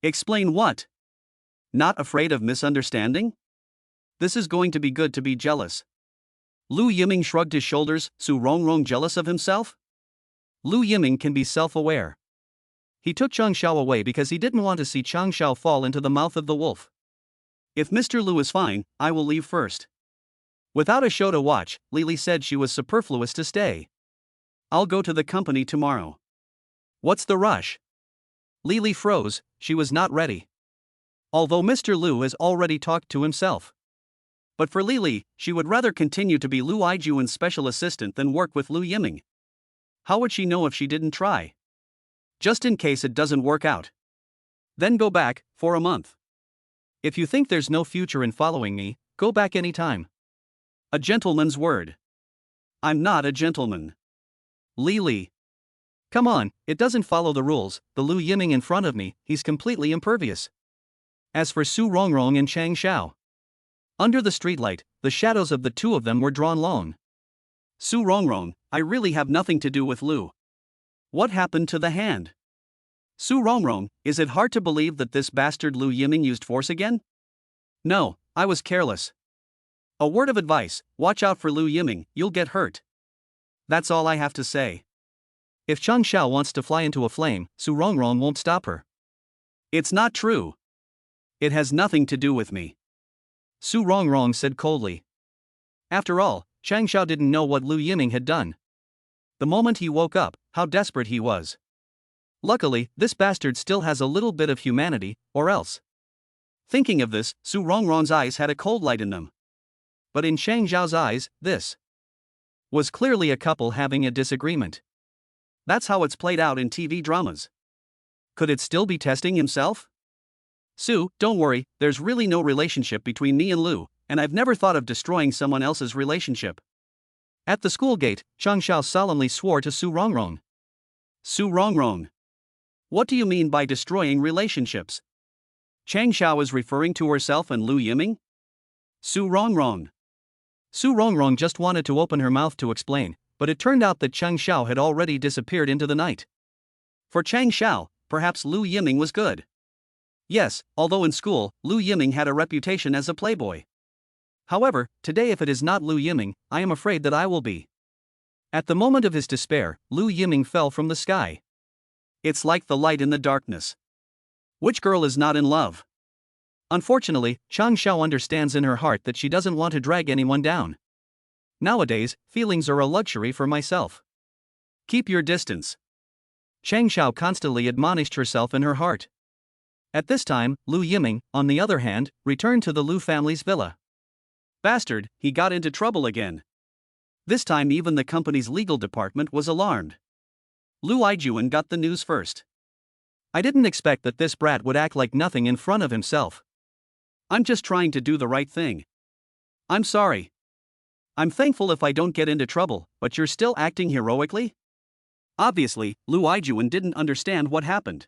Explain what? Not afraid of misunderstanding? This is going to be good to be jealous. Lu Yiming shrugged his shoulders. Su Rongrong jealous of himself? Lu Yiming can be self-aware. He took Chang Xiao away because he didn't want to see Chang Xiao fall into the mouth of the wolf. If Mr. Lu is fine, I will leave first. Without a show to watch, Lily said she was superfluous to stay. I'll go to the company tomorrow. What's the rush? Lily froze, she was not ready. Although Mr. Lu has already talked to himself. But for Lily, she would rather continue to be Lu Yijuan's special assistant than work with Lu Yiming. How would she know if she didn't try? Just in case it doesn't work out. Then go back, for a month. If you think there's no future in following me, go back anytime. A gentleman's word. I'm not a gentleman. Lily. Come on, it doesn't follow the rules, the Lu Yiming in front of me, he's completely impervious. As for Su Rongrong and Chang Xiao. Under the streetlight, the shadows of the two of them were drawn long. Su Rongrong, I really have nothing to do with Lu. What happened to the hand? Su Rongrong, is it hard to believe that this bastard Lu Yiming used force again? No, I was careless. A word of advice, watch out for Lu Yiming, you'll get hurt. That's all I have to say. If Chang Xiao wants to fly into a flame, Su Rongrong won't stop her. It's not true. It has nothing to do with me. Su Rongrong said coldly. After all, Chang Xiao didn't know what Lu Yiming had done. The moment he woke up, how desperate he was. Luckily, this bastard still has a little bit of humanity, or else. Thinking of this, Su Rongrong's eyes had a cold light in them. But in Chang Xiao's eyes, this was clearly a couple having a disagreement. That's how it's played out in TV dramas. Could it still be testing himself? Su, don't worry, there's really no relationship between me and Lu, and I've never thought of destroying someone else's relationship. At the school gate, Chang Xiao solemnly swore to Su Rongrong. Su Rongrong. What do you mean by destroying relationships? Chang Xiao is referring to herself and Lu Yiming? Su Rongrong. Su Rongrong just wanted to open her mouth to explain, but it turned out that Chang Xiao had already disappeared into the night. For Chang Xiao, perhaps Lu Yiming was good. Yes, although in school, Lu Yiming had a reputation as a playboy. However, today if it is not Lu Yiming, I am afraid that I will be. At the moment of his despair, Lu Yiming fell from the sky. It's like the light in the darkness. Which girl is not in love? Unfortunately, Chang Xiao understands in her heart that she doesn't want to drag anyone down. Nowadays, feelings are a luxury for myself. Keep your distance. Chang Xiao constantly admonished herself in her heart. At this time, Lu Yiming, on the other hand, returned to the Lu family's villa. Bastard, he got into trouble again. This time even the company's legal department was alarmed. Lu Yijuan got the news first. I didn't expect that this brat would act like nothing in front of himself. I'm just trying to do the right thing. I'm sorry. I'm thankful if I don't get into trouble, but you're still acting heroically? Obviously, Lu Yijuan didn't understand what happened.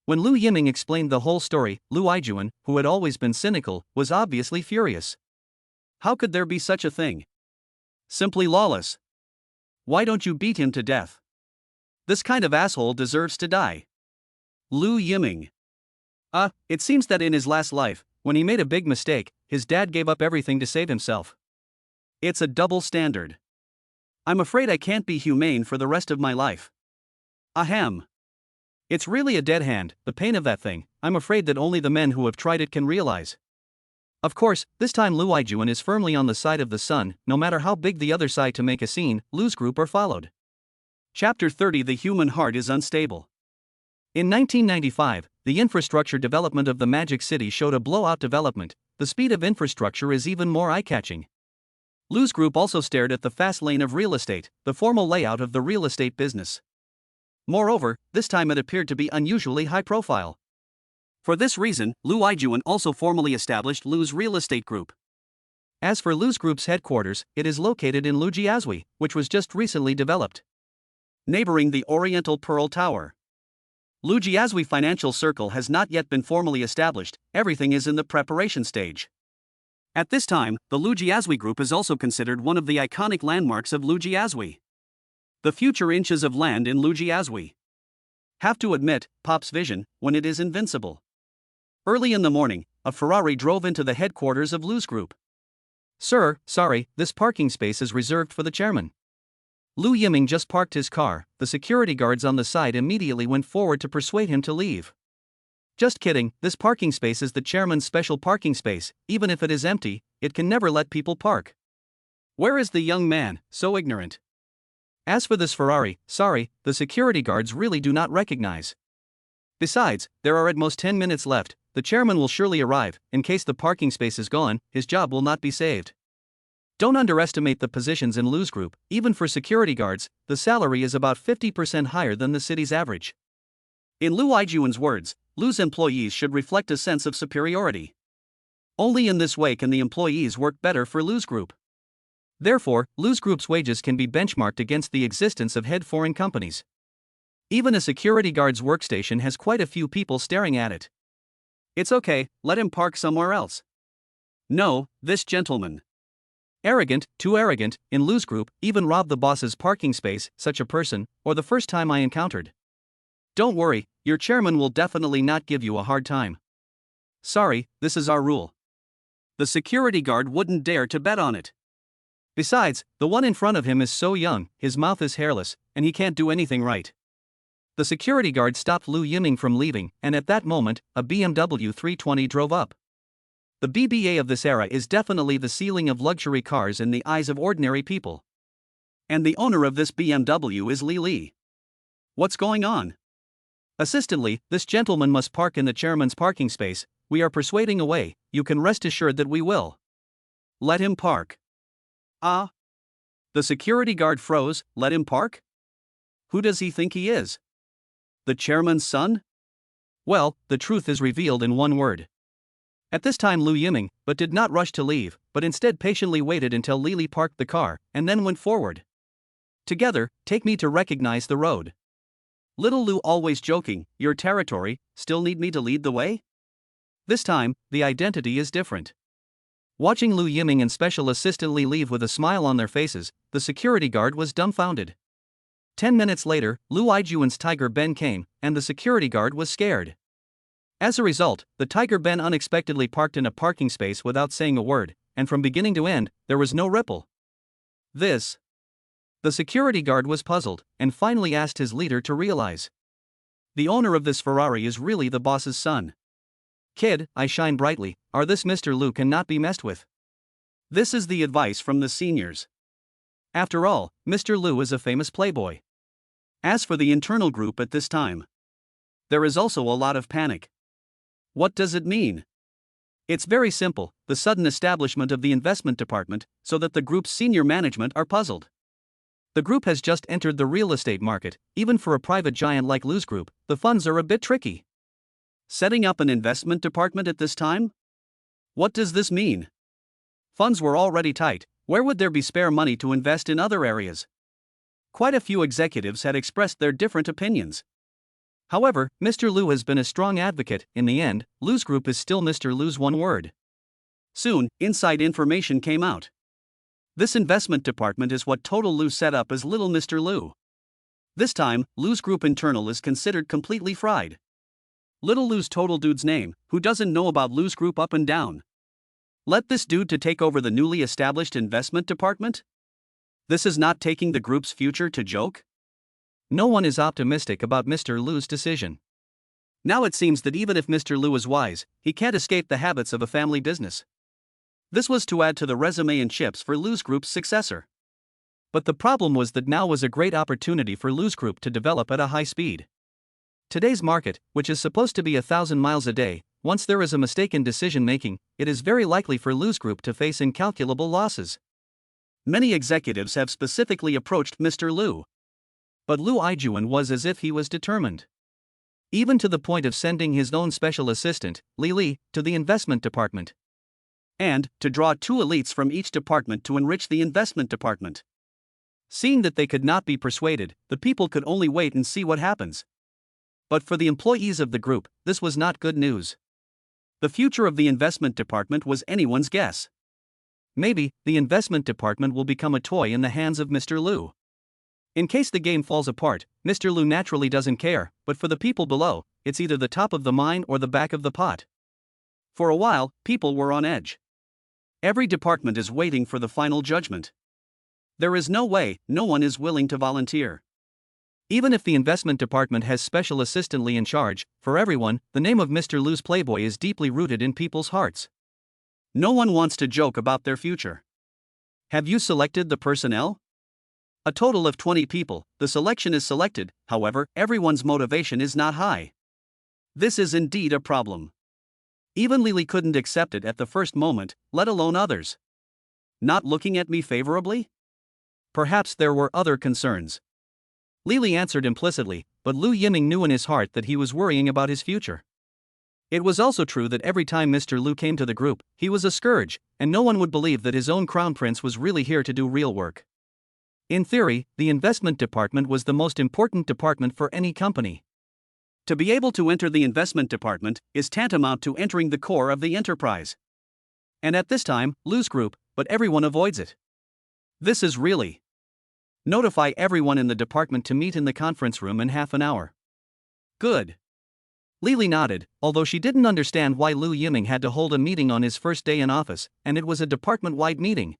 When Lu Yiming explained the whole story, Lu Yijuan, who had always been cynical, was obviously furious. How could there be such a thing? Simply lawless. Why don't you beat him to death? This kind of asshole deserves to die. Lu Yiming. It seems that in his last life, when he made a big mistake, his dad gave up everything to save himself. It's a double standard. I'm afraid I can't be humane for the rest of my life. Ahem. It's really a dead hand, the pain of that thing, I'm afraid that only the men who have tried it can realize. Of course, this time Lu Yijuan is firmly on the side of the sun, no matter how big the other side to make a scene, Lu's group are followed. Chapter 30 The human heart is unstable. In 1995, the infrastructure development of the Magic City showed a blowout development. The speed of infrastructure is even more eye-catching. Lu's group also stared at the fast lane of real estate, the formal layout of the real estate business. Moreover, this time it appeared to be unusually high profile. For this reason, Lu Yiming also formally established Lu's real estate group. As for Lu's group's headquarters, it is located in Lujiazui, which was just recently developed, neighboring the Oriental Pearl Tower. Lujiazui Financial Circle has not yet been formally established, everything is in the preparation stage. At this time, the Lujiazui Group is also considered one of the iconic landmarks of Lujiazui. The future inches of land in Lujiazui. Have to admit, Pop's vision, when it is invincible. Early in the morning, a Ferrari drove into the headquarters of Lu's group. "Sir, sorry, this parking space is reserved for the chairman." Lu Yiming just parked his car. The security guards on the side immediately went forward to persuade him to leave. "Just kidding, this parking space is the chairman's special parking space. Even if it is empty, it can never let people park." Where is the young man, so ignorant? As for this Ferrari, sorry, the security guards really do not recognize. Besides, there are at most 10 minutes left. The chairman will surely arrive. In case the parking space is gone, his job will not be saved. Don't underestimate the positions in Lu's group. Even for security guards, the salary is about 50% higher than the city's average. In Lu Yiming's words, Lu's employees should reflect a sense of superiority. Only in this way can the employees work better for Lu's group. Therefore, Lu's group's wages can be benchmarked against the existence of head foreign companies. Even a security guard's workstation has quite a few people staring at it. "It's okay, let him park somewhere else." "No, this gentleman." Arrogant, too arrogant, in Lu's group, even robbed the boss's parking space, such a person, or the first time I encountered. "Don't worry, your chairman will definitely not give you a hard time." "Sorry, this is our rule." The security guard wouldn't dare to bet on it. Besides, the one in front of him is so young, his mouth is hairless, and he can't do anything right. The security guard stopped Lu Yiming from leaving, and at that moment, a BMW 320 drove up. The BBA of this era is definitely the ceiling of luxury cars in the eyes of ordinary people. And the owner of this BMW is Li. What's going on? Assistantly, this gentleman must park in the chairman's parking space. We are persuading away, you can rest assured that we will. Let him park. Ah? The security guard froze. Let him park? Who does he think he is? The chairman's son? Well, the truth is revealed in one word. At this time Lu Yiming, but did not rush to leave, but instead patiently waited until Li parked the car, and then went forward. Together, take me to recognize the road. Little Lu always joking, your territory, still need me to lead the way? This time, the identity is different. Watching Lu Yiming and Special Assistant Li leave with a smile on their faces, the security guard was dumbfounded. 10 minutes later, Lu Yiming's Tiger Ben came, and the security guard was scared. As a result, the Tiger Ben unexpectedly parked in a parking space without saying a word, and from beginning to end, there was no ripple. This. The security guard was puzzled, and finally asked his leader to realize. The owner of this Ferrari is really the boss's son. Kid, I shine brightly, this Mr. Lu cannot be messed with. This is the advice from the seniors. After all, Mr. Lu is a famous playboy. As for the internal group at this time, there is also a lot of panic. What does it mean? It's very simple, the sudden establishment of the investment department, so that the group's senior management are puzzled. The group has just entered the real estate market. Even for a private giant like Lu's group, the funds are a bit tricky. Setting up an investment department at this time? What does this mean? Funds were already tight, where would there be spare money to invest in other areas? Quite a few executives had expressed their different opinions. However, Mr. Lu has been a strong advocate. In the end, Lu's group is still Mr. Lu's one word. Soon, inside information came out. This investment department is what Total Lu set up as Little Mr. Lu. This time, Lu's group internal is considered completely fried. Little Lu's total dude's name, who doesn't know about Lu's group up and down? Let this dude to take over the newly established investment department? This is not taking the group's future to joke? No one is optimistic about Mr. Lu's decision. Now it seems that even if Mr. Lu is wise, he can't escape the habits of a family business. This was to add to the resume and chips for Lu's group's successor. But the problem was that now was a great opportunity for Lu's group to develop at a high speed. Today's market, which is supposed to be 1,000 miles a day, once there is a mistake in decision making, it is very likely for Lu's group to face incalculable losses. Many executives have specifically approached Mr. Lu. But Lu Yiming was as if he was determined. even to the point of sending his own special assistant, Li, to the investment department. And to draw two elites from each department to enrich the investment department. Seeing that they could not be persuaded, the people could only wait and see what happens. But for the employees of the group, this was not good news. The future of the investment department was anyone's guess. Maybe, the investment department will become a toy in the hands of Mr. Lu. In case the game falls apart, Mr. Lu naturally doesn't care, but for the people below, it's either the top of the mine or the back of the pot. For a while, people were on edge. Every department is waiting for the final judgment. There is no way, no one is willing to volunteer. Even if the investment department has special assistant Li in charge, for everyone, the name of Mr. Lu's playboy is deeply rooted in people's hearts. No one wants to joke about their future. Have you selected the personnel? A total of 20 people, the selection is selected, however, everyone's motivation is not high. This is indeed a problem. Even Li couldn't accept it at the first moment, let alone others. Not looking at me favorably? Perhaps there were other concerns. Li answered implicitly, but Lu Yiming knew in his heart that he was worrying about his future. It was also true that every time Mr. Lu came to the group, he was a scourge, and no one would believe that his own crown prince was really here to do real work. In theory, the investment department was the most important department for any company. To be able to enter the investment department is tantamount to entering the core of the enterprise. And at this time, Lu's group, but everyone avoids it. This is really. Notify everyone in the department to meet in the conference room in half an hour. Good. Li nodded, although she didn't understand why Lu Yiming had to hold a meeting on his first day in office, and it was a department-wide meeting.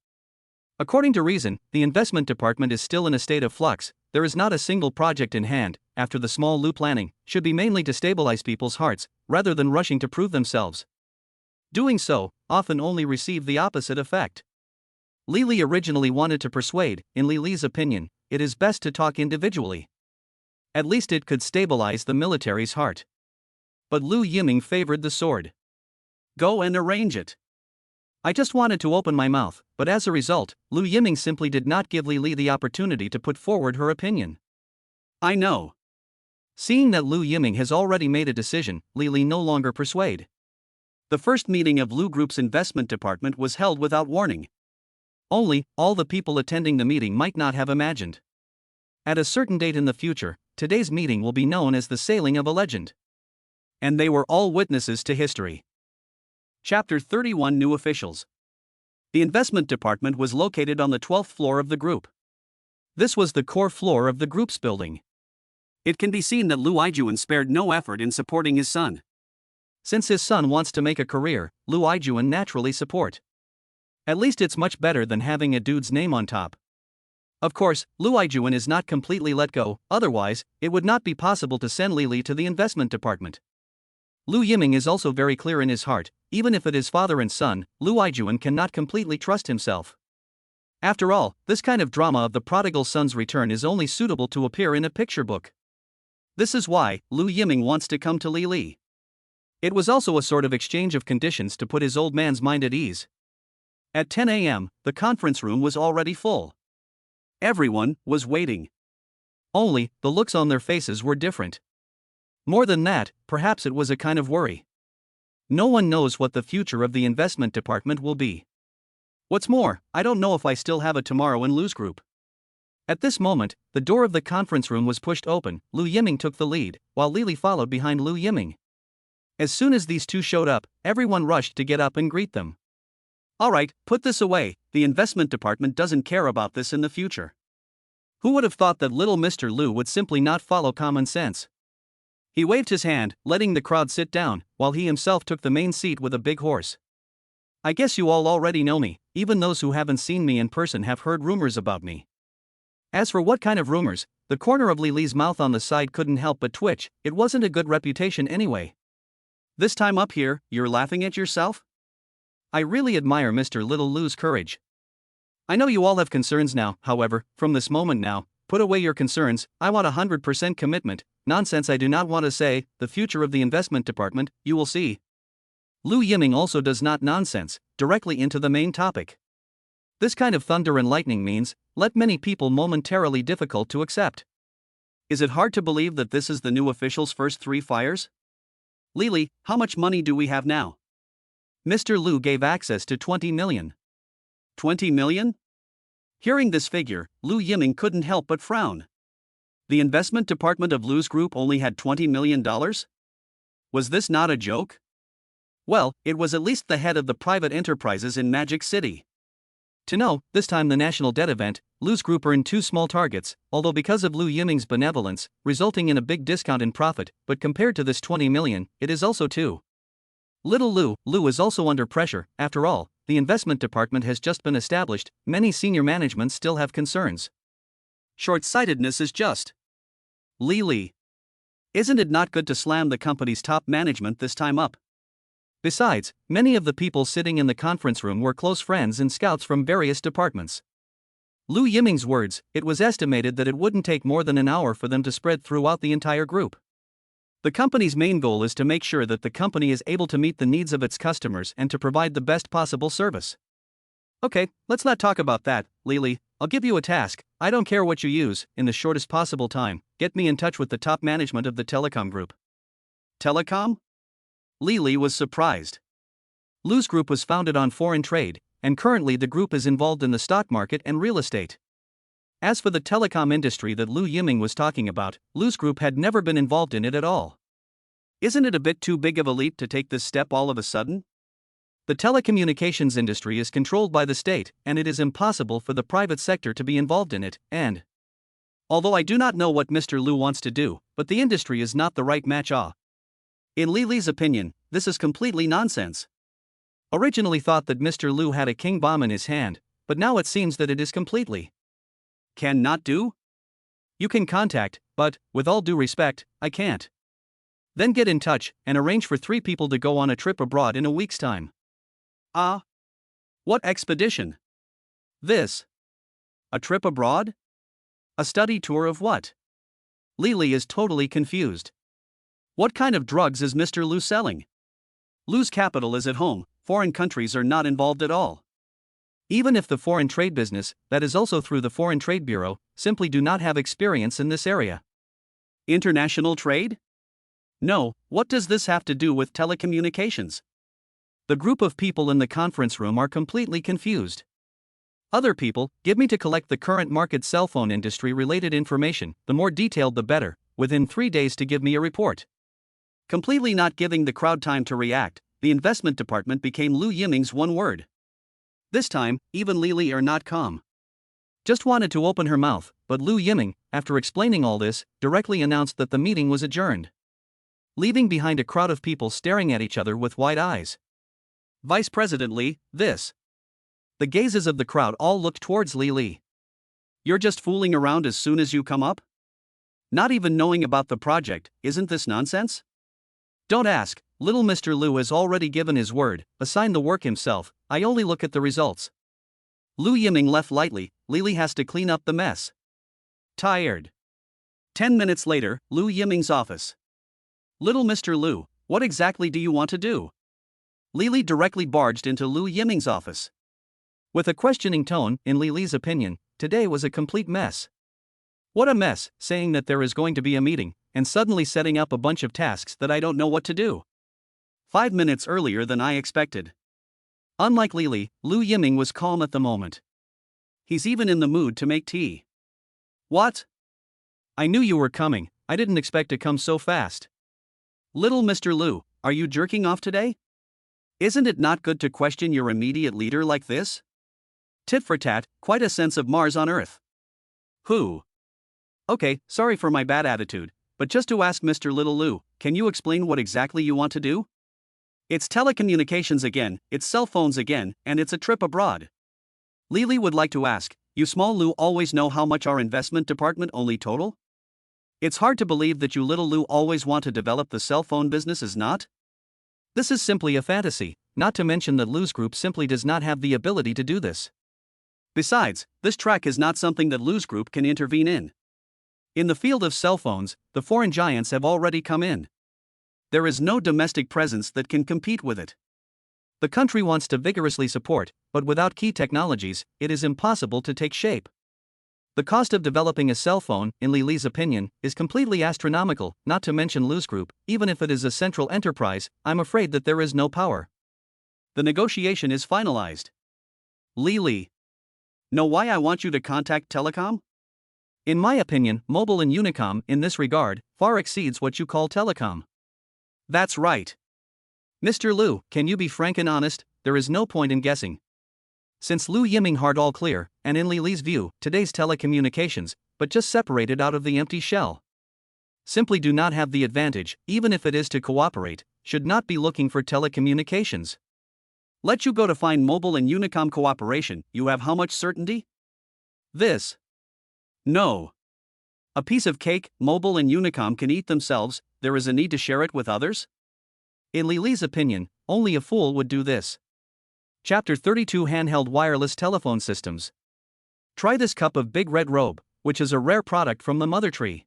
According to reason, the investment department is still in a state of flux. There is not a single project in hand, after the small Lu planning, should be mainly to stabilize people's hearts, rather than rushing to prove themselves. Doing so, often only receive the opposite effect. Li originally wanted to persuade, in Li's opinion, it is best to talk individually. At least it could stabilize the military's heart. But Lu Yiming favored the sword. Go and arrange it. I just wanted to open my mouth, but as a result, Lu Yiming simply did not give Li the opportunity to put forward her opinion. I know. Seeing that Lu Yiming has already made a decision, Li no longer persuade. The first meeting of Lu Group's investment department was held without warning. Only, all the people attending the meeting might not have imagined. At a certain date in the future, today's meeting will be known as the sailing of a legend. And they were all witnesses to history. Chapter 31 New Officials. The investment department was located on the 12th floor of the group. This was the core floor of the group's building. It can be seen that Lu Yiming spared no effort in supporting his son. Since his son wants to make a career, Lu Yiming naturally support. At least it's much better than having a dude's name on top. Of course, Lu Yiming is not completely let go, otherwise, it would not be possible to send Li to the investment department. Lu Yiming is also very clear in his heart, even if it is father and son, Lu Yiming cannot completely trust himself. After all, this kind of drama of the prodigal son's return is only suitable to appear in a picture book. This is why Lu Yiming wants to come to Li. It was also a sort of exchange of conditions to put his old man's mind at ease. At 10 a.m., the conference room was already full. Everyone was waiting. Only, the looks on their faces were different. More than that, perhaps it was a kind of worry. No one knows what the future of the investment department will be. What's more, I don't know if I still have a tomorrow in Lu's group. At this moment, the door of the conference room was pushed open. Lu Yiming took the lead, while Li followed behind Lu Yiming. As soon as these two showed up, everyone rushed to get up and greet them. Alright, put this away, the investment department doesn't care about this in the future. Who would have thought that little Mr. Lu would simply not follow common sense? He waved his hand, letting the crowd sit down, while he himself took the main seat with a big horse. I guess you all already know me, even those who haven't seen me in person have heard rumors about me. As for what kind of rumors, the corner of Li's mouth on the side couldn't help but twitch. It wasn't a good reputation anyway. This time up here, you're laughing at yourself? I really admire Mr. Little Lu's courage. I know you all have concerns now, however, from this moment now, put away your concerns. I want 100% commitment. Nonsense, I do not want to say, the future of the investment department, you will see. Lu Yiming also does not nonsense, directly into the main topic. This kind of thunder and lightning means, let many people momentarily difficult to accept. Is it hard to believe that this is the new official's first 3 fires? Lily, how much money do we have now? Mr. Lu gave access to 20 million. 20 million? Hearing this figure, Lu Yiming couldn't help but frown. The investment department of Lu's group only had $20 million? Was this not a joke? Well, it was at least the head of the private enterprises in Magic City. To know, this time the national debt event, Lu's group earned 2 small targets, although because of Lu Yiming's benevolence, resulting in a big discount in profit, but compared to this 20 million, it is also 2. Little Lu is also under pressure. After all, the investment department has just been established, many senior managements still have concerns. Short-sightedness is just. Li. Isn't it not good to slam the company's top management this time up? Besides, many of the people sitting in the conference room were close friends and scouts from various departments. Lu Yiming's words, it was estimated that it wouldn't take more than an hour for them to spread throughout the entire group. The company's main goal is to make sure that the company is able to meet the needs of its customers and to provide the best possible service. Okay, let's not talk about that, Lily. I'll give you a task. I don't care what you use, in the shortest possible time, get me in touch with the top management of the telecom group. Telecom? Lily was surprised. Lu's group was founded on foreign trade, and currently the group is involved in the stock market and real estate. As for the telecom industry that Lu Yiming was talking about, Lu's group had never been involved in it at all. Isn't it a bit too big of a leap to take this step all of a sudden? The telecommunications industry is controlled by the state, and it is impossible for the private sector to be involved in it, and although I do not know what Mr. Lu wants to do, but the industry is not the right match. In Lily's opinion, this is completely nonsense. Originally thought that Mr. Lu had a king bomb in his hand, but now it seems that it is completely cannot do? You can contact, but, with all due respect, I can't. Then get in touch and arrange for 3 people to go on a trip abroad in a week's time. What expedition? This. A trip abroad? A study tour of what? Lily is totally confused. What kind of drugs is Mr. Lu selling? Lu's capital is at home, foreign countries are not involved at all. Even if the foreign trade business, that is also through the Foreign Trade Bureau, simply do not have experience in this area. International trade? No, what does this have to do with telecommunications? The group of people in the conference room are completely confused. Other people, give me to collect the current market cell phone industry related information, the more detailed the better, within 3 days to give me a report. Completely not giving the crowd time to react, the investment department became Lu Yiming's one word. This time, even Lily are not calm. Just wanted to open her mouth, but Lu Yiming, after explaining all this, directly announced that the meeting was adjourned, leaving behind a crowd of people staring at each other with wide eyes. Vice President Li, this. The gazes of the crowd all looked towards Li. You're just fooling around as soon as you come up? Not even knowing about the project, isn't this nonsense? Don't ask, little Mr. Lu has already given his word, assigned the work himself, I only look at the results. Lu Yiming left lightly, Lily has to clean up the mess. Tired. 10 minutes later, Lu Yiming's office. Little Mr. Lu, what exactly do you want to do? Lily directly barged into Lu Yiming's office. With a questioning tone, in Lily's opinion, today was a complete mess. What a mess, saying that there is going to be a meeting, and suddenly setting up a bunch of tasks that I don't know what to do. 5 minutes earlier than I expected. Unlike Lily, Lu Yiming was calm at the moment. He's even in the mood to make tea. What? I knew you were coming, I didn't expect to come so fast. Little Mr. Lu, are you jerking off today? Isn't it not good to question your immediate leader like this? Tit for tat, quite a sense of Mars on Earth. Who? Okay, sorry for my bad attitude, but just to ask Mr. Little Lu, can you explain what exactly you want to do? It's telecommunications again, it's cell phones again, and it's a trip abroad. Lily would like to ask, you small Lu always know how much our investment department only total? It's hard to believe that you little Lu always want to develop the cell phone business is not? This is simply a fantasy, not to mention that Lu's group simply does not have the ability to do this. Besides, this track is not something that Lu's group can intervene in. In the field of cell phones, the foreign giants have already come in. There is no domestic presence that can compete with it. The country wants to vigorously support, but without key technologies, it is impossible to take shape. The cost of developing a cell phone, in Li's opinion, is completely astronomical, not to mention Lu's group. Even if it is a central enterprise, I'm afraid that there is no power. The negotiation is finalized. Li. Know why I want you to contact Telecom? In my opinion, Mobile and Unicom, in this regard, far exceeds what you call telecom. That's right. Mr. Lu, can you be frank and honest? There is no point in guessing. Since Lu Yiming hard all clear, and in Li's view, today's telecommunications, but just separated out of the empty shell. Simply do not have the advantage, even if it is to cooperate, should not be looking for telecommunications. Let you go to find Mobile and Unicom cooperation, you have how much certainty? This. No. A piece of cake, Mobile and Unicom can eat themselves, there is a need to share it with others? In Li's opinion, only a fool would do this. Chapter 32 Handheld Wireless Telephone Systems. Try this cup of Big Red Robe, which is a rare product from the mother tree.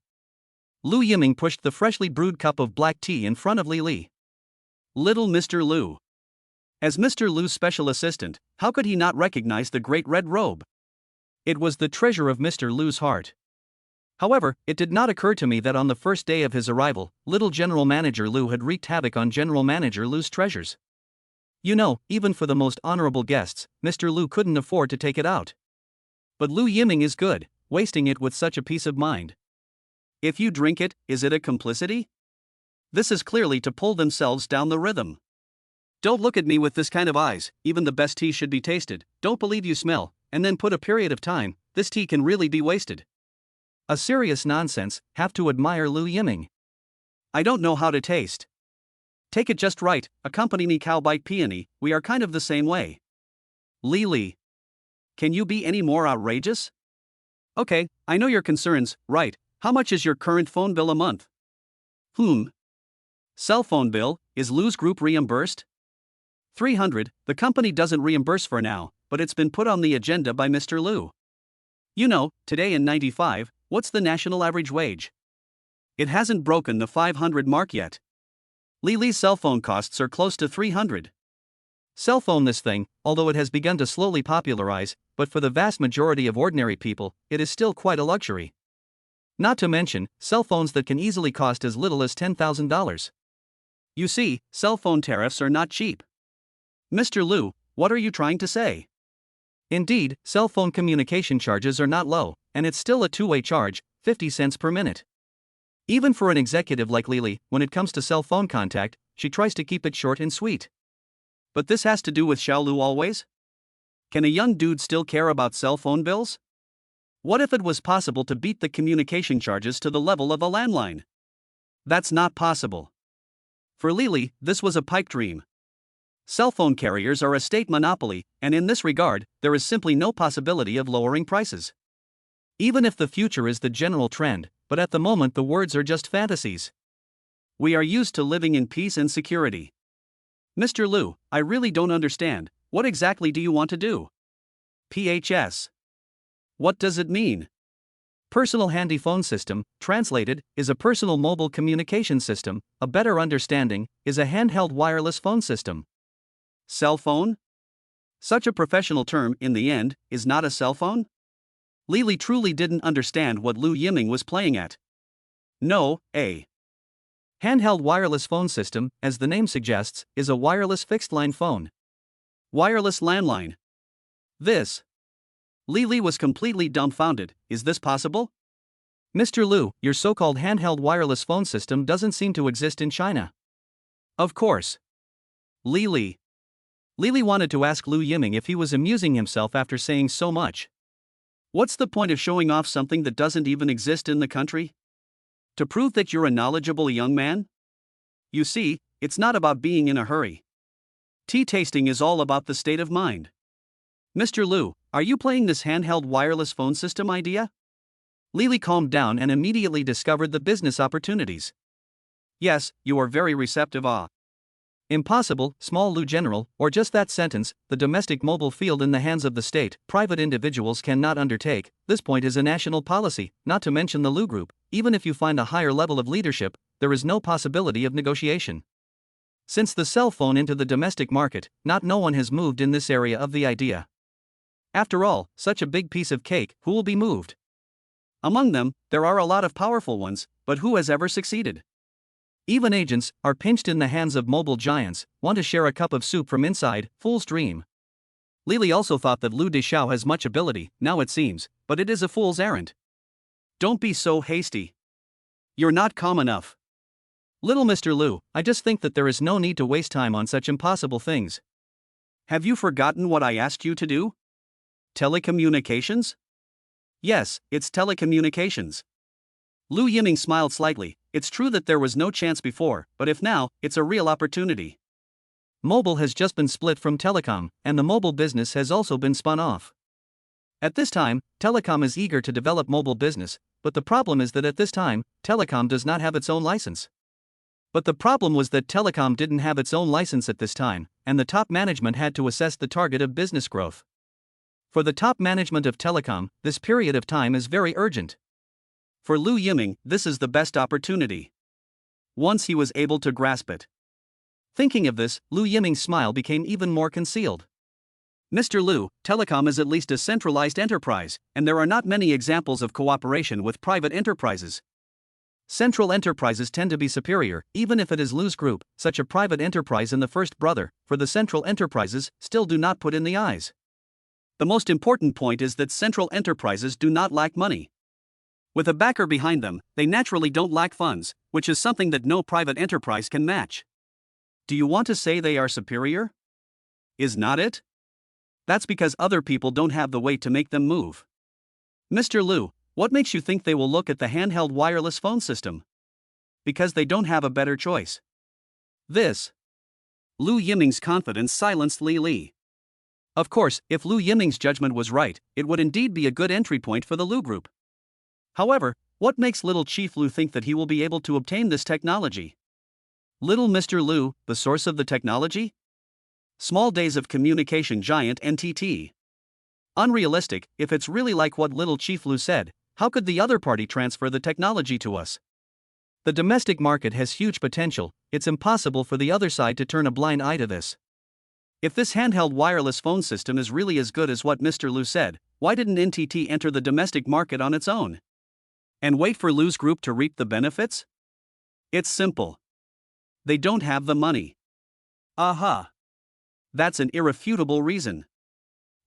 Lu Yiming pushed the freshly brewed cup of black tea in front of Li. Little Mr. Lu. As Mr. Lu's special assistant, how could he not recognize the great red robe? It was the treasure of Mr. Lu's heart. However, it did not occur to me that on the first day of his arrival, little General Manager Lu had wreaked havoc on General Manager Lu's treasures. You know, even for the most honorable guests, Mr. Lu couldn't afford to take it out. But Lu Yiming is good, wasting it with such a peace of mind. If you drink it, is it a complicity? This is clearly to pull themselves down the rhythm. Don't look at me with this kind of eyes, even the best tea should be tasted, don't believe you smell, and then put a period of time, this tea can really be wasted. A serious nonsense, have to admire Lu Yiming. I don't know how to taste. Take it just right, accompany me cowbite peony, we are kind of the same way. Li. Can you be any more outrageous? Okay, I know your concerns, right, how much is your current phone bill a month? Cell phone bill, is Lu's group reimbursed? 300, the company doesn't reimburse for now, but it's been put on the agenda by Mr. Lu. You know, today in 95, what's the national average wage? It hasn't broken the 500 mark yet. Li's cell phone costs are close to 300. Cell phone this thing, although it has begun to slowly popularize, but for the vast majority of ordinary people, it is still quite a luxury. Not to mention, cell phones that can easily cost as little as $10,000. You see, cell phone tariffs are not cheap. Mr. Lu, what are you trying to say? Indeed, cell phone communication charges are not low, and it's still a two-way charge, 50 cents per minute. Even for an executive like Li, when it comes to cell phone contact, she tries to keep it short and sweet. But this has to do with Xiao Lu always? Can a young dude still care about cell phone bills? What if it was possible to beat the communication charges to the level of a landline? That's not possible. For Li, this was a pipe dream. Cell phone carriers are a state monopoly, and in this regard, there is simply no possibility of lowering prices. Even if the future is the general trend, but at the moment the words are just fantasies. We are used to living in peace and security. Mr. Lu, I really don't understand, what exactly do you want to do? PHS. What does it mean? Personal Handy Phone System, translated, is a personal mobile communication system. A better understanding is a handheld wireless phone system. Cell phone? Such a professional term, in the end, is not a cell phone? Li truly didn't understand what Lu Yiming was playing at. No, a handheld wireless phone system, as the name suggests, is a wireless fixed-line phone. Wireless landline. This. Li was completely dumbfounded, is this possible? Mr. Lu, your so-called handheld wireless phone system doesn't seem to exist in China. Of course. Li wanted to ask Lu Yiming if he was amusing himself after saying so much. What's the point of showing off something that doesn't even exist in the country? To prove that you're a knowledgeable young man? You see, it's not about being in a hurry. Tea tasting is all about the state of mind. Mr. Lu, are you playing this handheld wireless phone system idea? Li calmed down and immediately discovered the business opportunities. Yes, you are very receptive. Impossible, small Lu General, or just that sentence, the domestic mobile field in the hands of the state, private individuals cannot undertake. This point is a national policy, not to mention the Lu Group. Even if you find a higher level of leadership, there is no possibility of negotiation. Since the cell phone into the domestic market, no one has moved in this area of the idea. After all, such a big piece of cake, who will be moved? Among them, there are a lot of powerful ones, but who has ever succeeded? Even agents are pinched in the hands of mobile giants, want to share a cup of soup from inside, fool's dream. Lily also thought that Lu Deshao has much ability, now it seems, but it is a fool's errand. Don't be so hasty. You're not calm enough. Little Mr. Lu, I just think that there is no need to waste time on such impossible things. Have you forgotten what I asked you to do? Telecommunications? Yes, it's telecommunications. Lu Yiming smiled slightly. It's true that there was no chance before, but if now, it's a real opportunity. Mobile has just been split from telecom, and the mobile business has also been spun off. At this time, telecom is eager to develop mobile business, but the problem is that at this time, telecom does not have its own license. But the problem was that telecom didn't have its own license at this time, and the top management had to assess the target of business growth. For the top management of telecom, this period of time is very urgent. For Lu Yiming, this is the best opportunity. Once he was able to grasp it. Thinking of this, Lu Yiming's smile became even more concealed. Mr. Lu, telecom is at least a centralized enterprise, and there are not many examples of cooperation with private enterprises. Central enterprises tend to be superior, even if it is Lu's group, such a private enterprise and the first brother, for the central enterprises, still do not put in the eyes. The most important point is that central enterprises do not lack money. With a backer behind them, they naturally don't lack funds, which is something that no private enterprise can match. Do you want to say they are superior? Is not it? That's because other people don't have the weight to make them move. Mr. Lu, what makes you think they will look at the handheld wireless phone system? Because they don't have a better choice. This. Lu Yiming's confidence silenced Li Li. Of course, if Lu Yiming's judgment was right, it would indeed be a good entry point for the Lu Group. However, what makes little Chief Lu think that he will be able to obtain this technology? Little Mr. Lu, the source of the technology? Small days of communication giant NTT. Unrealistic. If it's really like what little Chief Lu said, how could the other party transfer the technology to us? The domestic market has huge potential, it's impossible for the other side to turn a blind eye to this. If this handheld wireless phone system is really as good as what Mr. Lu said, why didn't NTT enter the domestic market on its own? And wait for Lu's group to reap the benefits? It's simple. They don't have the money. Aha! That's an irrefutable reason.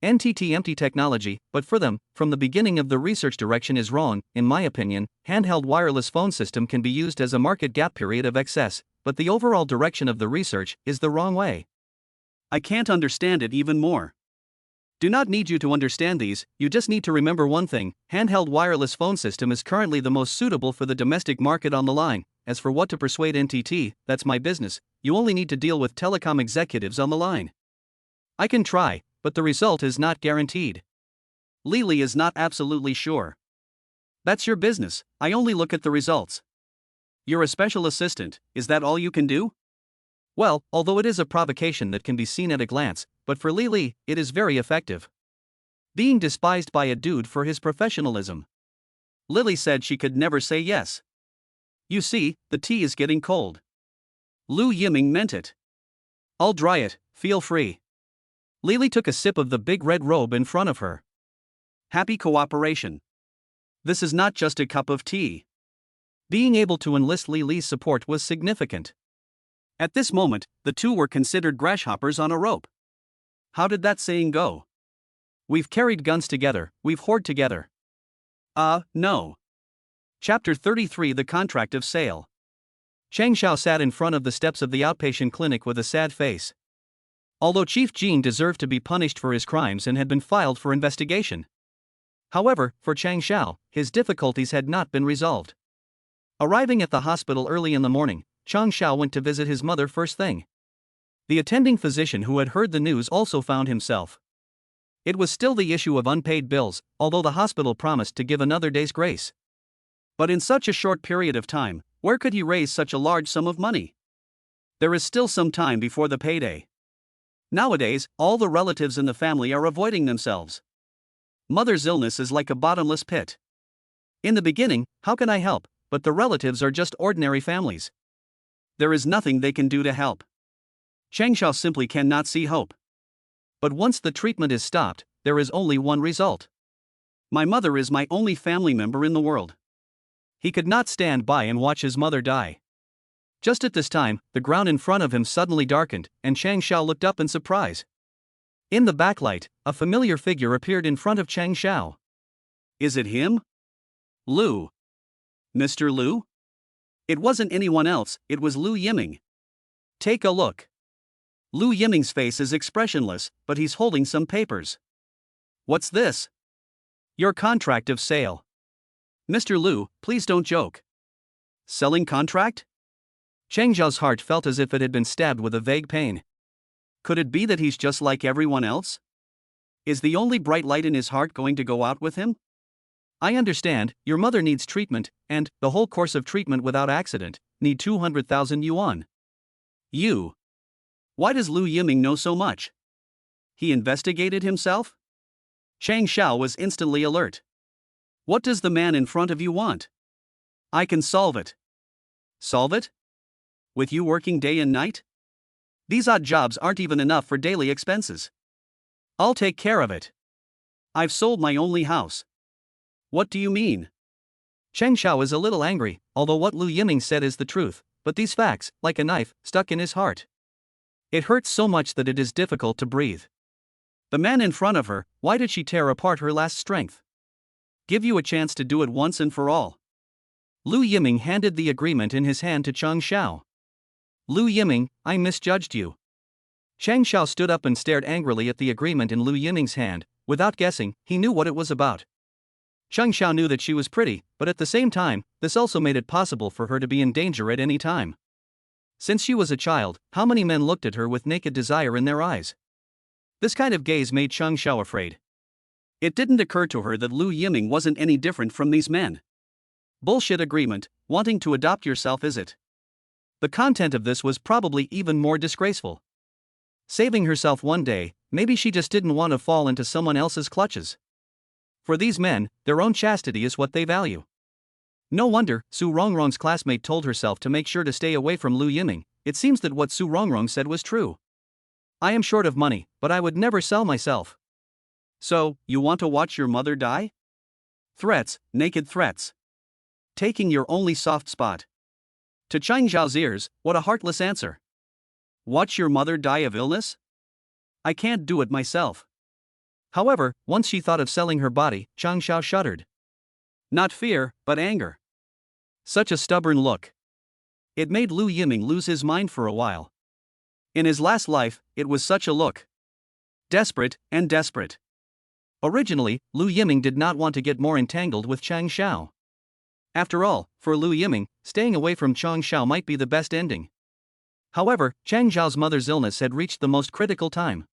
NTT empty technology, but for them, from the beginning of the research direction is wrong. In my opinion, handheld wireless phone system can be used as a market gap period of excess, but the overall direction of the research is the wrong way. I can't understand it even more. Do not need you to understand these, you just need to remember one thing, handheld wireless phone system is currently the most suitable for the domestic market on the line. As for what to persuade NTT, that's my business, you only need to deal with telecom executives on the line. I can try, but the result is not guaranteed. Lily is not absolutely sure. That's your business, I only look at the results. You're a special assistant, is that all you can do? Well, although it is a provocation that can be seen at a glance, but for Lily, it is very effective. Being despised by a dude for his professionalism. Lily said she could never say yes. You see, the tea is getting cold. Lu Yiming meant it. I'll dry it, feel free. Lily took a sip of the big red robe in front of her. Happy cooperation. This is not just a cup of tea. Being able to enlist Lily's support was significant. At this moment, the two were considered grasshoppers on a rope. How did that saying go? We've carried guns together, we've hoarded together. No. Chapter 33 The Contract of Sale. Chang Xiao sat in front of the steps of the outpatient clinic with a sad face. Although Chief Jin deserved to be punished for his crimes and had been filed for investigation. However, for Chang Xiao, his difficulties had not been resolved. Arriving at the hospital early in the morning, Chang Xiao went to visit his mother first thing. The attending physician who had heard the news also found himself. It was still the issue of unpaid bills, although the hospital promised to give another day's grace. But in such a short period of time, where could he raise such a large sum of money? There is still some time before the payday. Nowadays, all the relatives in the family are avoiding themselves. Mother's illness is like a bottomless pit. In the beginning, how can I help? But the relatives are just ordinary families. There is nothing they can do to help. Chang Xiao simply cannot see hope. But once the treatment is stopped, there is only one result. My mother is my only family member in the world. He could not stand by and watch his mother die. Just at this time, the ground in front of him suddenly darkened, and Chang Xiao looked up in surprise. In the backlight, a familiar figure appeared in front of Chang Xiao. Is it him? Lu. Mr. Lu? It wasn't anyone else, it was Lu Yiming. Take a look. Lu Yiming's face is expressionless, but he's holding some papers. What's this? Your contract of sale. Mr. Lu, please don't joke. Selling contract? Chang Xiao's heart felt as if it had been stabbed with a vague pain. Could it be that he's just like everyone else? Is the only bright light in his heart going to go out with him? I understand, your mother needs treatment, and, the whole course of treatment without accident, need 200,000 yuan. You. Why does Lu Yiming know so much? He investigated himself? Chang Xiao was instantly alert. What does the man in front of you want? I can solve it. Solve it? With you working day and night? These odd jobs aren't even enough for daily expenses. I'll take care of it. I've sold my only house. What do you mean? Chang Xiao is a little angry, although what Lu Yiming said is the truth, but these facts, like a knife, stuck in his heart. It hurts so much that it is difficult to breathe. The man in front of her, why did she tear apart her last strength? Give you a chance to do it once and for all. Lu Yiming handed the agreement in his hand to Chang Xiao. Lu Yiming, I misjudged you. Chang Xiao stood up and stared angrily at the agreement in Lu Yiming's hand. Without guessing, he knew what it was about. Chang Xiao knew that she was pretty, but at the same time, this also made it possible for her to be in danger at any time. Since she was a child, how many men looked at her with naked desire in their eyes? This kind of gaze made Chang Xiao afraid. It didn't occur to her that Lu Yiming wasn't any different from these men. Bullshit agreement, wanting to adopt yourself, is it? The content of this was probably even more disgraceful. Saving herself one day, maybe she just didn't want to fall into someone else's clutches. For these men, their own chastity is what they value. No wonder, Su Rongrong's classmate told herself to make sure to stay away from Lu Yiming. It seems that what Su Rongrong said was true. I am short of money, but I would never sell myself. So, you want to watch your mother die? Threats, naked threats. Taking your only soft spot. To Chang Xiao's ears, what a heartless answer. Watch your mother die of illness? I can't do it myself. However, once she thought of selling her body, Chang Xiao shuddered. Not fear, but anger. Such a stubborn look. It made Lu Yiming lose his mind for a while. In his last life, it was such a look. Desperate and desperate. Originally, Lu Yiming did not want to get more entangled with Chang Xiao. After all, for Lu Yiming, staying away from Chang Xiao might be the best ending. However, Chang Xiao's mother's illness had reached the most critical time.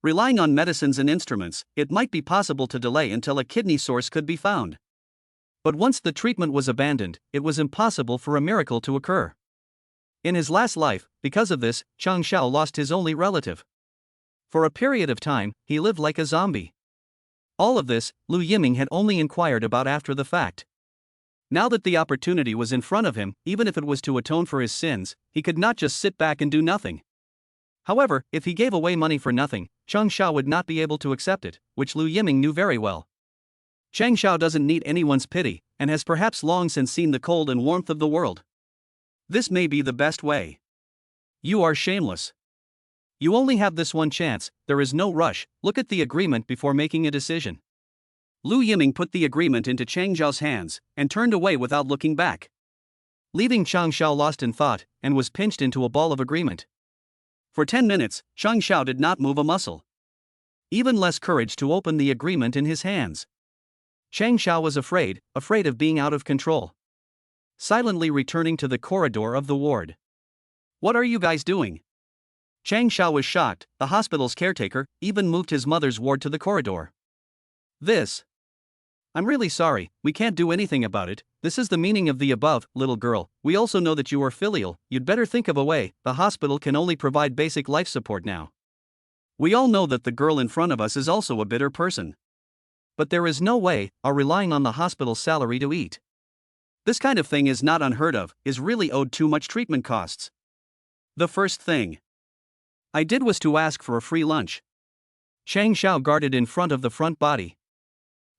Relying on medicines and instruments, it might be possible to delay until a kidney source could be found. But once the treatment was abandoned, it was impossible for a miracle to occur. In his last life, because of this, Chang Xiao lost his only relative. For a period of time, he lived like a zombie. All of this, Lu Yiming had only inquired about after the fact. Now that the opportunity was in front of him, even if it was to atone for his sins, he could not just sit back and do nothing. However, if he gave away money for nothing, Chang Xiao would not be able to accept it, which Lu Yiming knew very well. Chang Xiao doesn't need anyone's pity, and has perhaps long since seen the cold and warmth of the world. This may be the best way. You are shameless. You only have this one chance, there is no rush, look at the agreement before making a decision. Lu Yiming put the agreement into Chang Xiao's hands, and turned away without looking back. Leaving Chang Xiao lost in thought, and was pinched into a ball of agreement. For 10 minutes, Chang Xiao did not move a muscle. Even less courage to open the agreement in his hands. Chang Xiao was afraid of being out of control. Silently returning to the corridor of the ward. What are you guys doing? Chang Xiao was shocked, the hospital's caretaker even moved his mother's ward to the corridor. I'm really sorry, we can't do anything about it, this is the meaning of the above, little girl, we also know that you are filial, you'd better think of a way, the hospital can only provide basic life support now. We all know that the girl in front of us is also a bitter person. But there is no way, are relying on the hospital's salary to eat. This kind of thing is not unheard of, is really owed too much treatment costs. The first thing I did was to ask for a free lunch. Chang Xiao guarded in front of the front body.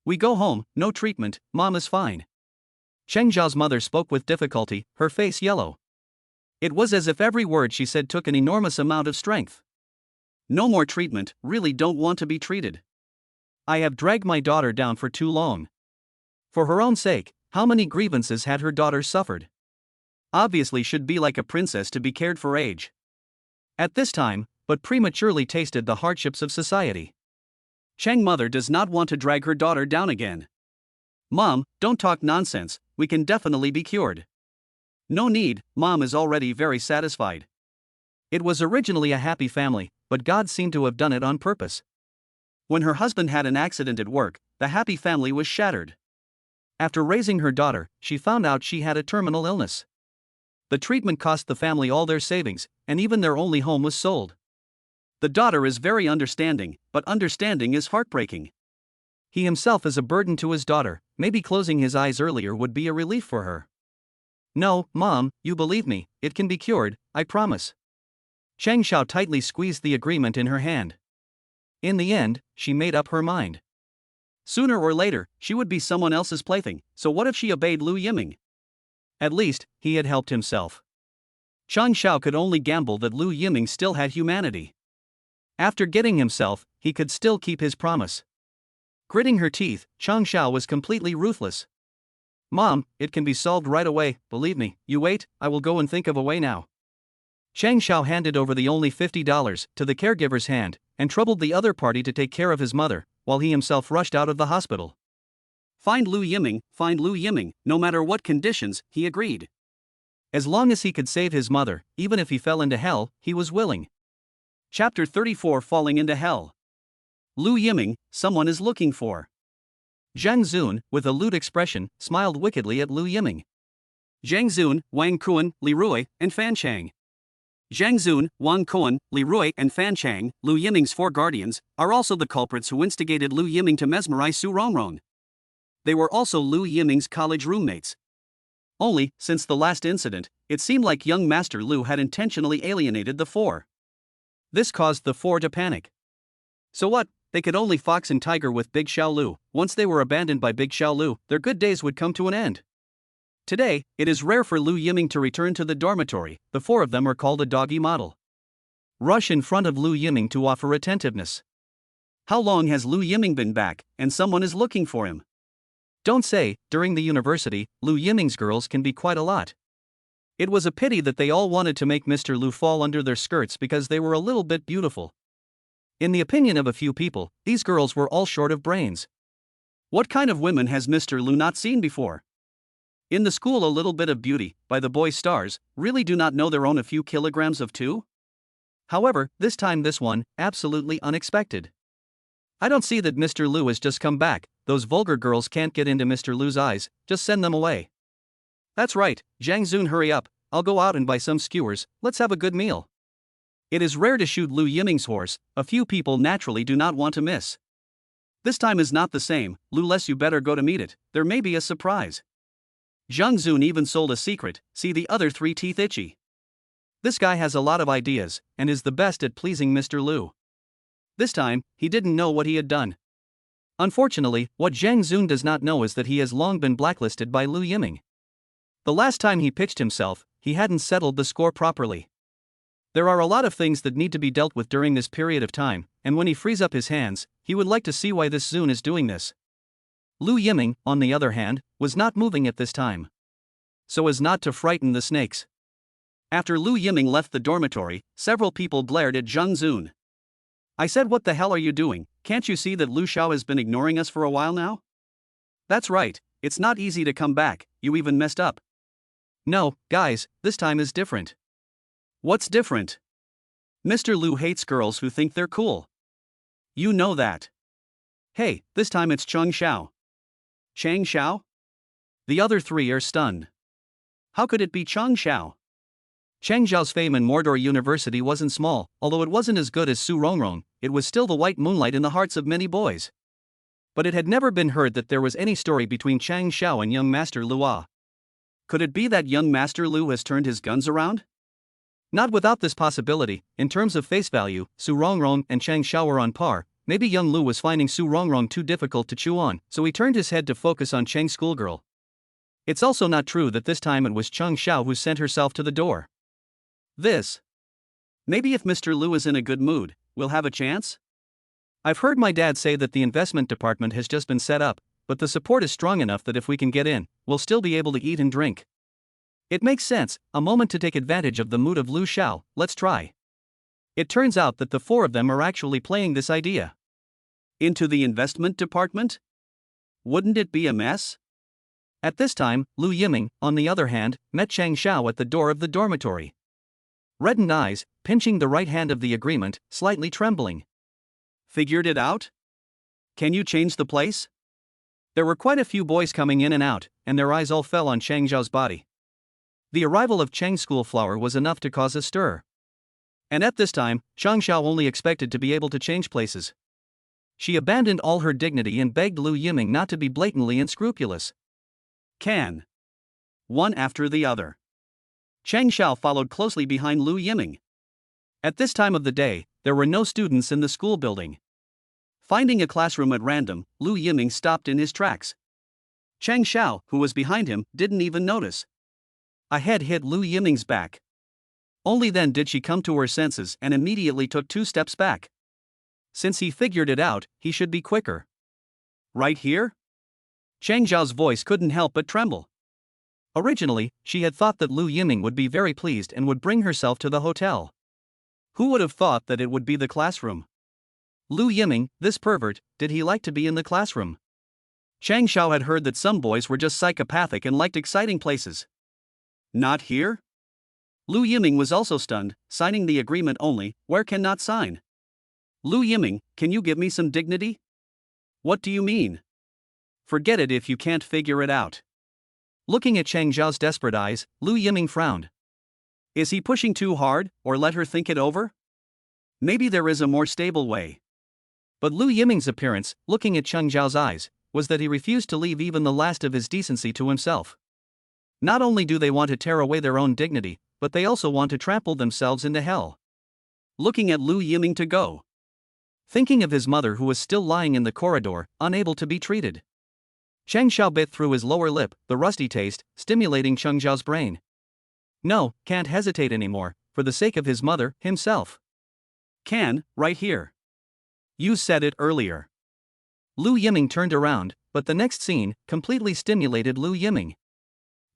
We go home, no treatment, mom is fine. Cheng Zhao's mother spoke with difficulty, her face yellow. It was as if every word she said took an enormous amount of strength. No more treatment, really don't want to be treated. I have dragged my daughter down for too long. For her own sake, how many grievances had her daughter suffered? Obviously should be like a princess to be cared for age. At this time, but prematurely tasted the hardships of society. Cheng mother does not want to drag her daughter down again. Mom, don't talk nonsense, we can definitely be cured. No need, mom is already very satisfied. It was originally a happy family, but God seemed to have done it on purpose. When her husband had an accident at work, the happy family was shattered. After raising her daughter, she found out she had a terminal illness. The treatment cost the family all their savings, and even their only home was sold. The daughter is very understanding, but understanding is heartbreaking. He himself is a burden to his daughter, maybe closing his eyes earlier would be a relief for her. No, Mom, you believe me, it can be cured, I promise. Cheng Zhao tightly squeezed the agreement in her hand. In the end, she made up her mind. Sooner or later, she would be someone else's plaything, so what if she obeyed Lu Yiming? At least, he had helped himself. Cheng Zhao could only gamble that Lu Yiming still had humanity. After getting himself, he could still keep his promise. Gritting her teeth, Cheng Zhao was completely ruthless. Mom, it can be solved right away, believe me, you wait, I will go and think of a way now. Cheng Zhao handed over the only $50 to the caregiver's hand, and troubled the other party to take care of his mother, while he himself rushed out of the hospital. Find Lu Yiming, no matter what conditions, he agreed. As long as he could save his mother, even if he fell into hell, he was willing. Chapter 34 Falling into Hell. Lu Yiming, someone is looking for. Zhang Zun, with a lewd expression, smiled wickedly at Lu Yiming. Zhang Zun, Wang Kuan, Li Rui, and Fan Chang. Zhang Zun, Wang Kuan, Li Rui, and Fan Chang, Lu Yiming's four guardians, are also the culprits who instigated Lu Yiming to mesmerize Su Rongrong. They were also Lu Yiming's college roommates. Only, since the last incident, it seemed like young Master Lu had intentionally alienated the four. This caused the four to panic. So what? They could only fox and tiger with Big Xiao Lu. Once they were abandoned by Big Xiao Lu, their good days would come to an end. Today, it is rare for Lu Yiming to return to the dormitory. The four of them are called a doggy model. Rush in front of Lu Yiming to offer attentiveness. How long has Lu Yiming been back, and someone is looking for him? Don't say, during the university, Lu Yiming's girls can be quite a lot. It was a pity that they all wanted to make Mr. Lu fall under their skirts because they were a little bit beautiful. In the opinion of a few people, these girls were all short of brains. What kind of women has Mr. Lu not seen before? In the school, a little bit of beauty, by the boys' stars, really do not know their own a few kilograms of two? However, this time this one, absolutely unexpected. I don't see that Mr. Lu has just come back, those vulgar girls can't get into Mr. Lu's eyes, just send them away. That's right, Zhang Zun, hurry up, I'll go out and buy some skewers, let's have a good meal. It is rare to shoot Lu Yiming's horse, a few people naturally do not want to miss. This time is not the same, Lu less you better go to meet it, there may be a surprise. Zhang Zun even sold a secret, see the other three teeth itchy. This guy has a lot of ideas, and is the best at pleasing Mr. Lu. This time, he didn't know what he had done. Unfortunately, what Zhang Zun does not know is that he has long been blacklisted by Lu Yiming. The last time he pitched himself, he hadn't settled the score properly. There are a lot of things that need to be dealt with during this period of time, and when he frees up his hands, he would like to see why this Zun is doing this. Lu Yiming, on the other hand, was not moving at this time. So as not to frighten the snakes. After Lu Yiming left the dormitory, several people glared at Zhang Zun. I said, what the hell are you doing? Can't you see that Lu Xiao has been ignoring us for a while now? That's right, it's not easy to come back, you even messed up. No, guys, this time is different. What's different? Mr. Lu hates girls who think they're cool. You know that. Hey, this time it's Cheng Xiao. Cheng Xiao? The other three are stunned. How could it be Cheng Xiao? Cheng Xiao's fame in Mordor University wasn't small, although it wasn't as good as Su Rongrong, it was still the white moonlight in the hearts of many boys. But it had never been heard that there was any story between Cheng Xiao and young Master Lu. Could it be that young Master Lu has turned his guns around? Not without this possibility. In terms of face value, Su Rongrong and Cheng Xiao were on par, maybe young Lu was finding Su Rongrong too difficult to chew on, so he turned his head to focus on Cheng's schoolgirl. It's also not true that this time it was Cheng Xiao who sent herself to the door. Maybe if Mr. Lu is in a good mood, we'll have a chance? I've heard my dad say that the investment department has just been set up, but the support is strong enough that if we can get in, we'll still be able to eat and drink. It makes sense, a moment to take advantage of the mood of Lu Xiao, let's try. It turns out that the four of them are actually playing this idea. Into the investment department? Wouldn't it be a mess? At this time, Lu Yiming, on the other hand, met Cheng Xiao at the door of the dormitory. Reddened eyes, pinching the right hand of the agreement, slightly trembling. Figured it out? Can you change the place? There were quite a few boys coming in and out, and their eyes all fell on Cheng Xiao's body. The arrival of Cheng's schoolflower was enough to cause a stir. And at this time, Cheng Xiao only expected to be able to change places. She abandoned all her dignity and begged Lu Yiming not to be blatantly unscrupulous. Can. One after the other. Cheng Xiao followed closely behind Lu Yiming. At this time of the day, there were no students in the school building. Finding a classroom at random, Lu Yiming stopped in his tracks. Cheng Xiao, who was behind him, didn't even notice. A head hit Lu Yiming's back. Only then did she come to her senses and immediately took 2 steps back. Since he figured it out, he should be quicker. Right here? Cheng Xiao's voice couldn't help but tremble. Originally, she had thought that Lu Yiming would be very pleased and would bring herself to the hotel. Who would have thought that it would be the classroom? Lu Yiming, this pervert, did he like to be in the classroom? Cheng Xiao had heard that some boys were just psychopathic and liked exciting places. Not here? Lu Yiming was also stunned, signing the agreement only, where can not sign? Lu Yiming, can you give me some dignity? What do you mean? Forget it if you can't figure it out. Looking at Cheng Xiao's desperate eyes, Lu Yiming frowned. Is he pushing too hard, or let her think it over? Maybe there is a more stable way. But Lu Yiming's appearance, looking at Cheng Xiao's eyes, was that he refused to leave even the last of his decency to himself. Not only do they want to tear away their own dignity, but they also want to trample themselves into hell. Looking at Lu Yiming to go. Thinking of his mother who was still lying in the corridor, unable to be treated. Cheng Xiao bit through his lower lip, the rusty taste, stimulating Cheng Xiao's brain. No, can't hesitate anymore, for the sake of his mother, himself. Can, right here. You said it earlier. Lu Yiming turned around, but the next scene completely stimulated Lu Yiming.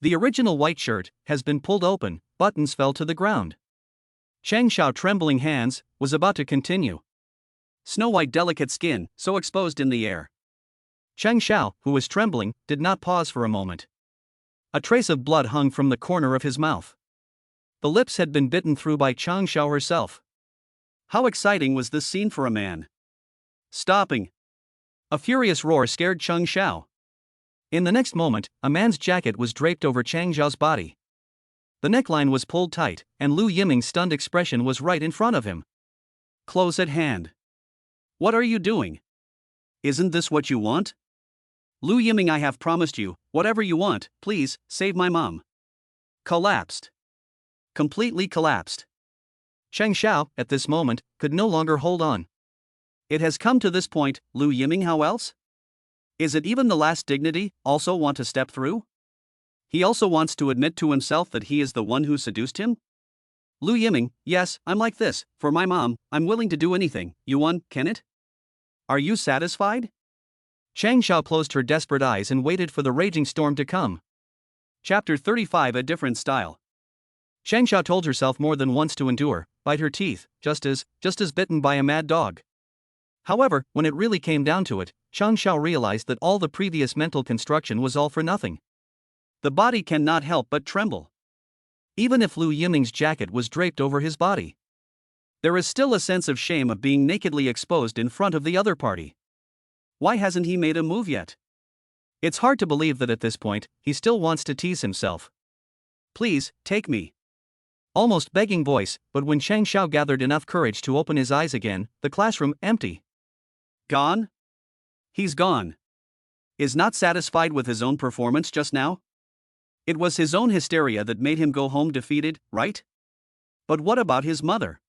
The original white shirt has been pulled open, buttons fell to the ground. Cheng Xiao, trembling hands, was about to continue. Snow-white delicate skin, so exposed in the air. Cheng Xiao, who was trembling, did not pause for a moment. A trace of blood hung from the corner of his mouth. The lips had been bitten through by Cheng Xiao herself. How exciting was this scene for a man? Stopping. A furious roar scared Cheng Xiao. In the next moment, a man's jacket was draped over Cheng Xiao's body. The neckline was pulled tight, and Lu Yiming's stunned expression was right in front of him. Close at hand. What are you doing? Isn't this what you want? Lu Yiming, I have promised you, whatever you want, please, save my mom. Collapsed. Completely collapsed. Cheng Xiao, at this moment, could no longer hold on. It has come to this point, Lu Yiming, how else? Is it even the last dignity, also want to step through? He also wants to admit to himself that he is the one who seduced him? Lu Yiming, yes, I'm like this, for my mom, I'm willing to do anything, you won, can it? Are you satisfied? Cheng Xiao closed her desperate eyes and waited for the raging storm to come. Chapter 35, A Different Style. Cheng Xiao told herself more than once to endure, bite her teeth, just as bitten by a mad dog. However, when it really came down to it, Cheng Xiao realized that all the previous mental construction was all for nothing. The body cannot help but tremble. Even if Lu Yiming's jacket was draped over his body. There is still a sense of shame of being nakedly exposed in front of the other party. Why hasn't he made a move yet? It's hard to believe that at this point, he still wants to tease himself. Please, take me. Almost begging voice, but when Cheng Xiao gathered enough courage to open his eyes again, the classroom empty. Gone? He's gone. Is not satisfied with his own performance just now? It was his own hysteria that made him go home defeated, right? But what about his mother?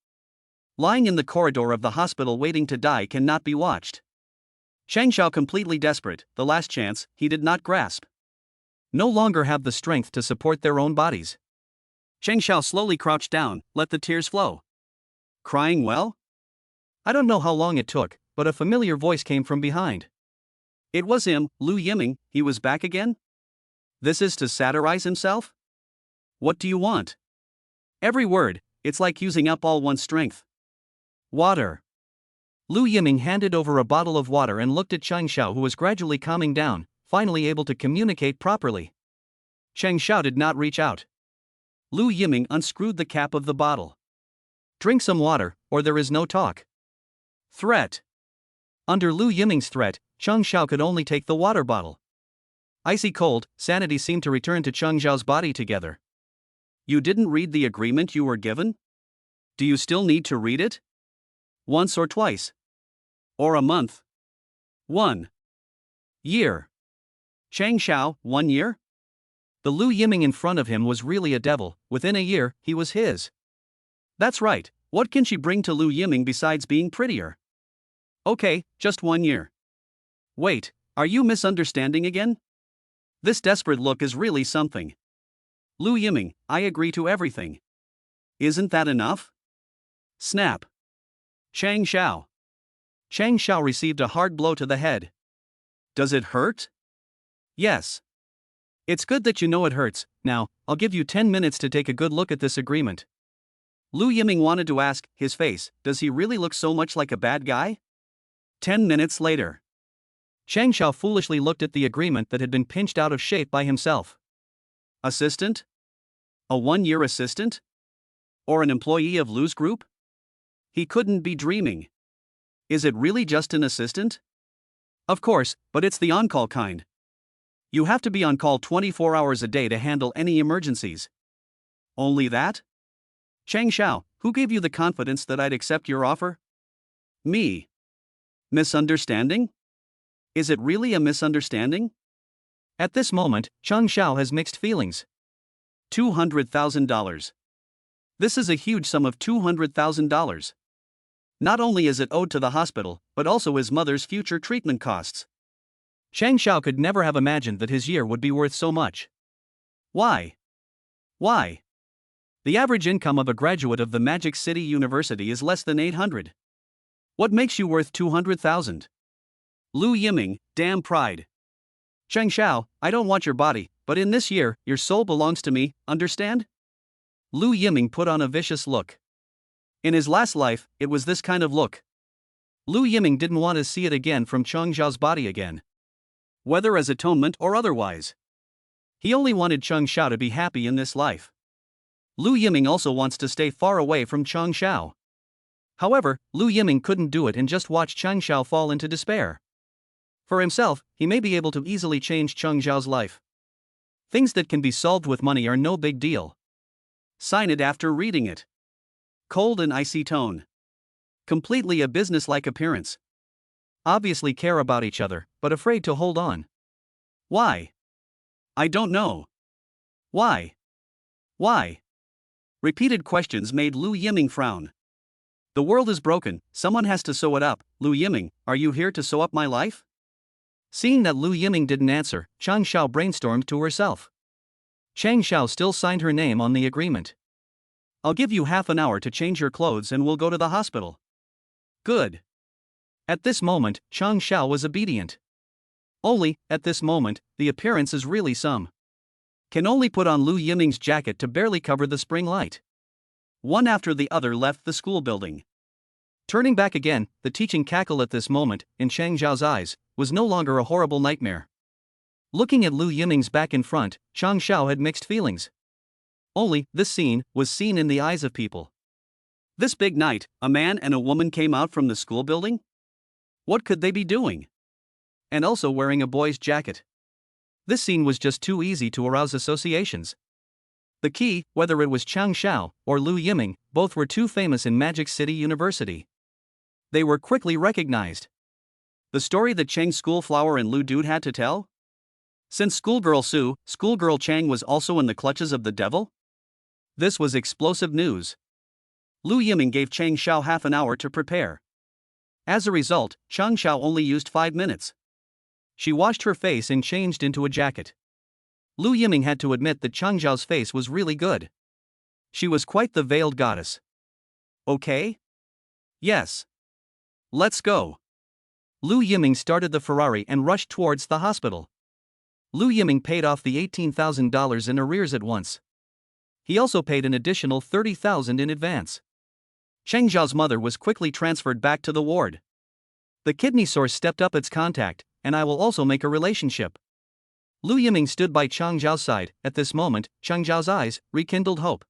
Lying in the corridor of the hospital waiting to die cannot be watched. Chang Xiao, completely desperate, the last chance, he did not grasp. No longer have the strength to support their own bodies. Chang Xiao slowly crouched down, let the tears flow. Crying well? I don't know how long it took, but a familiar voice came from behind. It was him, Lu Yiming. He was back again? This is to satirize himself? What do you want? Every word, it's like using up all one's strength. Water. Lu Yiming handed over a bottle of water and looked at Chang Xiao, who was gradually calming down, finally able to communicate properly. Chang Xiao did not reach out. Lu Yiming unscrewed the cap of the bottle. Drink some water, or there is no talk. Threat. Under Lu Yiming's threat, Chang Xiao could only take the water bottle. Icy cold, sanity seemed to return to Chang Xiao's body together. You didn't read the agreement you were given? Do you still need to read it? Once or twice? Or a month? 1 year. Chang Xiao, 1 year? The Lu Yiming in front of him was really a devil. Within a year, he was his. That's right, what can she bring to Lu Yiming besides being prettier? Okay, just 1 year. Wait, are you misunderstanding again? This desperate look is really something. Lu Yiming, I agree to everything. Isn't that enough? Snap. Chang Xiao. Chang Xiao received a hard blow to the head. Does it hurt? Yes. It's good that you know it hurts. Now, I'll give you 10 minutes to take a good look at this agreement. Lu Yiming wanted to ask, his face, does he really look so much like a bad guy? 10 minutes later. Chang Xiao foolishly looked at the agreement that had been pinched out of shape by himself. Assistant? A 1-year assistant? Or an employee of Lu's group? He couldn't be dreaming. Is it really just an assistant? Of course, but it's the on-call kind. You have to be on call 24 hours a day to handle any emergencies. Only that? Chang Xiao, who gave you the confidence that I'd accept your offer? Me. Misunderstanding? Is it really a misunderstanding? At this moment, Chang Xiao has mixed feelings. $200,000. This is a huge sum of $200,000. Not only is it owed to the hospital, but also his mother's future treatment costs. Chang Xiao could never have imagined that his year would be worth so much. Why? Why? The average income of a graduate of the Magic City University is less than 800. What makes you worth 200,000? Lu Yiming, damn pride. Chang Xiao, I don't want your body, but in this year, your soul belongs to me, understand? Lu Yiming put on a vicious look. In his last life, it was this kind of look. Lu Yiming didn't want to see it again from Chang Xiao's body again. Whether as atonement or otherwise. He only wanted Chang Xiao to be happy in this life. Lu Yiming also wants to stay far away from Chang Xiao. However, Lu Yiming couldn't do it and just watch Chang Xiao fall into despair. For himself, he may be able to easily change Chang Xiao's life. Things that can be solved with money are no big deal. Sign it after reading it. Cold and icy tone. Completely a business-like appearance. Obviously care about each other, but afraid to hold on. Why? I don't know. Why? Why? Repeated questions made Lu Yiming frown. The world is broken, someone has to sew it up. Lu Yiming, are you here to sew up my life? Seeing that Lu Yiming didn't answer, Chang Xiao brainstormed to herself. Chang Xiao still signed her name on the agreement. I'll give you half an hour to change your clothes and we'll go to the hospital. Good. At this moment, Chang Xiao was obedient. Only, at this moment, the appearance is really some. Can only put on Lu Yiming's jacket to barely cover the spring light. One after the other left the school building. Turning back again, the teaching cackle at this moment, in Chang Xiao's eyes, was no longer a horrible nightmare. Looking at Lu Yiming's back in front, Chang Xiao had mixed feelings. Only, this scene was seen in the eyes of people. This big night, a man and a woman came out from the school building? What could they be doing? And also wearing a boy's jacket. This scene was just too easy to arouse associations. The key, whether it was Chang Xiao or Lu Yiming, both were too famous in Magic City University. They were quickly recognized. The story that Chang Schoolflower and Lu Dude had to tell? Since schoolgirl Su, schoolgirl Chang was also in the clutches of the devil? This was explosive news. Lu Yiming gave Chang Xiao half an hour to prepare. As a result, Chang Xiao only used 5 minutes. She washed her face and changed into a jacket. Lu Yiming had to admit that Chang Xiao's face was really good. She was quite the veiled goddess. Okay? Yes. Let's go. Lu Yiming started the Ferrari and rushed towards the hospital. Lu Yiming paid off the $18,000 in arrears at once. He also paid an additional $30,000 in advance. Chang Xiao's mother was quickly transferred back to the ward. The kidney source stepped up its contact, and I will also make a relationship. Lu Yiming stood by Chang Xiao's side. At this moment, Chang Xiao's eyes rekindled hope.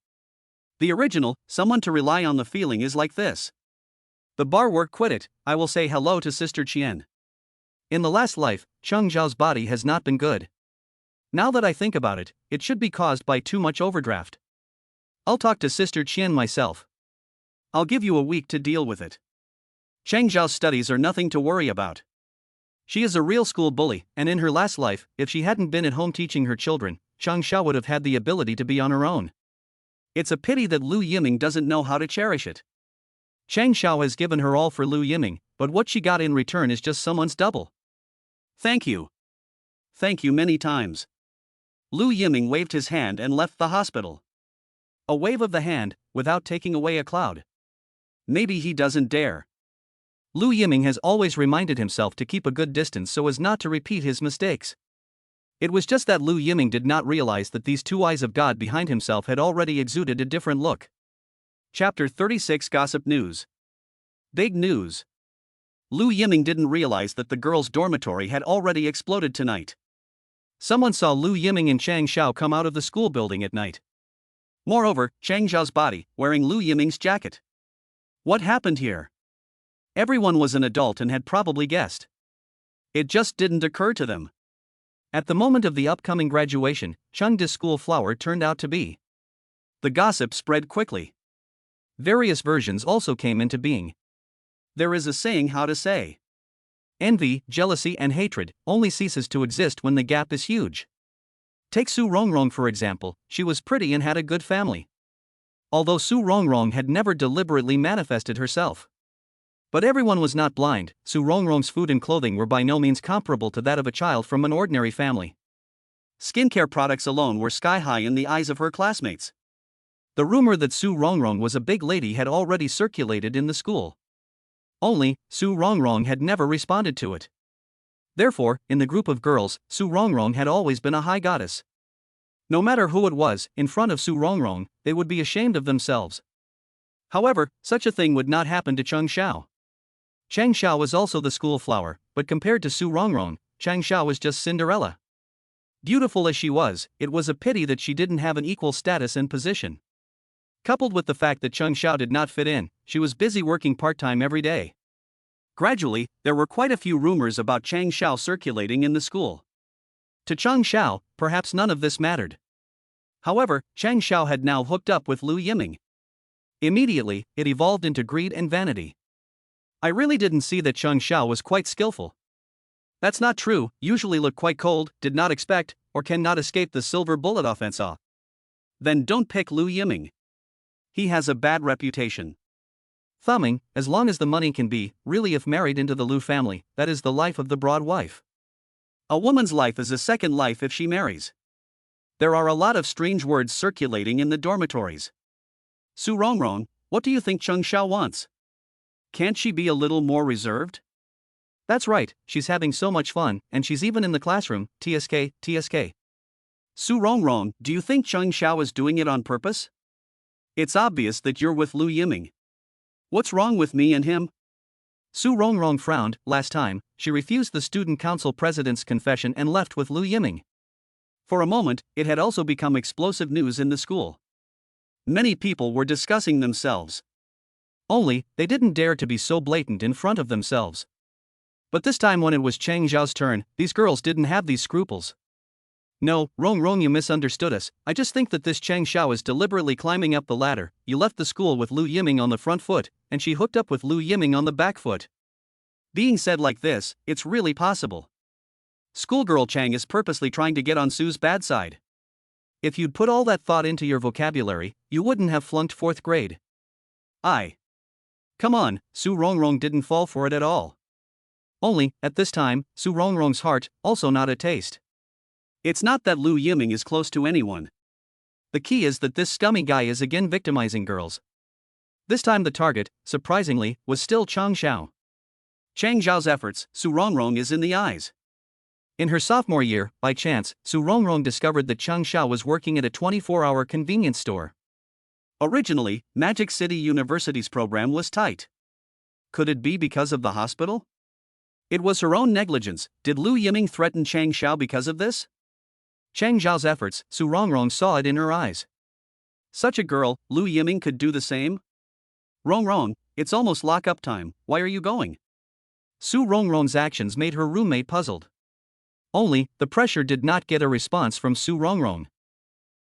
The original, someone to rely on the feeling is like this. The bar work quit it, I will say hello to Sister Qian. In the last life, Chang Xiao's body has not been good. Now that I think about it, it should be caused by too much overdraft. I'll talk to Sister Qian myself. I'll give you a week to deal with it. Chang Xiao's studies are nothing to worry about. She is a real school bully, and in her last life, if she hadn't been at home teaching her children, Chang Xiao would have had the ability to be on her own. It's a pity that Lu Yiming doesn't know how to cherish it. Chang Xiao has given her all for Lu Yiming, but what she got in return is just someone's double. Thank you. Thank you many times. Lu Yiming waved his hand and left the hospital. A wave of the hand, without taking away a cloud. Maybe he doesn't dare. Lu Yiming has always reminded himself to keep a good distance so as not to repeat his mistakes. It was just that Lu Yiming did not realize that these two eyes of God behind himself had already exuded a different look. Chapter 36 Gossip News. Big news. Lu Yiming didn't realize that the girls' dormitory had already exploded tonight. Someone saw Lu Yiming and Chang Xiao come out of the school building at night. Moreover, Chang Xiao's body, wearing Lu Yiming's jacket. What happened here? Everyone was an adult and had probably guessed. It just didn't occur to them. At the moment of the upcoming graduation, Chengde's school flower turned out to be. The gossip spread quickly. Various versions also came into being. There is a saying how to say. Envy, jealousy and hatred only ceases to exist when the gap is huge. Take Su Rongrong for example, she was pretty and had a good family. Although Su Rongrong had never deliberately manifested herself. But everyone was not blind, Su Rongrong's food and clothing were by no means comparable to that of a child from an ordinary family. Skincare products alone were sky high in the eyes of her classmates. The rumor that Su Rongrong was a big lady had already circulated in the school. Only, Su Rongrong had never responded to it. Therefore, in the group of girls, Su Rongrong had always been a high goddess. No matter who it was, in front of Su Rongrong, they would be ashamed of themselves. However, such a thing would not happen to Chang Xiao. Chang Xiao was also the school flower, but compared to Su Rongrong, Chang Xiao was just Cinderella. Beautiful as she was, it was a pity that she didn't have an equal status and position. Coupled with the fact that Chang Xiao did not fit in, she was busy working part-time every day. Gradually, there were quite a few rumors about Chang Xiao circulating in the school. To Chang Xiao, perhaps none of this mattered. However, Chang Xiao had now hooked up with Lu Yiming. Immediately, it evolved into greed and vanity. I really didn't see that Chang Xiao was quite skillful. That's not true, usually look quite cold, did not expect, or cannot escape the silver bullet offensive. Then don't pick Lu Yiming. He has a bad reputation. Thumbing, as long as the money can be, really if married into the Lu family, that is the life of the broad wife. A woman's life is a second life if she marries. There are a lot of strange words circulating in the dormitories. Su Rongrong, what do you think Chang Xiao wants? Can't she be a little more reserved? That's right, she's having so much fun, and she's even in the classroom, TSK, TSK. Su Rongrong, do you think Chang Xiao is doing it on purpose? It's obvious that you're with Lu Yiming. What's wrong with me and him? Su Rongrong frowned. Last time, she refused the student council president's confession and left with Lu Yiming. For a moment, it had also become explosive news in the school. Many people were discussing themselves. Only, they didn't dare to be so blatant in front of themselves. But this time when it was Chang Xiao's turn, these girls didn't have these scruples. No, Rongrong, you misunderstood us. I just think that this Chang Xiao is deliberately climbing up the ladder. You left the school with Lu Yiming on the front foot, and she hooked up with Lu Yiming on the back foot. Being said like this, it's really possible. Schoolgirl Chang is purposely trying to get on Su's bad side. If you'd put all that thought into your vocabulary, you wouldn't have flunked 4th grade. Come on, Su Rongrong didn't fall for it at all. Only, at this time, Su Rongrong's heart also not a taste. It's not that Lu Yiming is close to anyone. The key is that this scummy guy is again victimizing girls. This time the target, surprisingly, was still Chang Xiao. Chang Xiao's efforts, Su Rongrong is in the eyes. In her sophomore year, by chance, Su Rongrong discovered that Chang Xiao was working at a 24-hour convenience store. Originally, Magic City University's program was tight. Could it be because of the hospital? It was her own negligence. Did Lu Yiming threaten Chang Xiao because of this? Chang Xiao's efforts, Su Rongrong saw it in her eyes. Such a girl, Lu Yiming could do the same? Rongrong, it's almost lock-up time, why are you going? Su Rongrong's actions made her roommate puzzled. Only, the pressure did not get a response from Su Rongrong.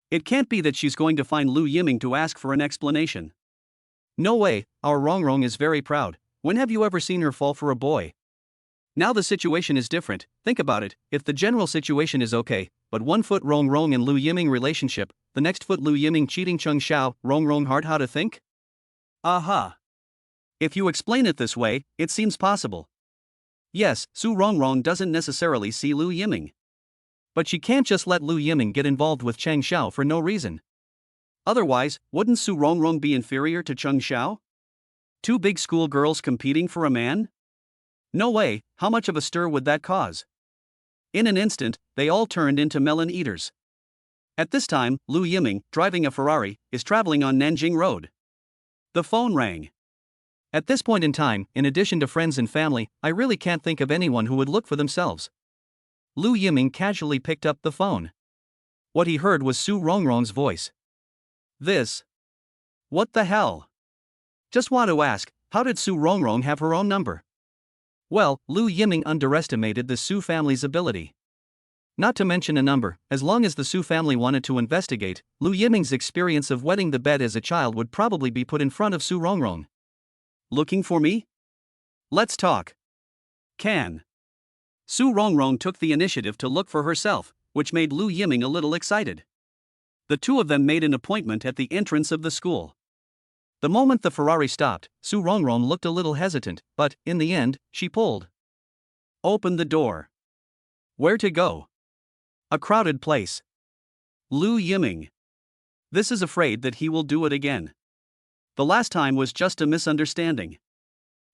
It can't be that she's going to find Lu Yiming to ask for an explanation. No way, our Rongrong is very proud. When have you ever seen her fall for a boy? Now the situation is different. Think about it, if the general situation is okay, but 1 foot Rongrong and Lu Yiming relationship, the next foot Lu Yiming cheating Chang Xiao, Rongrong hard how to think? Aha. If you explain it this way, it seems possible. Yes, Su Rongrong doesn't necessarily see Lu Yiming. But she can't just let Lu Yiming get involved with Chang Xiao for no reason. Otherwise, wouldn't Su Rongrong be inferior to Chang Xiao? 2 big school girls competing for a man? No way, how much of a stir would that cause? In an instant, they all turned into melon eaters. At this time, Lu Yiming, driving a Ferrari, is traveling on Nanjing Road. The phone rang. At this point in time, in addition to friends and family, I really can't think of anyone who would look for themselves. Lu Yiming casually picked up the phone. What he heard was Su Rongrong's voice. What the hell? Just want to ask, how did Su Rongrong have her own number? Well, Lu Yiming underestimated the Su family's ability. Not to mention a number, as long as the Su family wanted to investigate, Lu Yiming's experience of wetting the bed as a child would probably be put in front of Su Rongrong. Looking for me? Let's talk. Can. Su Rongrong took the initiative to look for herself, which made Lu Yiming a little excited. The two of them made an appointment at the entrance of the school. The moment the Ferrari stopped, Su Rongrong looked a little hesitant, but, in the end, she pulled. Open the door. Where to go? A crowded place. Lu Yiming. This is afraid that he will do it again. The last time was just a misunderstanding.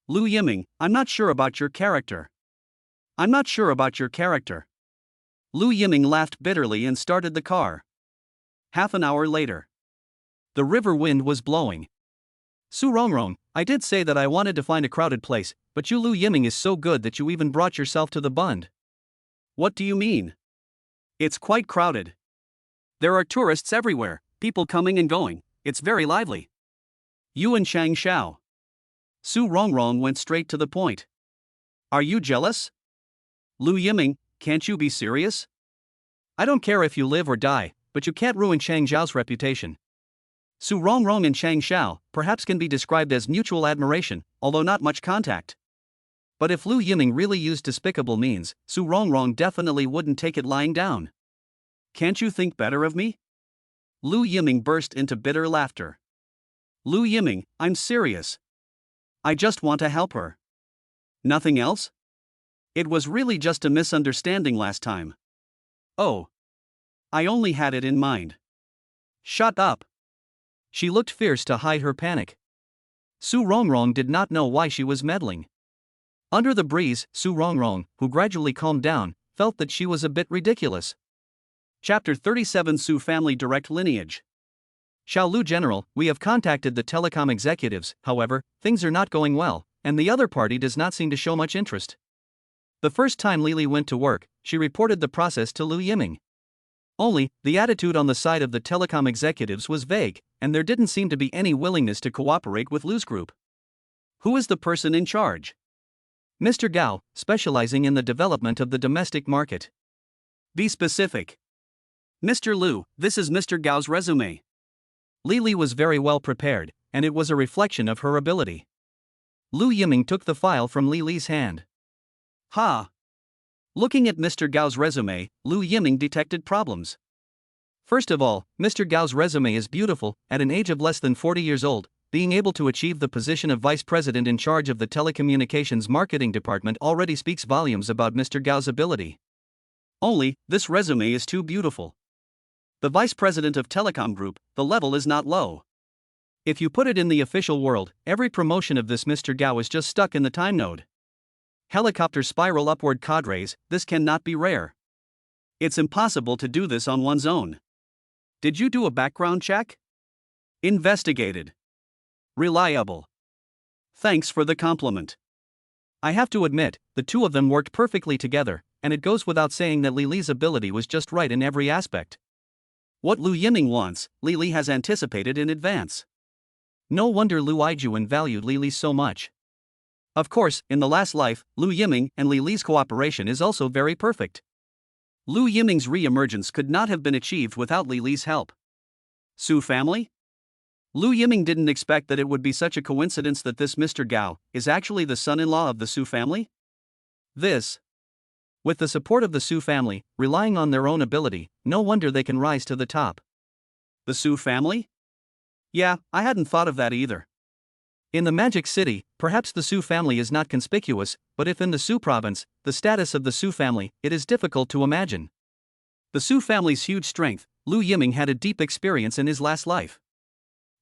Lu Yiming, I'm not sure about your character. I'm not sure about your character. Lu Yiming laughed bitterly and started the car. Half an hour later. The river wind was blowing. Su Rongrong, I did say that I wanted to find a crowded place, but you Lu Yiming is so good that you even brought yourself to the bund. What do you mean? It's quite crowded. There are tourists everywhere, people coming and going, it's very lively. You and Chang Xiao. Su Rongrong went straight to the point. Are you jealous? Lu Yiming, can't you be serious? I don't care if you live or die, but you can't ruin Chang Xiao's reputation. Su Rongrong and Chang Xiao perhaps can be described as mutual admiration, although not much contact. But if Lu Yiming really used despicable means, Su Rongrong definitely wouldn't take it lying down. Can't you think better of me? Lu Yiming burst into bitter laughter. Lu Yiming, I'm serious. I just want to help her. Nothing else? It was really just a misunderstanding last time. Oh. I only had it in mind. Shut up. She looked fierce to hide her panic. Su Rongrong did not know why she was meddling. Under the breeze, Su Rongrong, who gradually calmed down, felt that she was a bit ridiculous. Chapter 37 Su Family Direct Lineage. Xiaolu General, we have contacted the telecom executives, however, things are not going well, and the other party does not seem to show much interest. The first time Lili went to work, she reported the process to Lu Yiming. Only, the attitude on the side of the telecom executives was vague, and there didn't seem to be any willingness to cooperate with Lu's group. Who is the person in charge? Mr. Gao, specializing in the development of the domestic market. Be specific. Mr. Lu, this is Mr. Gao's resume. Lili was very well prepared, and it was a reflection of her ability. Lu Yiming took the file from Lili's hand. Ha! Looking at Mr. Gao's resume, Lu Yiming detected problems. First of all, Mr. Gao's resume is beautiful, at an age of less than 40 years old, being able to achieve the position of vice president in charge of the telecommunications marketing department already speaks volumes about Mr. Gao's ability. Only, this resume is too beautiful. The vice president of telecom group, the level is not low. If you put it in the official world, every promotion of this Mr. Gao is just stuck in the time node. Helicopter spiral upward cadres, this cannot be rare. It's impossible to do this on one's own. Did you do a background check? Investigated. Reliable. Thanks for the compliment. I have to admit, the two of them worked perfectly together, and it goes without saying that Li Li's ability was just right in every aspect. What Lu Yiming wants, Li Li has anticipated in advance. No wonder Lu Yiming valued Li Li so much. Of course, in the last life, Lu Yiming and Li Li's cooperation is also very perfect. Lu Yiming's re-emergence could not have been achieved without Li Li's help. Su family? Lu Yiming didn't expect that it would be such a coincidence that this Mr. Gao is actually the son-in-law of the Su family. With the support of the Su family, relying on their own ability, no wonder they can rise to the top. The Su family? Yeah, I hadn't thought of that either. In the Magic City, perhaps the Su family is not conspicuous, but if in the Su province, the status of the Su family, it is difficult to imagine. The Su family's huge strength, Lu Yiming had a deep experience in his last life.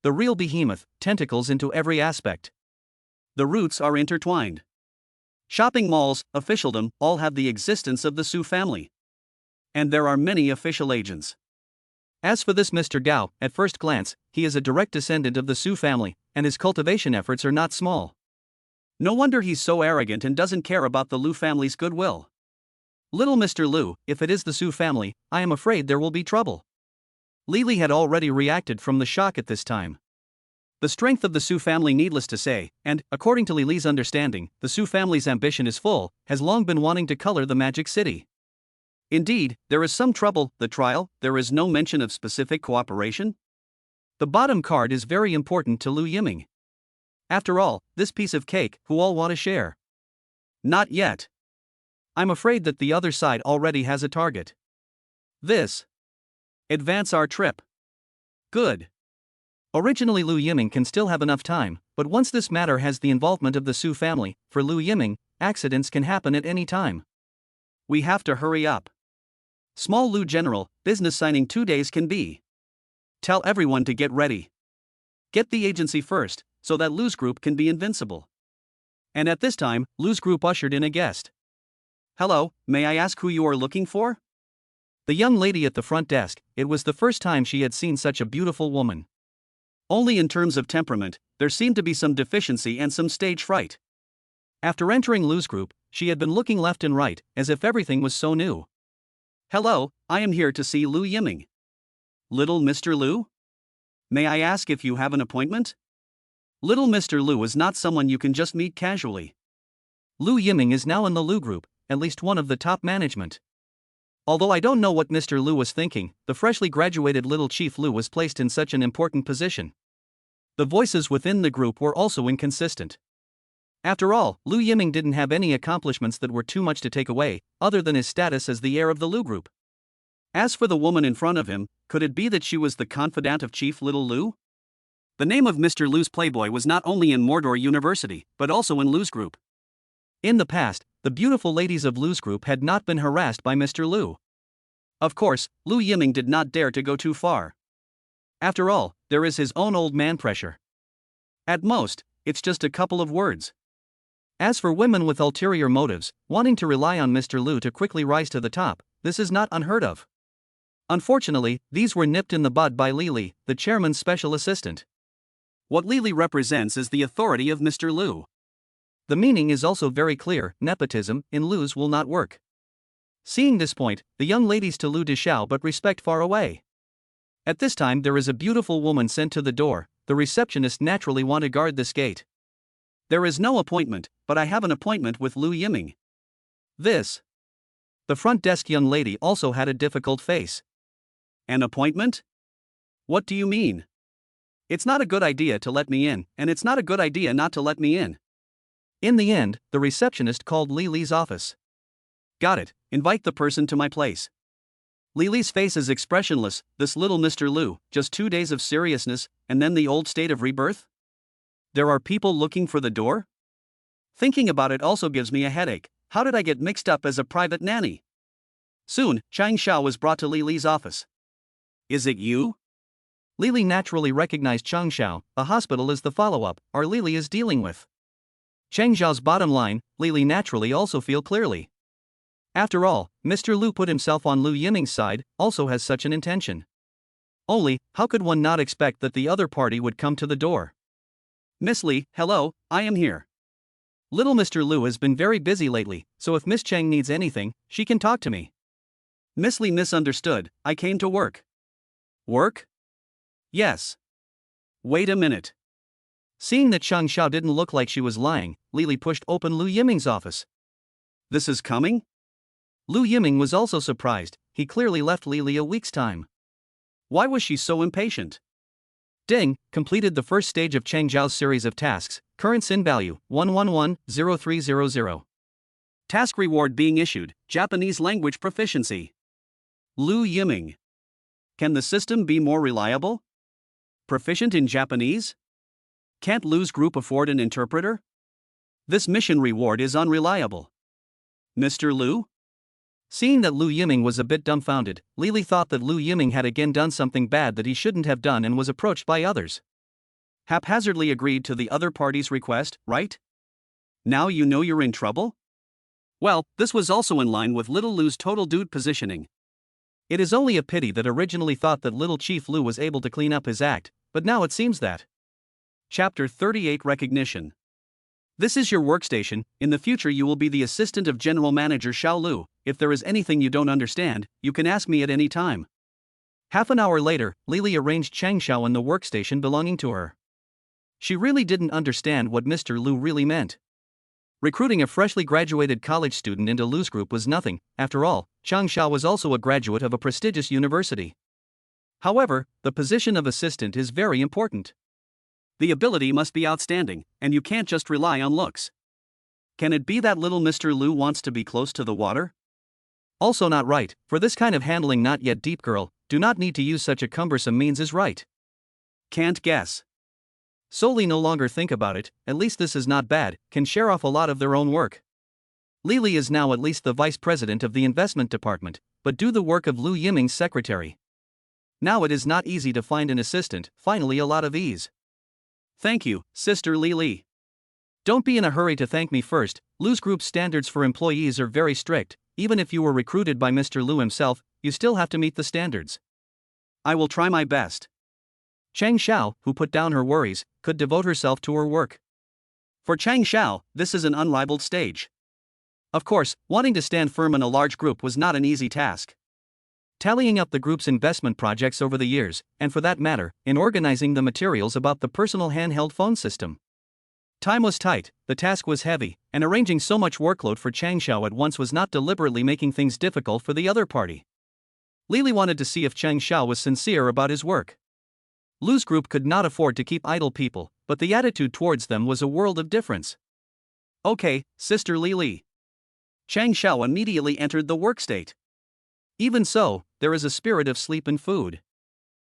The real behemoth, tentacles into every aspect. The roots are intertwined. Shopping malls, officialdom, all have the existence of the Su family. And there are many official agents. As for this Mr. Gao, at first glance, he is a direct descendant of the Su family, and his cultivation efforts are not small. No wonder he's so arrogant and doesn't care about the Lu family's goodwill. Little Mr. Lu, if it is the Su family, I am afraid there will be trouble. Li Li had already reacted from the shock at this time. The strength of the Su family, needless to say, and, according to Li Li's understanding, the Su family's ambition is full, has long been wanting to color the Magic City. Indeed, there is some trouble. The trial, there is no mention of specific cooperation. The bottom card is very important to Lu Yiming. After all, this piece of cake, who all want to share? Not yet. I'm afraid that the other side already has a target. Advance our trip. Good. Originally Lu Yiming can still have enough time, but once this matter has the involvement of the Su family, for Lu Yiming, accidents can happen at any time. We have to hurry up. Small Lu General, business signing 2 days can be. Tell everyone to get ready. Get the agency first, so that Lu's group can be invincible. And at this time, Lu's group ushered in a guest. Hello, may I ask who you are looking for? The young lady at the front desk, it was the first time she had seen such a beautiful woman. Only in terms of temperament, there seemed to be some deficiency and some stage fright. After entering Lu's group, she had been looking left and right, as if everything was so new. Hello, I am here to see Lu Yiming. Little Mr. Lu? May I ask if you have an appointment? Little Mr. Lu is not someone you can just meet casually. Lu Yiming is now in the Lu group, at least one of the top management. Although I don't know what Mr. Lu was thinking, the freshly graduated little Chief Lu was placed in such an important position. The voices within the group were also inconsistent. After all, Lu Yiming didn't have any accomplishments that were too much to take away, other than his status as the heir of the Lu group. As for the woman in front of him, could it be that she was the confidant of Chief Little Lu? The name of Mr. Lu's playboy was not only in Mordor University, but also in Lu's group. In the past, the beautiful ladies of Lu's group had not been harassed by Mr. Lu. Of course, Lu Yiming did not dare to go too far. After all, there is his own old man pressure. At most, it's just a couple of words. As for women with ulterior motives, wanting to rely on Mr. Lu to quickly rise to the top, this is not unheard of. Unfortunately, these were nipped in the bud by Li Li, the chairman's special assistant. What Li Li represents is the authority of Mr. Lu. The meaning is also very clear: nepotism in Lu's will not work. Seeing this point, the young ladies to Lu Dishao but respect far away. At this time there is a beautiful woman sent to the door. The receptionist naturally want to guard this gate. There is no appointment, but I have an appointment with Lu Yiming. The front desk young lady also had a difficult face. An appointment? What do you mean? It's not a good idea to let me in, and it's not a good idea not to let me in. In the end, the receptionist called Li Li's office. Got it, invite the person to my place. Li Li's face is expressionless. This little Mr. Lu, just 2 days of seriousness, and then the old state of rebirth? There are people looking for the door? Thinking about it also gives me a headache. How did I get mixed up as a private nanny? Soon, Chang Xiao was brought to Li Li's office. Is it you? Li Li naturally recognized Chang Xiao. A hospital is the follow-up our Li Li is dealing with. Chang Xiao's bottom line, Li Li naturally also feel clearly. After all, Mr. Lu put himself on Lu Yiming's side, also has such an intention. Only, how could one not expect that the other party would come to the door? Miss Li, hello, I am here. Little Mr. Lu has been very busy lately, so if Miss Cheng needs anything, she can talk to me. Miss Li misunderstood, I came to work. Work? Yes. Wait a minute. Seeing that Chang Xiao didn't look like she was lying, Li Li pushed open Lu Yiming's office. This is coming? Lu Yiming was also surprised, he clearly left Li Li a week's time. Why was she so impatient? Ding, completed the first stage of Chang Zhao's series of tasks, current sin value, 111-0300. Task reward being issued, Japanese language proficiency. Lu Yiming. Can the system be more reliable? Proficient in Japanese? Can't Lu's group afford an interpreter? This mission reward is unreliable. Mr. Lu? Seeing that Lu Yiming was a bit dumbfounded, Li Li thought that Lu Yiming had again done something bad that he shouldn't have done and was approached by others. Haphazardly agreed to the other party's request, right? Now you know you're in trouble? Well, this was also in line with little Lu's total dude positioning. It is only a pity that originally thought that little Chief Lu was able to clean up his act, but now it seems that. Chapter 38 Recognition. This is your workstation. In the future you will be the assistant of General Manager Xiao Lu. If there is anything you don't understand, you can ask me at any time. Half an hour later, Li Li arranged Chang Xiao in the workstation belonging to her. She really didn't understand what Mr. Lu really meant. Recruiting a freshly graduated college student into Lu's group was nothing. After all, Chang Xiao was also a graduate of a prestigious university. However, the position of assistant is very important. The ability must be outstanding, and you can't just rely on looks. Can it be that little Mr. Lu wants to be close to the water? Also not right, for this kind of handling not yet deep girl, do not need to use such a cumbersome means is right. Can't guess. Solely no longer think about it, at least this is not bad, can share off a lot of their own work. Li Li is now at least the vice president of the investment department, but do the work of Lu Yiming's secretary. Now it is not easy to find an assistant, finally a lot of ease. Thank you, Sister Li Li. Don't be in a hurry to thank me first. Lu's group standards for employees are very strict. Even if you were recruited by Mr. Lu himself, you still have to meet the standards. I will try my best. Chang Xiao, who put down her worries, could devote herself to her work. For Chang Xiao, this is an unrivaled stage. Of course, wanting to stand firm in a large group was not an easy task. Tallying up the group's investment projects over the years, and for that matter, in organizing the materials about the personal handheld phone system. Time was tight, the task was heavy, and arranging so much workload for Chang Xiao at once was not deliberately making things difficult for the other party. Li Li wanted to see if Chang Xiao was sincere about his work. Lu's group could not afford to keep idle people, but the attitude towards them was a world of difference. Okay, Sister Li Li. Chang Xiao immediately entered the work state. Even so, there is a spirit of sleep and food.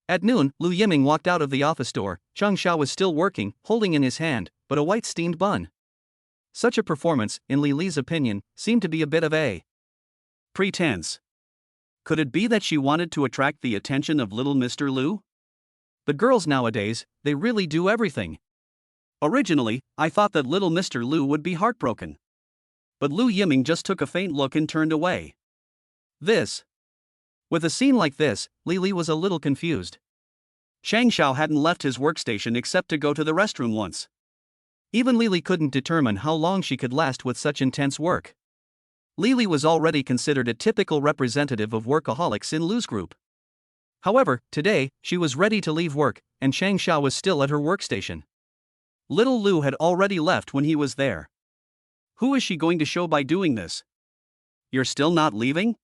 At noon, Lu Yiming walked out of the office door. Chang Xiao was still working, holding in his hand, but a white steamed bun. Such a performance, in Li Li's opinion, seemed to be a bit of a pretense. Could it be that she wanted to attract the attention of little Mr. Lu? The girls nowadays, they really do everything. Originally, I thought that little Mr. Lu would be heartbroken. But Lu Yiming just took a faint look and turned away. With a scene like this, Li Li was a little confused. Chang Xiao hadn't left his workstation except to go to the restroom once. Even Li Li couldn't determine how long she could last with such intense work. Li Li was already considered a typical representative of workaholics in Lu's group. However, today, she was ready to leave work, and Chang Xiao was still at her workstation. Little Lu had already left when he was there. Who is she going to show by doing this? You're still not leaving?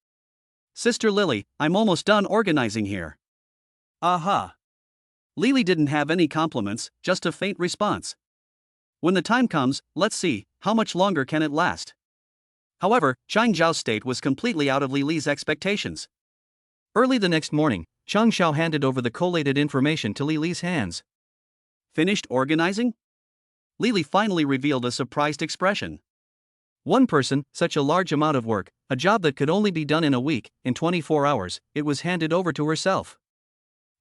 Sister Lily, I'm almost done organizing here. Aha. Lily didn't have any compliments, just a faint response. When the time comes, let's see, how much longer can it last? However, Chang Zhao's state was completely out of Li's expectations. Early the next morning, Chang Xiao handed over the collated information to Li's hands. Finished organizing? Lily finally revealed a surprised expression. One person, such a large amount of work, a job that could only be done in a week, in 24 hours, it was handed over to herself.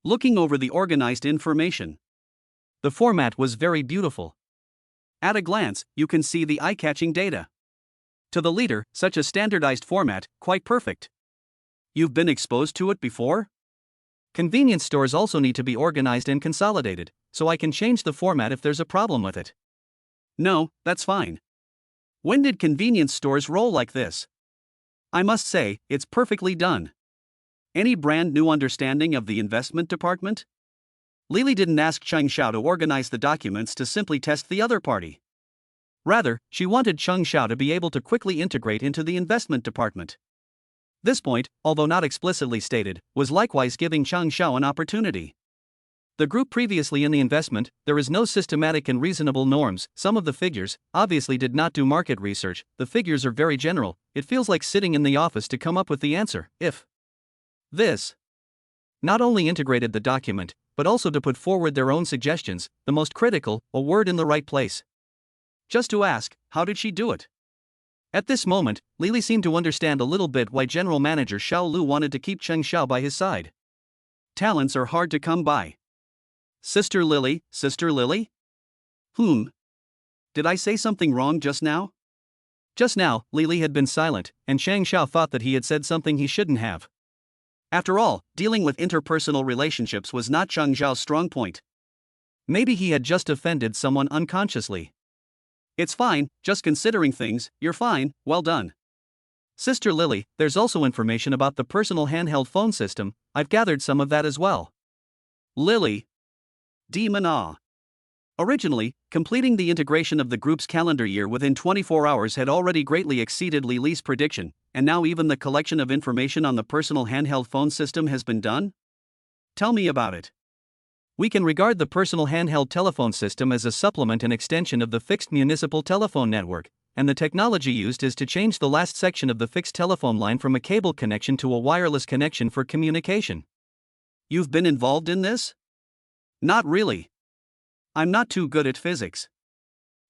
Looking over the organized information. The format was very beautiful. At a glance, you can see the eye-catching data. To the leader, such a standardized format, quite perfect. You've been exposed to it before? Convenience stores also need to be organized and consolidated, so I can change the format if there's a problem with it. No, that's fine. When did convenience stores roll like this? I must say, it's perfectly done. Any brand new understanding of the investment department? Lily didn't ask Cheng Xiao to organize the documents to simply test the other party. Rather, she wanted Cheng Xiao to be able to quickly integrate into the investment department. This point, although not explicitly stated, was likewise giving Cheng Xiao an opportunity. The group previously in the investment, there is no systematic and reasonable norms. Some of the figures, obviously did not do market research, the figures are very general, it feels like sitting in the office to come up with the answer, if this. Not only integrated the document, but also to put forward their own suggestions, the most critical, a word in the right place. Just to ask, how did she do it? At this moment, Lily seemed to understand a little bit why General Manager Xiao Lu wanted to keep Cheng Xiao by his side. Talents are hard to come by. Sister Lily, Sister Lily? Did I say something wrong just now? Just now, Lily had been silent, and Cheng Xiao thought that he had said something he shouldn't have. After all, dealing with interpersonal relationships was not Cheng Xiao's strong point. Maybe he had just offended someone unconsciously. It's fine, just considering things, you're fine, well done. Sister Lily, there's also information about the personal handheld phone system, I've gathered some of that as well. Lily. Demon Ah. Originally, completing the integration of the group's calendar year within 24 hours had already greatly exceeded Lily's prediction, and now even the collection of information on the personal handheld phone system has been done? Tell me about it. We can regard the personal handheld telephone system as a supplement and extension of the fixed municipal telephone network, and the technology used is to change the last section of the fixed telephone line from a cable connection to a wireless connection for communication. You've been involved in this? Not really. I'm not too good at physics.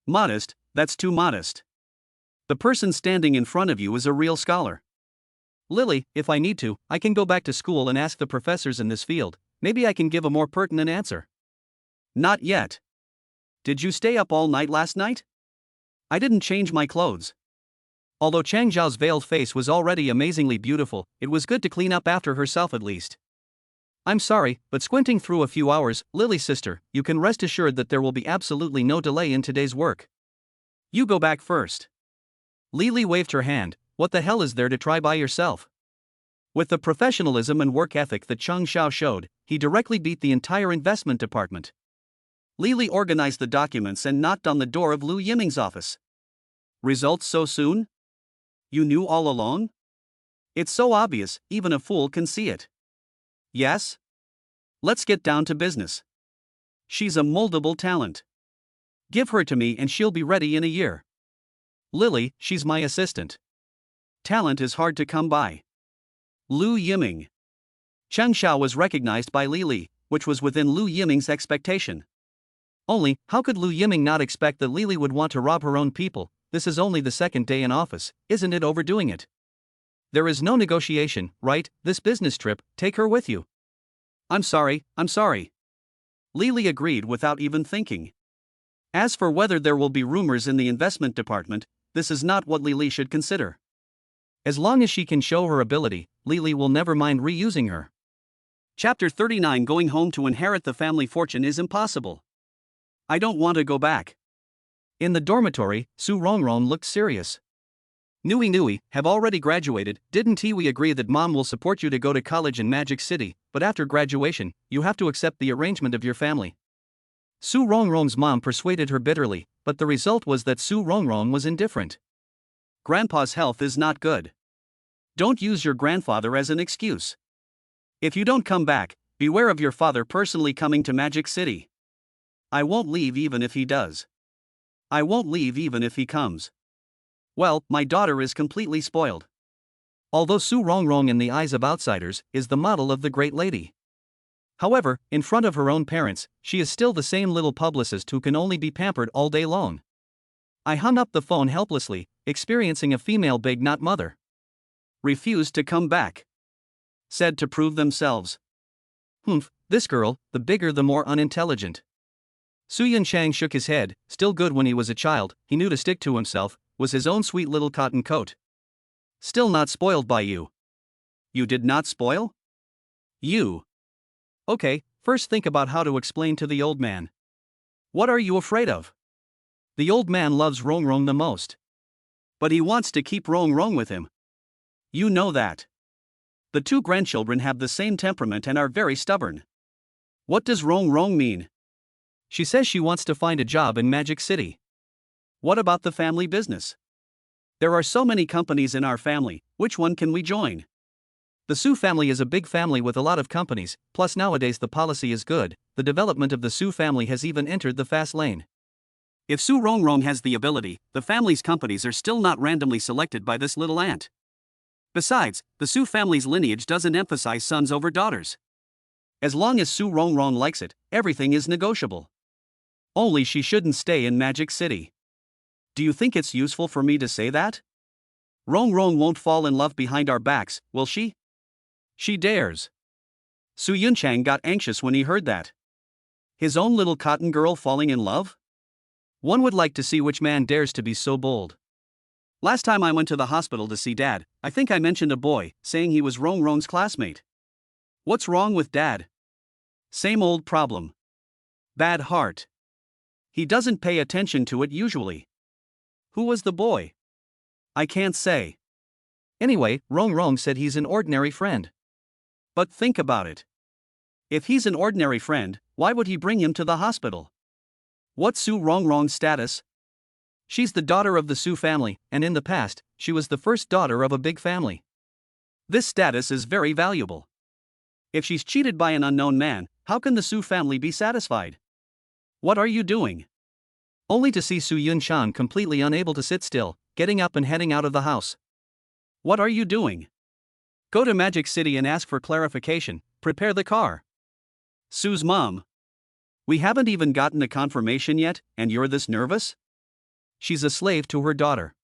Modest, that's too modest. The person standing in front of you is a real scholar. Lily, if I need to, I can go back to school and ask the professors in this field. Maybe I can give a more pertinent answer. Not yet. Did you stay up all night last night? I didn't change my clothes. Although Chang Zhao's veiled face was already amazingly beautiful, it was good to clean up after herself at least. I'm sorry, but squinting through a few hours, Lily's sister, you can rest assured that there will be absolutely no delay in today's work. You go back first. Lily waved her hand. What the hell is there to try by yourself? With the professionalism and work ethic that Cheng Xiao showed, he directly beat the entire investment department. Lily organized the documents and knocked on the door of Lu Yiming's office. Results so soon? You knew all along? It's so obvious, even a fool can see it. Yes? Let's get down to business. She's a moldable talent. Give her to me and she'll be ready in a year. Lily, she's my assistant. Talent is hard to come by. Lu Yiming. Cheng Xiao was recognized by Lily, which was within Lu Yiming's expectation. Only, how could Lu Yiming not expect that Lily would want to rob her own people? This is only the second day in office, isn't it overdoing it? There is no negotiation, right? This business trip, take her with you. I'm sorry. Lily agreed without even thinking. As for whether there will be rumors in the investment department, this is not what Lily should consider. As long as she can show her ability, Lily will never mind reusing her. Chapter 39. Going home to inherit the family fortune is impossible. I don't want to go back. In the dormitory, Su Rongrong looked serious. Nui, have already graduated, didn't we agree that mom will support you to go to college in Magic City, but after graduation, you have to accept the arrangement of your family. Su Rongrong's mom persuaded her bitterly, but the result was that Su Rongrong was indifferent. Grandpa's health is not good. Don't use your grandfather as an excuse. If you don't come back, beware of your father personally coming to Magic City. I won't leave even if he does. I won't leave even if he comes. Well, my daughter is completely spoiled. Although Su Rongrong in the eyes of outsiders is the model of the great lady. However, in front of her own parents, she is still the same little publicist who can only be pampered all day long. I hung up the phone helplessly, experiencing a female big not mother. Refused to come back. Said to prove themselves. Humph, this girl, the bigger the more unintelligent. Su Yunchang shook his head, still good when he was a child, he knew to stick to himself, was his own sweet little cotton coat. Still not spoiled by you. You did not spoil? You. Okay, first think about how to explain to the old man. What are you afraid of? The old man loves Rongrong the most. But he wants to keep Rongrong with him. You know that. The two grandchildren have the same temperament and are very stubborn. What does Rongrong mean? She says she wants to find a job in Magic City. What about the family business? There are so many companies in our family, which one can we join? The Su family is a big family with a lot of companies, plus nowadays the policy is good, the development of the Su family has even entered the fast lane. If Su Rongrong has the ability, the family's companies are still not randomly selected by this little ant. Besides, the Su family's lineage doesn't emphasize sons over daughters. As long as Su Rongrong likes it, everything is negotiable. Only she shouldn't stay in Magic City. Do you think it's useful for me to say that? Rongrong won't fall in love behind our backs, will she? She dares. Su Yunchang got anxious when he heard that. His own little cotton girl falling in love? One would like to see which man dares to be so bold. Last time I went to the hospital to see Dad, I think I mentioned a boy, saying he was Rongrong's classmate. What's wrong with Dad? Same old problem. Bad heart. He doesn't pay attention to it usually. Who was the boy? I can't say. Anyway, Rongrong said he's an ordinary friend. But think about it. If he's an ordinary friend, why would he bring him to the hospital? What's Su Rongrong's status? She's the daughter of the Su family, and in the past, she was the first daughter of a big family. This status is very valuable. If she's cheated by an unknown man, how can the Su family be satisfied? What are you doing? Only to see Su Yunshan completely unable to sit still, getting up and heading out of the house. What are you doing? Go to Magic City and ask for clarification, prepare the car. Su's mom. We haven't even gotten a confirmation yet, and you're this nervous? She's a slave to her daughter.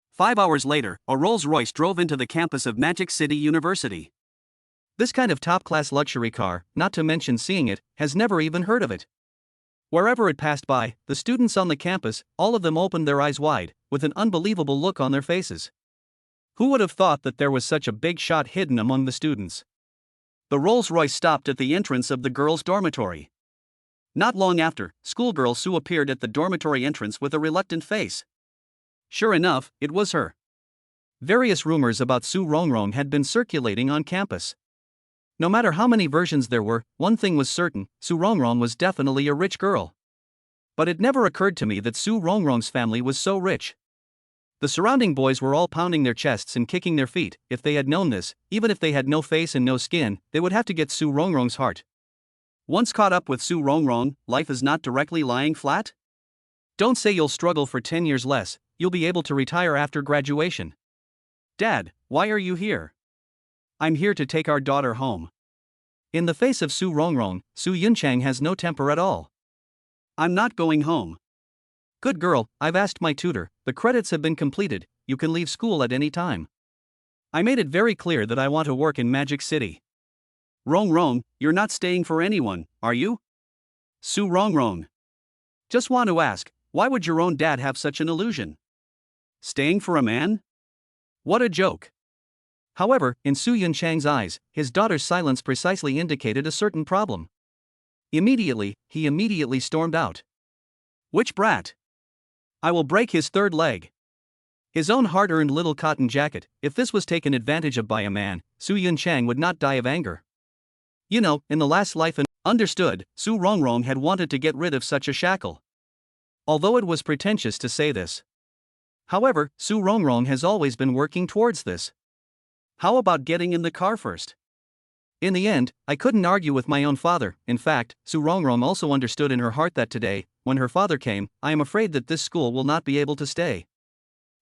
5 hours later, a Rolls-Royce drove into the campus of Magic City University. This kind of top-class luxury car, not to mention seeing it, has never even heard of it. Wherever it passed by, the students on the campus, all of them opened their eyes wide, with an unbelievable look on their faces. Who would have thought that there was such a big shot hidden among the students? The Rolls-Royce stopped at the entrance of the girls' dormitory. Not long after, schoolgirl Su appeared at the dormitory entrance with a reluctant face. Sure enough, it was her. Various rumors about Su Rongrong had been circulating on campus. No matter how many versions there were, one thing was certain, Su Rongrong was definitely a rich girl. But it never occurred to me that Su Rongrong's family was so rich. The surrounding boys were all pounding their chests and kicking their feet. If they had known this, even if they had no face and no skin, they would have to get Su Rongrong's heart. Once caught up with Su Rongrong, life is not directly lying flat? Don't say you'll struggle for 10 years less, you'll be able to retire after graduation. Dad, why are you here? I'm here to take our daughter home. In the face of Su Rongrong, Su Yunchang has no temper at all. I'm not going home. Good girl, I've asked my tutor, the credits have been completed, you can leave school at any time. I made it very clear that I want to work in Magic City. Rongrong, you're not staying for anyone, are you? Su Rongrong. Just want to ask, why would your own dad have such an illusion? Staying for a man? What a joke. However, in Su Yunchang's eyes, his daughter's silence precisely indicated a certain problem. He immediately stormed out. Which brat? I will break his third leg. His own hard-earned little cotton jacket, if this was taken advantage of by a man, Su Yunchang would not die of anger. You know, in the last life and understood, Su Rongrong had wanted to get rid of such a shackle. Although it was pretentious to say this. However, Su Rongrong has always been working towards this. How about getting in the car first? In the end, I couldn't argue with my own father. In fact, Su Rongrong also understood in her heart that today, when her father came, I am afraid that this school will not be able to stay.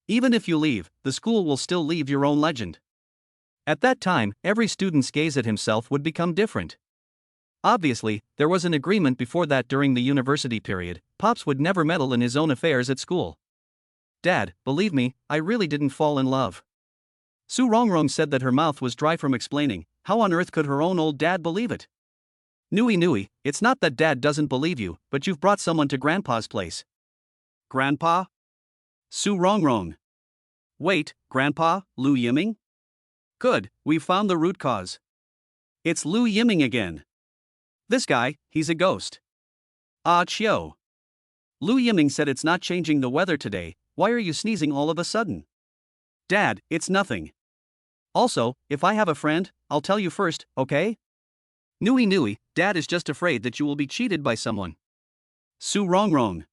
Even if you leave, the school will still leave your own legend. At that time, every student's gaze at himself would become different. Obviously, there was an agreement before that during the university period. Pops would never meddle in his own affairs at school. Dad, believe me, I really didn't fall in love. Su Rongrong said that her mouth was dry from explaining. How on earth could her own old dad believe it? Nui, it's not that Dad doesn't believe you, but you've brought someone to Grandpa's place. Grandpa? Su Rongrong. Wait, Grandpa, Lu Yiming? Good, we've found the root cause. It's Lu Yiming again. This guy, he's a ghost. Ah, Chio. Lu Yiming said it's not changing the weather today. Why are you sneezing all of a sudden? Dad, it's nothing. Also, if I have a friend, I'll tell you first, okay? Nui, Dad is just afraid that you will be cheated by someone. Su Rongrong.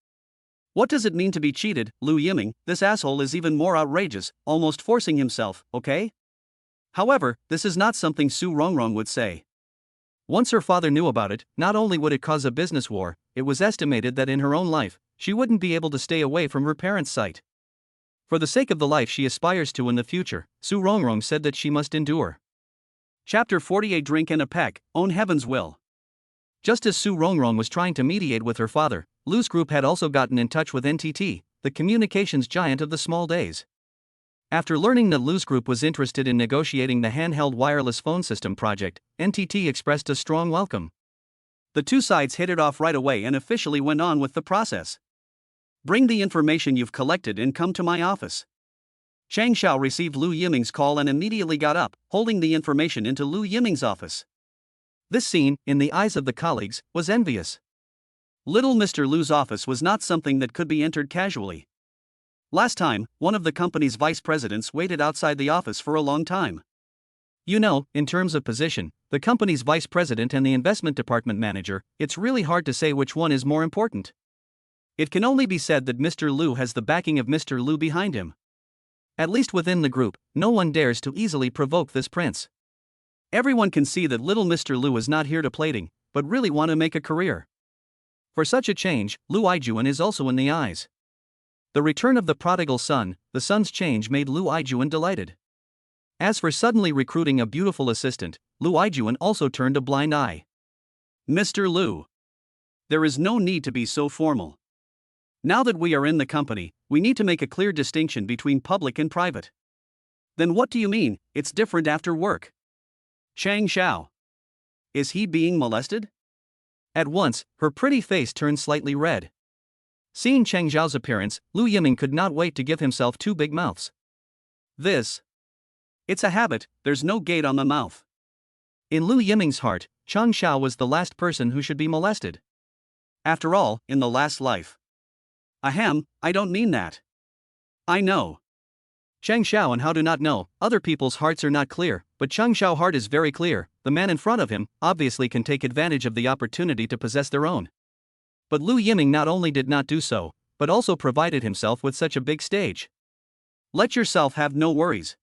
What does it mean to be cheated, Lu Yiming? This asshole is even more outrageous, almost forcing himself, okay? However, this is not something Su Rongrong would say. Once her father knew about it, not only would it cause a business war, it was estimated that in her own life, she wouldn't be able to stay away from her parents' sight. For the sake of the life she aspires to in the future, Su Rongrong said that she must endure. Chapter 48 Drink and a Peck, Own Heaven's Will. Just as Su Rongrong was trying to mediate with her father, Lu's group had also gotten in touch with NTT, the communications giant of the small days. After learning that Lu's group was interested in negotiating the handheld wireless phone system project, NTT expressed a strong welcome. The two sides hit it off right away and officially went on with the process. Bring the information you've collected and come to my office. Chang Xiao received Lu Yiming's call and immediately got up, holding the information into Lu Yiming's office. This scene, in the eyes of the colleagues, was envious. Little Mr. Lu's office was not something that could be entered casually. Last time, one of the company's vice presidents waited outside the office for a long time. You know, in terms of position, the company's vice president and the investment department manager, it's really hard to say which one is more important. It can only be said that Mr. Lu has the backing of Mr. Lu behind him. At least within the group, no one dares to easily provoke this prince. Everyone can see that little Mr. Lu is not here to plating, but really want to make a career. For such a change, Lu Yijuan is also in the eyes. The return of the prodigal son, the son's change made Lu Yijuan delighted. As for suddenly recruiting a beautiful assistant, Lu Yijuan also turned a blind eye. Mr. Lu. There is no need to be so formal. Now that we are in the company, we need to make a clear distinction between public and private. Then what do you mean, it's different after work? Chang Xiao. Is he being molested? At once, her pretty face turned slightly red. Seeing Chang Xiao's appearance, Lu Yiming could not wait to give himself two big mouths. It's a habit, there's no gate on the mouth. In Lu Yiming's heart, Chang Xiao was the last person who should be molested. After all, in the last life. Ahem, I don't mean that. I know. Chang Xiao and how do not know, other people's hearts are not clear, but Chang Xiao's heart is very clear. The man in front of him, obviously can take advantage of the opportunity to possess their own. But Lu Yiming not only did not do so, but also provided himself with such a big stage. Let yourself have no worries.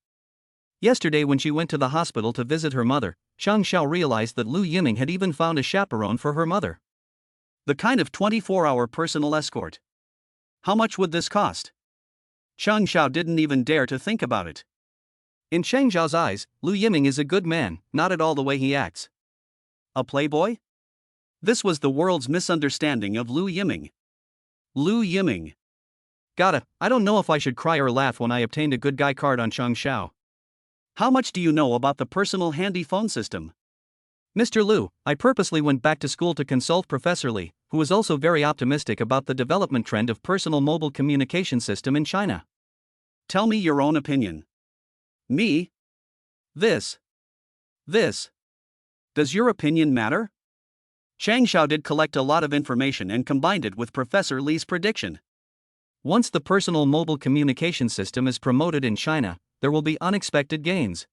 Yesterday when she went to the hospital to visit her mother, Chang Xiao realized that Lu Yiming had even found a chaperone for her mother. The kind of 24-hour personal escort. How much would this cost? Chang Xiao didn't even dare to think about it. In Chang Xiao's eyes, Lu Yiming is a good man, not at all the way he acts. A playboy? This was the world's misunderstanding of Lu Yiming. Lu Yiming. I don't know if I should cry or laugh when I obtained a good guy card on Chang Xiao. How much do you know about the personal handy phone system? Mr. Lu, I purposely went back to school to consult Professor Li, who is also very optimistic about the development trend of personal mobile communication system in China. Tell me your own opinion. Me? This. Does your opinion matter? Chang Xiao did collect a lot of information and combined it with Professor Li's prediction. Once the personal mobile communication system is promoted in China, there will be unexpected gains.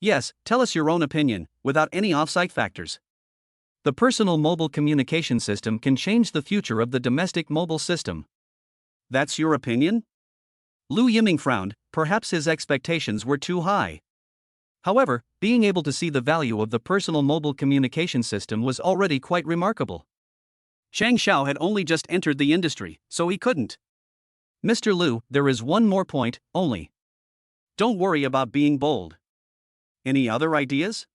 Yes, tell us your own opinion, without any off-site factors. The personal mobile communication system can change the future of the domestic mobile system. That's your opinion? Lu Yiming frowned, perhaps his expectations were too high. However, being able to see the value of the personal mobile communication system was already quite remarkable. Chang Xiao had only just entered the industry, so he couldn't. Mr. Lu, there is one more point, only. Don't worry about being bold. Any other ideas?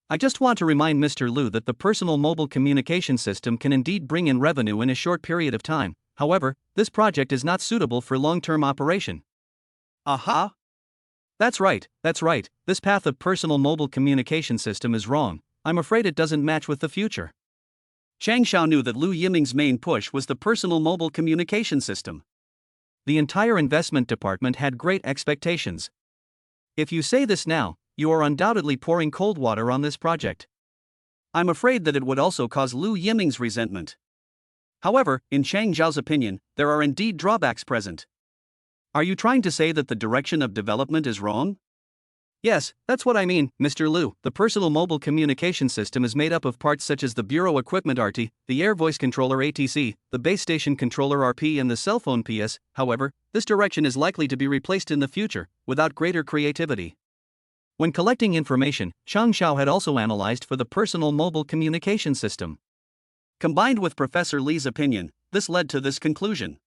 I just want to remind Mr. Lu that the personal mobile communication system can indeed bring in revenue in a short period of time. However, this project is not suitable for long-term operation. Aha! That's right. This path of personal mobile communication system is wrong. I'm afraid it doesn't match with the future. Chang Xiao knew that Lu Yiming's main push was the personal mobile communication system. The entire investment department had great expectations. If you say this now, you are undoubtedly pouring cold water on this project. I'm afraid that it would also cause Lu Yiming's resentment. However, in Chang Xiao's opinion, there are indeed drawbacks present. Are you trying to say that the direction of development is wrong? Yes, that's what I mean, Mr. Lu. The personal mobile communication system is made up of parts such as the bureau equipment RT, the air voice controller ATC, the base station controller RP, and the cell phone PS. However, this direction is likely to be replaced in the future, without greater creativity. When collecting information, Chang Xiao had also analyzed for the personal mobile communication system. Combined with Professor Li's opinion, this led to this conclusion.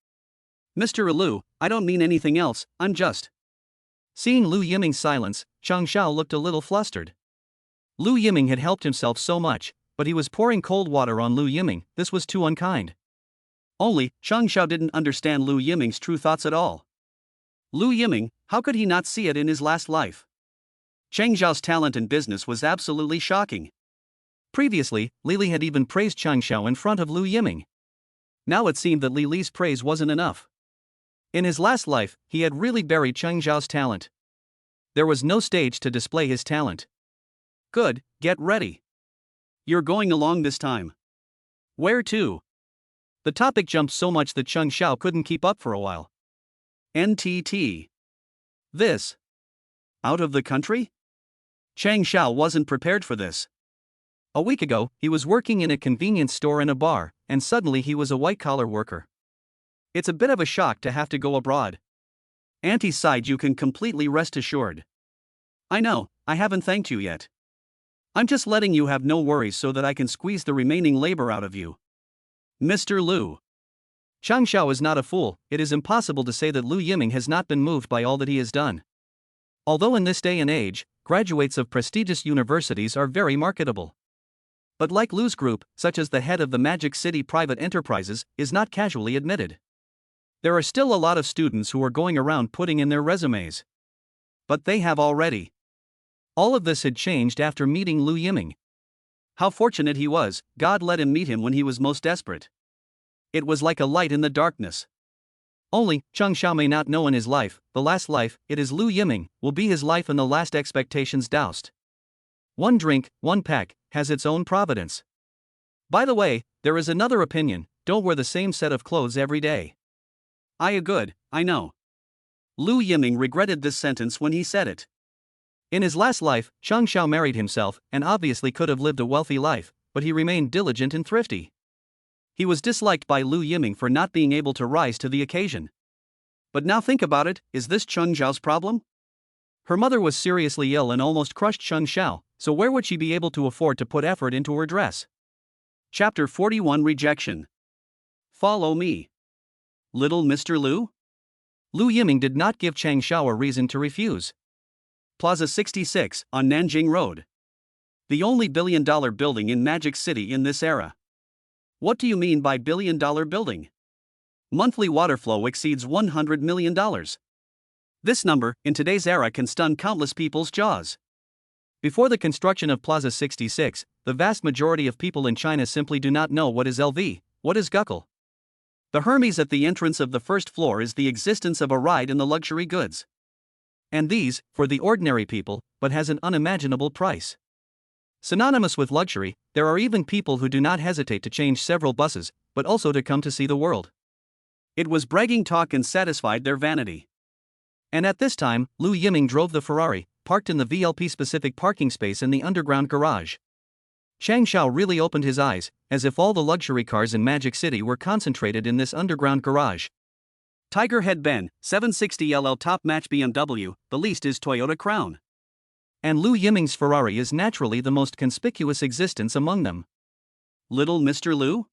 Mr. Lu, I don't mean anything else, I'm just. Seeing Lu Yiming's silence, Chang Xiao looked a little flustered. Lu Yiming had helped himself so much, but he was pouring cold water on Lu Yiming. This was too unkind. Only, Chang Xiao didn't understand Lu Yiming's true thoughts at all. Lu Yiming, how could he not see it in his last life? Chang Xiao's talent in business was absolutely shocking. Previously, Li Li had even praised Chang Xiao in front of Lu Yiming. Now it seemed that Li Li's praise wasn't enough. In his last life, he had really buried Chang Xiao's talent. There was no stage to display his talent. Good, get ready. You're going along this time. Where to? The topic jumped so much that Chang Xiao couldn't keep up for a while. NTT. This. Out of the country? Chang Xiao wasn't prepared for this. A week ago, he was working in a convenience store and a bar, and suddenly he was a white-collar worker. It's a bit of a shock to have to go abroad. Auntie sighed. You can completely rest assured. I know, I haven't thanked you yet. I'm just letting you have no worries so that I can squeeze the remaining labor out of you. Mr. Lu. Chang Xiao is not a fool. It is impossible to say that Lu Yiming has not been moved by all that he has done. Although in this day and age, graduates of prestigious universities are very marketable. But like Lu's group, such as the head of the Magic City Private Enterprises, is not casually admitted. There are still a lot of students who are going around putting in their resumes. But they have already. All of this had changed after meeting Lu Yiming. How fortunate he was, God let him meet him when he was most desperate. It was like a light in the darkness. Only, Chang Xiao may not know in his life, the last life, it is Lu Yiming, will be his life and the last expectations doused. One drink, one pack, has its own providence. By the way, there is another opinion, don't wear the same set of clothes every day. I know. Lu Yiming regretted this sentence when he said it. In his last life, Chang Xiao married himself and obviously could have lived a wealthy life, but he remained diligent and thrifty. He was disliked by Lu Yiming for not being able to rise to the occasion. But now think about it, is this Chang Xiao's problem? Her mother was seriously ill and almost crushed Chang Xiao, so where would she be able to afford to put effort into her dress? Chapter 41 Rejection. Follow me. Little Mr. Lu? Lu Yiming did not give Chang Xiao a reason to refuse. Plaza 66, on Nanjing Road. The only billion-dollar building in Magic City in this era. What do you mean by billion-dollar building? Monthly water flow exceeds $100 million. This number, in today's era, can stun countless people's jaws. Before the construction of Plaza 66, the vast majority of people in China simply do not know what is LV, what is Guckle. The Hermes at the entrance of the first floor is the existence of a ride in the luxury goods. And these, for the ordinary people, but has an unimaginable price. Synonymous with luxury, there are even people who do not hesitate to change several buses, but also to come to see the world. It was bragging talk and satisfied their vanity. And at this time, Lu Yiming drove the Ferrari, parked in the VLP-specific parking space in the underground garage. Chang Xiao really opened his eyes, as if all the luxury cars in Magic City were concentrated in this underground garage. Tiger Head Ben, 760LL top match BMW, the least is Toyota Crown. And Lu Yiming's Ferrari is naturally the most conspicuous existence among them. Little Mr. Lu?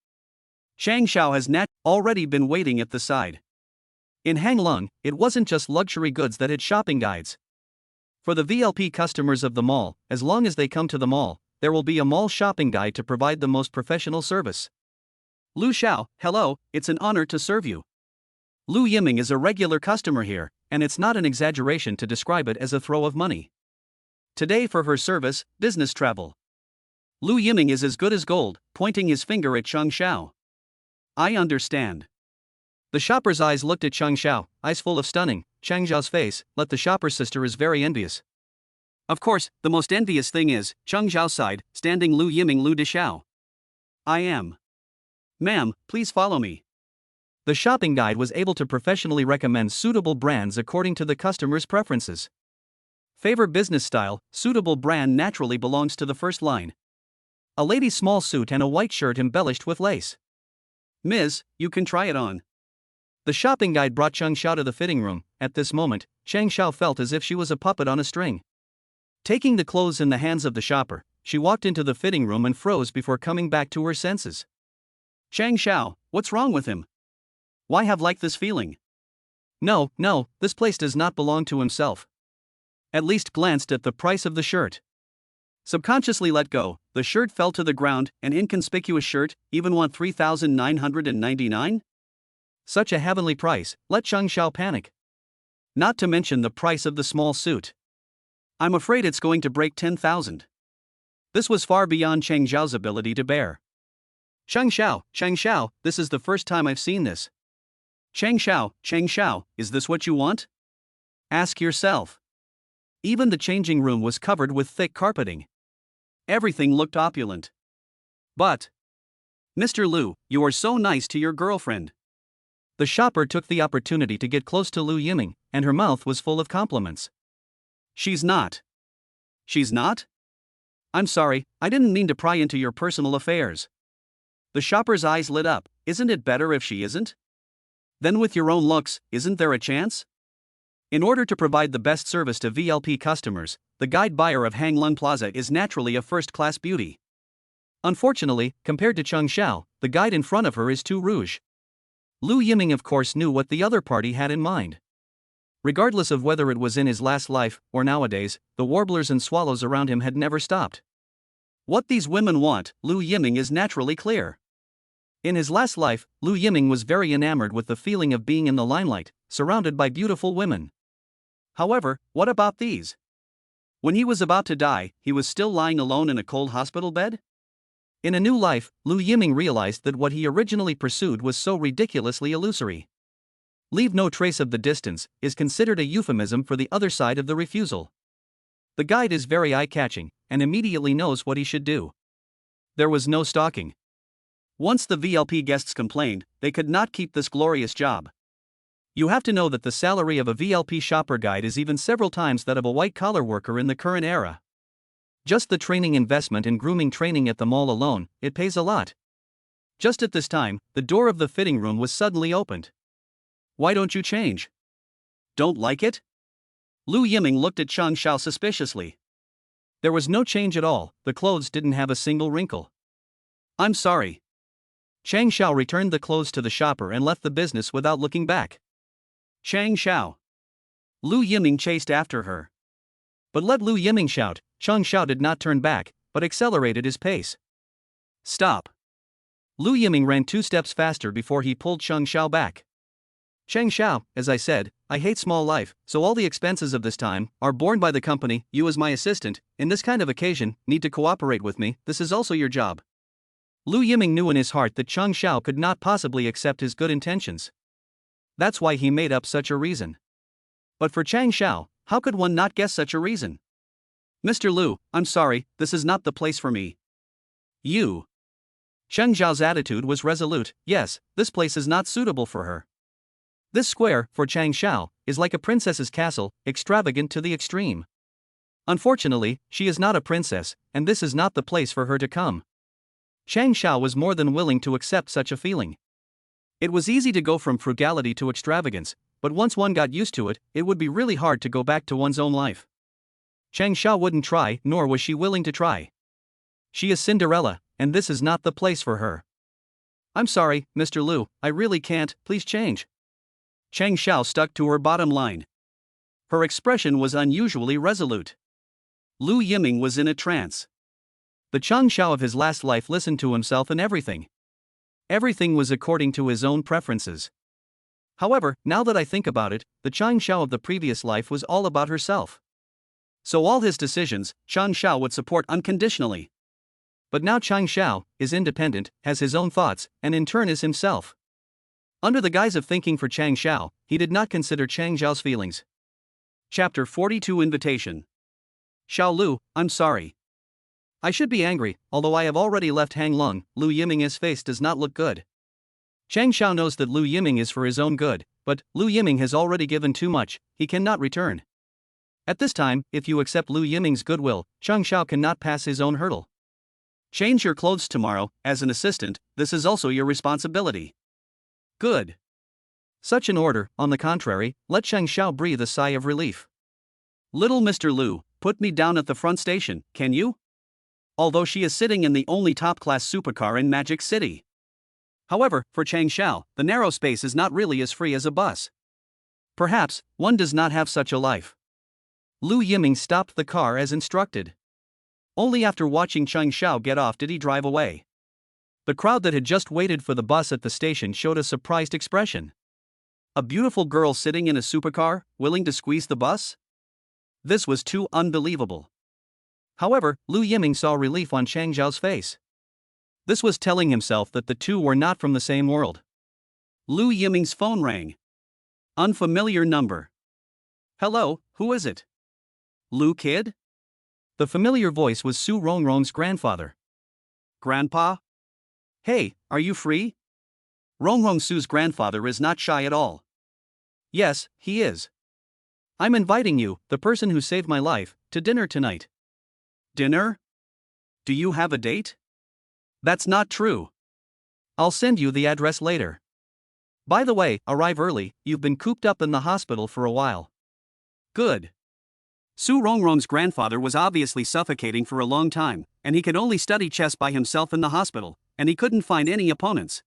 Chang Xiao has already been waiting at the side. In Hanglung, it wasn't just luxury goods that had shopping guides. For the VLP customers of the mall, as long as they come to the mall, there will be a mall shopping guide to provide the most professional service. Lu Xiao, hello, it's an honor to serve you. Lu Yiming is a regular customer here, and it's not an exaggeration to describe it as a throw of money. Today for her service, business travel. Lu Yiming is as good as gold, pointing his finger at Cheng Xiao. I understand. The shopper's eyes looked at Cheng Xiao, eyes full of stunning. Cheng Xiao's face, let the shopper's sister is very envious. Of course, the most envious thing is, Cheng Xiao sighed, standing Lu Yiming Lu Xiao. I am. Ma'am, please follow me. The shopping guide was able to professionally recommend suitable brands according to the customer's preferences. Favor business style, suitable brand naturally belongs to the first line. A lady's small suit and a white shirt embellished with lace. Miss, you can try it on. The shopping guide brought Cheng Xiao to the fitting room. At this moment, Cheng Xiao felt as if she was a puppet on a string. Taking the clothes in the hands of the shopper, she walked into the fitting room and froze before coming back to her senses. Cheng Xiao, what's wrong with him? Why have like this feeling? No, this place does not belong to himself. At least glanced at the price of the shirt. Subconsciously let go, the shirt fell to the ground, an inconspicuous shirt, even want 3,999? Such a heavenly price, let Cheng Xiao panic. Not to mention the price of the small suit. I'm afraid it's going to break 10,000. This was far beyond Cheng Xiao's ability to bear. Cheng Xiao, this is the first time I've seen this. Cheng Xiao, is this what you want? Ask yourself. Even the changing room was covered with thick carpeting. Everything looked opulent. But, Mr. Lu, you are so nice to your girlfriend. The shopper took the opportunity to get close to Lu Yiming, and her mouth was full of compliments. She's not. She's not? I'm sorry, I didn't mean to pry into your personal affairs. The shopper's eyes lit up. Isn't it better if she isn't? Then with your own looks, isn't there a chance? In order to provide the best service to VLP customers, the guide buyer of Hanglung Plaza is naturally a first-class beauty. Unfortunately, compared to Cheng Xiao, the guide in front of her is too rouge. Lu Yiming of course knew what the other party had in mind. Regardless of whether it was in his last life or nowadays, the warblers and swallows around him had never stopped. What these women want, Lu Yiming is naturally clear. In his last life, Lu Yiming was very enamored with the feeling of being in the limelight, surrounded by beautiful women. However, what about these? When he was about to die, he was still lying alone in a cold hospital bed? In a new life, Lu Yiming realized that what he originally pursued was so ridiculously illusory. Leave no trace of the distance is considered a euphemism for the other side of the refusal. The guide is very eye-catching, and immediately knows what he should do. There was no stalking. Once the VLP guests complained, they could not keep this glorious job. You have to know that the salary of a VLP shopper guide is even several times that of a white-collar worker in the current era. Just the training investment in grooming training at the mall alone, it pays a lot. Just at this time, the door of the fitting room was suddenly opened. Why don't you change? Don't like it? Lu Yiming looked at Cheng Xiao suspiciously. There was no change at all, the clothes didn't have a single wrinkle. I'm sorry. Cheng Xiao returned the clothes to the shopper and left the business without looking back. Cheng Xiao. Lu Yiming chased after her. But let Lu Yiming shout, Cheng Xiao did not turn back, but accelerated his pace. Stop. Lu Yiming ran 2 steps faster before he pulled Cheng Xiao back. Cheng Xiao, as I said, I hate small life, so all the expenses of this time are borne by the company. You as my assistant, in this kind of occasion, need to cooperate with me, this is also your job. Lu Yiming knew in his heart that Cheng Xiao could not possibly accept his good intentions. That's why he made up such a reason. But for Cheng Xiao, how could one not guess such a reason? Mr. Lu, I'm sorry, this is not the place for me. You. Cheng Xiao's attitude was resolute. Yes, this place is not suitable for her. This square, for Cheng Xiao, is like a princess's castle, extravagant to the extreme. Unfortunately, she is not a princess, and this is not the place for her to come. Cheng Xiao was more than willing to accept such a feeling. It was easy to go from frugality to extravagance, but once one got used to it, it would be really hard to go back to one's own life. Cheng Xiao wouldn't try, nor was she willing to try. She is Cinderella, and this is not the place for her. I'm sorry, Mr. Lu, I really can't, please change. Cheng Xiao stuck to her bottom line. Her expression was unusually resolute. Lu Yiming was in a trance. The Chang Shao of his last life listened to himself in everything. Everything was according to his own preferences. However, now that I think about it, the Chang Shao of the previous life was all about herself. So all his decisions, Chang Shao would support unconditionally. But now Chang Shao is independent, has his own thoughts, and in turn is himself. Under the guise of thinking for Chang Shao, he did not consider Chang Zhao's feelings. Chapter 42 Invitation. Xiao Lu, I'm sorry. I should be angry, although I have already left Hang Lung. Lu Yiming's face does not look good. Chang Shao knows that Lu Yiming is for his own good, but Lu Yiming has already given too much, he cannot return. At this time, if you accept Lu Yiming's goodwill, Chang Shao cannot pass his own hurdle. Change your clothes tomorrow, as an assistant, this is also your responsibility. Good. Such an order, on the contrary, let Chang Shao breathe a sigh of relief. Little Mr. Lu, put me down at the front station, can you? Although she is sitting in the only top-class supercar in Magic City. However, for Chang Shao, the narrow space is not really as free as a bus. Perhaps, one does not have such a life. Lu Yiming stopped the car as instructed. Only after watching Chang Shao get off did he drive away. The crowd that had just waited for the bus at the station showed a surprised expression. A beautiful girl sitting in a supercar, willing to squeeze the bus? This was too unbelievable. However, Lu Yiming saw relief on Chang Zhao's face. This was telling himself that the two were not from the same world. Lu Yiming's phone rang. Unfamiliar number. Hello, who is it? Lu kid? The familiar voice was Su Rongrong's grandfather. Grandpa? Hey, are you free? Rongrong Su's grandfather is not shy at all. Yes, he is. I'm inviting you, the person who saved my life, to dinner tonight. Dinner? Do you have a date? That's not true. I'll send you the address later. By the way, arrive early, you've been cooped up in the hospital for a while. Good. Su Rongrong's grandfather was obviously suffocating for a long time, and he could only study chess by himself in the hospital, and he couldn't find any opponents.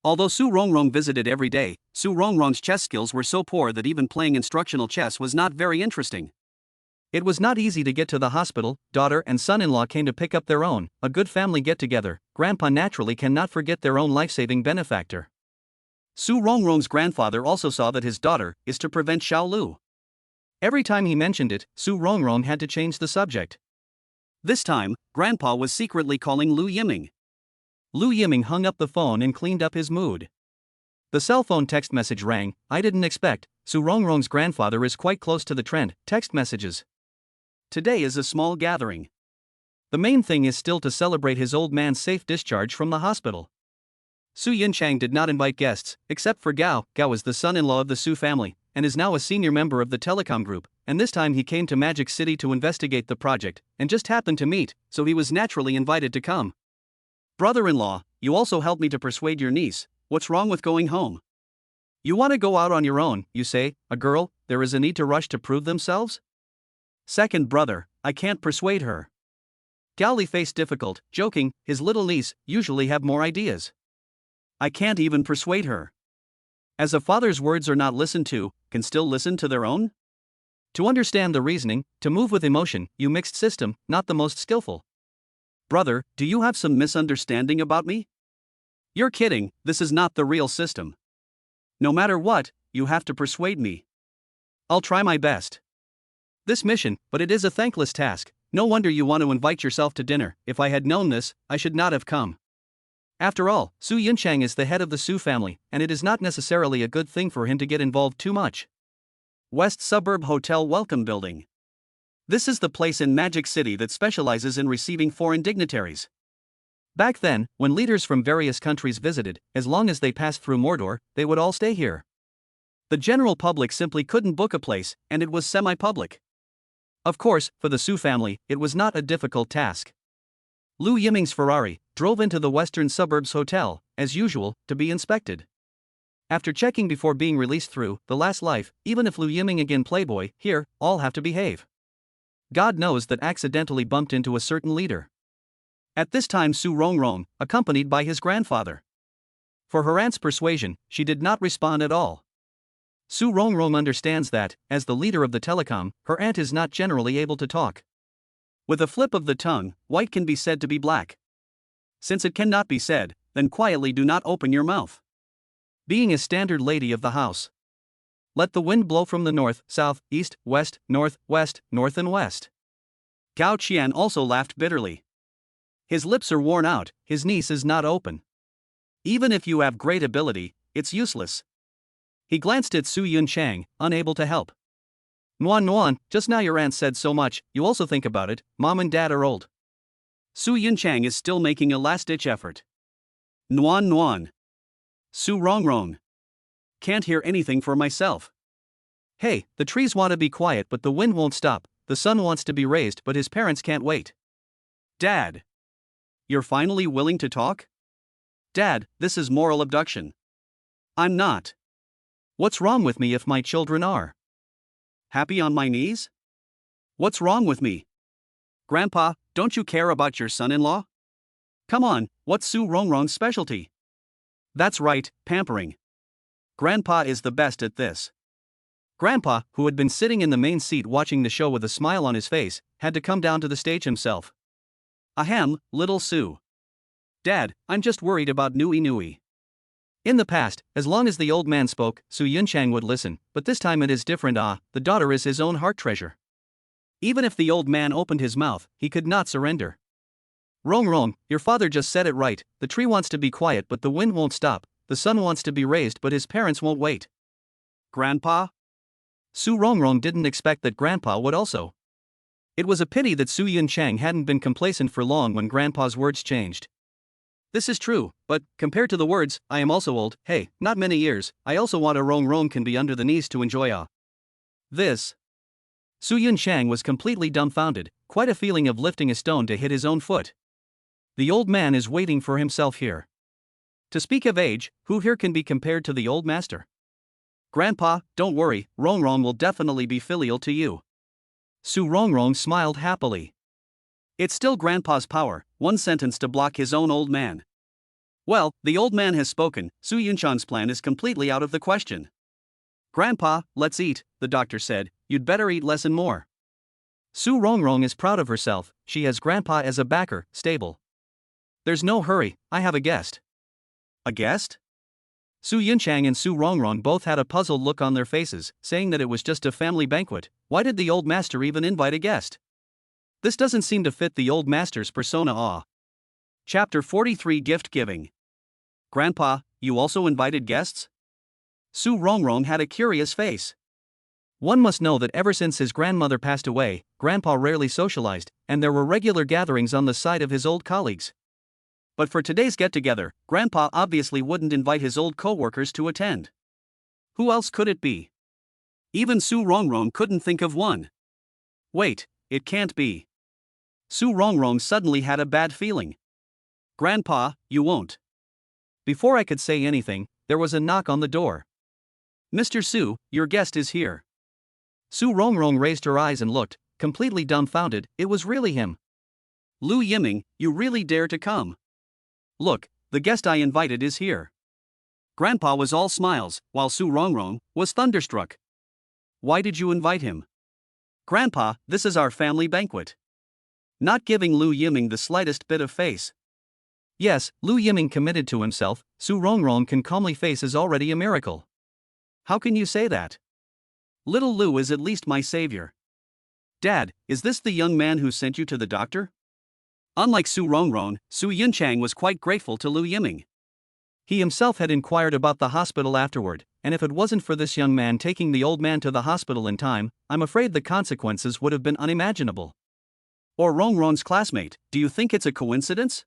Although Su Rongrong visited every day, Su Rongrong's chess skills were so poor that even playing instructional chess was not very interesting. It was not easy to get to the hospital. Daughter and son-in-law came to pick up their own, a good family get-together. Grandpa naturally cannot forget their own life-saving benefactor. Su Rongrong's grandfather also saw that his daughter is to prevent Xiao Lu. Every time he mentioned it, Su Rongrong had to change the subject. This time, Grandpa was secretly calling Lu Yiming. Lu Yiming hung up the phone and cleaned up his mood. The cell phone text message rang. I didn't expect. Su Rongrong's grandfather is quite close to the trend. Text messages. Today is a small gathering. The main thing is still to celebrate his old man's safe discharge from the hospital. Su Yinchang did not invite guests, except for Gao. Gao is the son-in-law of the Su family, and is now a senior member of the telecom group, and this time he came to Magic City to investigate the project, and just happened to meet, so he was naturally invited to come. Brother-in-law, you also helped me to persuade your niece. What's wrong with going home? You want to go out on your own, you say, a girl, there is a need to rush to prove themselves? Second brother, I can't persuade her. Gao Li faced difficult, joking, his little niece usually have more ideas. I can't even persuade her. As a father's words are not listened to, can still listen to their own? To understand the reasoning, to move with emotion, you mixed system, not the most skillful. Brother, do you have some misunderstanding about me? You're kidding, this is not the real system. No matter what, you have to persuade me. I'll try my best. This mission, but it is a thankless task. No wonder you want to invite yourself to dinner. If I had known this, I should not have come. After all, Su Yinchang is the head of the Su family, and it is not necessarily a good thing for him to get involved too much. West Suburb Hotel Welcome Building. This is the place in Magic City that specializes in receiving foreign dignitaries. Back then, when leaders from various countries visited, as long as they passed through Mordor, they would all stay here. The general public simply couldn't book a place, and it was semi-public. Of course, for the Su family, it was not a difficult task. Lu Yiming's Ferrari drove into the Western Suburbs Hotel, as usual, to be inspected. After checking before being released through the last life, even if Lu Yiming again playboy, here, all have to behave. God knows that accidentally bumped into a certain leader. At this time Su Rongrong, accompanied by his grandfather. For her aunt's persuasion, she did not respond at all. Su Rongrong understands that, as the leader of the telecom, her aunt is not generally able to talk. With a flip of the tongue, white can be said to be black. Since it cannot be said, then quietly do not open your mouth. Being a standard lady of the house. Let the wind blow from the north, south, east, west, north, west, north and west. Gao Qian also laughed bitterly. His lips are worn out, his niece is not open. Even if you have great ability, it's useless. He glanced at Su Yunchang, unable to help. Nuan Nuan, just now your aunt said so much, you also think about it, mom and dad are old. Su Yunchang is still making a last-ditch effort. Nuan Nuan. Su Rongrong. Can't hear anything for myself. Hey, the trees want to be quiet but the wind won't stop, the sun wants to be raised but his parents can't wait. Dad. You're finally willing to talk? Dad, this is moral abduction. I'm not. What's wrong with me if my children are? Happy on my knees? What's wrong with me? Grandpa, don't you care about your son-in-law? Come on, what's Su Rongrong's specialty? That's right, pampering. Grandpa is the best at this. Grandpa, who had been sitting in the main seat watching the show with a smile on his face, had to come down to the stage himself. Ahem, little Su. Dad, I'm just worried about Nui Nui. In the past, as long as the old man spoke, Su Yunchang would listen, but this time it is different. The daughter is his own heart treasure. Even if the old man opened his mouth, he could not surrender. Rongrong, your father just said it right, the tree wants to be quiet but the wind won't stop, the sun wants to be raised but his parents won't wait. Grandpa? Su Rongrong didn't expect that Grandpa would also. It was a pity that Su Yunchang hadn't been complacent for long when Grandpa's words changed. This is true, but, compared to the words, I am also old, hey, not many years, I also want a Rongrong can be under the knees to enjoy this. Su Yunchang was completely dumbfounded, quite a feeling of lifting a stone to hit his own foot. The old man is waiting for himself here. To speak of age, who here can be compared to the old master? Grandpa, don't worry, Rongrong will definitely be filial to you. Su Rongrong smiled happily. It's still Grandpa's power, one sentence to block his own old man. Well, the old man has spoken, Su Yunchang's plan is completely out of the question. Grandpa, let's eat, the doctor said, you'd better eat less and more. Su Rongrong is proud of herself, she has Grandpa as a backer, stable. There's no hurry, I have a guest. A guest? Su Yunchang and Su Rongrong both had a puzzled look on their faces, saying that it was just a family banquet. Why did the old master even invite a guest? This doesn't seem to fit the old master's persona. Chapter 43 Gift Giving. Grandpa, you also invited guests? Su Rongrong had a curious face. One must know that ever since his grandmother passed away, Grandpa rarely socialized, and there were regular gatherings on the side of his old colleagues. But for today's get-together, Grandpa obviously wouldn't invite his old co-workers to attend. Who else could it be? Even Su Rongrong couldn't think of one. Wait, it can't be. Su Rongrong suddenly had a bad feeling. Grandpa, you won't. Before I could say anything, there was a knock on the door. Mr. Su, your guest is here. Su Rongrong raised her eyes and looked, completely dumbfounded, it was really him. Lu Yiming, you really dare to come? Look, the guest I invited is here. Grandpa was all smiles, while Su Rongrong was thunderstruck. Why did you invite him? Grandpa, this is our family banquet. Not giving Lu Yiming the slightest bit of face. Yes, Lu Yiming committed to himself, Su Rongrong can calmly face is already a miracle. How can you say that? Little Lu is at least my savior. Dad, is this the young man who sent you to the doctor? Unlike Su Rongrong, Su Yunchang was quite grateful to Lu Yiming. He himself had inquired about the hospital afterward, and if it wasn't for this young man taking the old man to the hospital in time, I'm afraid the consequences would have been unimaginable. Or Rongrong's classmate, do you think it's a coincidence?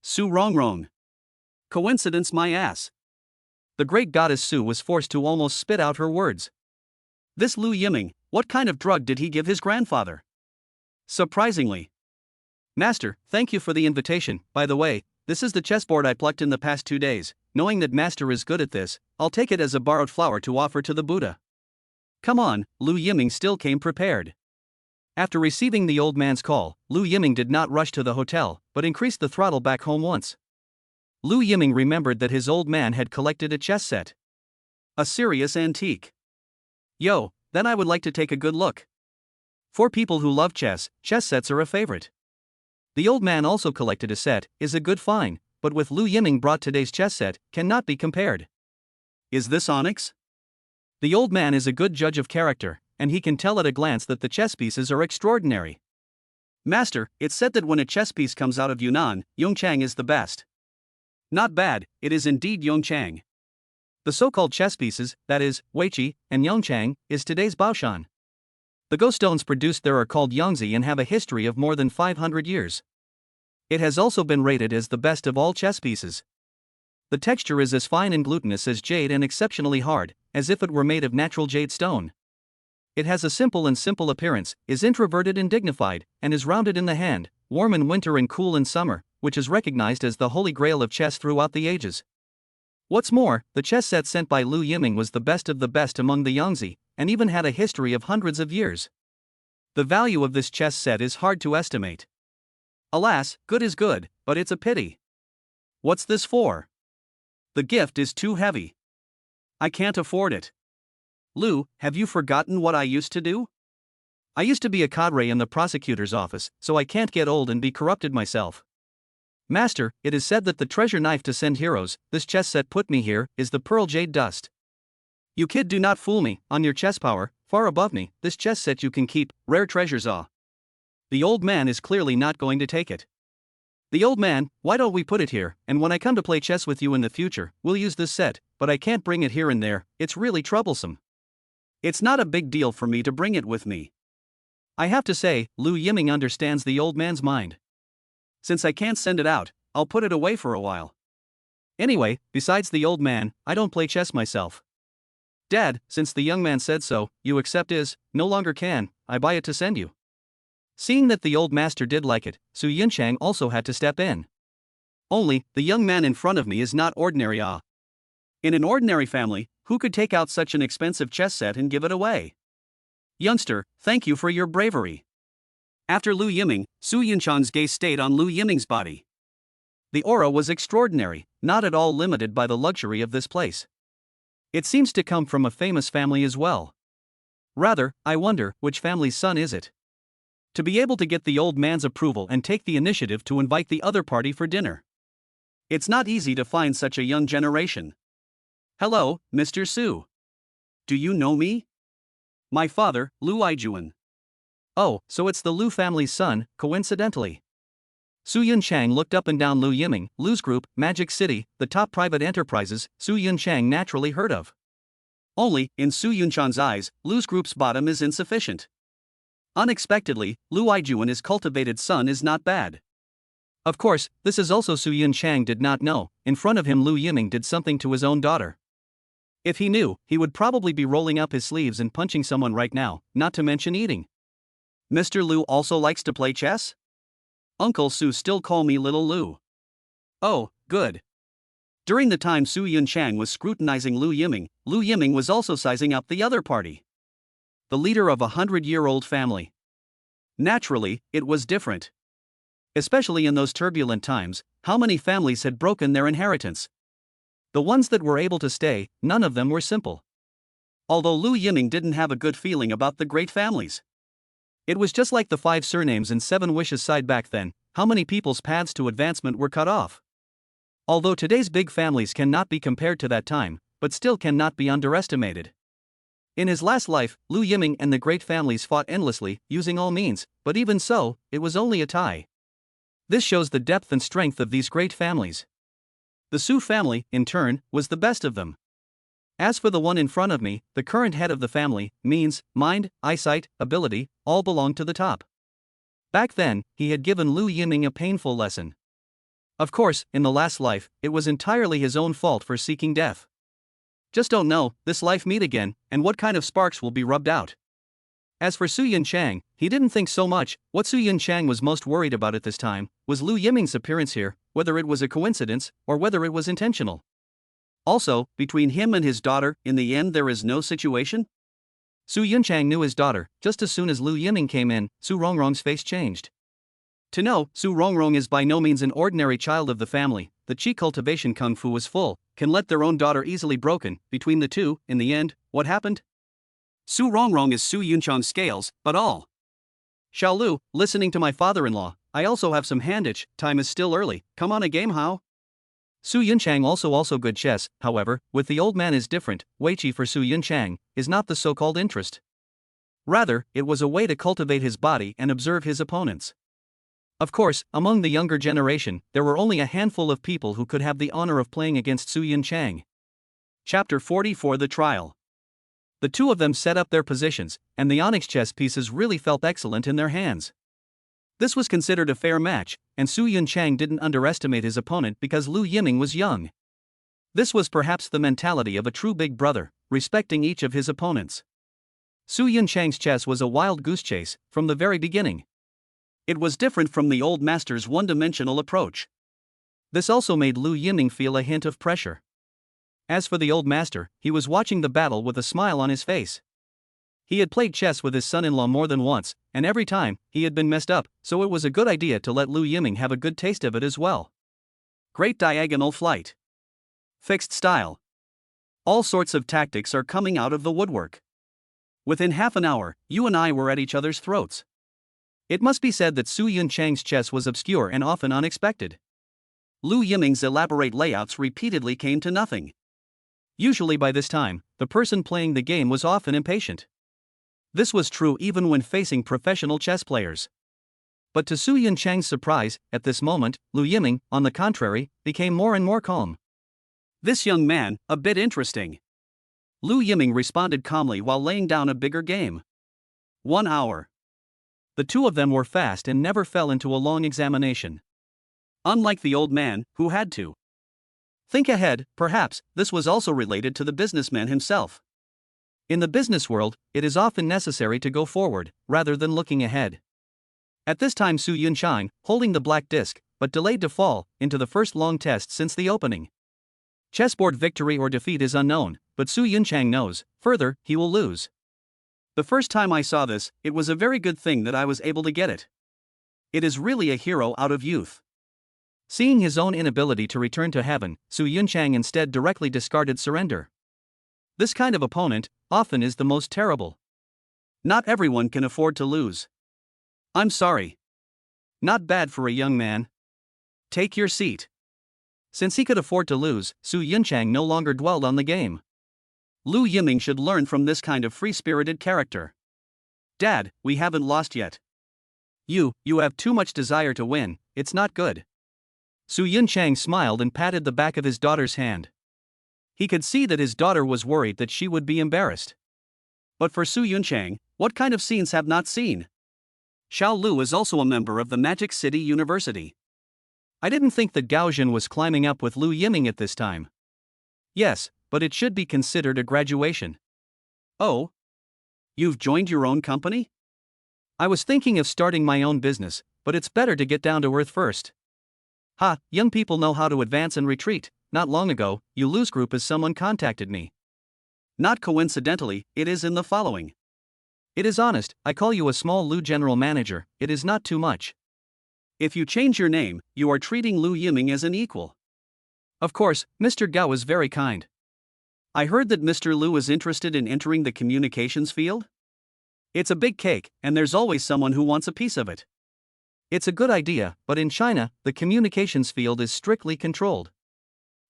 Su Rongrong. Coincidence my ass. The great goddess Su was forced to almost spit out her words. This Lu Yiming, what kind of drug did he give his grandfather? Surprisingly. Master, thank you for the invitation. By the way, this is the chessboard I plucked in the past 2 days. Knowing that Master is good at this, I'll take it as a borrowed flower to offer to the Buddha. Come on, Lu Yiming still came prepared. After receiving the old man's call, Lu Yiming did not rush to the hotel, but increased the throttle back home once. Lu Yiming remembered that his old man had collected a chess set. A serious antique. Yo, then I would like to take a good look. For people who love chess, chess sets are a favorite. The old man also collected a set, is a good find, but with Lu Yiming brought today's chess set, cannot be compared. Is this onyx? The old man is a good judge of character, and he can tell at a glance that the chess pieces are extraordinary. Master, it's said that when a chess piece comes out of Yunnan, Yongchang is the best. Not bad, it is indeed Yongchang. The so-called chess pieces, that is, Weiqi, and Yongchang, is today's Baoshan. The ghost stones produced there are called Yangzi and have a history of more than 500 years. It has also been rated as the best of all chess pieces. The texture is as fine and glutinous as jade and exceptionally hard, as if it were made of natural jade stone. It has a simple appearance, is introverted and dignified, and is rounded in the hand, warm in winter and cool in summer, which is recognized as the holy grail of chess throughout the ages. What's more, the chess set sent by Lu Yiming was the best of the best among the Yangzi, and even had a history of hundreds of years. The value of this chess set is hard to estimate. Alas, good is good, but it's a pity. What's this for? The gift is too heavy. I can't afford it. Lu, have you forgotten what I used to do? I used to be a cadre in the prosecutor's office, so I can't get old and be corrupted myself. Master, it is said that the treasure knife to send heroes, this chess set put me here, is the pearl jade dust. You kid, do not fool me, on your chess power, far above me, this chess set you can keep, rare treasures ah. The old man is clearly not going to take it. The old man, why don't we put it here, and when I come to play chess with you in the future, we'll use this set, but I can't bring it here and there, it's really troublesome. It's not a big deal for me to bring it with me. I have to say, Lu Yiming understands the old man's mind. Since I can't send it out, I'll put it away for a while. Anyway, besides the old man, I don't play chess myself. Dad, since the young man said so, you accept his, no longer can, I buy it to send you. Seeing that the old master did like it, Su Yunchang also had to step in. Only, the young man in front of me is not ordinary ah. In an ordinary family, who could take out such an expensive chess set and give it away? Youngster, thank you for your bravery. After Lu Yiming, Su Yunchang's gaze stayed on Lu Yiming's body. The aura was extraordinary, not at all limited by the luxury of this place. It seems to come from a famous family as well. Rather, I wonder, which family's son is it? To be able to get the old man's approval and take the initiative to invite the other party for dinner. It's not easy to find such a young generation. Hello, Mr. Su. Do you know me? My father, Lu Yiming. Oh, so it's the Lu family's son, coincidentally. Su Yunchang looked up and down Lu Yiming, Lu's group, Magic City, the top private enterprises Su Yunchang naturally heard of. Only, in Su Yunchang's eyes, Lu's group's bottom is insufficient. Unexpectedly, Lu Yiming, his cultivated son, is not bad. Of course, this is also Su Yunchang did not know, in front of him Lu Yiming did something to his own daughter. If he knew, he would probably be rolling up his sleeves and punching someone right now, not to mention eating. Mr. Lu also likes to play chess? Uncle Su still call me Little Lu. Oh, good. During the time Su Yunchang was scrutinizing Lu Yiming was also sizing up the other party. The leader of a 100-year-old family. Naturally, it was different. Especially in those turbulent times, how many families had broken their inheritance? The ones that were able to stay, none of them were simple. Although Lu Yiming didn't have a good feeling about the great families. It was just like the 5 surnames and 7 wishes side back then, how many people's paths to advancement were cut off. Although today's big families cannot be compared to that time, but still cannot be underestimated. In his last life, Lu Yiming and the great families fought endlessly, using all means, but even so, it was only a tie. This shows the depth and strength of these great families. The Su family, in turn, was the best of them. As for the one in front of me, the current head of the family, means, mind, eyesight, ability, all belonged to the top. Back then, he had given Lu Yiming a painful lesson. Of course, in the last life, it was entirely his own fault for seeking death. Just don't know, this life meet again, and what kind of sparks will be rubbed out. As for Su Yunchang, he didn't think so much. What Su Yunchang was most worried about at this time was Lu Yiming's appearance here, whether it was a coincidence or whether it was intentional. Also, between him and his daughter, in the end there is no situation? Su Yunchang knew his daughter. Just as soon as Lu Yiming came in, Su Rongrong's face changed. To know, Su Rongrong is by no means an ordinary child of the family. The chi cultivation kung fu was full, can let their own daughter easily broken. Between the two, in the end, what happened? Su Rongrong is Su Yunchang's scales, but all. Xiao Lu, listening to my father-in-law, I also have some handage, time is still early, come on a game how? Su Yunchang also good chess, however, with the old man is different, Weiqi for Su Yunchang, is not the so-called interest. Rather, it was a way to cultivate his body and observe his opponents. Of course, among the younger generation, there were only a handful of people who could have the honor of playing against Su Yunchang. Chapter 44 The Trial. The two of them set up their positions, and the onyx chess pieces really felt excellent in their hands. This was considered a fair match, and Su Yunchang didn't underestimate his opponent because Lu Yiming was young. This was perhaps the mentality of a true big brother, respecting each of his opponents. Su Yunchang's chess was a wild goose chase, from the very beginning. It was different from the old master's one-dimensional approach. This also made Lu Yiming feel a hint of pressure. As for the old master, he was watching the battle with a smile on his face. He had played chess with his son-in-law more than once, and every time, he had been messed up, so it was a good idea to let Lu Yiming have a good taste of it as well. Great diagonal flight. Fixed style. All sorts of tactics are coming out of the woodwork. Within half an hour, you and I were at each other's throats. It must be said that Su Yunchang's chess was obscure and often unexpected. Lu Yiming's elaborate layouts repeatedly came to nothing. Usually by this time, the person playing the game was often impatient. This was true even when facing professional chess players. But to Su Yunchang's surprise, at this moment, Lu Yiming, on the contrary, became more and more calm. This young man, a bit interesting. Lu Yiming responded calmly while laying down a bigger game. 1 hour. The two of them were fast and never fell into a long examination. Unlike the old man, who had to think ahead, perhaps this was also related to the businessman himself. In the business world, it is often necessary to go forward, rather than looking ahead. At this time Su Yunchang, holding the black disc, but delayed to fall into the first long test since the opening. Chessboard victory or defeat is unknown, but Su Yunchang knows, further, he will lose. The first time I saw this, it was a very good thing that I was able to get it. It is really a hero out of youth. Seeing his own inability to return to heaven, Su Yunchang instead directly discarded surrender. This kind of opponent, often is the most terrible. Not everyone can afford to lose. I'm sorry. Not bad for a young man. Take your seat. Since he could afford to lose, Su Yunchang no longer dwelled on the game. Lu Yiming should learn from this kind of free-spirited character. Dad, we haven't lost yet. You have too much desire to win, it's not good. Su Yunchang smiled and patted the back of his daughter's hand. He could see that his daughter was worried that she would be embarrassed. But for Su Yunchang, what kind of scenes have not seen? Xiao Lu is also a member of the Magic City University. I didn't think that Gao Jin was climbing up with Lu Yiming at this time. Yes, but it should be considered a graduation. Oh? You've joined your own company? I was thinking of starting my own business, but it's better to get down to earth first. Ha, young people know how to advance and retreat. Not long ago, Lu's group as someone contacted me. Not coincidentally, it is in the following. It is honest, I call you a small Lu general manager, it is not too much. If you change your name, you are treating Lu Yiming as an equal. Of course, Mr. Gao is very kind. I heard that Mr. Lu is interested in entering the communications field? It's a big cake, and there's always someone who wants a piece of it. It's a good idea, but in China, the communications field is strictly controlled.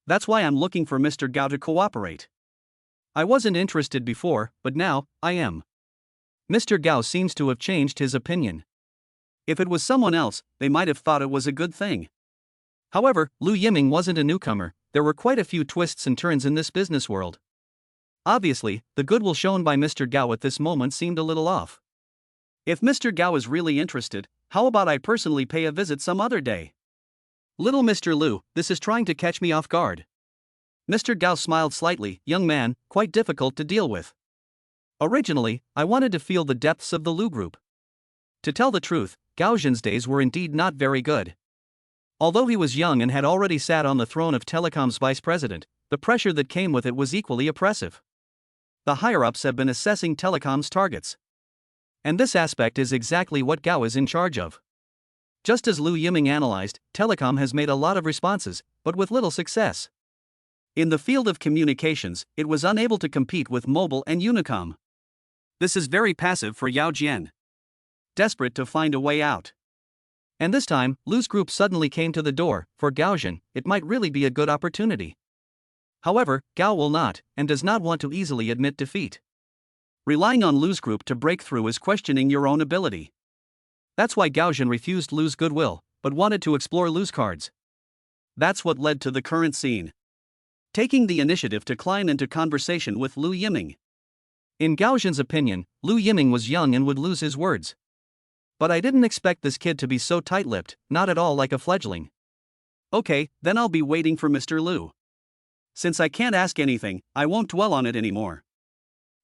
That's why I'm looking for Mr. Gao to cooperate. I wasn't interested before, but now, I am. Mr. Gao seems to have changed his opinion. If it was someone else, they might have thought it was a good thing. However, Lu Yiming wasn't a newcomer, there were quite a few twists and turns in this business world. Obviously, the goodwill shown by Mr. Gao at this moment seemed a little off. If Mr. Gao is really interested, how about I personally pay a visit some other day? Little Mr. Lu, this is trying to catch me off guard. Mr. Gao smiled slightly, young man, quite difficult to deal with. Originally, I wanted to feel the depths of the Lu group. To tell the truth, Gao Jin's days were indeed not very good. Although he was young and had already sat on the throne of Telecom's vice president, the pressure that came with it was equally oppressive. The higher-ups have been assessing Telecom's targets. And this aspect is exactly what Gao is in charge of. Just as Lu Yiming analyzed, Telecom has made a lot of responses, but with little success. In the field of communications, it was unable to compete with mobile and Unicom. This is very passive for Yao Jian. desperate to find a way out. And this time, Lu's group suddenly came to the door. For Gaoxian, it might really be a good opportunity. However, Gao will not, and does not want to easily admit defeat. Relying on Lu's group to break through is questioning your own ability. That's why Gaoxian refused Lu's goodwill, but wanted to explore Lu's cards. That's what led to the current scene. Taking the initiative to climb into conversation with Lu Yiming. In Gaoxian's opinion, Lu Yiming was young and would lose his words. But I didn't expect this kid to be so tight-lipped, not at all like a fledgling. Okay, then I'll be waiting for Mr. Lu. Since I can't ask anything, I won't dwell on it anymore.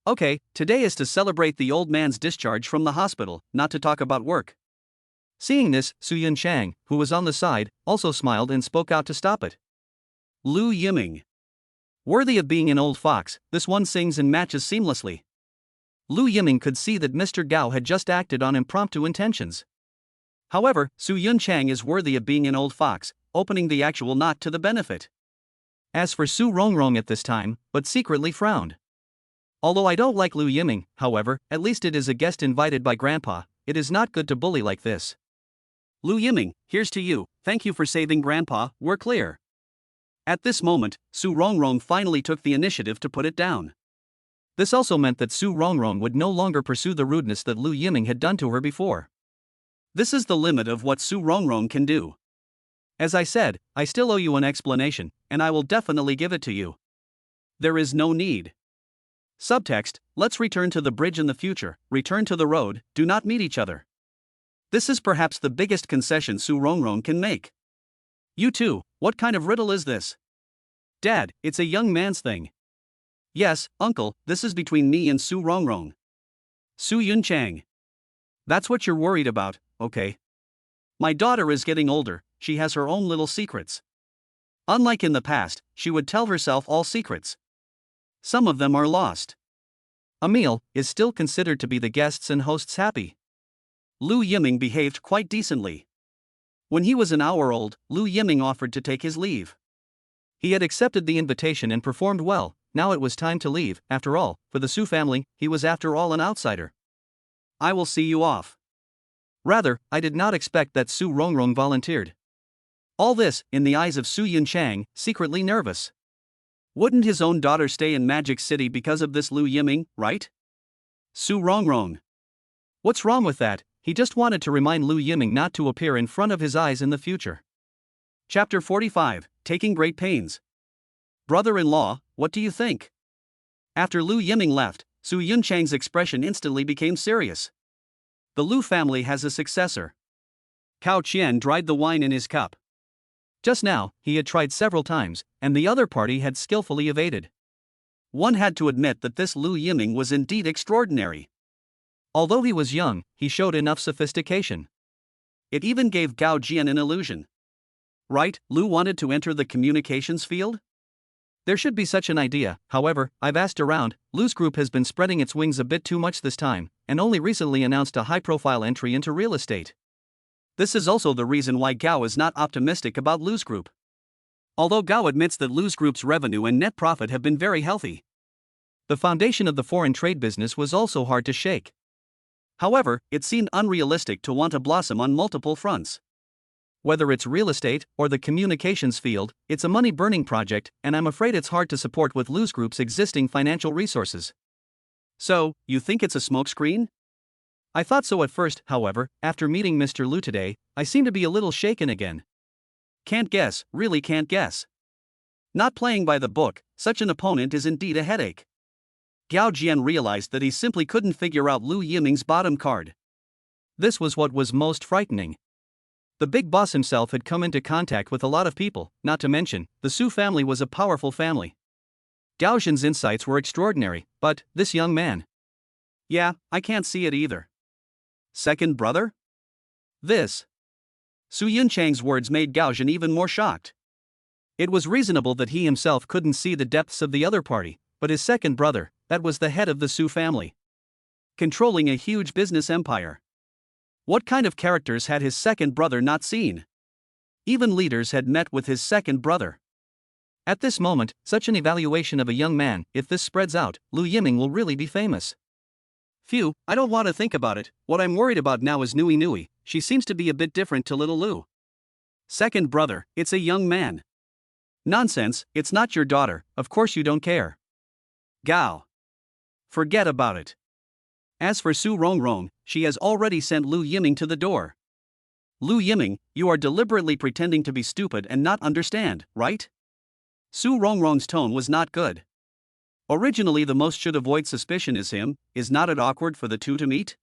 Okay, today is to celebrate the old man's discharge from the hospital, not to talk about work. Seeing this, Su Yunchang, who was on the side, also smiled and spoke out to stop it. Lu Yiming. Worthy of being an old fox, this one sings and matches seamlessly. Lu Yiming could see that Mr. Gao had just acted on impromptu intentions. However, Su Yunchang is worthy of being an old fox, opening the actual knot to the benefit. As for Su Rongrong at this time, but secretly frowned. Although I don't like Lu Yiming, however, at least it is a guest invited by Grandpa. It is not good to bully like this. Lu Yiming, here's to you, thank you for saving Grandpa, we're clear. At this moment, Su Rongrong finally took the initiative to put it down. This also meant that Su Rongrong would no longer pursue the rudeness that Lu Yiming had done to her before. This is the limit of what Su Rongrong can do. As I said, I still owe you an explanation, and I will definitely give it to you. There is no need. Subtext, let's return to the bridge in the future, return to the road, do not meet each other. This is perhaps the biggest concession Su Rongrong can make. You too, what kind of riddle is this? Dad, it's a young man's thing. Yes, uncle, this is between me and Su Rongrong. Su Yunchang. That's what you're worried about, okay. My daughter is getting older, she has her own little secrets. Unlike in the past, she would tell herself all secrets. Some of them are lost. A meal is still considered to be the guests and hosts happy. Lu Yiming behaved quite decently. When he was an hour old, Lu Yiming offered to take his leave. He had accepted the invitation and performed well. Now it was time to leave. After all, for the Su family, he was after all an outsider. I will see you off. Rather, I did not expect that Su Rongrong volunteered. All this, in the eyes of Su Yunchang, secretly nervous. Wouldn't his own daughter stay in Magic City because of this Lu Yiming, right? Su Rongrong. What's wrong with that? He just wanted to remind Lu Yiming not to appear in front of his eyes in the future. Chapter 45, Taking Great Pains. Brother-in-law, what do you think? After Lu Yiming left, Su Yunchang's expression instantly became serious. The Lu family has a successor. Cao Qian dried the wine in his cup. Just now, he had tried several times, and the other party had skillfully evaded. One had to admit that this Lu Yiming was indeed extraordinary. Although he was young, he showed enough sophistication. It even gave Gao Jian an illusion. Right, Lu wanted to enter the communications field? There should be such an idea. However, I've asked around. Lu's group has been spreading its wings a bit too much this time, and only recently announced a high-profile entry into real estate. This is also the reason why Gao is not optimistic about Lu's group. Although Gao admits that Lu's group's revenue and net profit have been very healthy. The foundation of the foreign trade business was also hard to shake. However, it seemed unrealistic to want to blossom on multiple fronts. Whether it's real estate or the communications field, it's a money-burning project, and I'm afraid it's hard to support with Lu's group's existing financial resources. So, you think it's a smokescreen? I thought so at first. However, after meeting Mr. Lu today, I seem to be a little shaken again. Can't guess, really can't guess. Not playing by the book, such an opponent is indeed a headache. Gao Jian realized that he simply couldn't figure out Lu Yiming's bottom card. This was what was most frightening. The big boss himself had come into contact with a lot of people, not to mention, the Su family was a powerful family. Gao Jian's insights were extraordinary, but this young man. Yeah, I can't see it either. Second brother? This. Su Yunchang's words made Gao Jian even more shocked. It was reasonable that he himself couldn't see the depths of the other party, but his second brother, that was the head of the Su family. Controlling a huge business empire. What kind of characters had his second brother not seen? Even leaders had met with his second brother. At this moment, such an evaluation of a young man, if this spreads out, Lu Yiming will really be famous. Phew, I don't want to think about it. What I'm worried about now is Nui Nui. She seems to be a bit different to little Lu. Second brother, it's a young man. Nonsense, it's not your daughter, of course you don't care. Gao. Forget about it. As for Su Rongrong, she has already sent Lu Yiming to the door. Lu Yiming, you are deliberately pretending to be stupid and not understand, right? Su Rongrong's tone was not good. Originally, the most should avoid suspicion is him. Is not it awkward for the two to meet?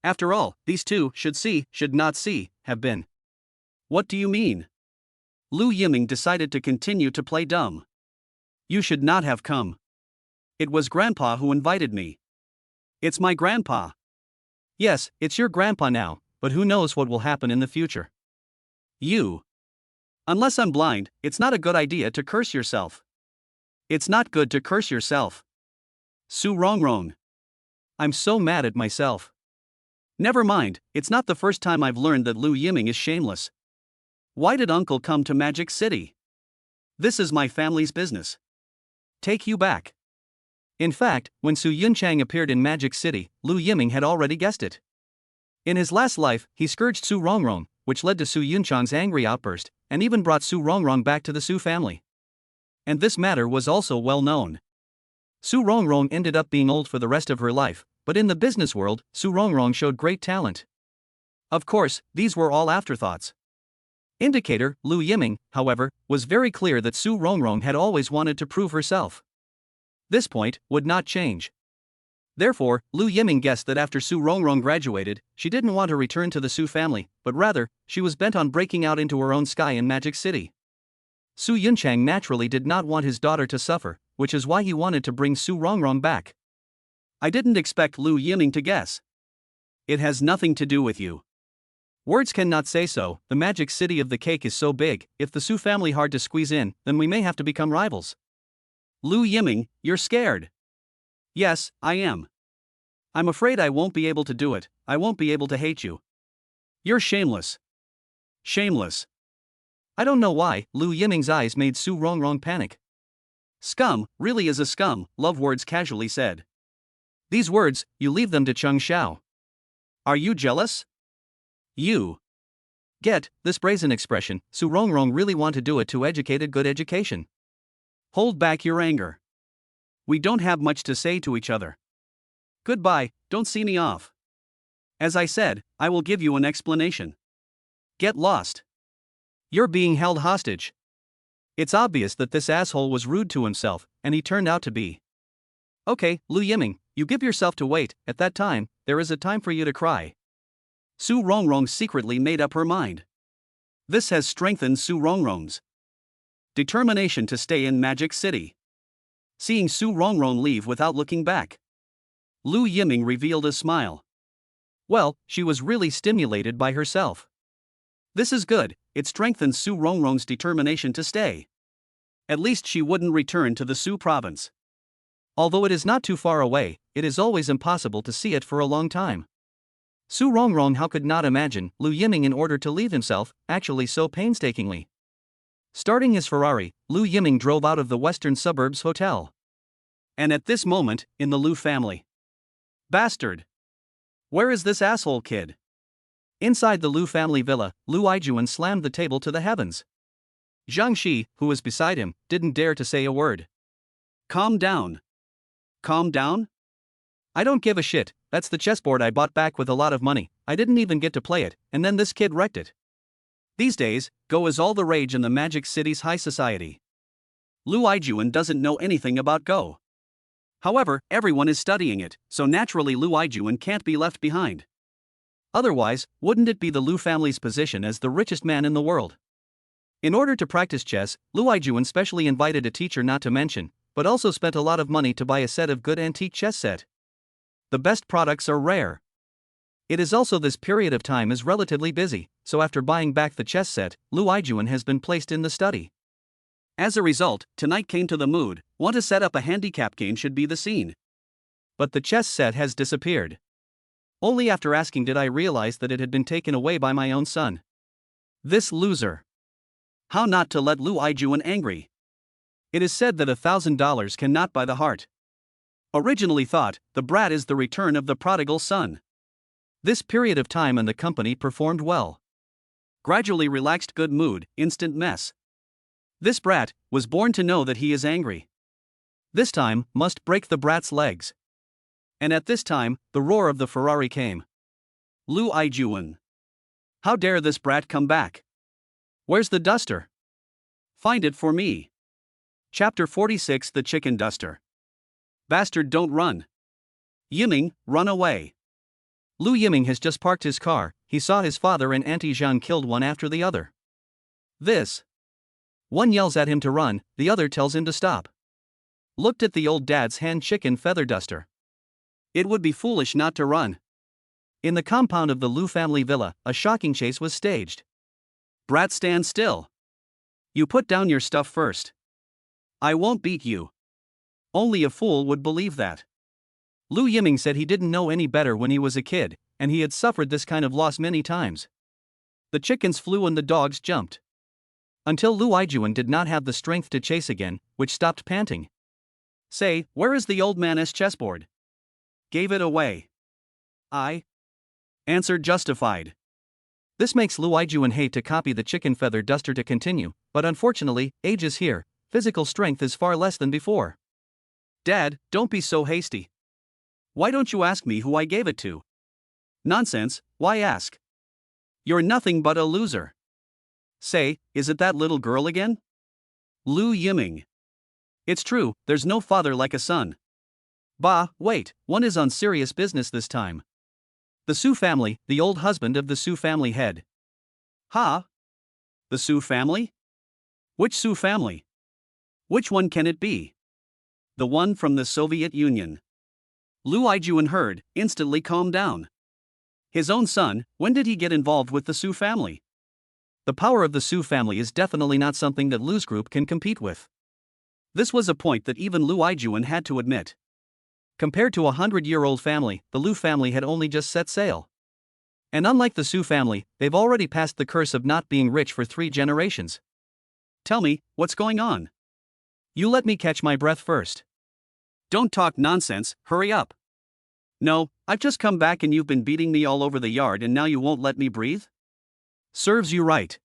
After all, these two should not see, have been. What do you mean? Lu Yiming decided to continue to play dumb. You should not have come. It was Grandpa who invited me. It's my grandpa. Yes, it's your grandpa now, but who knows what will happen in the future. You. Unless I'm blind, it's not a good idea to curse yourself. It's not good to curse yourself. Su Rongrong. I'm so mad at myself. Never mind, it's not the first time I've learned that Lu Yiming is shameless. Why did Uncle come to Magic City? This is my family's business. Take you back. In fact, when Su Yunchang appeared in Magic City, Lu Yiming had already guessed it. In his last life, he scourged Su Rongrong, which led to Su Yunchang's angry outburst, and even brought Su Rongrong back to the Su family. And this matter was also well known. Su Rongrong ended up being old for the rest of her life, but in the business world, Su Rongrong showed great talent. Of course, these were all afterthoughts. Indicator, Lu Yiming, however, was very clear that Su Rongrong had always wanted to prove herself. This point would not change. Therefore, Lu Yiming guessed that after Su Rongrong graduated, she didn't want to return to the Su family, but rather, she was bent on breaking out into her own sky in Magic City. Su Yunchang naturally did not want his daughter to suffer, which is why he wanted to bring Su Rongrong back. I didn't expect Lu Yiming to guess. It has nothing to do with you. Words cannot say so. The Magic City of the cake is so big, if the Su family hard to squeeze in, then we may have to become rivals. Lu Yiming, you're scared. Yes, I am. I'm afraid I won't be able to do it. I won't be able to hate you. You're shameless. Shameless. I don't know why. Lu Yiming's eyes made Su Rongrong panic. Scum, really is a scum, Love Words casually said. These words, you leave them to Cheng Xiao. Are you jealous? You. Get, this brazen expression, Su Rongrong really want to do it to educate a good education. Hold back your anger. We don't have much to say to each other. Goodbye, don't see me off. As I said, I will give you an explanation. Get lost. You're being held hostage. It's obvious that this asshole was rude to himself, and he turned out to be. Okay, Lu Yiming, you give yourself to wait. At that time, there is a time for you to cry. Su Rongrong secretly made up her mind. This has strengthened Su Rongrong's determination to stay in Magic City. Seeing Su Rongrong leave without looking back, Lu Yiming revealed a smile. Well, she was really stimulated by herself. This is good, it strengthens Su Rongrong's determination to stay. At least she wouldn't return to the Su province. Although it is not too far away, it is always impossible to see it for a long time. Su Rongrong how could not imagine Lu Yiming in order to leave himself, actually so painstakingly. Starting his Ferrari, Lu Yiming drove out of the western suburbs hotel. And at this moment, in the Lu family. Bastard! Where is this asshole kid? Inside the Lu family villa, Lu Yijuan slammed the table to the heavens. Zhang Shi, who was beside him, didn't dare to say a word. Calm down. Calm down? I don't give a shit, that's the chessboard I bought back with a lot of money, I didn't even get to play it, and then this kid wrecked it. These days, Go is all the rage in the Magic City's high society. Lu Yijuan doesn't know anything about Go. However, everyone is studying it, so naturally Lu Yijuan can't be left behind. Otherwise, wouldn't it be the Lu family's position as the richest man in the world? In order to practice chess, Lu Yijuan specially invited a teacher not to mention, but also spent a lot of money to buy a set of good antique chess set. The best products are rare. It is also this period of time is relatively busy, so after buying back the chess set, Lu Yijuan has been placed in the study. As a result, tonight came to the mood, want to set up a handicap game should be the scene. But the chess set has disappeared. Only after asking did I realize that it had been taken away by my own son. This loser. How not to let Lu Yijuan angry? It is said that $1,000 cannot buy the heart. Originally thought, the brat is the return of the prodigal son. This period of time and the company performed well. Gradually relaxed good mood, instant mess. This brat was born to know that he is angry. This time, must break the brat's legs. And at this time, the roar of the Ferrari came. Lu Yiming. How dare this brat come back? Where's the duster? Find it for me. Chapter 46 The Chicken Duster. Bastard, don't run. Yiming, run away. Lu Yiming has just parked his car. He saw his father and Auntie Zhang killed one after the other. This. One yells at him to run, the other tells him to stop. Looked at the old dad's hand chicken feather duster. It would be foolish not to run. In the compound of the Lu family villa, a shocking chase was staged. Brat, stand still. You put down your stuff first. I won't beat you. Only a fool would believe that. Lu Yiming said he didn't know any better when he was a kid, and he had suffered this kind of loss many times. The chickens flew and the dogs jumped. Until Lu Yiming did not have the strength to chase again, which stopped panting. Say, where is the old man's chessboard? Gave it away. I answered justified. This makes Lu Yiming hate to copy the chicken feather duster to continue, but unfortunately, age is here, physical strength is far less than before. Dad, don't be so hasty. Why don't you ask me who I gave it to? Nonsense, why ask? You're nothing but a loser. Say, is it that little girl again? Lu Yiming. It's true, there's no father like a son. Bah, wait, one is on serious business this time. The Su family, the old husband of the Su family head. Ha? The Su family? Which Su family? Which one can it be? The one from the Soviet Union. Lu Yiming heard, instantly calmed down. His own son, when did he get involved with the Su family? The power of the Su family is definitely not something that Lu's group can compete with. This was a point that even Lu Yiming had to admit. Compared to a 100-year-old family, the Lu family had only just set sail. And unlike the Su family, they've already passed the curse of not being rich for 3 generations. Tell me, what's going on? You let me catch my breath first. Don't talk nonsense, hurry up. No, I've just come back and you've been beating me all over the yard and now you won't let me breathe? Serves you right.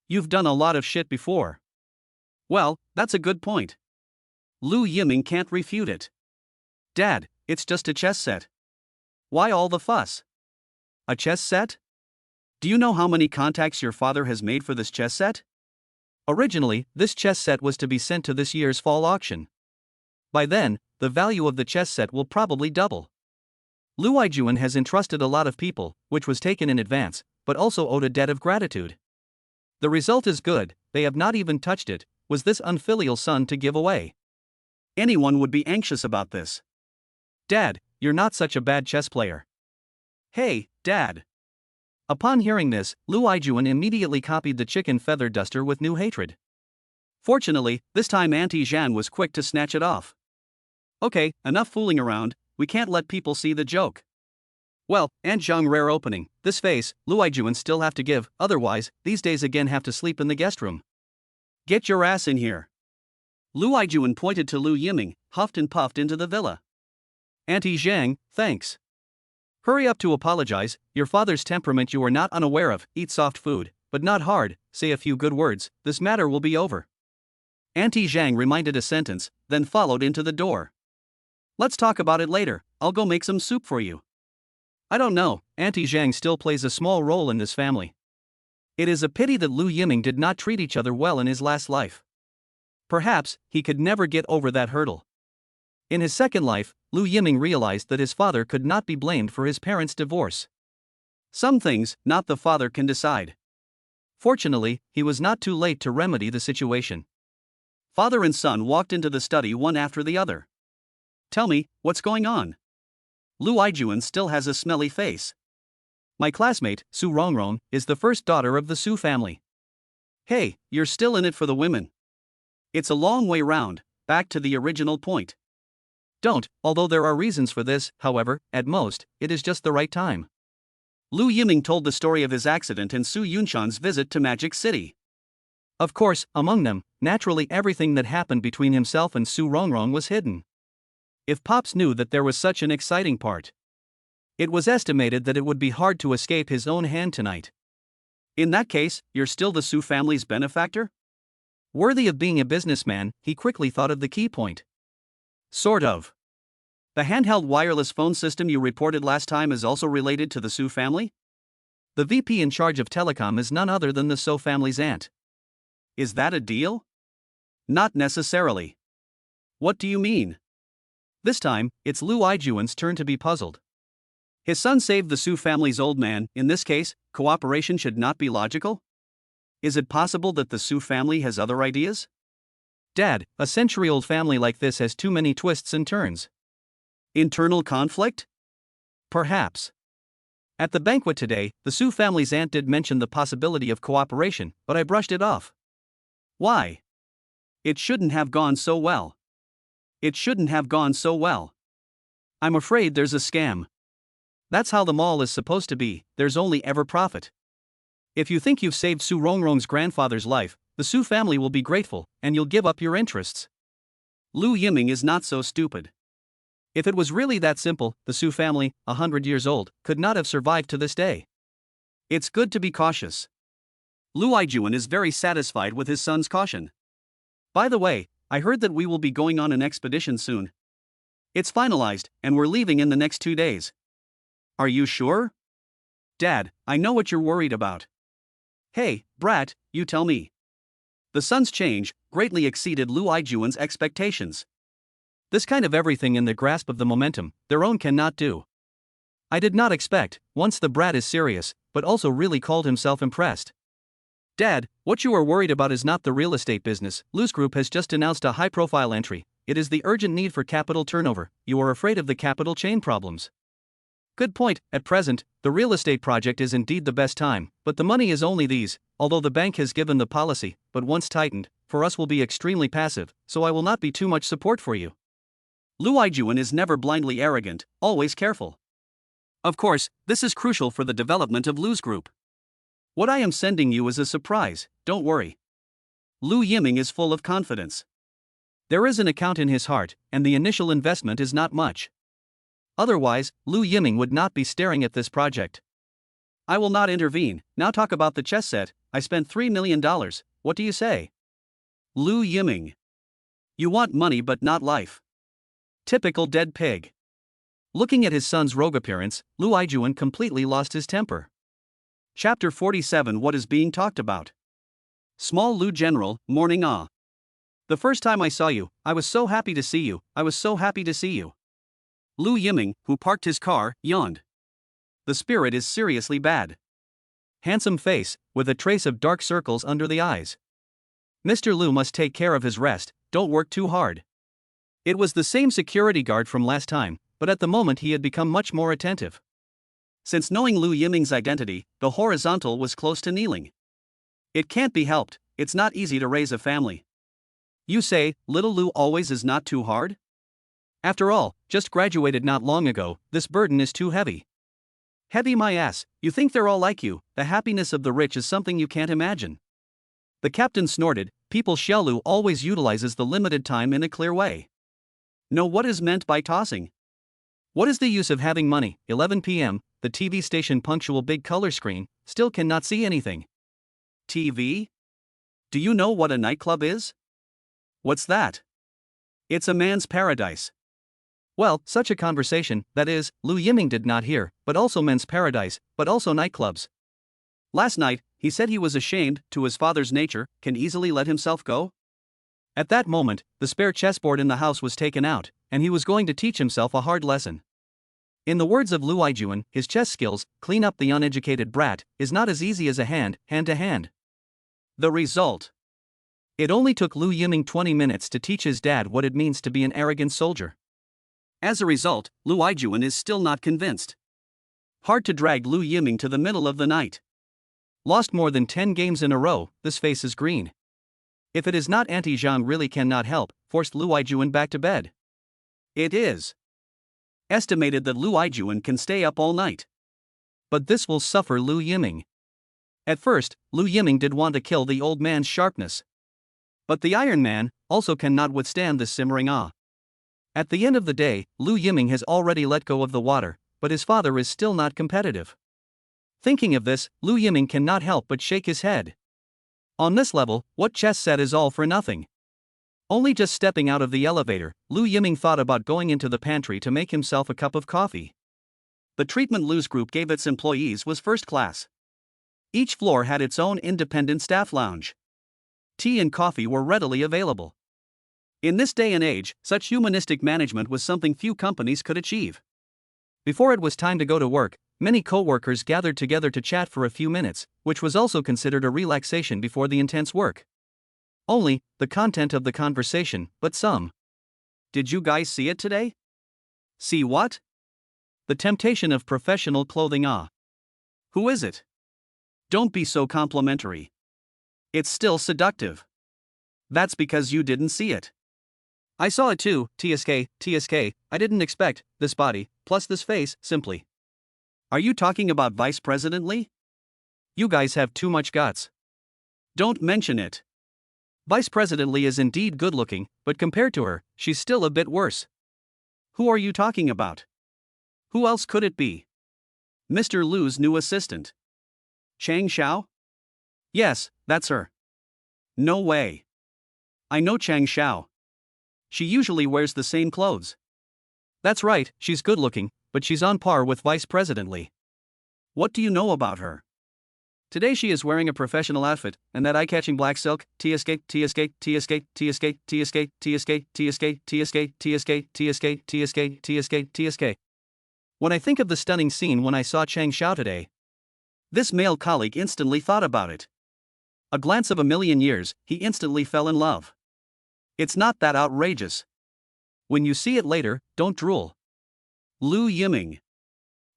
You've done a lot of shit before. Well, that's a good point. Lu Yiming can't refute it. Dad, it's just a chess set. Why all the fuss? A chess set? Do you know how many contacts your father has made for this chess set? Originally, this chess set was to be sent to this year's fall auction. By then, the value of the chess set will probably double. Lu Yiming has entrusted a lot of people, which was taken in advance, but also owed a debt of gratitude. The result is good, they have not even touched it, was this unfilial son to give away. Anyone would be anxious about this. Dad, you're not such a bad chess player. Hey, Dad. Upon hearing this, Lu Yiming immediately copied the chicken feather duster with new hatred. Fortunately, this time Auntie Zhang was quick to snatch it off. Okay, enough fooling around, we can't let people see the joke. Well, Aunt Zhang, rare opening, this face, Lu Yiming still have to give, otherwise, these days again have to sleep in the guest room. Get your ass in here. Lu Yiming pointed to Lu Yiming, huffed and puffed into the villa. Auntie Zhang, thanks. Hurry up to apologize, your father's temperament you are not unaware of, eat soft food, but not hard, say a few good words, this matter will be over. Auntie Zhang reminded a sentence, then followed into the door. Let's talk about it later, I'll go make some soup for you. I don't know, Auntie Zhang still plays a small role in this family. It is a pity that Lu Yiming did not treat each other well in his last life. Perhaps, he could never get over that hurdle. In his second life, Lu Yiming realized that his father could not be blamed for his parents' divorce. Some things, not the father can decide. Fortunately, he was not too late to remedy the situation. Father and son walked into the study one after the other. Tell me, what's going on? Lu Yiming still has a smelly face. My classmate, Su Rongrong, is the first daughter of the Su family. Hey, you're still in it for the women. It's a long way round, back to the original point. Don't, although there are reasons for this, however, at most, it is just the right time. Lu Yiming told the story of his accident and Su Yunshan's visit to Magic City. Of course, among them, naturally everything that happened between himself and Su Rongrong was hidden. If Pops knew that there was such an exciting part. It was estimated that it would be hard to escape his own hand tonight. In that case, you're still the Su family's benefactor? Worthy of being a businessman, he quickly thought of the key point. Sort of. The handheld wireless phone system you reported last time is also related to the Su family? The VP in charge of telecom is none other than the Su family's aunt. Is that a deal? Not necessarily. What do you mean? This time, it's Lu Yijuan's turn to be puzzled. His son saved the Su family's old man. In this case, cooperation should not be logical? Is it possible that the Su family has other ideas? Dad, a century-old family like this has too many twists and turns. Internal conflict? Perhaps. At the banquet today, the Su family's aunt did mention the possibility of cooperation, but I brushed it off. Why? It shouldn't have gone so well. It shouldn't have gone so well. I'm afraid there's a scam. That's how the mall is supposed to be, there's only ever profit. If you think you've saved Su Rongrong's grandfather's life, the Su family will be grateful, and you'll give up your interests. Lu Yiming is not so stupid. If it was really that simple, the Su family, 100 years old, could not have survived to this day. It's good to be cautious. Lu Yijuan is very satisfied with his son's caution. By the way, I heard that we will be going on an expedition soon. It's finalized, and we're leaving in the next 2 days. Are you sure? Dad, I know what you're worried about. Hey, brat, you tell me. The son's change greatly exceeded Lu Yijuan's expectations. This kind of everything in the grasp of the momentum, their own cannot do. I did not expect, once the brat is serious, but also really called himself impressed. Dad, what you are worried about is not the real estate business. Lu's group has just announced a high-profile entry. It is the urgent need for capital turnover. You are afraid of the capital chain problems. Good point. At present, the real estate project is indeed the best time, but the money is only these, although the bank has given the policy, but once tightened, for us will be extremely passive, so I will not be too much support for you. Lu Yijuan is never blindly arrogant, always careful. Of course, this is crucial for the development of Lu's group. What I am sending you is a surprise, don't worry. Lu Yiming is full of confidence. There is an account in his heart, and the initial investment is not much. Otherwise, Lu Yiming would not be staring at this project. I will not intervene. Now talk about the chess set. I spent $3 million. What do you say? Lu Yiming. You want money but not life. Typical dead pig. Looking at his son's rogue appearance, Lu Yijuan completely lost his temper. Chapter 47. What is being talked about? Small Lu General, morning ah. The first time I saw you, I was so happy to see you. I was so happy to see you. Lu Yiming, who parked his car, yawned. The spirit is seriously bad. Handsome face, with a trace of dark circles under the eyes. Mr. Lu must take care of his rest, don't work too hard. It was the same security guard from last time, but at the moment he had become much more attentive. Since knowing Lu Yiming's identity, the horizontal was close to kneeling. It can't be helped, it's not easy to raise a family. You say, little Lu always is not too hard? After all, just graduated not long ago, this burden is too heavy. Heavy my ass, you think they're all like you, the happiness of the rich is something you can't imagine. The captain snorted, people Lu always utilizes the limited time in a clear way. Know what is meant by tossing. What is the use of having money? 11 p.m., the TV station punctual big color screen, still cannot see anything. TV? Do you know what a nightclub is? What's that? It's a man's paradise. Well, such a conversation, that is, Lu Yiming did not hear, but also men's paradise, but also nightclubs. Last night, he said he was ashamed, to his father's nature, can easily let himself go? At that moment, the spare chessboard in the house was taken out, and he was going to teach himself a hard lesson. In the words of Lu Yijuan, his chess skills, clean up the uneducated brat, is not as easy as a hand to hand. The result. It only took Lu Yiming 20 minutes to teach his dad what it means to be an arrogant soldier. As a result, Lu Yijuan is still not convinced. Hard to drag Lu Yiming to the middle of the night. Lost more than 10 games in a row, this face is green. If it is not Auntie Zhang really cannot help, forced Lu Yijuan back to bed. It is. Estimated that Lu Yijuan can stay up all night. But this will suffer Lu Yiming. At first, Lu Yiming did want to kill the old man's sharpness. But the Iron Man also cannot withstand this simmering awe. At the end of the day, Lu Yiming has already let go of the water, but his father is still not competitive. Thinking of this, Lu Yiming cannot help but shake his head. On this level, what Chess said is all for nothing. Only just stepping out of the elevator, Lu Yiming thought about going into the pantry to make himself a cup of coffee. The treatment Lu's group gave its employees was first class. Each floor had its own independent staff lounge. Tea and coffee were readily available. In this day and age, such humanistic management was something few companies could achieve. Before it was time to go to work, many co-workers gathered together to chat for a few minutes, which was also considered a relaxation before the intense work. Only, the content of the conversation, but some. Did you guys see it today? See what? The temptation of professional clothing. Who is it? Don't be so complimentary. It's still seductive. That's because you didn't see it. I saw it too, TSK, I didn't expect this body, plus this face, simply. Are you talking about Vice President Lee? You guys have too much guts. Don't mention it. Vice President Lee is indeed good looking, but compared to her, she's still a bit worse. Who are you talking about? Who else could it be? Mr. Lu's new assistant. Chang Xiao? Yes, that's her. No way. I know Chang Xiao. She usually wears the same clothes. That's right, she's good looking, but she's on par with Vice President Lee. What do you know about her? Today she is wearing a professional outfit, and that eye-catching black silk, TSK. When I think of the stunning scene when I saw Chang Xiao today, this male colleague instantly thought about it. A glance of a million years, he instantly fell in love. It's not that outrageous. When you see it later, don't drool. Lu Yiming.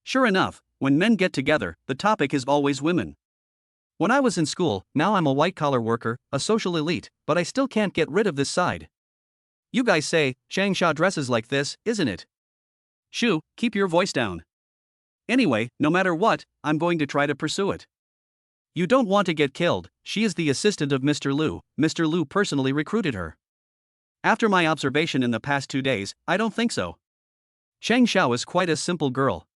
Sure enough, when men get together, the topic is always women. When I was in school, now I'm a white-collar worker, a social elite, but I still can't get rid of this side. You guys say, Chang Xiao dresses like this, isn't it? Shoo, keep your voice down. Anyway, no matter what, I'm going to try to pursue it. You don't want to get killed, she is the assistant of Mr. Lu. Mr. Lu personally recruited her. After my observation in the past 2 days, I don't think so. Chang Xiao is quite a simple girl.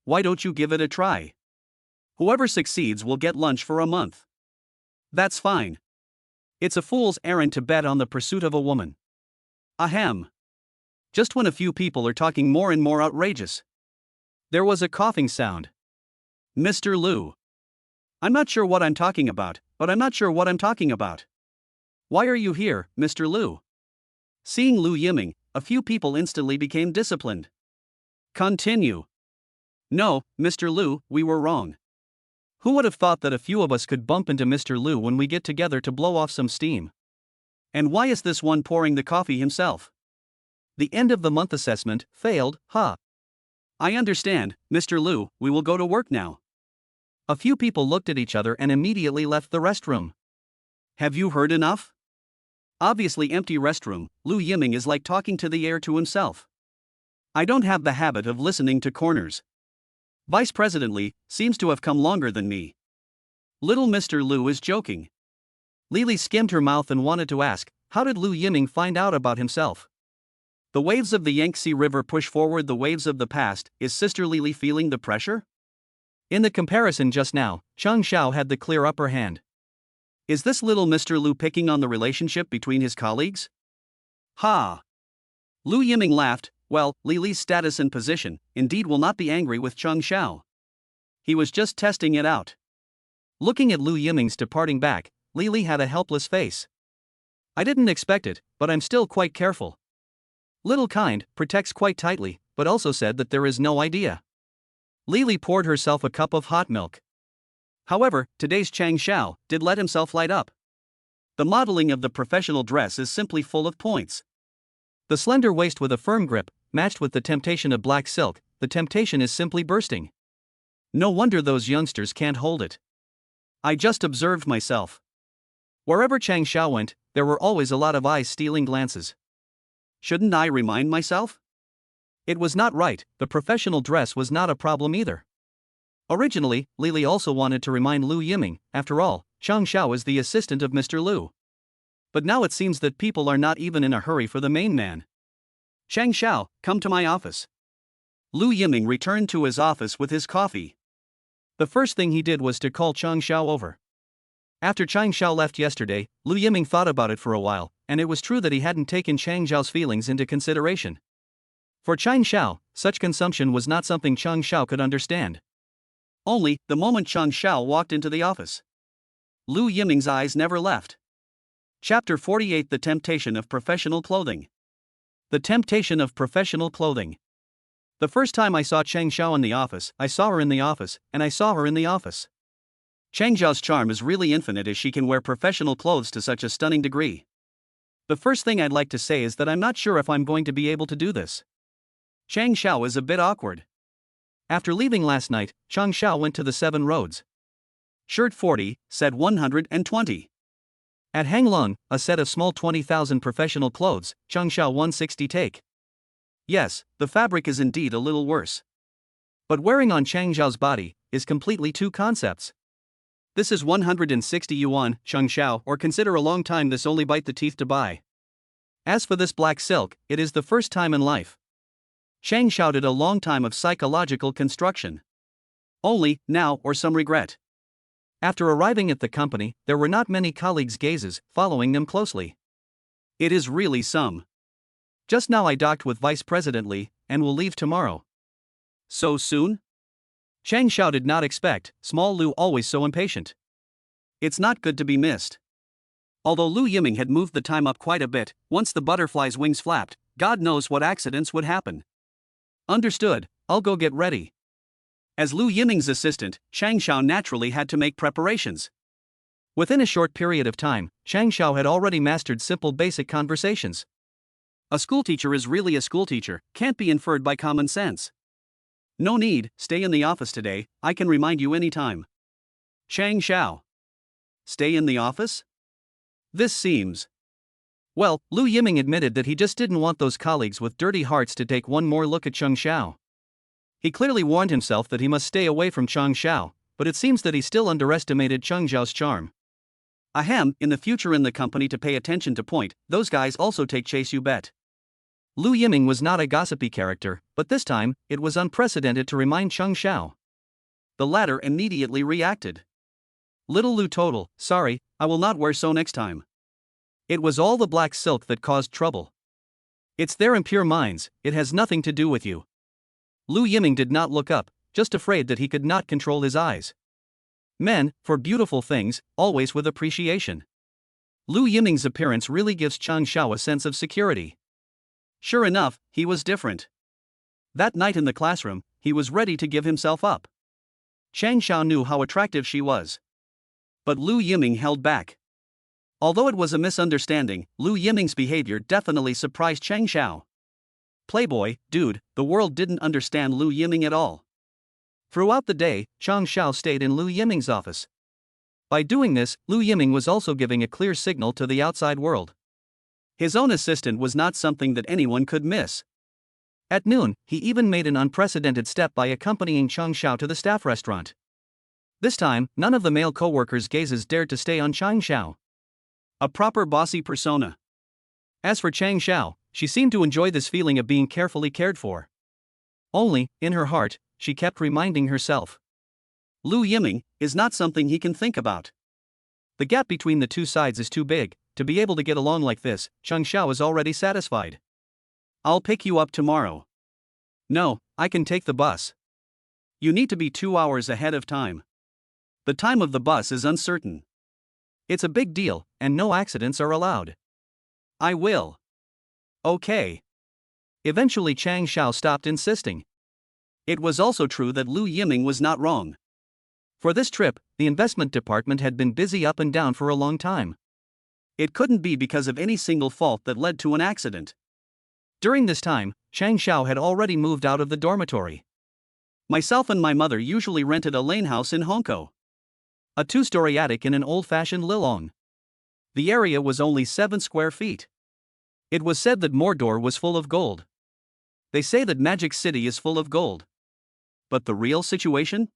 Why don't you give it a try? Whoever succeeds will get lunch for a month. That's fine. It's a fool's errand to bet on the pursuit of a woman. Ahem. Just when a few people are talking more and more outrageous. There was a coughing sound. Mr. Lu. I'm not sure what I'm talking about, but I'm not sure what I'm talking about. Why are you here, Mr. Lu? Seeing Lu Yiming, a few people instantly became disciplined. Continue. No, Mr. Lu, we were wrong. Who would have thought that a few of us could bump into Mr. Lu when we get together to blow off some steam? And why is this one pouring the coffee himself? The end of the month assessment failed, huh? I understand, Mr. Lu, we will go to work now. A few people looked at each other and immediately left the restroom. Have you heard enough? Obviously empty restroom, Lu Yiming is like talking to the air to himself. I don't have the habit of listening to corners. Vice President Lee seems to have come longer than me. Little Mr. Lu is joking. Lily skimmed her mouth and wanted to ask, how did Lu Yiming find out about himself? The waves of the Yangtze River push forward the waves of the past, is Sister Lily feeling the pressure? In the comparison just now, Chang Xiao had the clear upper hand. Is this little Mr. Lu picking on the relationship between his colleagues? Ha! Lu Yiming laughed. Well, Lily's status and position, indeed will not be angry with Chang Xiao. He was just testing it out. Looking at Lu Yiming's departing back, Lily had a helpless face. I didn't expect it, but I'm still quite careful. Little kind protects quite tightly, but also said that there is no idea. Lily poured herself a cup of hot milk. However, today's Chang Xiao did let himself light up. The modeling of the professional dress is simply full of points. The slender waist with a firm grip, matched with the temptation of black silk, the temptation is simply bursting. No wonder those youngsters can't hold it. I just observed myself. Wherever Chang Xiao went, there were always a lot of eyes stealing glances. Shouldn't I remind myself? It was not right, the professional dress was not a problem either. Originally, Lily also wanted to remind Lu Yiming, after all, Chang Xiao is the assistant of Mr. Lu. But now it seems that people are not even in a hurry for the main man. Chang Xiao, come to my office. Lu Yiming returned to his office with his coffee. The first thing he did was to call Chang Xiao over. After Chang Xiao left yesterday, Lu Yiming thought about it for a while, and it was true that he hadn't taken Chang Xiao's feelings into consideration. For Chang Xiao, such consumption was not something Chang Xiao could understand. Only, the moment Chang Xiao walked into the office, Lu Yiming's eyes never left. Chapter 48: The Temptation of Professional Clothing. The temptation of professional clothing. The first time I saw Chang Xiao in the office, I saw her in the office, and I saw her in the office. Chang Xiao's charm is really infinite as she can wear professional clothes to such a stunning degree. The first thing I'd like to say is that I'm not sure if I'm going to be able to do this. Chang Xiao is a bit awkward. After leaving last night, Chang Xiao went to the 7 roads. Shirt 40, set 120. At Hanglong, a set of small 20,000 professional clothes, Chang Xiao 160 take. Yes, the fabric is indeed a little worse. But wearing on Chang Xiao's body is completely two concepts. This is 160 yuan, Chang Xiao, or consider a long time this only bite the teeth to buy. As for this black silk, it is the first time in life. Chang Xiao did a long time of psychological construction. Only, now, or some regret. After arriving at the company, there were not many colleagues' gazes following them closely. It is really some. Just now I docked with Vice President Li, and will leave tomorrow. So soon? Chang Xiao did not expect, small Lu always so impatient. It's not good to be missed. Although Lu Yiming had moved the time up quite a bit, once the butterfly's wings flapped, God knows what accidents would happen. Understood, I'll go get ready. As Lu Yiming's assistant, Chang Xiao naturally had to make preparations. Within a short period of time, Chang Xiao had already mastered simple basic conversations. A schoolteacher is really a schoolteacher, can't be inferred by common sense. No need, stay in the office today, I can remind you anytime. Chang Xiao. Stay in the office? This seems. Well, Lu Yiming admitted that he just didn't want those colleagues with dirty hearts to take one more look at Chang Xiao. He clearly warned himself that he must stay away from Chang Xiao, but it seems that he still underestimated Chang Xiao's charm. Ahem, in the future in the company to pay attention to point, those guys also take chase, you bet. Lu Yiming was not a gossipy character, but this time, it was unprecedented to remind Chang Xiao. The latter immediately reacted. Little Lu total, sorry, I will not wear so next time. It was all the black silk that caused trouble. It's their impure minds, it has nothing to do with you. Lu Yiming did not look up, just afraid that he could not control his eyes. Men, for beautiful things, always with appreciation. Lu Yiming's appearance really gives Chang Xiao a sense of security. Sure enough, he was different. That night in the classroom, he was ready to give himself up. Chang Xiao knew how attractive she was. But Lu Yiming held back. Although it was a misunderstanding, Lu Yiming's behavior definitely surprised Chang Xiao. Playboy, dude, the world didn't understand Lu Yiming at all. Throughout the day, Chang Xiao stayed in Lu Yiming's office. By doing this, Lu Yiming was also giving a clear signal to the outside world. His own assistant was not something that anyone could miss. At noon, he even made an unprecedented step by accompanying Chang Xiao to the staff restaurant. This time, none of the male co-workers' gazes dared to stay on Chang Xiao. A proper bossy persona. As for Chang Xiao, she seemed to enjoy this feeling of being carefully cared for. Only, in her heart, she kept reminding herself. Lu Yiming is not something he can think about. The gap between the two sides is too big. To be able to get along like this, Chang Xiao is already satisfied. I'll pick you up tomorrow. No, I can take the bus. You need to be 2 hours ahead of time. The time of the bus is uncertain. It's a big deal, and no accidents are allowed. I will. Okay. Eventually Chang Xiao stopped insisting. It was also true that Lu Yiming was not wrong. For this trip, the investment department had been busy up and down for a long time. It couldn't be because of any single fault that led to an accident. During this time, Chang Xiao had already moved out of the dormitory. Myself and my mother usually rented a lane house in Hongkou. A 2-story attic in an old-fashioned lilong. The area was only 7 square feet. It was said that Mordor was full of gold. They say that Magic City is full of gold. But the real situation?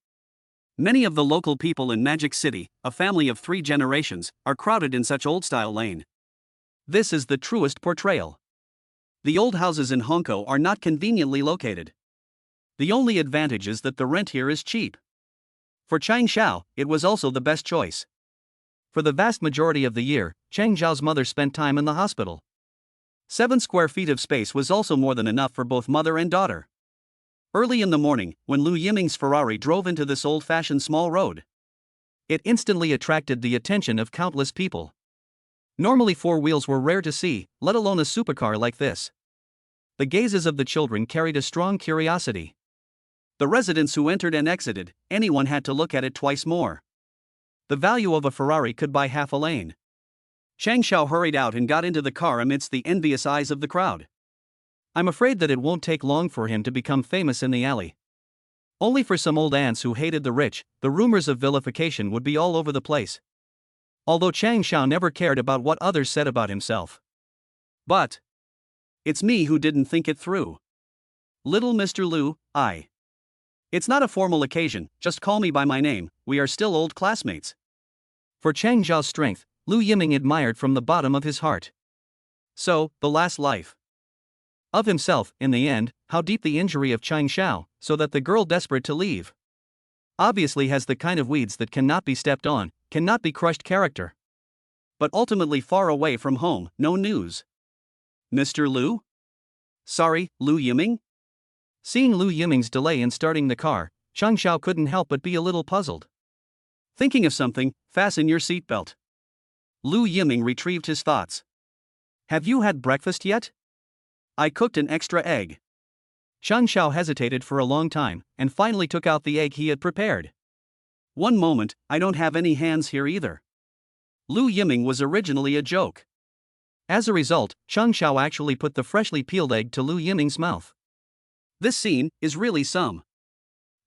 Many of the local people in Magic City, a family of 3 generations, are crowded in such old-style lane. This is the truest portrayal. The old houses in Hongkou are not conveniently located. The only advantage is that the rent here is cheap. For Chang Xiao, it was also the best choice. For the vast majority of the year, Chang Xiao's mother spent time in the hospital. 7 square feet of space was also more than enough for both mother and daughter. Early in the morning, when Lu Yiming's Ferrari drove into this old-fashioned small road, it instantly attracted the attention of countless people. Normally 4 wheels were rare to see, let alone a supercar like this. The gazes of the children carried a strong curiosity. The residents who entered and exited, anyone had to look at it twice more. The value of a Ferrari could buy half a lane. Chang Xiao hurried out and got into the car amidst the envious eyes of the crowd. I'm afraid that it won't take long for him to become famous in the alley. Only for some old ants who hated the rich, the rumors of vilification would be all over the place. Although Chang Xiao never cared about what others said about himself. But it's me who didn't think it through. Little Mr. Lu, It's not a formal occasion, just call me by my name, we are still old classmates. For Chang Xiao's strength, Lu Yiming admired from the bottom of his heart. So, the last life of himself, in the end, how deep the injury of Chang Xiao, so that the girl desperate to leave obviously has the kind of weeds that cannot be stepped on, cannot be crushed character. But ultimately far away from home, no news. Mr. Lu? Sorry, Lu Yiming? Seeing Lu Yiming's delay in starting the car, Chang Xiao couldn't help but be a little puzzled. Thinking of something, fasten your seatbelt. Lu Yiming retrieved his thoughts. Have you had breakfast yet? I cooked an extra egg. Chang Xiao hesitated for a long time, and finally took out the egg he had prepared. One moment, I don't have any hands here either. Lu Yiming was originally a joke. As a result, Chang Xiao actually put the freshly peeled egg to Lu Yiming's mouth. This scene is really some.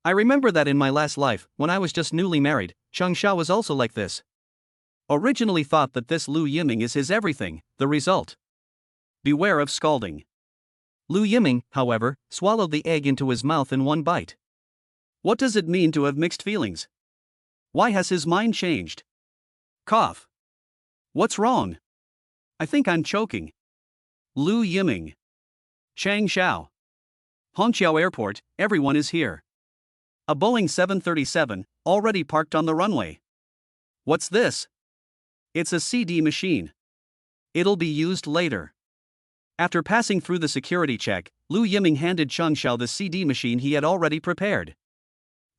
I remember that in my last life, when I was just newly married, Chang Xiao was also like this. Originally thought that this Lu Yiming is his everything, the result. Beware of scalding. Lu Yiming, however, swallowed the egg into his mouth in one bite. What does it mean to have mixed feelings? Why has his mind changed? Cough. What's wrong? I think I'm choking. Lu Yiming. Chang Xiao. Hongqiao Airport, everyone is here. A Boeing 737, already parked on the runway. What's this? It's a CD machine. It'll be used later. After passing through the security check, Lu Yiming handed Chang Xiao the CD machine he had already prepared.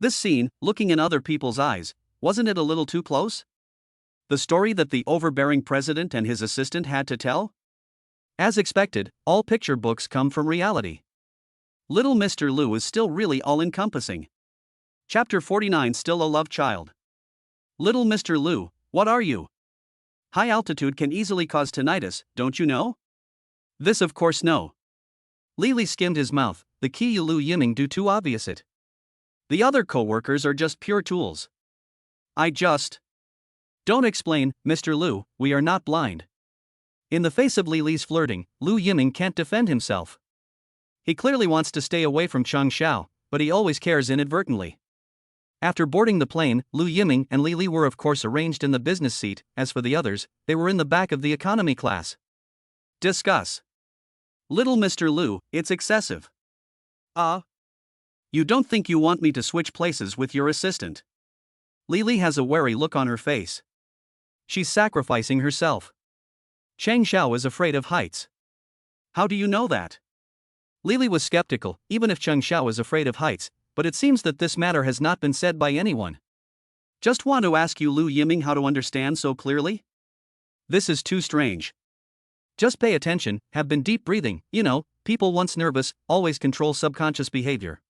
This scene, looking in other people's eyes, wasn't it a little too close? The story that the overbearing president and his assistant had to tell? As expected, all picture books come from reality. Little Mr. Lu is still really all-encompassing. Chapter 49 Still a Love Child. Little Mr. Lu, what are you? High altitude can easily cause tinnitus, don't you know? This of course no. Li skimmed his mouth, the key Lu Yiming do too obvious it. The other co-workers are just pure tools. Don't explain, Mr. Lu, we are not blind. In the face of Li's flirting, Lu Yiming can't defend himself. He clearly wants to stay away from Chang Xiao, but he always cares inadvertently. After boarding the plane, Lu Yiming and Li were of course arranged in the business seat, as for the others, they were in the back of the economy class. Discuss. Little Mr. Lu, it's excessive. You don't think you want me to switch places with your assistant? Li has a wary look on her face. She's sacrificing herself. Chang Xiao is afraid of heights. How do you know that? Li was skeptical, even if Chang Xiao is afraid of heights, but it seems that this matter has not been said by anyone. Just want to ask you, Lu Yiming, how to understand so clearly? This is too strange. Just pay attention, have been deep breathing, people once nervous, always control subconscious behavior.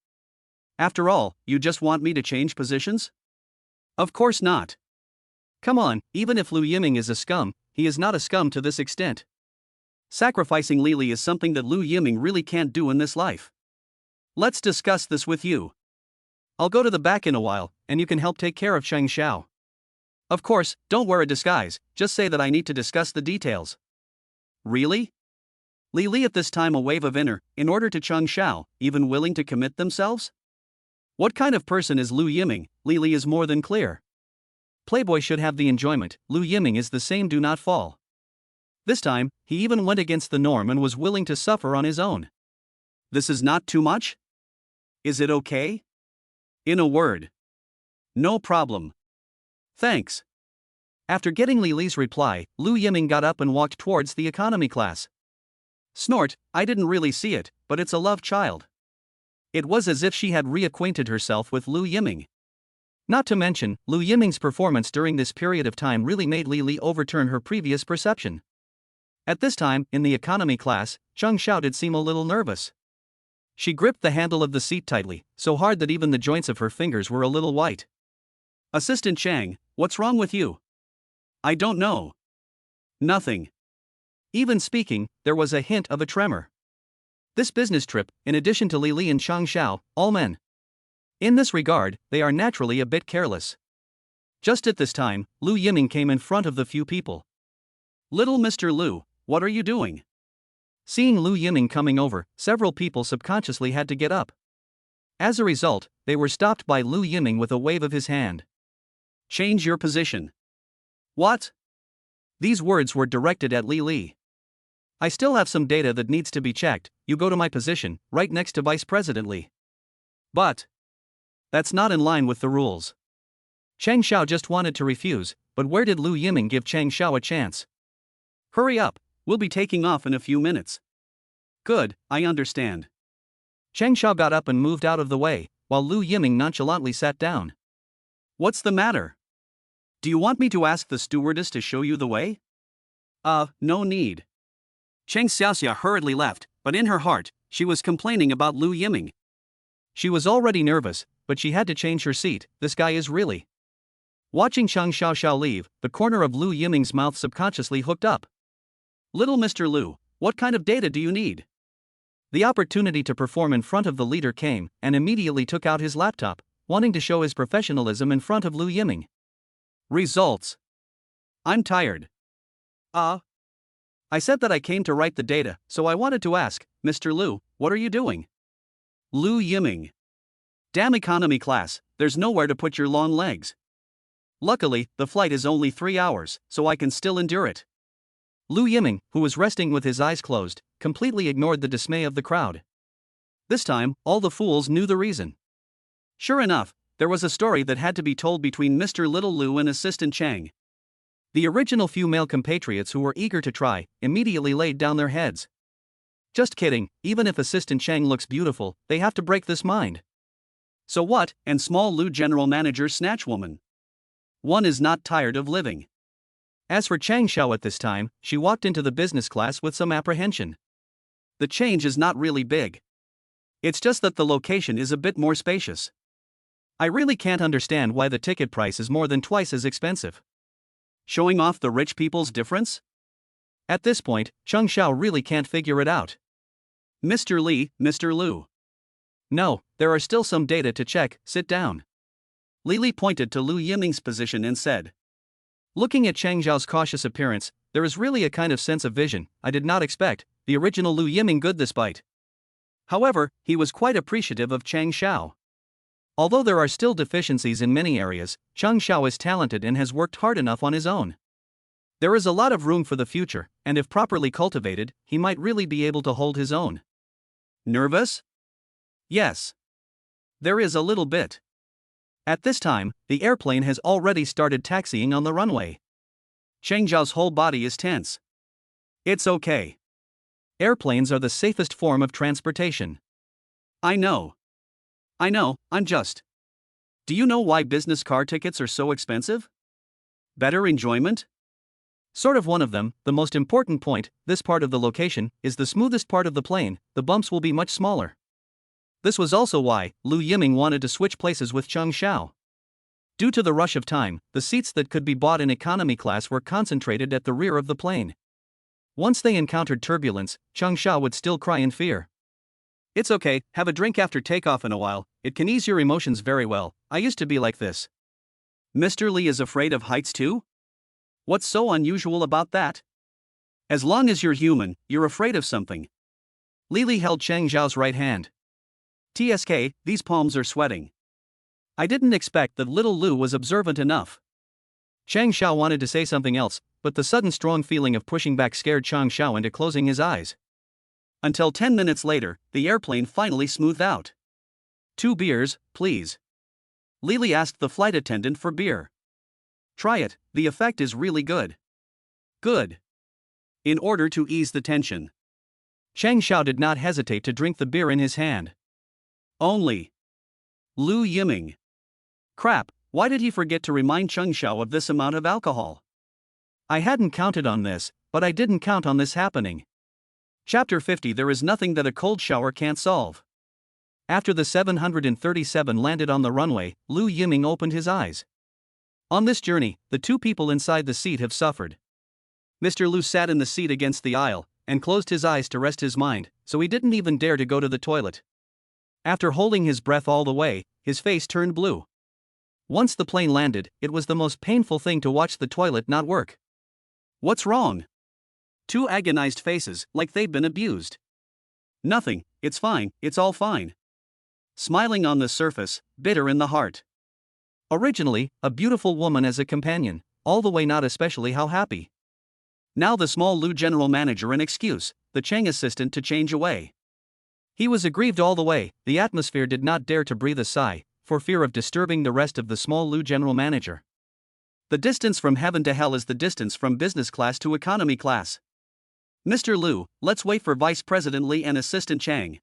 After all, you just want me to change positions? Of course not. Come on, even if Lu Yiming is a scum, he is not a scum to this extent. Sacrificing Li is something that Lu Yiming really can't do in this life. Let's discuss this with you. I'll go to the back in a while, and you can help take care of Chang Xiao. Of course, don't wear a disguise, just say that I need to discuss the details. Really? Li at this time a wave of in order to Chang Xiao, even willing to commit themselves? What kind of person is Lu Yiming? Li is more than clear. Playboy should have the enjoyment, Lu Yiming is the same, do not fall. This time, he even went against the norm and was willing to suffer on his own. This is not too much? Is it okay? In a word. No problem. Thanks. After getting Li Li's reply, Lu Yiming got up and walked towards the economy class. Snort, I didn't really see it, but it's a love child. It was as if she had reacquainted herself with Lu Yiming. Not to mention, Lu Yiming's performance during this period of time really made Li Li overturn her previous perception. At this time, in the economy class, Cheng Xiao did seem a little nervous. She gripped the handle of the seat tightly, so hard that even the joints of her fingers were a little white. Assistant Chang, what's wrong with you? I don't know. Nothing. Even speaking, there was a hint of a tremor. This business trip, in addition to Li Li and Cheng Xiao, all men. In this regard, they are naturally a bit careless. Just at this time, Lu Yiming came in front of the few people. Little Mr. Lu, what are you doing? Seeing Lu Yiming coming over, several people subconsciously had to get up. As a result, they were stopped by Lu Yiming with a wave of his hand. Change your position. What? These words were directed at Li Li. I still have some data that needs to be checked. You go to my position, right next to Vice President Li. But that's not in line with the rules. Cheng Xiao just wanted to refuse, but where did Lu Yiming give Cheng Xiao a chance? Hurry up, we'll be taking off in a few minutes. Good, I understand. Cheng Xiao got up and moved out of the way, while Lu Yiming nonchalantly sat down. What's the matter? Do you want me to ask the stewardess to show you the way? No need. Cheng Xiaoxia hurriedly left, but in her heart, she was complaining about Lu Yiming. She was already nervous, but she had to change her seat. This guy is really. Watching Cheng Xiaoxiao leave, the corner of Lu Yiming's mouth subconsciously hooked up. Little Mr. Lu, what kind of data do you need? The opportunity to perform in front of the leader came, and immediately took out his laptop, wanting to show his professionalism in front of Lu Yiming. Results. I'm tired. I said that I came to write the data, so I wanted to ask, Mr. Lu, what are you doing? Lu Yiming. Damn economy class, there's nowhere to put your long legs. Luckily, the flight is only 3 hours, so I can still endure it. Lu Yiming, who was resting with his eyes closed, completely ignored the dismay of the crowd. This time, all the fools knew the reason. Sure enough, there was a story that had to be told between Mr. Little Lu and Assistant Chang. The original few male compatriots who were eager to try, immediately laid down their heads. Just kidding, even if Assistant Chang looks beautiful, they have to break this mind. So what, and small Lu general manager Snatchwoman? One is not tired of living. As for Cheng Xiao at this time, she walked into the business class with some apprehension. The change is not really big. It's just that the location is a bit more spacious. I really can't understand why the ticket price is more than twice as expensive. Showing off the rich people's difference? At this point, Cheng Xiao really can't figure it out. Mr. Li, Mr. Lu. No, there are still some data to check, sit down. Li Li pointed to Lu Yiming's position and said. Looking at Cheng Xiao's cautious appearance, there is really a kind of sense of vision I did not expect, the original Lu Yiming good this bite. However, he was quite appreciative of Cheng Xiao. Although there are still deficiencies in many areas, Cheng Xiao is talented and has worked hard enough on his own. There is a lot of room for the future, and if properly cultivated, he might really be able to hold his own. Nervous? Yes. There is a little bit. At this time, the airplane has already started taxiing on the runway. Cheng Xiao's whole body is tense. It's okay. Airplanes are the safest form of transportation. I know, I'm just. Do you know why business car tickets are so expensive? Better enjoyment? Sort of one of them. The most important point, this part of the location, is the smoothest part of the plane, the bumps will be much smaller. This was also why Lu Yiming wanted to switch places with Cheng Xiao. Due to the rush of time, the seats that could be bought in economy class were concentrated at the rear of the plane. Once they encountered turbulence, Cheng Xiao would still cry in fear. It's okay, have a drink after takeoff in a while, it can ease your emotions very well, I used to be like this. Mr. Li is afraid of heights too? What's so unusual about that? As long as you're human, you're afraid of something. Li Li held Cheng Xiao's right hand. TSK, these palms are sweating. I didn't expect that little Lu was observant enough. Cheng Xiao wanted to say something else, but the sudden strong feeling of pushing back scared Chang Xiao into closing his eyes. Until 10 minutes later, the airplane finally smoothed out. 2 beers, please. Lily asked the flight attendant for beer. Try it, the effect is really good. Good. In order to ease the tension, Chang Xiao did not hesitate to drink the beer in his hand. Only. Lu Yiming. Crap, why did he forget to remind Chang Xiao of this amount of alcohol? I hadn't counted on this, but I didn't count on this happening. Chapter 50. There is nothing that a cold shower can't solve. After the 737 landed on the runway, Lu Yiming opened his eyes. On this journey, the 2 people inside the seat have suffered. Mr. Lu sat in the seat against the aisle and closed his eyes to rest his mind, so he didn't even dare to go to the toilet. After holding his breath all the way, his face turned blue. Once the plane landed, it was the most painful thing to watch the toilet not work. What's wrong? 2 agonized faces, like they'd been abused. Nothing, it's fine, it's all fine. Smiling on the surface, bitter in the heart. Originally, a beautiful woman as a companion, all the way not especially how happy. Now the small Lu general manager an excuse, the Chang assistant to change away. He was aggrieved all the way. The atmosphere did not dare to breathe a sigh, for fear of disturbing the rest of the small Lu general manager. The distance from heaven to hell is the distance from business class to economy class. Mr. Lu, let's wait for Vice President Li and Assistant Chang.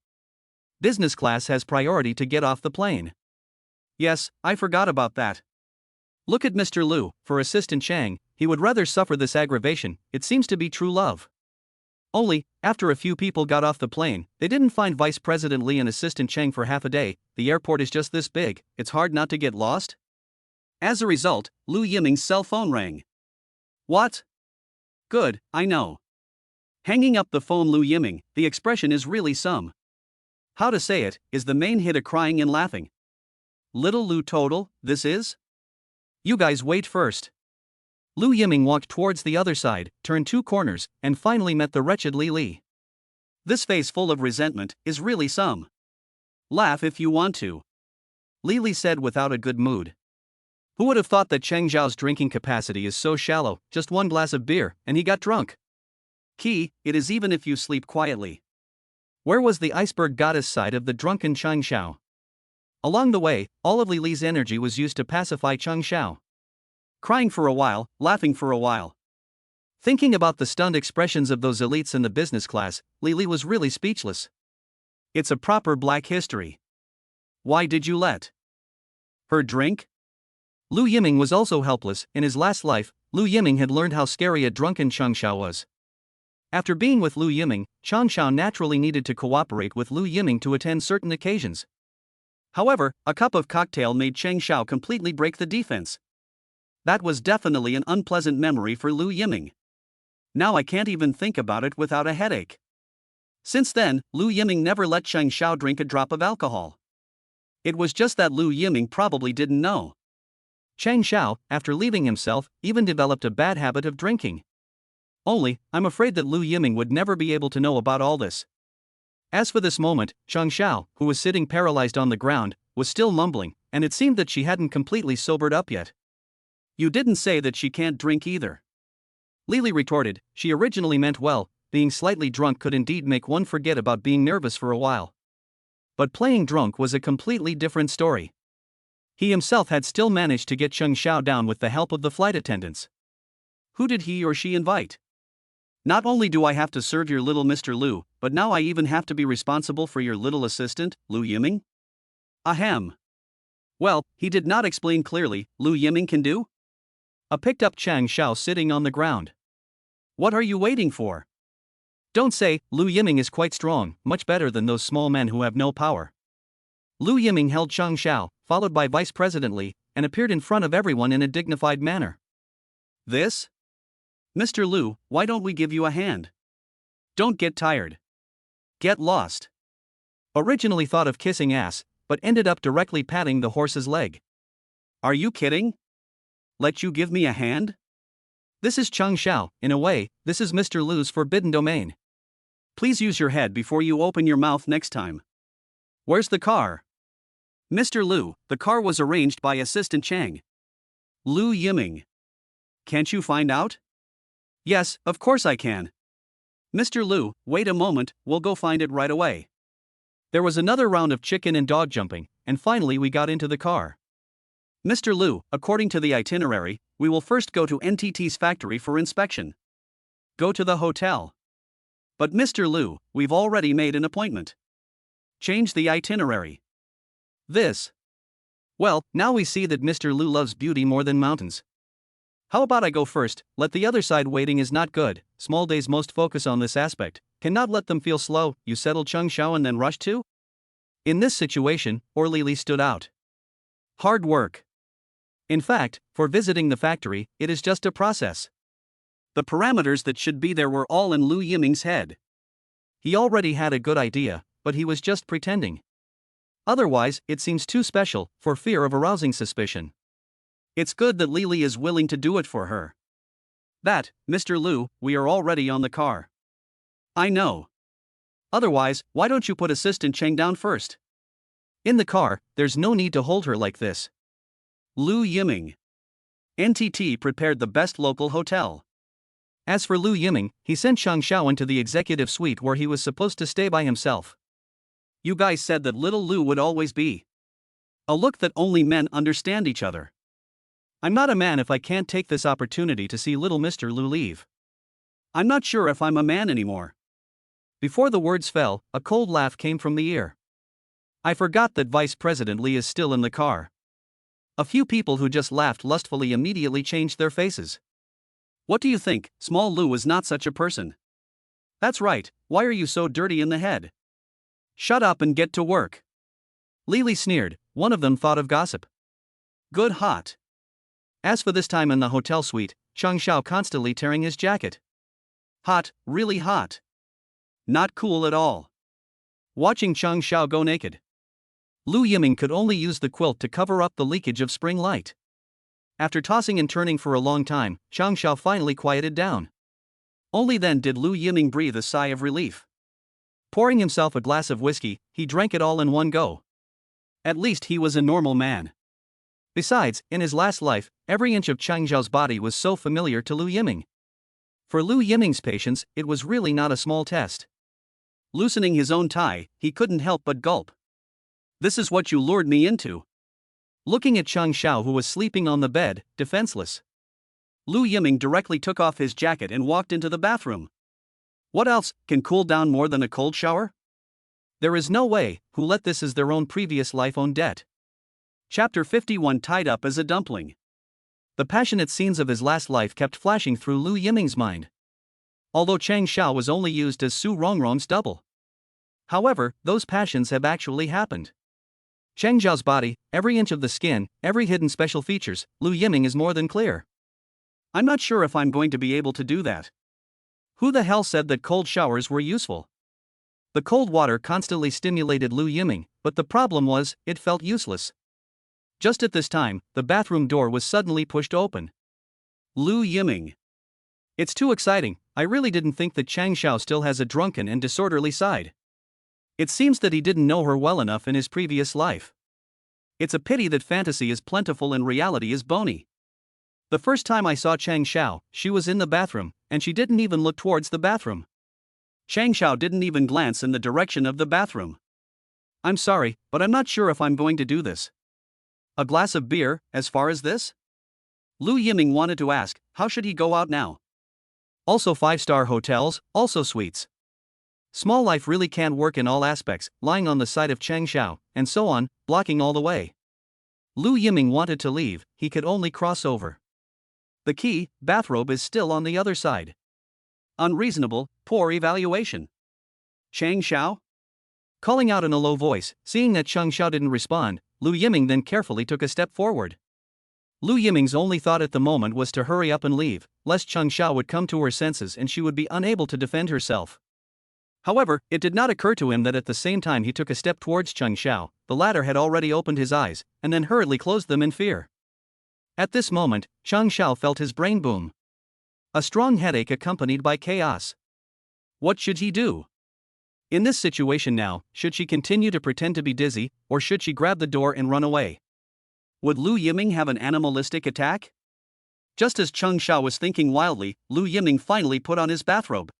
Business class has priority to get off the plane. Yes, I forgot about that. Look at Mr. Lu, for Assistant Chang, he would rather suffer this aggravation. It seems to be true love. Only, after a few people got off the plane, they didn't find Vice President Li and Assistant Chang for half a day. The airport is just this big, it's hard not to get lost. As a result, Lu Yiming's cell phone rang. What? Good, I know. Hanging up the phone. Lu Yiming, the expression is really some. How to say it, is the main hit a crying and laughing. Little Lu total, this is? You guys wait first. Lu Yiming walked towards the other side, turned 2 corners, and finally met the wretched Li. This face full of resentment is really some. Laugh if you want to. Li said without a good mood. Who would have thought that Chang Zhao's drinking capacity is so shallow, just 1 glass of beer, and he got drunk? Key, it is even if you sleep quietly. Where was the iceberg goddess side of the drunken Chang Xiao? Along the way, all of Li's energy was used to pacify Chang Xiao. Crying for a while, laughing for a while. Thinking about the stunned expressions of those elites in the business class, Li was really speechless. It's a proper black history. Why did you let her drink? Lu Yiming was also helpless. In his last life, Lu Yiming had learned how scary a drunken Chang Xiao was. After being with Lu Yiming, Chang Xiao naturally needed to cooperate with Lu Yiming to attend certain occasions. However, a cup of cocktail made Chang Xiao completely break the defense. That was definitely an unpleasant memory for Lu Yiming. Now I can't even think about it without a headache. Since then, Lu Yiming never let Chang Xiao drink a drop of alcohol. It was just that Lu Yiming probably didn't know. Chang Xiao, after leaving himself, even developed a bad habit of drinking. Only, I'm afraid that Lu Yiming would never be able to know about all this. As for this moment, Chang Xiao, who was sitting paralyzed on the ground, was still mumbling, and it seemed that she hadn't completely sobered up yet. You didn't say that she can't drink either. Li retorted. She originally meant well. Being slightly drunk could indeed make one forget about being nervous for a while. But playing drunk was a completely different story. He himself had still managed to get Chang Xiao down with the help of the flight attendants. Who did he or she invite? Not only do I have to serve your little Mr. Lu, but now I even have to be responsible for your little assistant, Lu Yiming? Ahem. Well, he did not explain clearly. Lu Yiming can do? I picked up Chang Xiao sitting on the ground. What are you waiting for? Don't say. Lu Yiming is quite strong, much better than those small men who have no power. Lu Yiming held Chang Xiao, followed by Vice President Li, and appeared in front of everyone in a dignified manner. This? Mr. Lu, why don't we give you a hand? Don't get tired. Get lost. Originally thought of kissing ass, but ended up directly patting the horse's leg. Are you kidding? Let you give me a hand? This is Chang Xiao. In a way, this is Mr. Lu's forbidden domain. Please use your head before you open your mouth next time. Where's the car? Mr. Lu, the car was arranged by Assistant Chang. Lu Yiming. Can't you find out? Yes, of course I can. Mr. Lu, wait a moment, we'll go find it right away. There was another round of chicken and dog jumping, and finally we got into the car. Mr. Lu, according to the itinerary, we will first go to NTT's factory for inspection. Go to the hotel. But Mr. Lu, we've already made an appointment. Change the itinerary. This. Well, now we see that Mr. Lu loves beauty more than mountains. How about I go first? Let the other side. Waiting is not good. Small days most focus on this aspect. Cannot let them feel slow. You settle Cheng Xiao and then rush to? In this situation, Lily stood out. Hard work. In fact, for visiting the factory, it is just a process. The parameters that should be there were all in Lu Yiming's head. He already had a good idea, but he was just pretending. Otherwise, it seems too special, for fear of arousing suspicion. It's good that Lily is willing to do it for her. That, Mr. Lu, we are already on the car. I know. Otherwise, why don't you put Assistant Cheng down first? In the car, there's no need to hold her like this. Lu Yiming. NTT prepared the best local hotel. As for Lu Yiming, he sent Cheng Xiao into the executive suite where he was supposed to stay by himself. You guys said that little Lu would always be a look that only men understand each other. I'm not a man if I can't take this opportunity to see little Mr. Lu leave. I'm not sure if I'm a man anymore. Before the words fell, a cold laugh came from the ear. I forgot that Vice President Li is still in the car. A few people who just laughed lustfully immediately changed their faces. What do you think? Small Lu is not such a person. That's right, why are you so dirty in the head? Shut up and get to work. Lily sneered, one of them thought of gossip. Good hot. As for this time in the hotel suite, Cheng Xiao constantly tearing his jacket. Hot, really hot. Not cool at all. Watching Cheng Xiao go naked. Lu Yiming could only use the quilt to cover up the leakage of spring light. After tossing and turning for a long time, Cheng Xiao finally quieted down. Only then did Lu Yiming breathe a sigh of relief. Pouring himself a glass of whiskey, he drank it all in one go. At least he was a normal man. Besides, in his last life, every inch of Cheng Xiao's body was so familiar to Lu Yiming. For Lu Yiming's patience, it was really not a small test. Loosening his own tie, he couldn't help but gulp. This is what you lured me into. Looking at Cheng Xiao, who was sleeping on the bed, defenseless. Lu Yiming directly took off his jacket and walked into the bathroom. What else can cool down more than a cold shower? There is no way. Who let this as their own previous life own debt? Chapter 51. Tied up as a dumpling. The passionate scenes of his last life kept flashing through Lu Yiming's mind. Although Cheng Xiao was only used as Su Rongrong's double. However, those passions have actually happened. Cheng Xiao's body, every inch of the skin, every hidden special features, Lu Yiming is more than clear. I'm not sure if I'm going to be able to do that. Who the hell said that cold showers were useful? The cold water constantly stimulated Lu Yiming, but the problem was, it felt useless. Just at this time, the bathroom door was suddenly pushed open. Lu Yiming. It's too exciting. I really didn't think that Cheng Xiao still has a drunken and disorderly side. It seems that he didn't know her well enough in his previous life. It's a pity that fantasy is plentiful and reality is bony. The first time I saw Cheng Xiao, she was in the bathroom, and she didn't even look towards the bathroom. Cheng Xiao didn't even glance in the direction of the bathroom. I'm sorry, but I'm not sure if I'm going to do this. A glass of beer, as far as this? Lu Yiming wanted to ask, how should he go out now? Also 5-star hotels, also suites. Small life really can't work in all aspects, lying on the side of Cheng Xiao, and so on, blocking all the way. Lu Yiming wanted to leave, he could only cross over. The key, bathrobe is still on the other side. Unreasonable, poor evaluation. Cheng Xiao? Calling out in a low voice, seeing that Cheng Xiao didn't respond, Lu Yiming then carefully took a step forward. Lu Yiming's only thought at the moment was to hurry up and leave, lest Cheng Xiao would come to her senses and she would be unable to defend herself. However, it did not occur to him that at the same time he took a step towards Cheng Xiao, the latter had already opened his eyes, and then hurriedly closed them in fear. At this moment, Cheng Xiao felt his brain boom. A strong headache accompanied by chaos. What should he do? In this situation now, should she continue to pretend to be dizzy, or should she grab the door and run away? Would Lu Yiming have an animalistic attack? Just as Cheng Xiao was thinking wildly, Lu Yiming finally put on his bathrobe.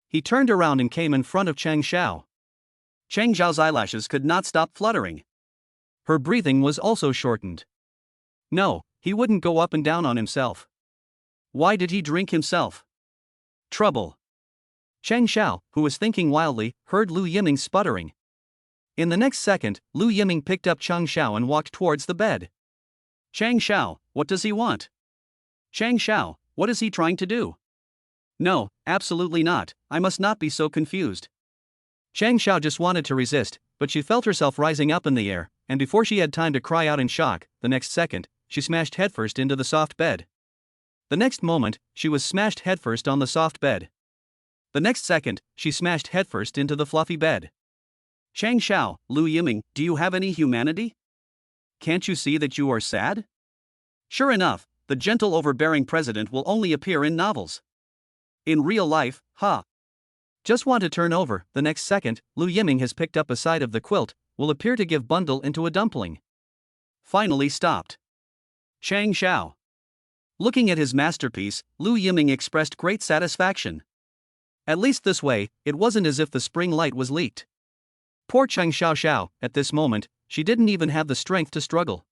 He turned around and came in front of Cheng Xiao. Cheng Xiao's eyelashes could not stop fluttering. Her breathing was also shortened. No, he wouldn't go up and down on himself. Why did he drink himself? Trouble. Cheng Xiao, who was thinking wildly, heard Lu Yiming sputtering. In the next second, Lu Yiming picked up Cheng Xiao and walked towards the bed. Cheng Xiao, what does he want? Cheng Xiao, what is he trying to do? No, absolutely not, I must not be so confused. Cheng Xiao just wanted to resist, but she felt herself rising up in the air, and before she had time to cry out in shock, the next second, she smashed headfirst into the soft bed. The next moment, she was smashed headfirst on the soft bed. The next second, she smashed headfirst into the fluffy bed. Cheng Xiao, Lu Yiming, do you have any humanity? Can't you see that you are sad? Sure enough, the gentle overbearing president will only appear in novels. In real life, ha. Just want to turn over, the next second, Lu Yiming has picked up a side of the quilt, will appear to give bundle into a dumpling. Finally stopped. Cheng Xiao. Looking at his masterpiece, Lu Yiming expressed great satisfaction. At least this way, it wasn't as if the spring light was leaked. Poor Cheng Xiao, at this moment, she didn't even have the strength to struggle.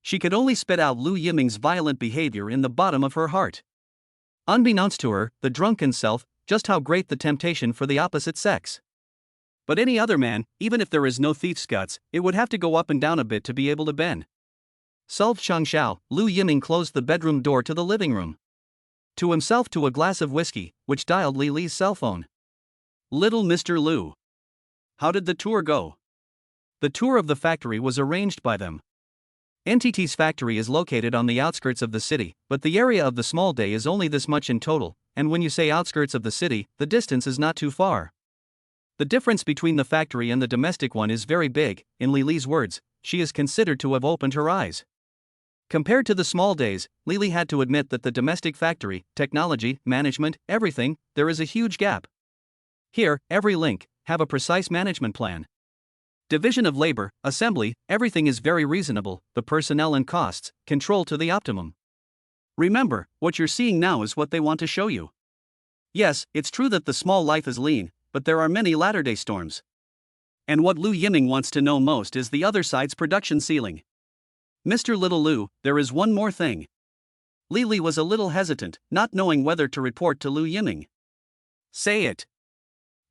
She could only spit out Lu Yiming's violent behavior in the bottom of her heart. Unbeknownst to her, the drunken self, just how great the temptation for the opposite sex. But any other man, even if there is no thief's guts, it would have to go up and down a bit to be able to bend. Solved Cheng Xiao, Lu Yiming closed the bedroom door to the living room. To himself to a glass of whiskey, which dialed Li Li's cell phone. Little Mr. Lu. How did the tour go? The tour of the factory was arranged by them. NTT's factory is located on the outskirts of the city, but the area of the small day is only this much in total, and when you say outskirts of the city, the distance is not too far. The difference between the factory and the domestic one is very big. In Li Li's words, she is considered to have opened her eyes. Compared to the small days, Li Li had to admit that the domestic factory, technology, management, everything, there is a huge gap. Here, every link, have a precise management plan. Division of labor, assembly, everything is very reasonable, the personnel and costs, control to the optimum. Remember, what you're seeing now is what they want to show you. Yes, it's true that the small life is lean, but there are many latter-day storms. And what Lu Yiming wants to know most is the other side's production ceiling. Mr. Little Lu, there is one more thing. Li Li was a little hesitant, not knowing whether to report to Lu Yiming. Say it.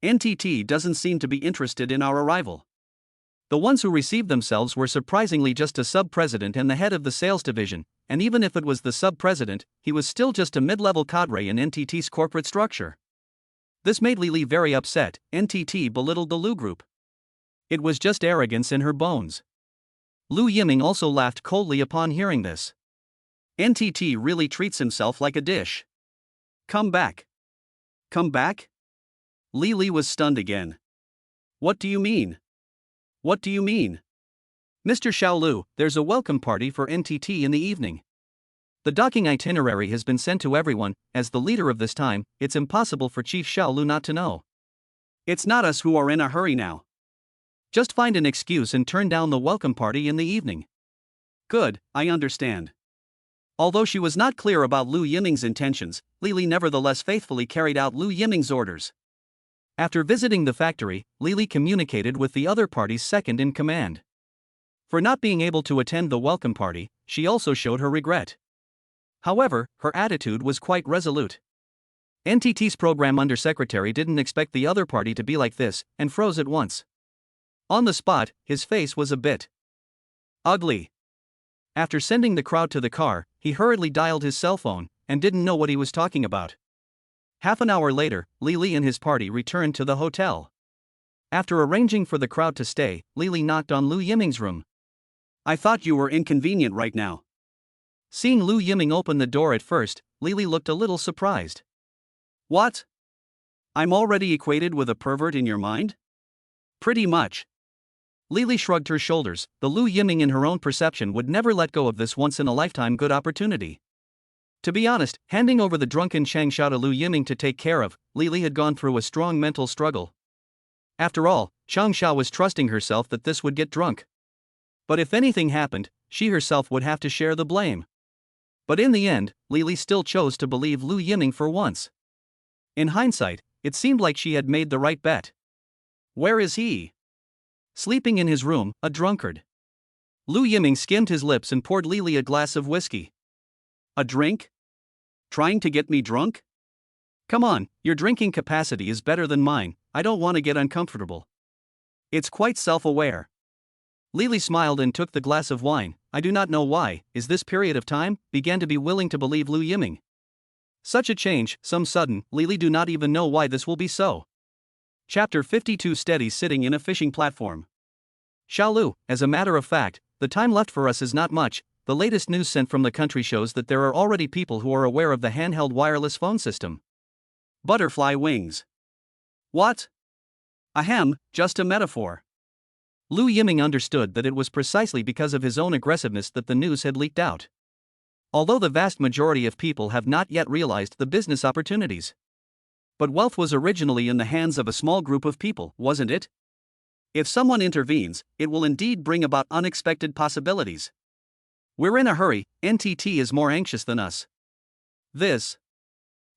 NTT doesn't seem to be interested in our arrival. The ones who received themselves were surprisingly just a sub-president and the head of the sales division, and even if it was the sub-president, he was still just a mid-level cadre in NTT's corporate structure. This made Li Li very upset. NTT belittled the Lu Group. It was just arrogance in her bones. Lu Yiming also laughed coldly upon hearing this. NTT really treats himself like a dish. Come back. Come back? Li Li was stunned again. What do you mean? What do you mean? Mr. Xiaolu, there's a welcome party for NTT in the evening. The docking itinerary has been sent to everyone. As the leader of this time, it's impossible for Chief Xiaolu not to know. It's not us who are in a hurry now. Just find an excuse and turn down the welcome party in the evening. Good, I understand. Although she was not clear about Lu Yiming's intentions, Li Li nevertheless faithfully carried out Lu Yiming's orders. After visiting the factory, Li Li communicated with the other party's second in command. For not being able to attend the welcome party, she also showed her regret. However, her attitude was quite resolute. NTT's program undersecretary didn't expect the other party to be like this, and froze at once. On the spot, his face was a bit ugly. After sending the crowd to the car, he hurriedly dialed his cell phone, and didn't know what he was talking about. Half an hour later, Li Li and his party returned to the hotel. After arranging for the crowd to stay, Li Li knocked on Lu Yiming's room. I thought you were inconvenient right now. Seeing Lu Yiming open the door at first, Li Li looked a little surprised. What? I'm already equated with a pervert in your mind? Pretty much. Li Li shrugged her shoulders. The Lu Yiming in her own perception would never let go of this once-in-a-lifetime good opportunity. To be honest, handing over the drunken Cheng Xiao to Lu Yiming to take care of, Li Li had gone through a strong mental struggle. After all, Cheng Xiao was trusting herself that this would get drunk. But if anything happened, she herself would have to share the blame. But in the end, Lily still chose to believe Lu Yiming for once. In hindsight, it seemed like she had made the right bet. Where is he? Sleeping in his room, a drunkard. Lu Yiming skimmed his lips and poured Lily a glass of whiskey. A drink? Trying to get me drunk? Come on, your drinking capacity is better than mine, I don't want to get uncomfortable. It's quite self-aware. Lily smiled and took the glass of wine. I do not know why, is this period of time, began to be willing to believe Lu Yiming. Such a change, some sudden, Lily do not even know why this will be so. Chapter 52 Steady sitting in a fishing platform. Lu, as a matter of fact, the time left for us is not much. The latest news sent from the country shows that there are already people who are aware of the handheld wireless phone system. Butterfly wings. What? Ahem, just a metaphor. Lu Yiming understood that it was precisely because of his own aggressiveness that the news had leaked out. Although the vast majority of people have not yet realized the business opportunities. But wealth was originally in the hands of a small group of people, wasn't it? If someone intervenes, it will indeed bring about unexpected possibilities. We're in a hurry, NTT is more anxious than us. This.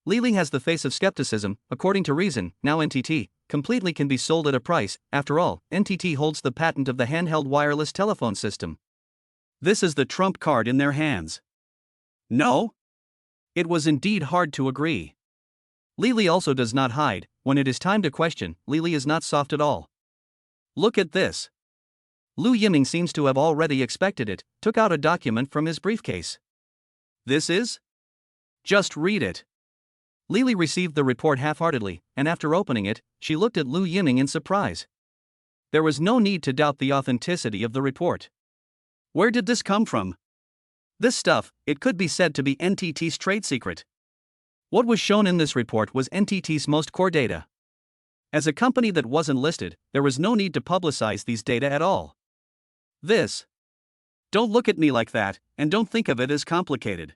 Lily has the face of skepticism. According to reason, now NTT completely can be sold at a price. After all, NTT holds the patent of the handheld wireless telephone system. This is the trump card in their hands. No? It was indeed hard to agree. Lily also does not hide. When it is time to question, Lily is not soft at all. Look at this. Lu Yiming seems to have already expected it, took out a document from his briefcase. This is? Just read it. Lily received the report half-heartedly, and after opening it, she looked at Lu Yiming in surprise. There was no need to doubt the authenticity of the report. Where did this come from? This stuff, it could be said to be NTT's trade secret. What was shown in this report was NTT's most core data. As a company that wasn't listed, there was no need to publicize these data at all. This. Don't look at me like that, and don't think of it as complicated.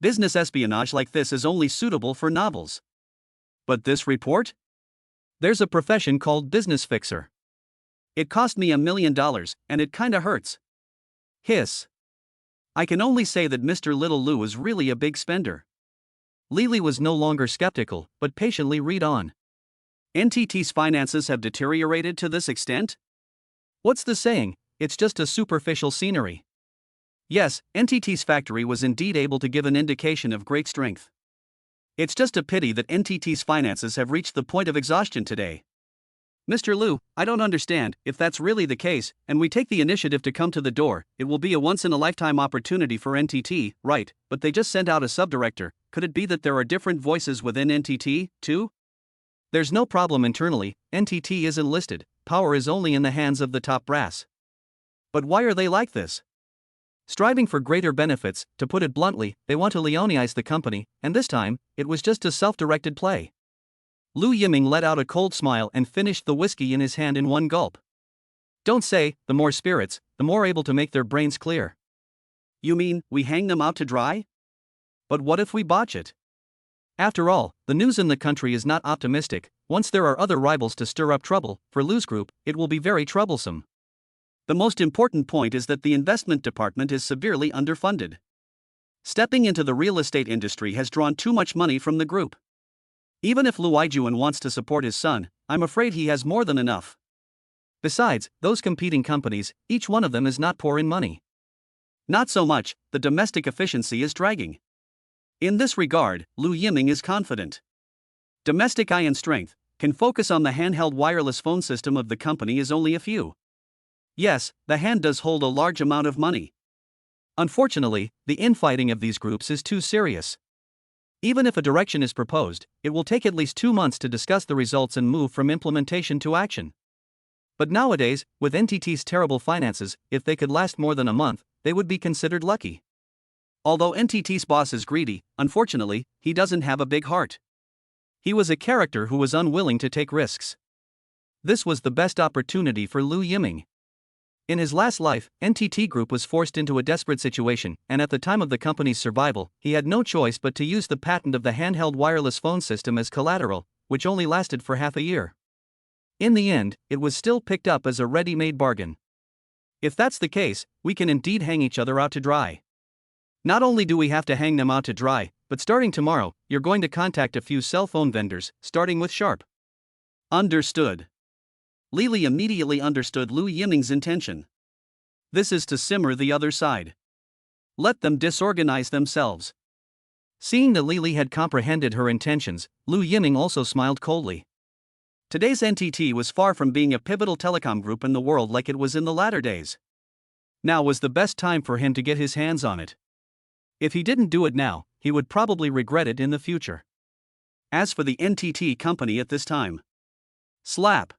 Business espionage like this is only suitable for novels. But this report? There's a profession called business fixer. It cost me $1 million, and it kinda hurts. Hiss. I can only say that Mr. Little Lu is really a big spender. Lily was no longer skeptical, but patiently read on. NTT's finances have deteriorated to this extent? What's the saying? It's just a superficial scenery. Yes, NTT's factory was indeed able to give an indication of great strength. It's just a pity that NTT's finances have reached the point of exhaustion today. Mr. Lu, I don't understand. If that's really the case, and we take the initiative to come to the door, it will be a once-in-a-lifetime opportunity for NTT, right? But they just sent out a subdirector. Could it be that there are different voices within NTT, too? There's no problem internally. NTT isn't listed. Power is only in the hands of the top brass. But why are they like this? Striving for greater benefits, to put it bluntly, they want to Leoneize the company, and this time, it was just a self-directed play. Lu Yiming let out a cold smile and finished the whiskey in his hand in one gulp. Don't say, the more spirits, the more able to make their brains clear. You mean, we hang them out to dry? But what if we botch it? After all, the news in the country is not optimistic. Once there are other rivals to stir up trouble, for Lu's group, it will be very troublesome. The most important point is that the investment department is severely underfunded. Stepping into the real estate industry has drawn too much money from the group. Even if Lu Yiming wants to support his son, I'm afraid he has more than enough. Besides, those competing companies, each one of them is not poor in money. Not so much, the domestic efficiency is dragging. In this regard, Lu Yiming is confident. Domestic iron strength, can focus on the handheld wireless phone system of the company is only a few. Yes, the hand does hold a large amount of money. Unfortunately, the infighting of these groups is too serious. Even if a direction is proposed, it will take at least 2 months to discuss the results and move from implementation to action. But nowadays, with NTT's terrible finances, if they could last more than a month, they would be considered lucky. Although NTT's boss is greedy, unfortunately, he doesn't have a big heart. He was a character who was unwilling to take risks. This was the best opportunity for Lu Yiming. In his last life, NTT Group was forced into a desperate situation, and at the time of the company's survival, he had no choice but to use the patent of the handheld wireless phone system as collateral, which only lasted for half a year. In the end, it was still picked up as a ready-made bargain. If that's the case, we can indeed hang each other out to dry. Not only do we have to hang them out to dry, but starting tomorrow, you're going to contact a few cell phone vendors, starting with Sharp. Understood. Lily immediately understood Lu Yiming's intention. This is to simmer the other side. Let them disorganize themselves. Seeing that Lily had comprehended her intentions, Lu Yiming also smiled coldly. Today's NTT was far from being a pivotal telecom group in the world like it was in the latter days. Now was the best time for him to get his hands on it. If he didn't do it now, he would probably regret it in the future. As for the NTT company at this time. Slap.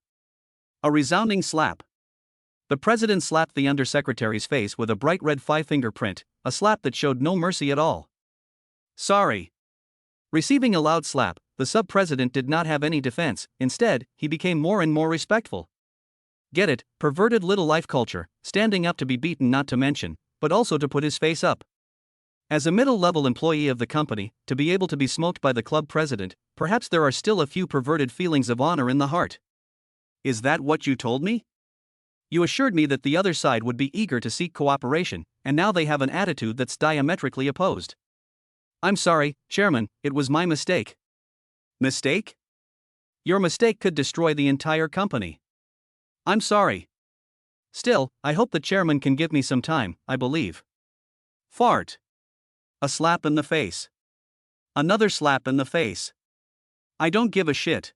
A resounding slap. The president slapped the undersecretary's face with a bright red five-finger print, a slap that showed no mercy at all. Sorry. Receiving a loud slap, the sub-president did not have any defense. Instead, he became more and more respectful. Get it, perverted little life culture, standing up to be beaten not to mention, but also to put his face up. As a middle-level employee of the company, to be able to be smoked by the club president, perhaps there are still a few perverted feelings of honor in the heart. Is that what you told me? You assured me that the other side would be eager to seek cooperation, and now they have an attitude that's diametrically opposed. I'm sorry, Chairman, it was my mistake. Mistake? Your mistake could destroy the entire company. I'm sorry. Still, I hope the chairman can give me some time, I believe. Fart. A slap in the face. Another slap in the face. I don't give a shit.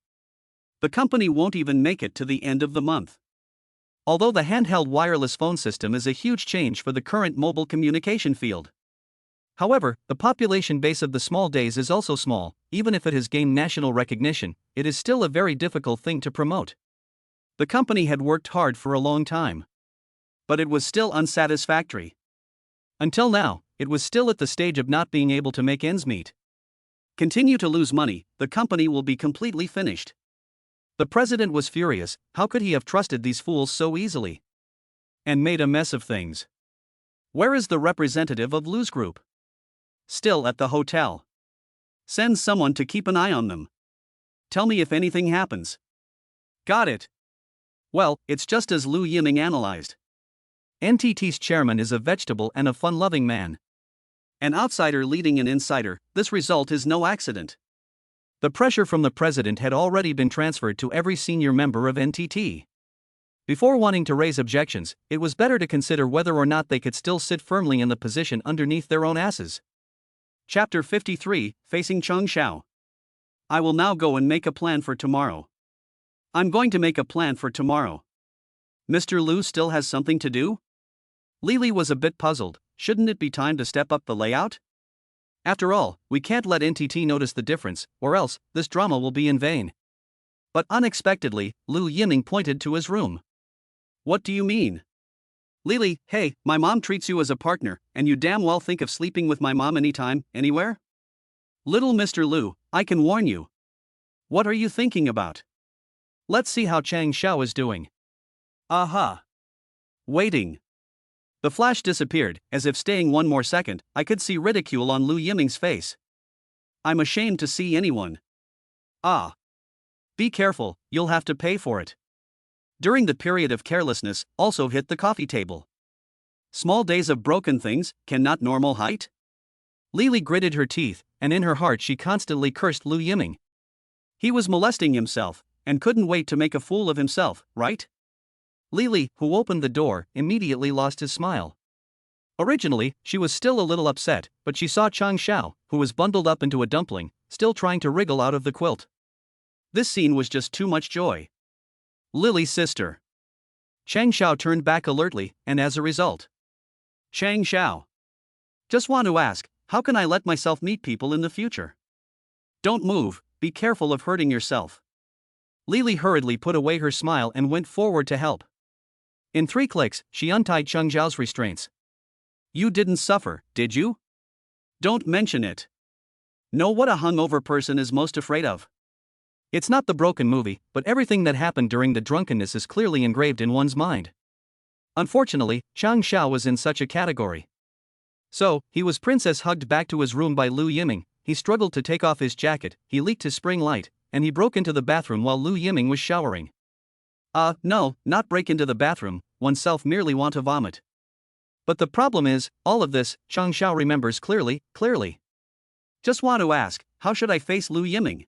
The company won't even make it to the end of the month. Although the handheld wireless phone system is a huge change for the current mobile communication field. However, the population base of the small days is also small. Even if it has gained national recognition, it is still a very difficult thing to promote. The company had worked hard for a long time. But it was still unsatisfactory. Until now, it was still at the stage of not being able to make ends meet. Continue to lose money, the company will be completely finished. The president was furious. How could he have trusted these fools so easily? And made a mess of things. Where is the representative of Lu's group? Still at the hotel. Send someone to keep an eye on them. Tell me if anything happens. Got it. Well, it's just as Lu Yiming analyzed. NTT's chairman is a vegetable and a fun-loving man. An outsider leading an insider, this result is no accident. The pressure from the president had already been transferred to every senior member of NTT. Before wanting to raise objections, it was better to consider whether or not they could still sit firmly in the position underneath their own asses. Chapter 53, Facing Cheng Xiao. I will now go and make a plan for tomorrow. I'm going to make a plan for tomorrow. Mr. Lu still has something to do? Lily was a bit puzzled. Shouldn't it be time to step up the layout? After all, we can't let NTT notice the difference, or else, this drama will be in vain. But unexpectedly, Lu Yiming pointed to his room. What do you mean? Lily, hey, my mom treats you as a partner, and you damn well think of sleeping with my mom anytime, anywhere? Little Mr. Lu, I can warn you. What are you thinking about? Let's see how Chang Xiao is doing. Aha. Waiting. The flash disappeared, as if staying one more second. I could see ridicule on Lu Yiming's face. I'm ashamed to see anyone. Ah. Be careful, you'll have to pay for it. During the period of carelessness, also hit the coffee table. Small days of broken things, can not normal height? Lily gritted her teeth, and in her heart she constantly cursed Lu Yiming. He was molesting himself, and couldn't wait to make a fool of himself, right? Lily, who opened the door, immediately lost his smile. Originally, she was still a little upset, but she saw Chang Xiao, who was bundled up into a dumpling, still trying to wriggle out of the quilt. This scene was just too much joy. Lily's sister. Chang Xiao turned back alertly, and as a result. Chang Xiao. Just want to ask, how can I let myself meet people in the future? Don't move, be careful of hurting yourself. Lily hurriedly put away her smile and went forward to help. In 3 clicks, she untied Cheng Xiao's restraints. You didn't suffer, did you? Don't mention it. Know what a hungover person is most afraid of? It's not the broken movie, but everything that happened during the drunkenness is clearly engraved in one's mind. Unfortunately, Chang Xiao was in such a category. So, he was princess hugged back to his room by Lu Yiming. He struggled to take off his jacket, he leaked his spring light, and he broke into the bathroom while Lu Yiming was showering. No, not break into the bathroom, oneself merely want to vomit. But the problem is, all of this, Chang Xiao remembers clearly. Just want to ask, how should I face Lu Yiming?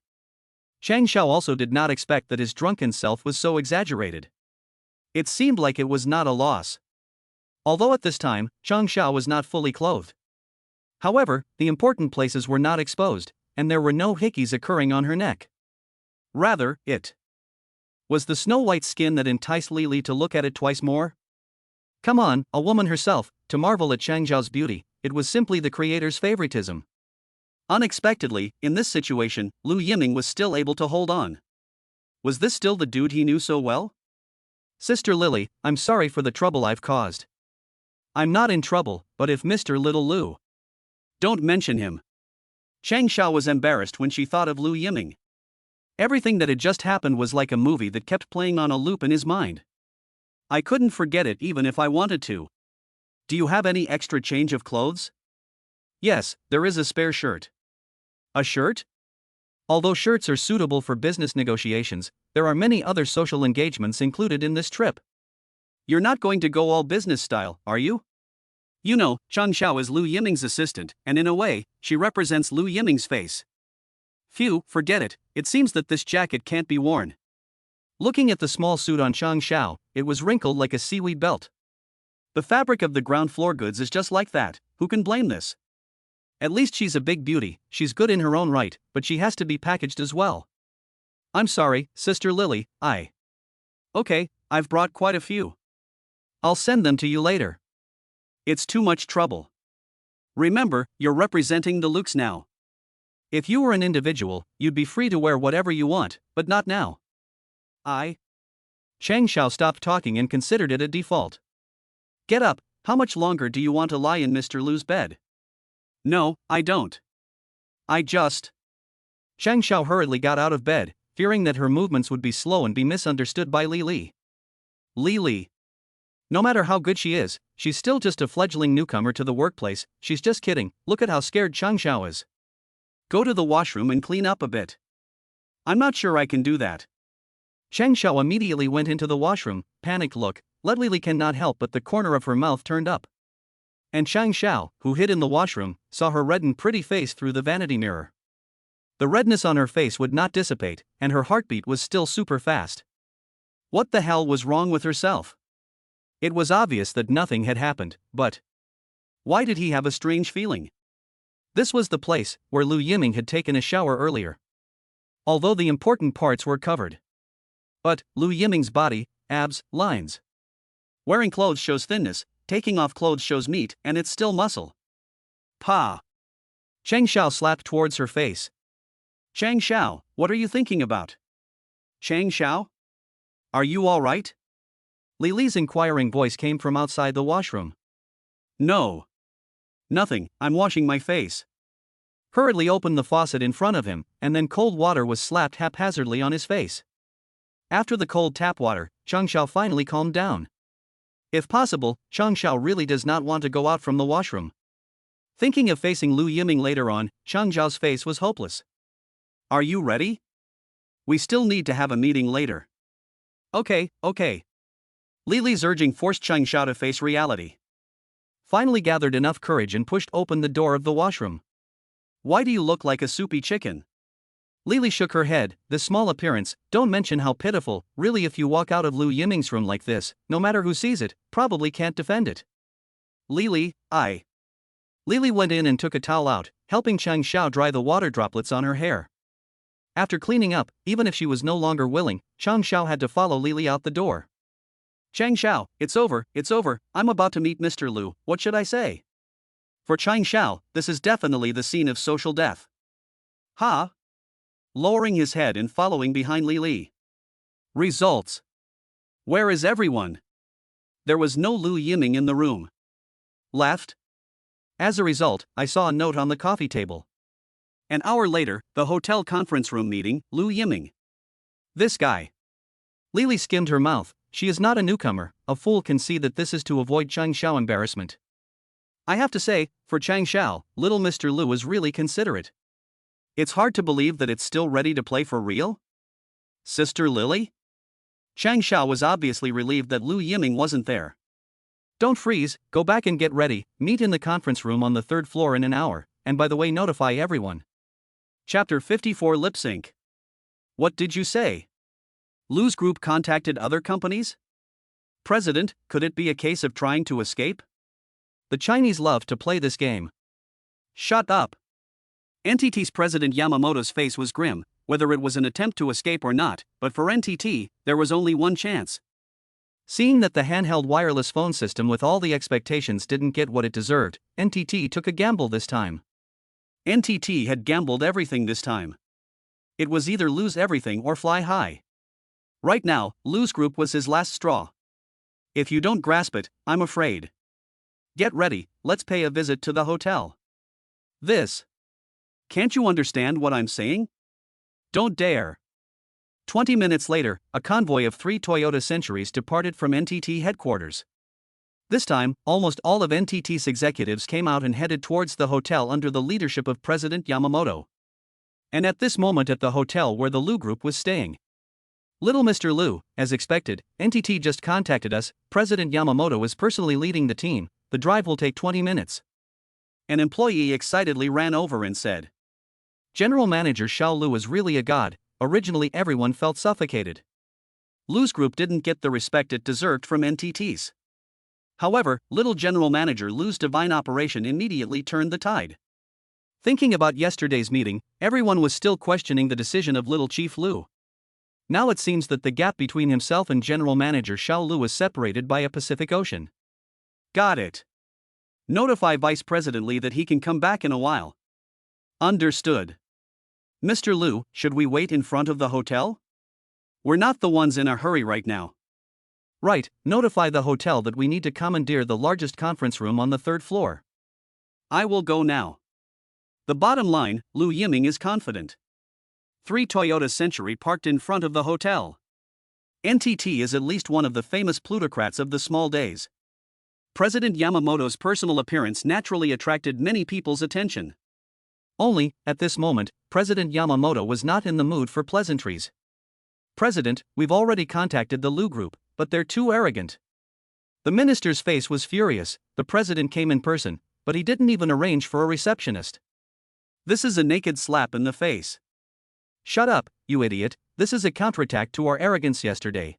Chang Xiao also did not expect that his drunken self was so exaggerated. It seemed like it was not a loss. Although at this time, Chang Xiao was not fully clothed. However, the important places were not exposed, and there were no hickeys occurring on her neck. Rather, it was the snow-white skin that enticed Li to look at it twice more. Come on, a woman herself, to marvel at Chang Xiao's beauty. It was simply the creator's favoritism. Unexpectedly, in this situation, Lu Yiming was still able to hold on. Was this still the dude he knew so well? Sister Lily, I'm sorry for the trouble I've caused. I'm not in trouble, but if Mr. Little Lu. Don't mention him. Chang Xiao was embarrassed when she thought of Lu Yiming. Everything that had just happened was like a movie that kept playing on a loop in his mind. I couldn't forget it even if I wanted to. Do you have any extra change of clothes? Yes, there is a spare shirt. A shirt? Although shirts are suitable for business negotiations, there are many other social engagements included in this trip. You're not going to go all business style, are you? You know, Chang Xiao is Lu Yiming's assistant, and in a way, she represents Lu Yiming's face. Phew, forget it, it seems that this jacket can't be worn. Looking at the small suit on Chang Xiao, it was wrinkled like a seaweed belt. The fabric of the ground floor goods is just like that, who can blame this? At least she's a big beauty, she's good in her own right, but she has to be packaged as well. I'm sorry, Sister Lily, Okay, I've brought quite a few. I'll send them to you later. It's too much trouble. Remember, you're representing the looks now. If you were an individual, you'd be free to wear whatever you want, but not now. Chang Xiao stopped talking and considered it a default. Get up, how much longer do you want to lie in Mr. Lu's bed? No, I don't. Chang Xiao hurriedly got out of bed, fearing that her movements would be slow and be misunderstood by Li. Li. No matter how good she is, she's still just a fledgling newcomer to the workplace. She's just kidding, look at how scared Chang Xiao is. Go to the washroom and clean up a bit. I'm not sure I can do that. Chang Xiao immediately went into the washroom, panicked look, let Li cannot help but the corner of her mouth turned up. And Chang Xiao, who hid in the washroom, saw her reddened pretty face through the vanity mirror. The redness on her face would not dissipate, and her heartbeat was still super fast. What the hell was wrong with herself? It was obvious that nothing had happened, but why did he have a strange feeling? This was the place where Lu Yiming had taken a shower earlier. Although the important parts were covered. But Lu Yiming's body, abs, lines. Wearing clothes shows thinness, taking off clothes shows meat, and it's still muscle. Pa! Chang Xiao slapped towards her face. Chang Xiao, what are you thinking about? Chang Xiao? Are you all right? Li's inquiring voice came from outside the washroom. No. Nothing, I'm washing my face. Hurriedly opened the faucet in front of him, and then cold water was slapped haphazardly on his face. After the cold tap water, Chang Xiao finally calmed down. If possible, Chang Xiao really does not want to go out from the washroom. Thinking of facing Lu Yiming later on, Chang Xiao's face was hopeless. Are you ready? We still need to have a meeting later. Okay. Li's urging forced Chang Xiao to face reality. Finally gathered enough courage and pushed open the door of the washroom. Why do you look like a soupy chicken? Li shook her head, this small appearance, don't mention how pitiful, really if you walk out of Lu Yiming's room like this, no matter who sees it, probably can't defend it. Li went in and took a towel out, helping Chang Xiao dry the water droplets on her hair. After cleaning up, even if she was no longer willing, Chang Xiao had to follow Li out the door. Chang Xiao, it's over, I'm about to meet Mr. Lu, what should I say? For Chang Xiao, this is definitely the scene of social death. Ha! Lowering his head and following behind Li. Results. Where is everyone? There was no Lu Yiming in the room. Left? As a result, I saw a note on the coffee table. An hour later, the hotel conference room meeting, Lu Yiming. This guy. Li skimmed her mouth. She is not a newcomer, a fool can see that this is to avoid Chang Xiao embarrassment. I have to say, for Chang Xiao, little Mr. Lu is really considerate. It's hard to believe that it's still ready to play for real? Sister Lily? Chang Xiao was obviously relieved that Lu Yiming wasn't there. Don't freeze, go back and get ready, meet in the conference room on the third floor in an hour, and by the way notify everyone. Chapter 54 Lip Sync. What did you say? Lu's group contacted other companies? President, could it be a case of trying to escape? The Chinese love to play this game. Shut up. NTT's President Yamamoto's face was grim, whether it was an attempt to escape or not, but for NTT, there was only one chance. Seeing that the handheld wireless phone system with all the expectations didn't get what it deserved, NTT took a gamble this time. NTT had gambled everything this time. It was either lose everything or fly high. Right now, Lu's group was his last straw. If you don't grasp it, I'm afraid. Get ready, let's pay a visit to the hotel. This. Can't you understand what I'm saying? Don't dare. 20 minutes later, a convoy of 3 Toyota Centuries departed from NTT headquarters. This time, almost all of NTT's executives came out and headed towards the hotel under the leadership of President Yamamoto. And at this moment at the hotel where the Lu group was staying. Little Mr. Lu, as expected, NTT just contacted us, President Yamamoto is personally leading the team, the drive will take 20 minutes. An employee excitedly ran over and said. General Manager Xiao Lu is really a god, originally everyone felt suffocated. Lu's group didn't get the respect it deserved from NTT's. However, little General Manager Lu's divine operation immediately turned the tide. Thinking about yesterday's meeting, everyone was still questioning the decision of little Chief Lu. Now it seems that the gap between himself and General Manager Xiao Lu is separated by a Pacific Ocean. Got it. Notify Vice President Li that he can come back in a while. Understood. Mr. Lu, should we wait in front of the hotel? We're not the ones in a hurry right now. Right, notify the hotel that we need to commandeer the largest conference room on the third floor. I will go now. The bottom line, Lu Yiming is confident. 3 Toyota Century parked in front of the hotel. NTT is at least one of the famous plutocrats of the small days. President Yamamoto's personal appearance naturally attracted many people's attention. Only, at this moment, President Yamamoto was not in the mood for pleasantries. President, we've already contacted the Lu group, but they're too arrogant. The minister's face was furious. The president came in person, but he didn't even arrange for a receptionist. This is a naked slap in the face. Shut up, you idiot, this is a counterattack to our arrogance yesterday.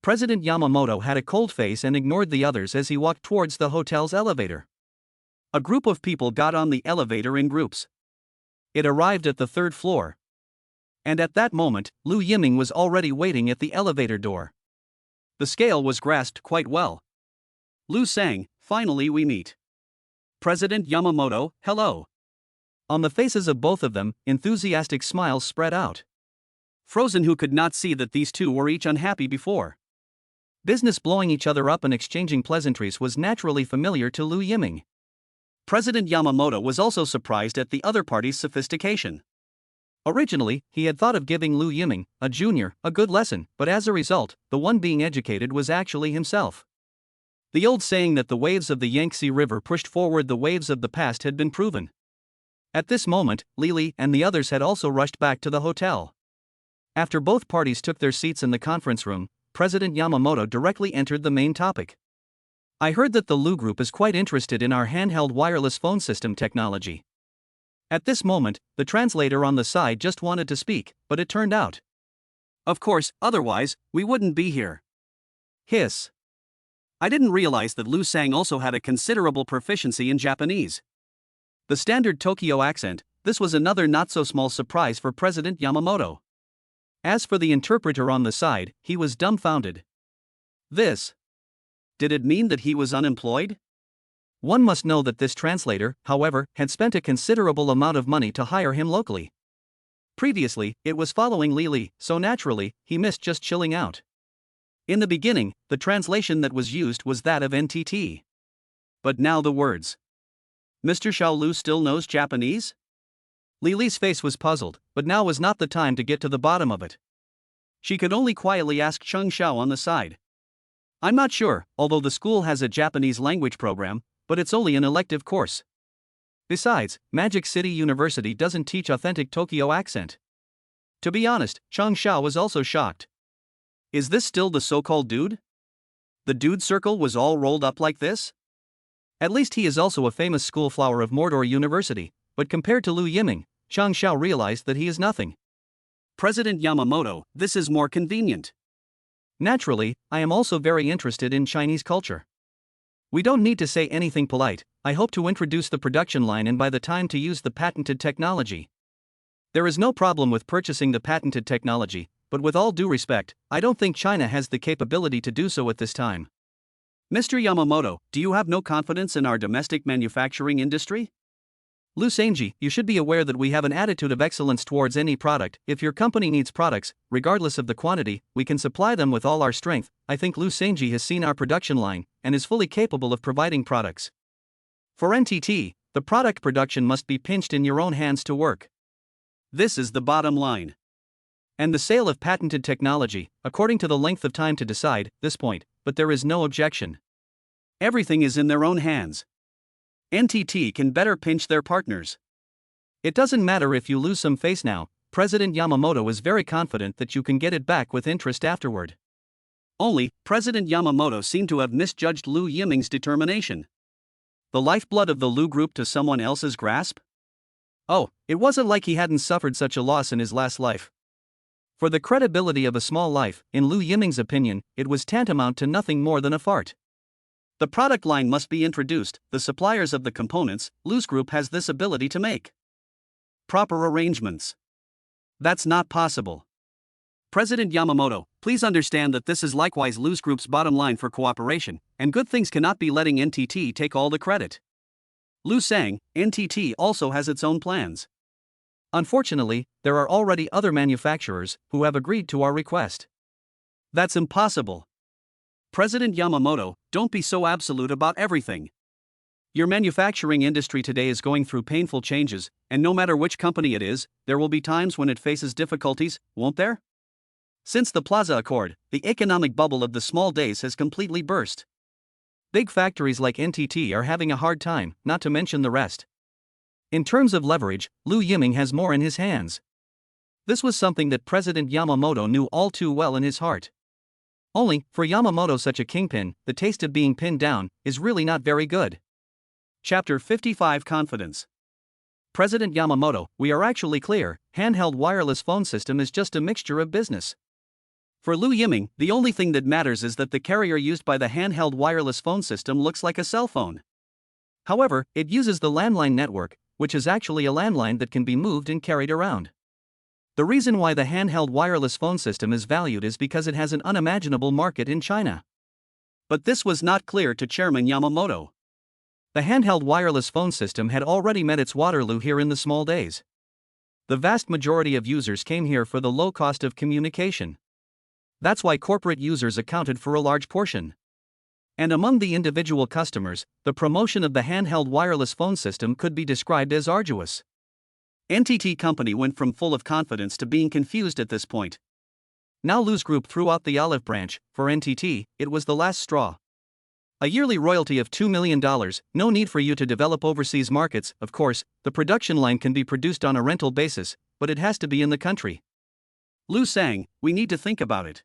President Yamamoto had a cold face and ignored the others as he walked towards the hotel's elevator. A group of people got on the elevator in groups. It arrived at the third floor. And at that moment, Lu Yiming was already waiting at the elevator door. The scale was grasped quite well. Lu sang, finally we meet. President Yamamoto, hello. On the faces of both of them, enthusiastic smiles spread out. Frozen, who could not see that these two were each unhappy before. Business blowing each other up and exchanging pleasantries was naturally familiar to Lu Yiming. President Yamamoto was also surprised at the other party's sophistication. Originally, he had thought of giving Lu Yiming, a junior, a good lesson, but as a result, the one being educated was actually himself. The old saying that the waves of the Yangtze River pushed forward the waves of the past had been proven. At this moment, Li and the others had also rushed back to the hotel. After both parties took their seats in the conference room, President Yamamoto directly entered the main topic. I heard that the Lu group is quite interested in our handheld wireless phone system technology. At this moment, the translator on the side just wanted to speak, but it turned out. Of course, otherwise, we wouldn't be here. Hiss. I didn't realize that Lu Sang also had a considerable proficiency in Japanese. The standard Tokyo accent, this was another not-so-small surprise for President Yamamoto. As for the interpreter on the side, he was dumbfounded. This. Did it mean that he was unemployed? One must know that this translator, however, had spent a considerable amount of money to hire him locally. Previously, it was following Li, so naturally, he missed just chilling out. In the beginning, the translation that was used was that of NTT. But now the words. Mr. Xiao Lu still knows Japanese? Li's face was puzzled, but now was not the time to get to the bottom of it. She could only quietly ask Cheng Xiao on the side. I'm not sure, although the school has a Japanese language program, but it's only an elective course. Besides, Magic City University doesn't teach authentic Tokyo accent. To be honest, Cheng Xiao was also shocked. Is this still the so-called dude? The dude circle was all rolled up like this? At least he is also a famous school flower of Mordor University, but compared to Lu Yiming, Zhang Xiao realized that he is nothing. President Yamamoto, this is more convenient. Naturally, I am also very interested in Chinese culture. We don't need to say anything polite. I hope to introduce the production line and by the time to use the patented technology. There is no problem with purchasing the patented technology, but with all due respect, I don't think China has the capability to do so at this time. Mr. Yamamoto, do you have no confidence in our domestic manufacturing industry? Lu Yiming, you should be aware that we have an attitude of excellence towards any product. If your company needs products, regardless of the quantity, we can supply them with all our strength. I think Lu Yiming has seen our production line and is fully capable of providing products. For NTT, the product production must be pinched in your own hands to work. This is the bottom line. And the sale of patented technology, according to the length of time to decide this point, but there is no objection. Everything is in their own hands. NTT can better pinch their partners. It doesn't matter if you lose some face now, President Yamamoto is very confident that you can get it back with interest afterward. Only, President Yamamoto seemed to have misjudged Lu Yiming's determination. The lifeblood of the Lu Group to someone else's grasp? Oh, it wasn't like he hadn't suffered such a loss in his last life. For the credibility of a small life, in Lu Yiming's opinion, it was tantamount to nothing more than a fart. The product line must be introduced. The suppliers of the components, Lu's Group has this ability to make proper arrangements. That's not possible. President Yamamoto, please understand that this is likewise Lu's Group's bottom line for cooperation, and good things cannot be letting NTT take all the credit. Lu sang, NTT also has its own plans. Unfortunately, there are already other manufacturers who have agreed to our request. That's impossible. President Yamamoto, don't be so absolute about everything. Your manufacturing industry today is going through painful changes, and no matter which company it is, there will be times when it faces difficulties, won't there? Since the Plaza Accord, the economic bubble of the small days has completely burst. Big factories like NTT are having a hard time, not to mention the rest. In terms of leverage, Lu Yiming has more in his hands. This was something that President Yamamoto knew all too well in his heart. Only, for Yamamoto, such a kingpin, the taste of being pinned down is really not very good. Chapter 55 Confidence. President Yamamoto, we are actually clear, handheld wireless phone system is just a mixture of business. For Lu Yiming, the only thing that matters is that the carrier used by the handheld wireless phone system looks like a cell phone. However, it uses the landline network, which is actually a landline that can be moved and carried around. The reason why the handheld wireless phone system is valued is because it has an unimaginable market in China. But this was not clear to Chairman Yamamoto. The handheld wireless phone system had already met its Waterloo here in the small days. The vast majority of users came here for the low cost of communication. That's why corporate users accounted for a large portion. And among the individual customers, the promotion of the handheld wireless phone system could be described as arduous. NTT company went from full of confidence to being confused at this point. Now Lu's Group threw out the olive branch. For NTT, it was the last straw. A yearly royalty of $2 million, no need for you to develop overseas markets. Of course, the production line can be produced on a rental basis, but it has to be in the country. Lu sang, we need to think about it.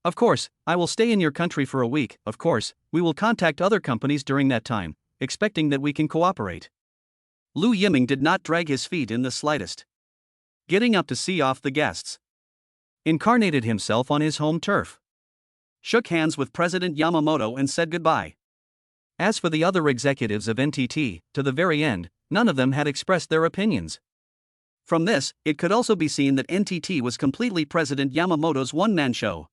Of course, I will stay in your country for a week. Of course, we will contact other companies during that time, expecting that we can cooperate. Lu Yiming did not drag his feet in the slightest. Getting up to see off the guests. Incarnated himself on his home turf. Shook hands with President Yamamoto and said goodbye. As for the other executives of NTT, to the very end, none of them had expressed their opinions. From this, it could also be seen that NTT was completely President Yamamoto's one-man show.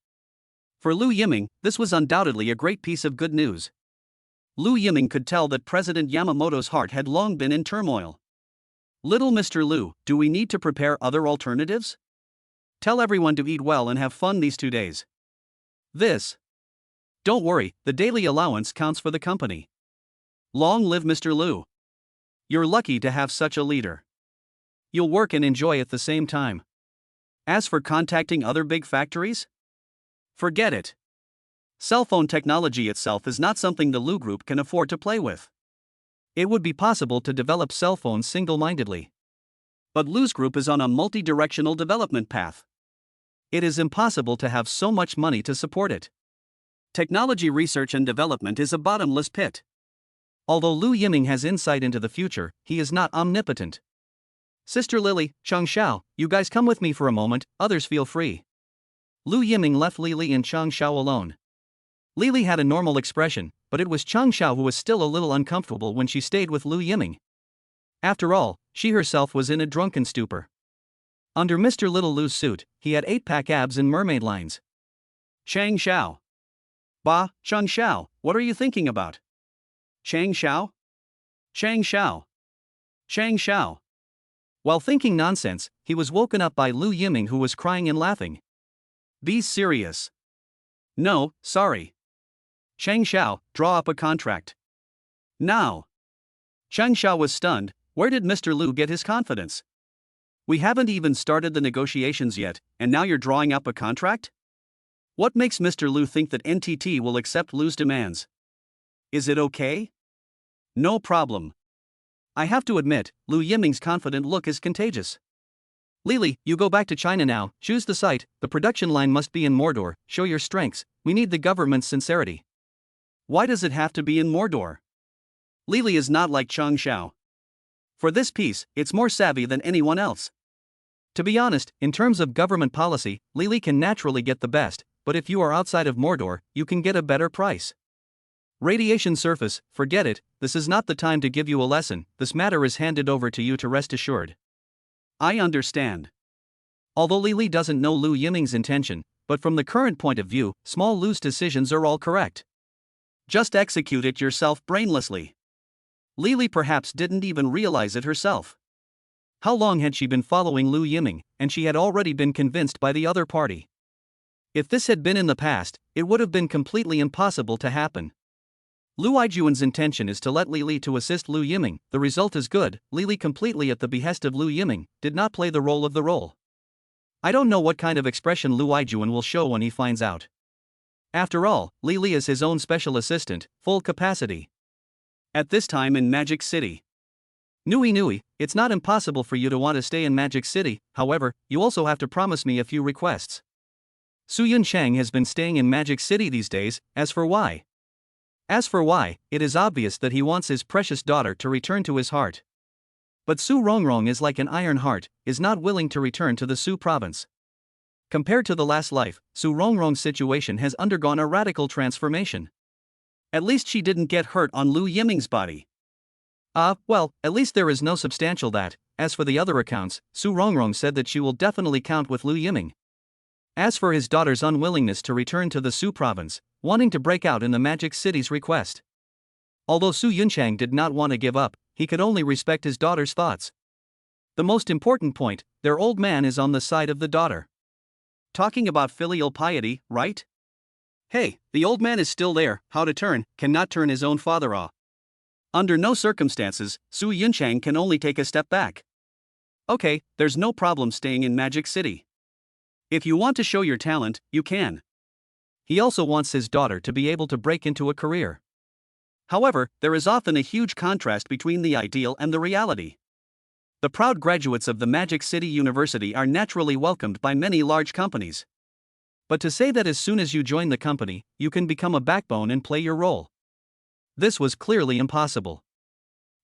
For Lu Yiming, this was undoubtedly a great piece of good news. Lu Yiming could tell that President Yamamoto's heart had long been in turmoil. Little Mr. Lu, do we need to prepare other alternatives? Tell everyone to eat well and have fun these 2 days. Don't worry, the daily allowance counts for the company. Long live Mr. Lu. You're lucky to have such a leader. You'll work and enjoy at the same time. As for contacting other big factories? Forget it. Cell phone technology itself is not something the Lu Group can afford to play with. It would be possible to develop cell phones single-mindedly. But Lu's Group is on a multi-directional development path. It is impossible to have so much money to support it. Technology research and development is a bottomless pit. Although Lu Yiming has insight into the future, he is not omnipotent. Sister Lily, Chang Xiao, you guys come with me for a moment, others feel free. Lu Yiming left Lily and Chang Xiao alone. Lily had a normal expression, but it was Chang Xiao who was still a little uncomfortable when she stayed with Lu Yiming. After all, she herself was in a drunken stupor. Under Mr. Little Lu's suit, he had 8-pack abs and mermaid lines. Chang Xiao. Bah, Chang Xiao, what are you thinking about? Chang Xiao? Chang Xiao. Chang Xiao. While thinking nonsense, he was woken up by Lu Yiming, who was crying and laughing. Be serious. No, sorry. Chang Xiao, draw up a contract. Now. Chang Xiao was stunned. Where did Mr. Lu get his confidence? We haven't even started the negotiations yet, and now you're drawing up a contract? What makes Mr. Lu think that NTT will accept Lu's demands? Is it okay? No problem. I have to admit, Lu Yiming's confident look is contagious. Lily, you go back to China now, choose the site, the production line must be in Mordor, show your strengths, we need the government's sincerity. Why does it have to be in Mordor? Lily is not like Chang Xiao. For this piece, it's more savvy than anyone else. To be honest, in terms of government policy, Lily can naturally get the best, but if you are outside of Mordor, you can get a better price. Radiation surface, forget it, this is not the time to give you a lesson, this matter is handed over to you to rest assured. I understand. Although Lily doesn't know Lu Yiming's intention, but from the current point of view, small Lu's decisions are all correct. Just execute it yourself brainlessly. Lily perhaps didn't even realize it herself. How long had she been following Lu Yiming, and she had already been convinced by the other party. If this had been in the past, it would have been completely impossible to happen. Lu Yijuan's intention is to let Lily to assist Lu Yiming, the result is good, Lily completely at the behest of Lu Yiming, did not play the role of the role. I don't know what kind of expression Lu Yijuan will show when he finds out. After all, Lily is his own special assistant, full capacity. At this time in Magic City. Nui, it's not impossible for you to want to stay in Magic City, however, you also have to promise me a few requests. Su Yunchang has been staying in Magic City these days, as for why, it is obvious that he wants his precious daughter to return to his heart. But Su Rongrong is like an iron heart, is not willing to return to the Su province. Compared to the last life, Su Rongrong's situation has undergone a radical transformation. At least she didn't get hurt on Lu Yiming's body. Well, at least there is no substantial that. As for the other accounts, Su Rongrong said that she will definitely count with Lu Yiming. As for his daughter's unwillingness to return to the Su province, wanting to break out in the Magic City's request. Although Su Yunchang did not want to give up, he could only respect his daughter's thoughts. The most important point, their old man is on the side of the daughter. Talking about filial piety, right? Hey, the old man is still there, how to turn, cannot turn his own father-in-law. Under no circumstances, Su Yunchang can only take a step back. Okay, there's no problem staying in Magic City. If you want to show your talent, you can. He also wants his daughter to be able to break into a career. However, there is often a huge contrast between the ideal and the reality. The proud graduates of the Magic City University are naturally welcomed by many large companies. But to say that as soon as you join the company, you can become a backbone and play your role. This was clearly impossible.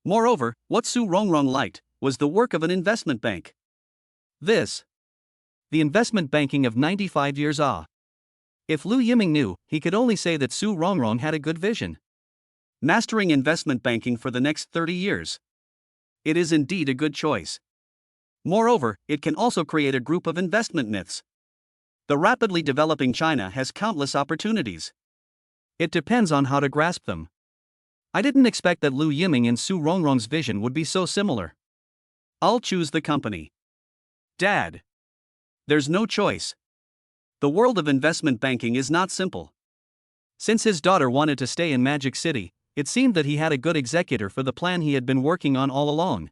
Moreover, what Su Rongrong liked was the work of an investment bank. The investment banking of 95 years. If Lu Yiming knew, he could only say that Su Rongrong had a good vision. Mastering investment banking for the next 30 years. It is indeed a good choice. Moreover, it can also create a group of investment myths. The rapidly developing China has countless opportunities. It depends on how to grasp them. I didn't expect that Lu Yiming and Su Rongrong's vision would be so similar. I'll choose the company. Dad. There's no choice. The world of investment banking is not simple. Since his daughter wanted to stay in Magic City, it seemed that he had a good executor for the plan he had been working on all along.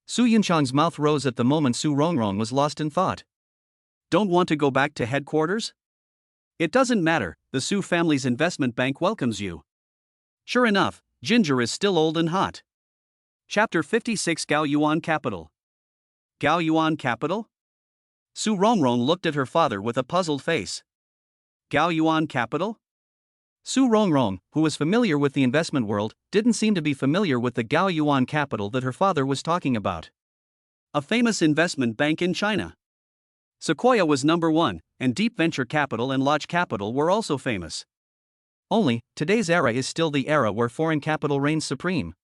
Su Yunchang's mouth rose at the moment Su Rongrong was lost in thought. Don't want to go back to headquarters? It doesn't matter, the Su family's investment bank welcomes you. Sure enough, Ginger is still old and hot. Chapter 56 Gao Yuan Capital. Gao Yuan Capital? Su Rongrong looked at her father with a puzzled face. Gao Yuan Capital? Su Rongrong, who was familiar with the investment world, didn't seem to be familiar with the Gao Yuan capital that her father was talking about. A famous investment bank in China. Sequoia was number one, and Deep Venture Capital and Lodge Capital were also famous. Only, today's era is still the era where foreign capital reigns supreme.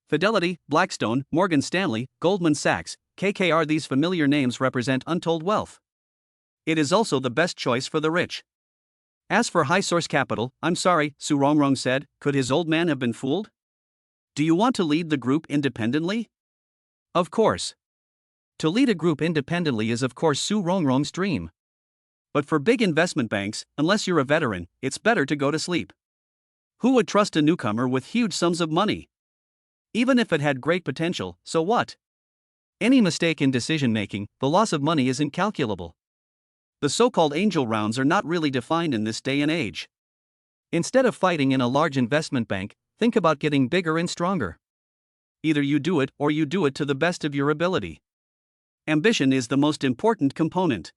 Fidelity, Blackstone, Morgan Stanley, Goldman Sachs, KKR, these familiar names represent untold wealth. It is also the best choice for the rich. As for high source capital, I'm sorry, Su Rongrong said, could his old man have been fooled? Do you want to lead the group independently? Of course. To lead a group independently is of course Su Rongrong's dream. But for big investment banks, unless you're a veteran, it's better to go to sleep. Who would trust a newcomer with huge sums of money? Even if it had great potential, so what? Any mistake in decision making, the loss of money is incalculable. The so-called angel rounds are not really defined in this day and age. Instead of fighting in a large investment bank, think about getting bigger and stronger. Either you do it or you do it to the best of your ability. Ambition is the most important component.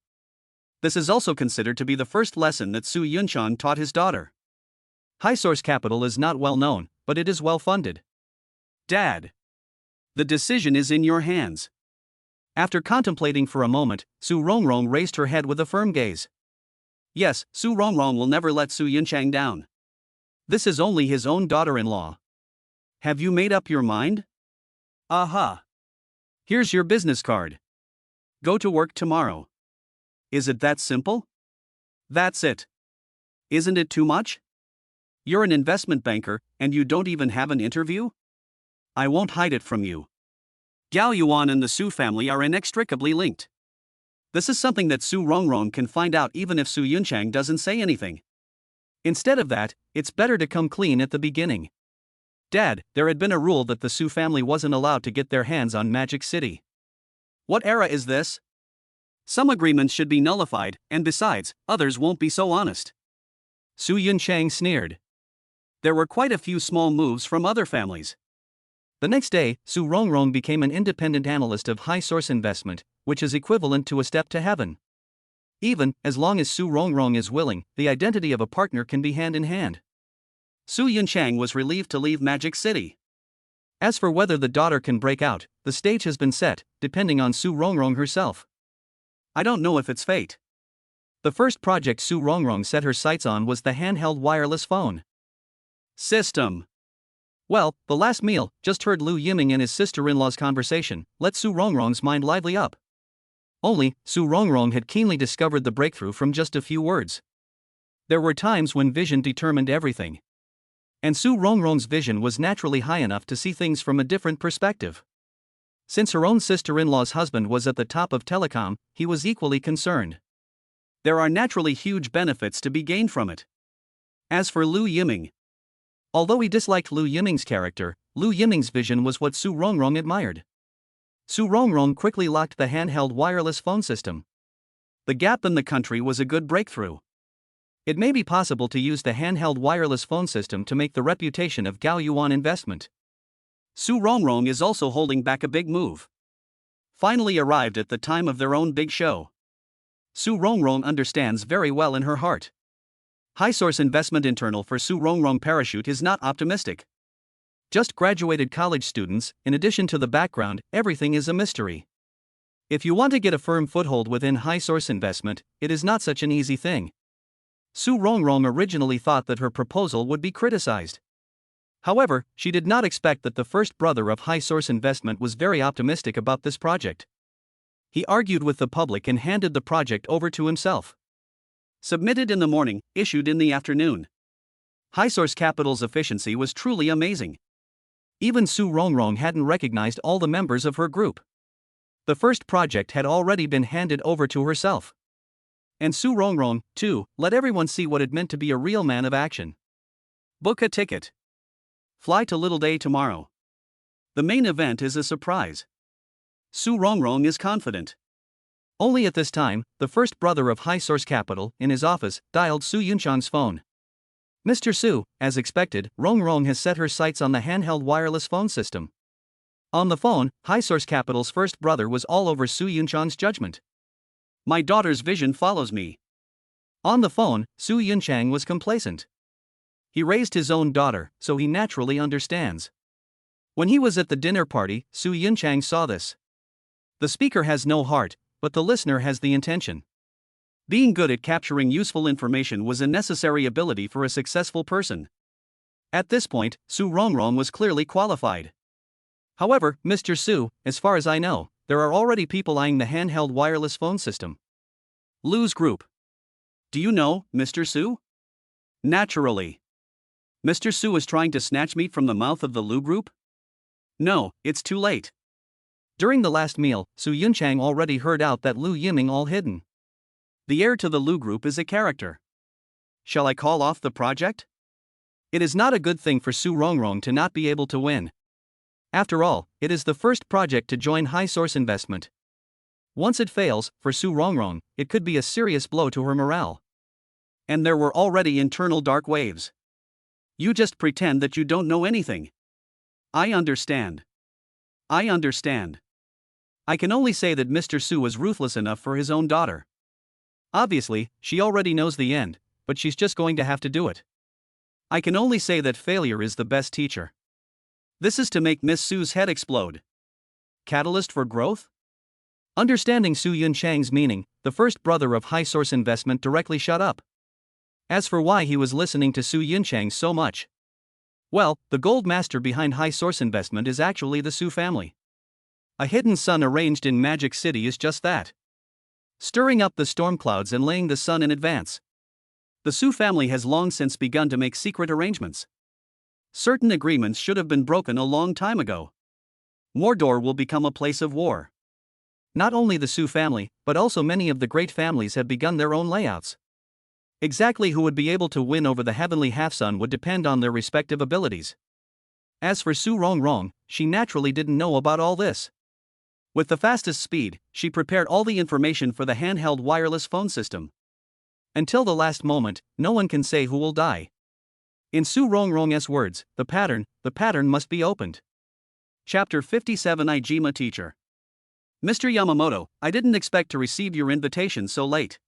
This is also considered to be the first lesson that Su Yunchang taught his daughter. High source capital is not well known, but it is well funded. Dad. The decision is in your hands. After contemplating for a moment, Su Rongrong raised her head with a firm gaze. Yes, Su Rongrong will never let Su Yunchang down. This is only his own daughter-in-law. Have you made up your mind? Aha. Here's your business card. Go to work tomorrow. Is it that simple? That's it. Isn't it too much? You're an investment banker, and you don't even have an interview? I won't hide it from you. Gao Yuan and the Su family are inextricably linked. This is something that Su Rongrong can find out even if Su Yunchang doesn't say anything. Instead of that, it's better to come clean at the beginning. Dad, there had been a rule that the Su family wasn't allowed to get their hands on Magic City. What era is this? Some agreements should be nullified, and besides, others won't be so honest. Su Yunchang sneered. There were quite a few small moves from other families. The next day, Su Rongrong became an independent analyst of high source investment, which is equivalent to a step to heaven. Even, as long as Su Rongrong is willing, the identity of a partner can be hand in hand. Su Yunchang was relieved to leave Magic City. As for whether the daughter can break out, the stage has been set, depending on Su Rongrong herself. I don't know if it's fate. The first project Su Rongrong set her sights on was the handheld wireless phone system. Well, the last meal, just heard Lu Yiming and his sister-in-law's conversation, let Su Rongrong's mind lively up. Only, Su Rongrong had keenly discovered the breakthrough from just a few words. There were times when vision determined everything. And Su Rongrong's vision was naturally high enough to see things from a different perspective. Since her own sister-in-law's husband was at the top of telecom, he was equally concerned. There are naturally huge benefits to be gained from it. As for Lu Yiming, although he disliked Lu Yiming's character, Lu Yiming's vision was what Su Rongrong admired. Su Rongrong quickly locked the handheld wireless phone system. The gap in the country was a good breakthrough. It may be possible to use the handheld wireless phone system to make the reputation of Gao Yuan investment. Su Rongrong is also holding back a big move. Finally arrived at the time of their own big show. Su Rongrong understands very well in her heart. High source investment internal for Su Rongrong parachute is not optimistic. Just graduated college students, in addition to the background, everything is a mystery. If you want to get a firm foothold within high source investment, it is not such an easy thing. Su Rongrong originally thought that her proposal would be criticized. However, she did not expect that the first brother of high source investment was very optimistic about this project. He argued with the public and handed the project over to himself. Submitted in the morning, issued in the afternoon. High source capital's efficiency was truly amazing. Even Su Rongrong hadn't recognized all the members of her group. The first project had already been handed over to herself. And Su Rongrong, too, let everyone see what it meant to be a real man of action. Book a ticket. Fly to Little Day tomorrow. The main event is a surprise. Su Rongrong is confident. Only at this time, the first brother of high source capital, in his office, dialed Su Yunchang's phone. Mr. Su, as expected, Rongrong has set her sights on the handheld wireless phone system. On the phone, high source capital's first brother was all over Su Yunchang's judgment. My daughter's vision follows me. On the phone, Su Yunchang was complacent. He raised his own daughter, so he naturally understands. When he was at the dinner party, Su Yunchang saw this. The speaker has no heart, but the listener has the intention. Being good at capturing useful information was a necessary ability for a successful person. At this point, Su Rongrong was clearly qualified. However, Mr. Su, as far as I know, there are already people eyeing the handheld wireless phone system. Lu's group. Do you know, Mr. Su? Naturally. Mr. Su is trying to snatch meat from the mouth of the Lu group? No, it's too late. During the last meal, Su Yunchang already heard out that Lu Yiming all hidden. The heir to the Lu group is a character. Shall I call off the project? It is not a good thing for Su Rongrong to not be able to win. After all, it is the first project to join High Source Investment. Once it fails, for Su Rongrong, it could be a serious blow to her morale. And there were already internal dark waves. You just pretend that you don't know anything. I understand. I understand. I can only say that Mr. Su was ruthless enough for his own daughter. Obviously, she already knows the end, but she's just going to have to do it. I can only say that failure is the best teacher. This is to make Miss Su's head explode. Catalyst for growth? Understanding Su Yunchang's meaning, the first brother of High Source Investment directly shut up. As for why he was listening to Su Yunchang so much. Well, the gold master behind High Source Investment is actually the Su family. A hidden sun arranged in Magic City is just that. Stirring up the storm clouds and laying the sun in advance. The Su family has long since begun to make secret arrangements. Certain agreements should have been broken a long time ago. Mordor will become a place of war. Not only the Su family, but also many of the great families have begun their own layouts. Exactly who would be able to win over the heavenly half-sun would depend on their respective abilities. As for Su Rongrong, she naturally didn't know about all this. With the fastest speed, she prepared all the information for the handheld wireless phone system. Until the last moment, no one can say who will die. In Su Rongrong's words, the pattern must be opened. Chapter 57 Ijima Teacher. Mr. Yamamoto, I didn't expect to receive your invitation so late.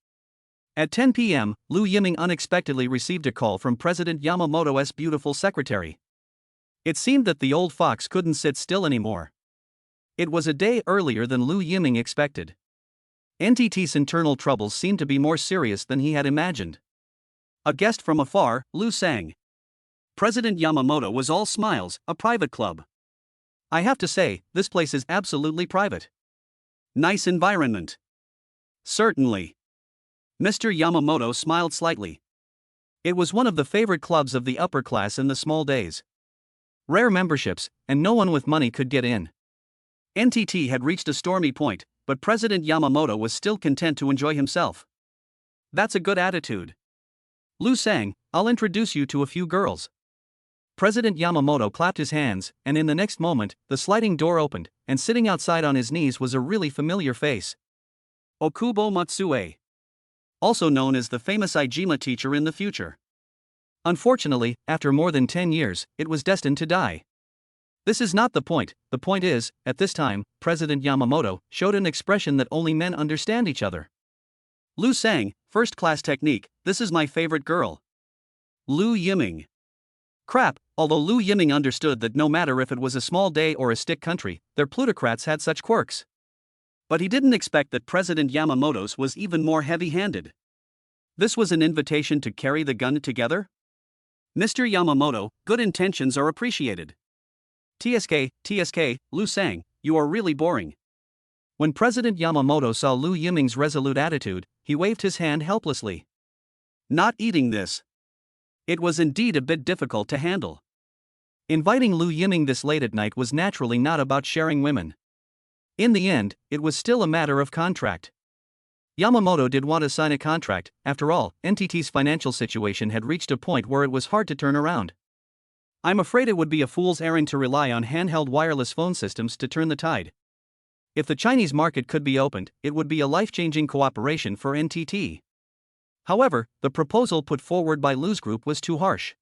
At 10 p.m., Lu Yiming unexpectedly received a call from President Yamamoto's beautiful secretary. It seemed that the old fox couldn't sit still anymore. It was a day earlier than Lu Yiming expected. NTT's internal troubles seemed to be more serious than he had imagined. A guest from afar, Lu sang. President Yamamoto was all smiles, a private club. I have to say, this place is absolutely private. Nice environment. Certainly. Mr. Yamamoto smiled slightly. It was one of the favorite clubs of the upper class in the small days. Rare memberships, and no one with money could get in. NTT had reached a stormy point, but President Yamamoto was still content to enjoy himself. That's a good attitude. Lu sang, I'll introduce you to a few girls. President Yamamoto clapped his hands, and in the next moment, the sliding door opened, and sitting outside on his knees was a really familiar face. Okubo Matsue. Also known as the famous Ijima teacher in the future. Unfortunately, after more than 10 years, it was destined to die. This is not the point is, at this time, President Yamamoto showed an expression that only men understand each other. Lu sang, first-class technique, this is my favorite girl. Lu Yiming. Crap, although Lu Yiming understood that no matter if it was a small day or a stick country, their plutocrats had such quirks. But he didn't expect that President Yamamoto's was even more heavy-handed. This was an invitation to carry the gun together? Mr. Yamamoto, good intentions are appreciated. TSK, Lu sang, you are really boring. When President Yamamoto saw Lu Yiming's resolute attitude, he waved his hand helplessly. Not eating this. It was indeed a bit difficult to handle. Inviting Lu Yiming this late at night was naturally not about sharing women. In the end, it was still a matter of contract. Yamamoto did want to sign a contract, after all, NTT's financial situation had reached a point where it was hard to turn around. I'm afraid it would be a fool's errand to rely on handheld wireless phone systems to turn the tide. If the Chinese market could be opened, it would be a life-changing cooperation for NTT. However, the proposal put forward by Lu's group was too harsh.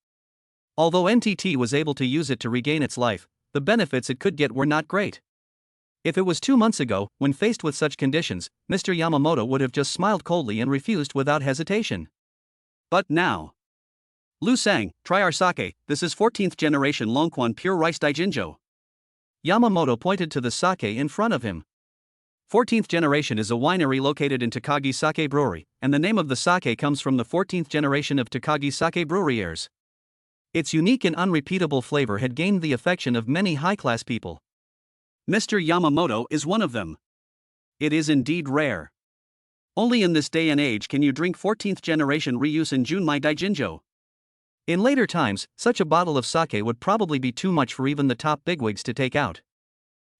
Although NTT was able to use it to regain its life, the benefits it could get were not great. If it was 2 months ago, when faced with such conditions, Mr. Yamamoto would have just smiled coldly and refused without hesitation. But now. Lu sang, try our sake, this is 14th generation Longquan pure rice daijinjo. Yamamoto pointed to the sake in front of him. 14th generation is a winery located in Takagi Sake Brewery, and the name of the sake comes from the 14th generation of Takagi Sake Brewery heirs. Its unique and unrepeatable flavor had gained the affection of many high-class people. Mr. Yamamoto is one of them. It is indeed rare. Only in this day and age can you drink 14th generation Ryusen Junmai Daijinjo. In later times, such a bottle of sake would probably be too much for even the top bigwigs to take out.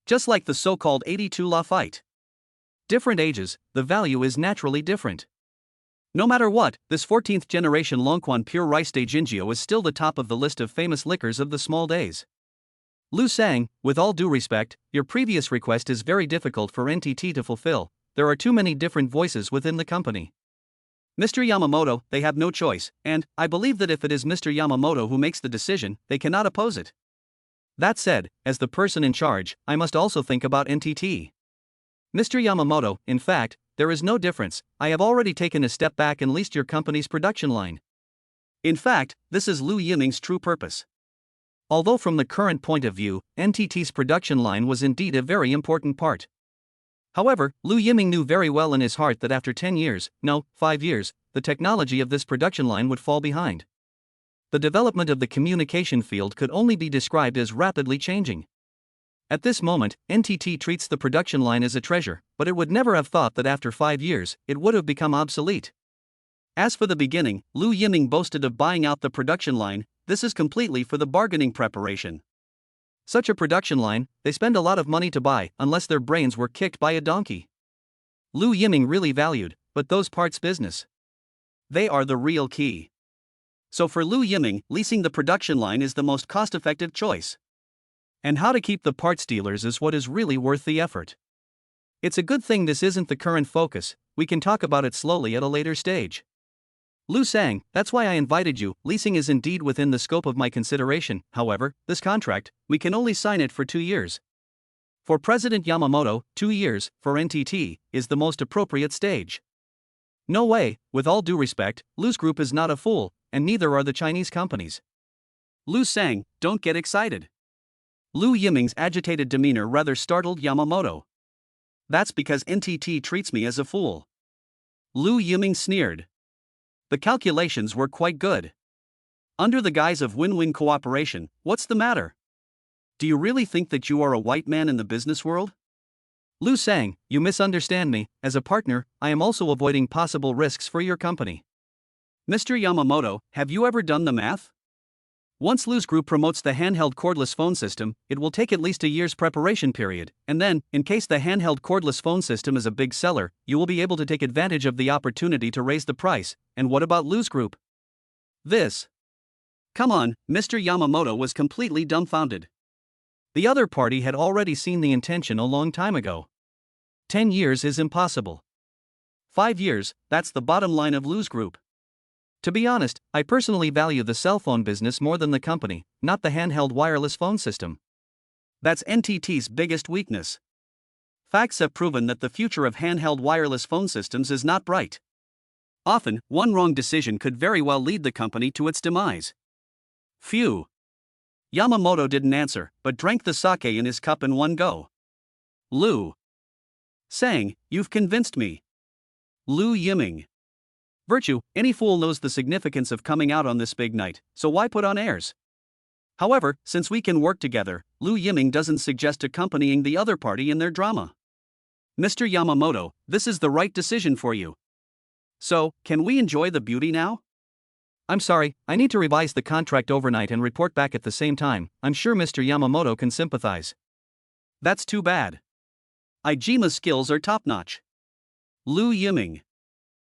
Just like the so-called 82 Lafite. Different ages, the value is naturally different. No matter what, this 14th generation Longquan pure rice daijinjo is still the top of the list of famous liquors of the small days. Lu sang, with all due respect, your previous request is very difficult for NTT to fulfill, there are too many different voices within the company. Mr. Yamamoto, they have no choice, and, I believe that if it is Mr. Yamamoto who makes the decision, they cannot oppose it. That said, as the person in charge, I must also think about NTT. Mr. Yamamoto, in fact, there is no difference, I have already taken a step back and leased your company's production line. In fact, this is Lu Yiming's true purpose. Although from the current point of view, NTT's production line was indeed a very important part. However, Lu Yiming knew very well in his heart that after 10 years, no, 5 years, the technology of this production line would fall behind. The development of the communication field could only be described as rapidly changing. At this moment, NTT treats the production line as a treasure, but it would never have thought that after 5 years, it would have become obsolete. As for the beginning, Lu Yiming boasted of buying out the production line, this is completely for the bargaining preparation. Such a production line, they spend a lot of money to buy, unless their brains were kicked by a donkey. Lu Yiming really valued, but those parts business. They are the real key. So for Lu Yiming, leasing the production line is the most cost-effective choice. And how to keep the parts dealers is what is really worth the effort. It's a good thing this isn't the current focus, we can talk about it slowly at a later stage. Lu sang, that's why I invited you, leasing is indeed within the scope of my consideration, however, this contract, we can only sign it for 2 years. For President Yamamoto, 2 years, for NTT, is the most appropriate stage. No way, with all due respect, Lu's group is not a fool, and neither are the Chinese companies. Lu sang, don't get excited. Lu Yiming's agitated demeanor rather startled Yamamoto. That's because NTT treats me as a fool. Lu Yiming sneered. The calculations were quite good. Under the guise of win-win cooperation, what's the matter? Do you really think that you are a white man in the business world? Lu sang, you misunderstand me, as a partner, I am also avoiding possible risks for your company. Mr. Yamamoto, have you ever done the math? Once Lu's group promotes the handheld cordless phone system, it will take at least a year's preparation period, and then, in case the handheld cordless phone system is a big seller, you will be able to take advantage of the opportunity to raise the price. And what about Lu's group? This. Come on, Mr. Yamamoto was completely dumbfounded. The other party had already seen the intention a long time ago. 10 years is impossible. 5 years, that's the bottom line of Lu's group. To be honest, I personally value the cell phone business more than the company, not the handheld wireless phone system. That's NTT's biggest weakness. Facts have proven that the future of handheld wireless phone systems is not bright. Often, one wrong decision could very well lead the company to its demise. Phew. Yamamoto didn't answer, but drank the sake in his cup in one go. Lu sang, you've convinced me. Lu Yiming. Virtue, any fool knows the significance of coming out on this big night, so why put on airs? However, since we can work together, Lu Yiming doesn't suggest accompanying the other party in their drama. Mr. Yamamoto, this is the right decision for you. So, can we enjoy the beauty now? I'm sorry, I need to revise the contract overnight and report back at the same time, I'm sure Mr. Yamamoto can sympathize. That's too bad. Ijima's skills are top-notch. Lu Yiming.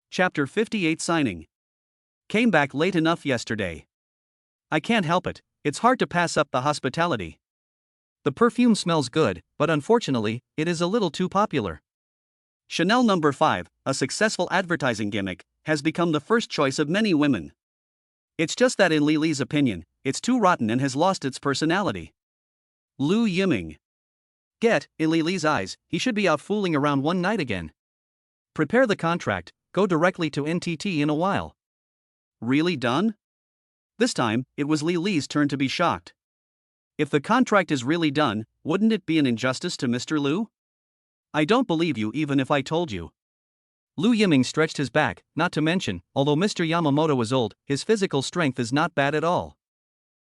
Chapter 58 Signing. Came back late enough yesterday. I can't help it, it's hard to pass up the hospitality. The perfume smells good, but unfortunately, it is a little too popular. Chanel No. 5, a successful advertising gimmick, has become the first choice of many women. It's just that in Lily's opinion, it's too rotten and has lost its personality. Lu Yiming. In Lily's eyes, he should be out fooling around one night again. Prepare the contract, go directly to NTT in a while. Really done? This time, it was Li Li's turn to be shocked. If the contract is really done, wouldn't it be an injustice to Mr. Lu? I don't believe you even if I told you. Lu Yiming stretched his back, not to mention, although Mr. Yamamoto was old, his physical strength is not bad at all.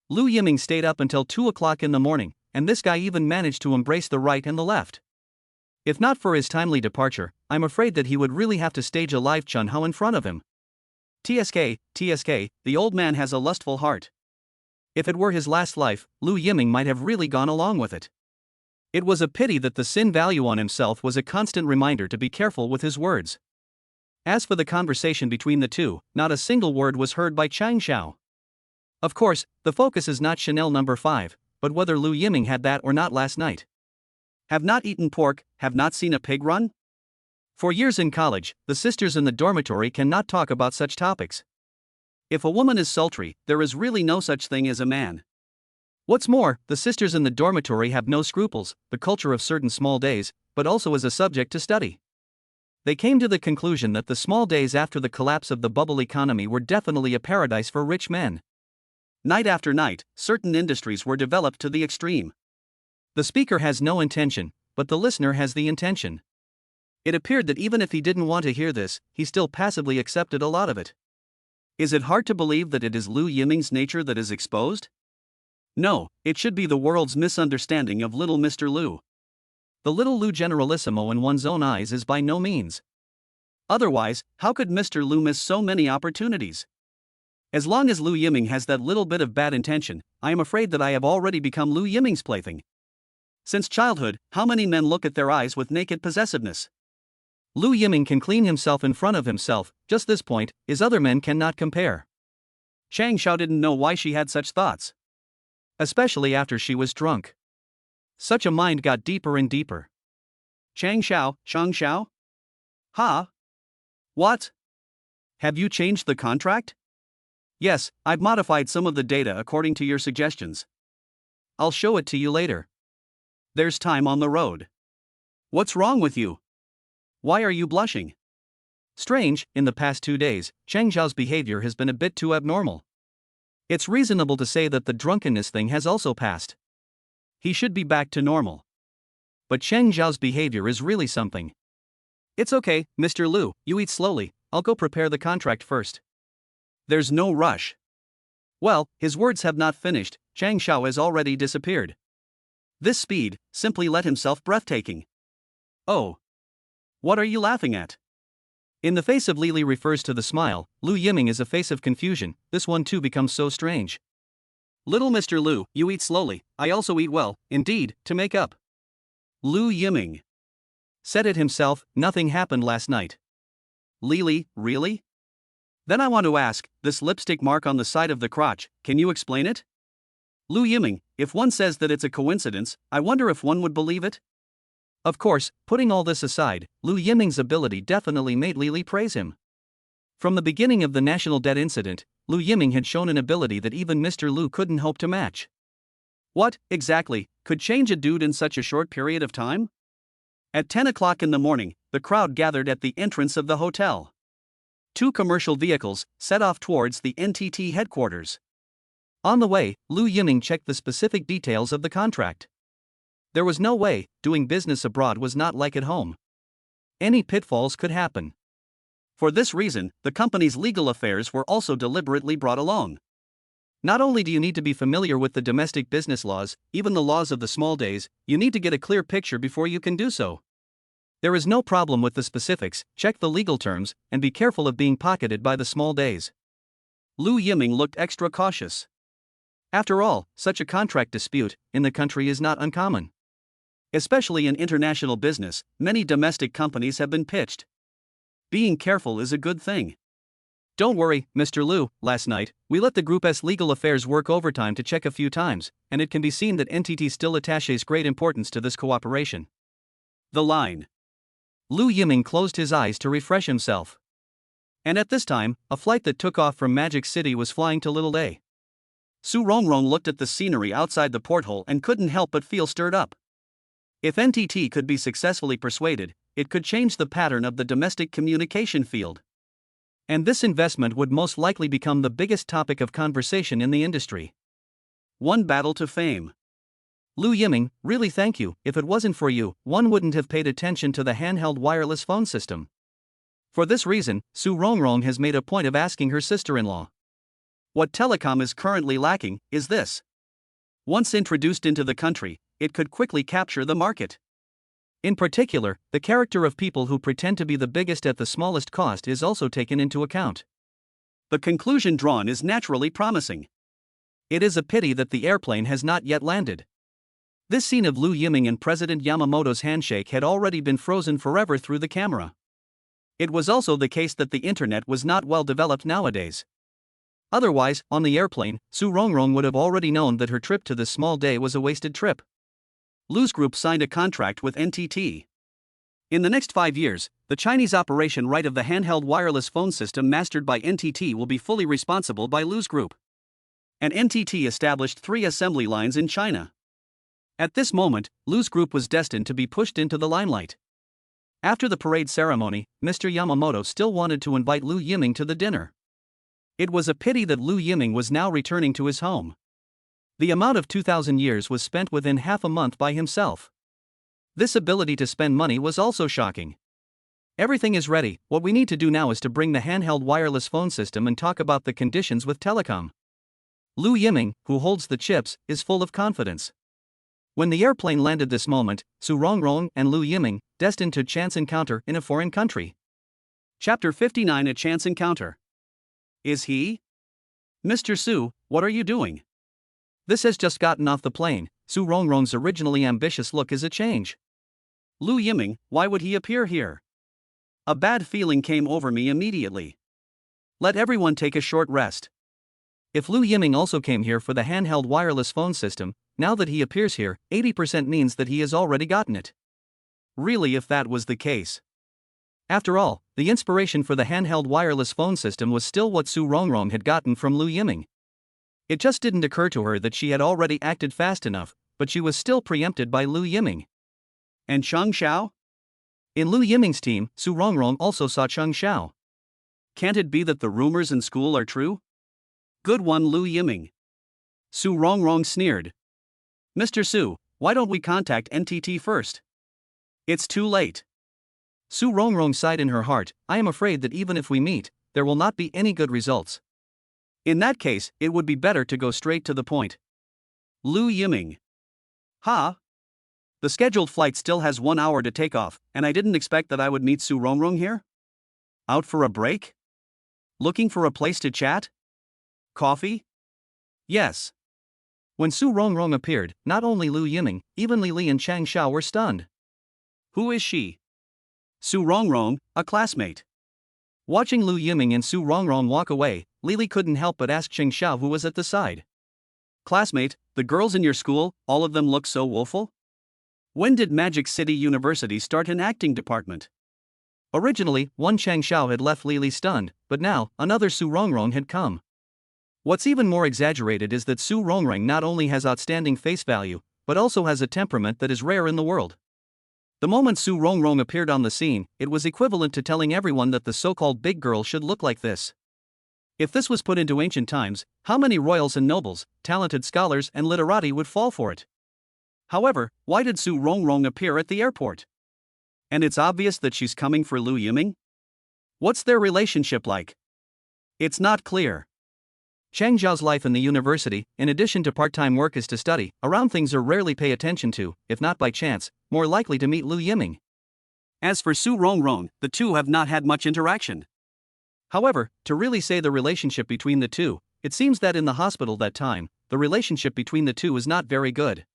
Lu Yiming stayed up until 2 o'clock in the morning, and this guy even managed to embrace the right and the left. If not for his timely departure, I'm afraid that he would really have to stage a live Chun Hao in front of him. TSK, the old man has a lustful heart. If it were his last life, Lu Yiming might have really gone along with it. It was a pity that the sin value on himself was a constant reminder to be careful with his words. As for the conversation between the two, not a single word was heard by Chang Xiao. Of course, the focus is not Chanel number 5, but whether Lu Yiming had that or not last night. Have not eaten pork, have not seen a pig run? For years in college, the sisters in the dormitory cannot talk about such topics. If a woman is sultry, there is really no such thing as a man. What's more, the sisters in the dormitory have no scruples, the culture of certain small days, but also as a subject to study. They came to the conclusion that the small days after the collapse of the bubble economy were definitely a paradise for rich men. Night after night, certain industries were developed to the extreme. The speaker has no intention, but the listener has the intention. It appeared that even if he didn't want to hear this, he still passively accepted a lot of it. Is it hard to believe that it is Lu Yiming's nature that is exposed? No, it should be the world's misunderstanding of little Mr. Lu. The little Lu Generalissimo in one's own eyes is by no means. Otherwise, how could Mr. Lu miss so many opportunities? As long as Lu Yiming has that little bit of bad intention, I am afraid that I have already become Lu Yiming's plaything. Since childhood, how many men look at their eyes with naked possessiveness? Lu Yiming can clean himself in front of himself, just this point, is other men cannot compare. Chang Xiao didn't know why she had such thoughts. Especially after she was drunk. Such a mind got deeper and deeper. Chang Xiao? Ha? What? Have you changed the contract? Yes, I've modified some of the data according to your suggestions. I'll show it to you later. There's time on the road. What's wrong with you? Why are you blushing? Strange, in the past 2 days, Chang Xiao's behavior has been a bit too abnormal. It's reasonable to say that the drunkenness thing has also passed. He should be back to normal. But Chang Xiao's behavior is really something. It's okay, Mr. Lu, you eat slowly, I'll go prepare the contract first. There's no rush. Well, his words have not finished, Chang Xiao has already disappeared. This speed simply let himself breathtaking. Oh. What are you laughing at? In the face of Li refers to the smile, Lu Yiming is a face of confusion, this one too becomes so strange. Little Mr. Lu, you eat slowly, I also eat well, indeed, to make up. Lu Yiming said it himself, nothing happened last night. Li, really? Then I want to ask, this lipstick mark on the side of the crotch, can you explain it? Lu Yiming, if one says that it's a coincidence, I wonder if one would believe it? Of course, putting all this aside, Lu Yiming's ability definitely made Li praise him. From the beginning of the national debt incident, Lu Yiming had shown an ability that even Mr. Lu couldn't hope to match. What, exactly, could change a dude in such a short period of time? At 10 o'clock in the morning, the crowd gathered at the entrance of the hotel. 2 commercial vehicles set off towards the NTT headquarters. On the way, Lu Yiming checked the specific details of the contract. There was no way, doing business abroad was not like at home. Any pitfalls could happen. For this reason, the company's legal affairs were also deliberately brought along. Not only do you need to be familiar with the domestic business laws, even the laws of the small days, you need to get a clear picture before you can do so. There is no problem with the specifics, check the legal terms, and be careful of being pocketed by the small days. Lu Yiming looked extra cautious. After all, such a contract dispute in the country is not uncommon. Especially in international business, many domestic companies have been pitched. Being careful is a good thing. Don't worry, Mr. Lu, last night, we let the Group's legal affairs work overtime to check a few times, and it can be seen that NTT still attaches great importance to this cooperation. The line. Lu Yiming closed his eyes to refresh himself. And at this time, a flight that took off from Magic City was flying to Little Day. Su Rongrong looked at the scenery outside the porthole and couldn't help but feel stirred up. If NTT could be successfully persuaded, it could change the pattern of the domestic communication field. And this investment would most likely become the biggest topic of conversation in the industry. One battle to fame. Lu Yiming, really thank you. If it wasn't for you, one wouldn't have paid attention to the handheld wireless phone system. For this reason, Su Rongrong has made a point of asking her sister-in-law. What telecom is currently lacking is this. Once introduced into the country, it could quickly capture the market. In particular, the character of people who pretend to be the biggest at the smallest cost is also taken into account. The conclusion drawn is naturally promising. It is a pity that the airplane has not yet landed. This scene of Lu Yiming and President Yamamoto's handshake had already been frozen forever through the camera. It was also the case that the internet was not well developed nowadays. Otherwise, on the airplane, Su Rongrong would have already known that her trip to this small day was a wasted trip. Lu's group signed a contract with NTT. In the next 5 years, the Chinese operation right of the handheld wireless phone system mastered by NTT will be fully responsible by Lu's group. And NTT established 3 assembly lines in China. At this moment, Lu's group was destined to be pushed into the limelight. After the parade ceremony, Mr. Yamamoto still wanted to invite Lu Yiming to the dinner. It was a pity that Lu Yiming was now returning to his home. The amount of 2,000 years was spent within half a month by himself. This ability to spend money was also shocking. Everything is ready, what we need to do now is to bring the handheld wireless phone system and talk about the conditions with telecom. Lu Yiming, who holds the chips, is full of confidence. When the airplane landed this moment, Su Rongrong and Lu Yiming, destined to chance encounter in a foreign country. Chapter 59, A Chance Encounter. Is he? Mr. Su, what are you doing? This has just gotten off the plane. Su Rongrong's originally ambitious look is a change. Lu Yiming, why would he appear here? A bad feeling came over me immediately. Let everyone take a short rest. If Lu Yiming also came here for the handheld wireless phone system, now that he appears here, 80% means that he has already gotten it. Really, if that was the case. After all, the inspiration for the handheld wireless phone system was still what Su Rongrong had gotten from Lu Yiming. It just didn't occur to her that she had already acted fast enough, but she was still preempted by Lu Yiming. And Cheng Xiao? In Lu Yiming's team, Su Rongrong also saw Cheng Xiao. Can't it be that the rumors in school are true? Good one, Lu Yiming. Su Rongrong sneered. Mr. Su, why don't we contact NTT first? It's too late. Su Rongrong sighed in her heart, I am afraid that even if we meet, there will not be any good results. In that case, it would be better to go straight to the point. Lu Yiming. Ha? The scheduled flight still has 1 hour to take off, and I didn't expect that I would meet Su Rongrong here? Out for a break? Looking for a place to chat? Coffee? Yes. When Su Rongrong appeared, not only Lu Yiming, even Li Li and Cheng Xiao were stunned. Who is she? Su Rongrong, a classmate. Watching Lu Yiming and Su Rongrong walk away, Li Li couldn't help but ask Cheng Xiao who was at the side. Classmate, the girls in your school, all of them look so woeful? When did Magic City University start an acting department? Originally, one Cheng Xiao had left Li Li stunned, but now, another Su Rongrong had come. What's even more exaggerated is that Su Rongrong not only has outstanding face value, but also has a temperament that is rare in the world. The moment Su Rongrong appeared on the scene, it was equivalent to telling everyone that the so-called big girl should look like this. If this was put into ancient times, how many royals and nobles, talented scholars and literati would fall for it? However, why did Su Rongrong appear at the airport? And it's obvious that she's coming for Lu Yiming? What's their relationship like? It's not clear. Cheng Xiao's life in the university, in addition to part-time work, is to study around things or rarely pay attention to, if not by chance, more likely to meet Lu Yiming. As for Su Rongrong, the two have not had much interaction. However, to really say the relationship between the two, it seems that in the hospital that time, the relationship between the two was not very good.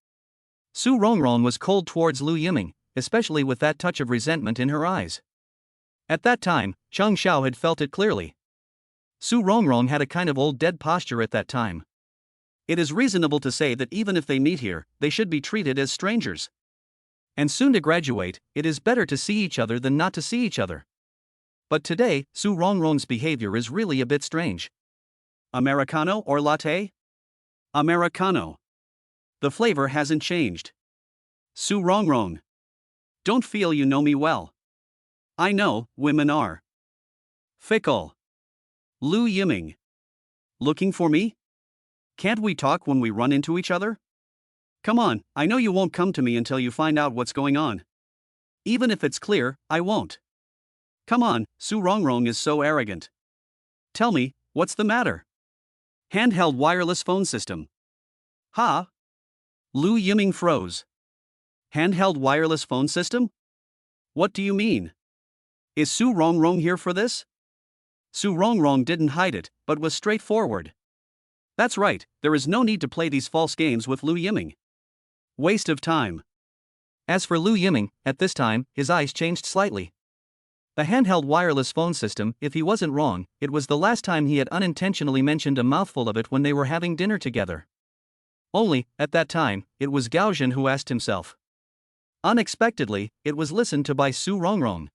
Su Rongrong was cold towards Lu Yiming, especially with that touch of resentment in her eyes. At that time, Cheng Xiao had felt it clearly. Su Rongrong had a kind of old dead posture at that time. It is reasonable to say that even if they meet here, they should be treated as strangers. And soon to graduate, it is better to see each other than not to see each other. But today, Su Rongrong's behavior is really a bit strange. Americano or latte? Americano. The flavor hasn't changed. Su Rongrong. Don't feel you know me well. I know, women are fickle. Lu Yiming. Looking for me? Can't we talk when we run into each other? Come on, I know you won't come to me until you find out what's going on. Even if it's clear, I won't. Come on, Su Rongrong is so arrogant. Tell me, what's the matter? Handheld wireless phone system. Ha? Lu Yiming froze. Handheld wireless phone system? What do you mean? Is Su Rongrong here for this? Su Rongrong didn't hide it, but was straightforward. That's right, there is no need to play these false games with Lu Yiming. Waste of time. As for Lu Yiming, at this time, his eyes changed slightly. The handheld wireless phone system, if he wasn't wrong, it was the last time he had unintentionally mentioned a mouthful of it when they were having dinner together. Only, at that time, it was Gaojin who asked himself. Unexpectedly, it was listened to by Su Rongrong.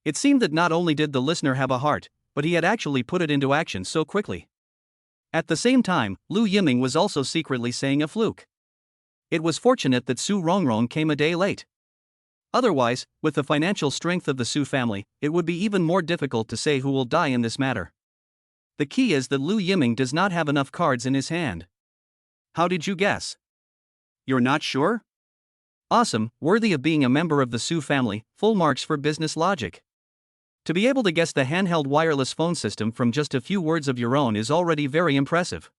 It seemed that not only did the listener have a heart, but he had actually put it into action so quickly. At the same time, Lu Yiming was also secretly saying a fluke. It was fortunate that Su Rongrong came a day late. Otherwise, with the financial strength of the Su family, it would be even more difficult to say who will die in this matter. The key is that Lu Yiming does not have enough cards in his hand. How did you guess? You're not sure? Awesome, worthy of being a member of the Su family, full marks for business logic. To be able to guess the handheld wireless phone system from just a few words of your own is already very impressive.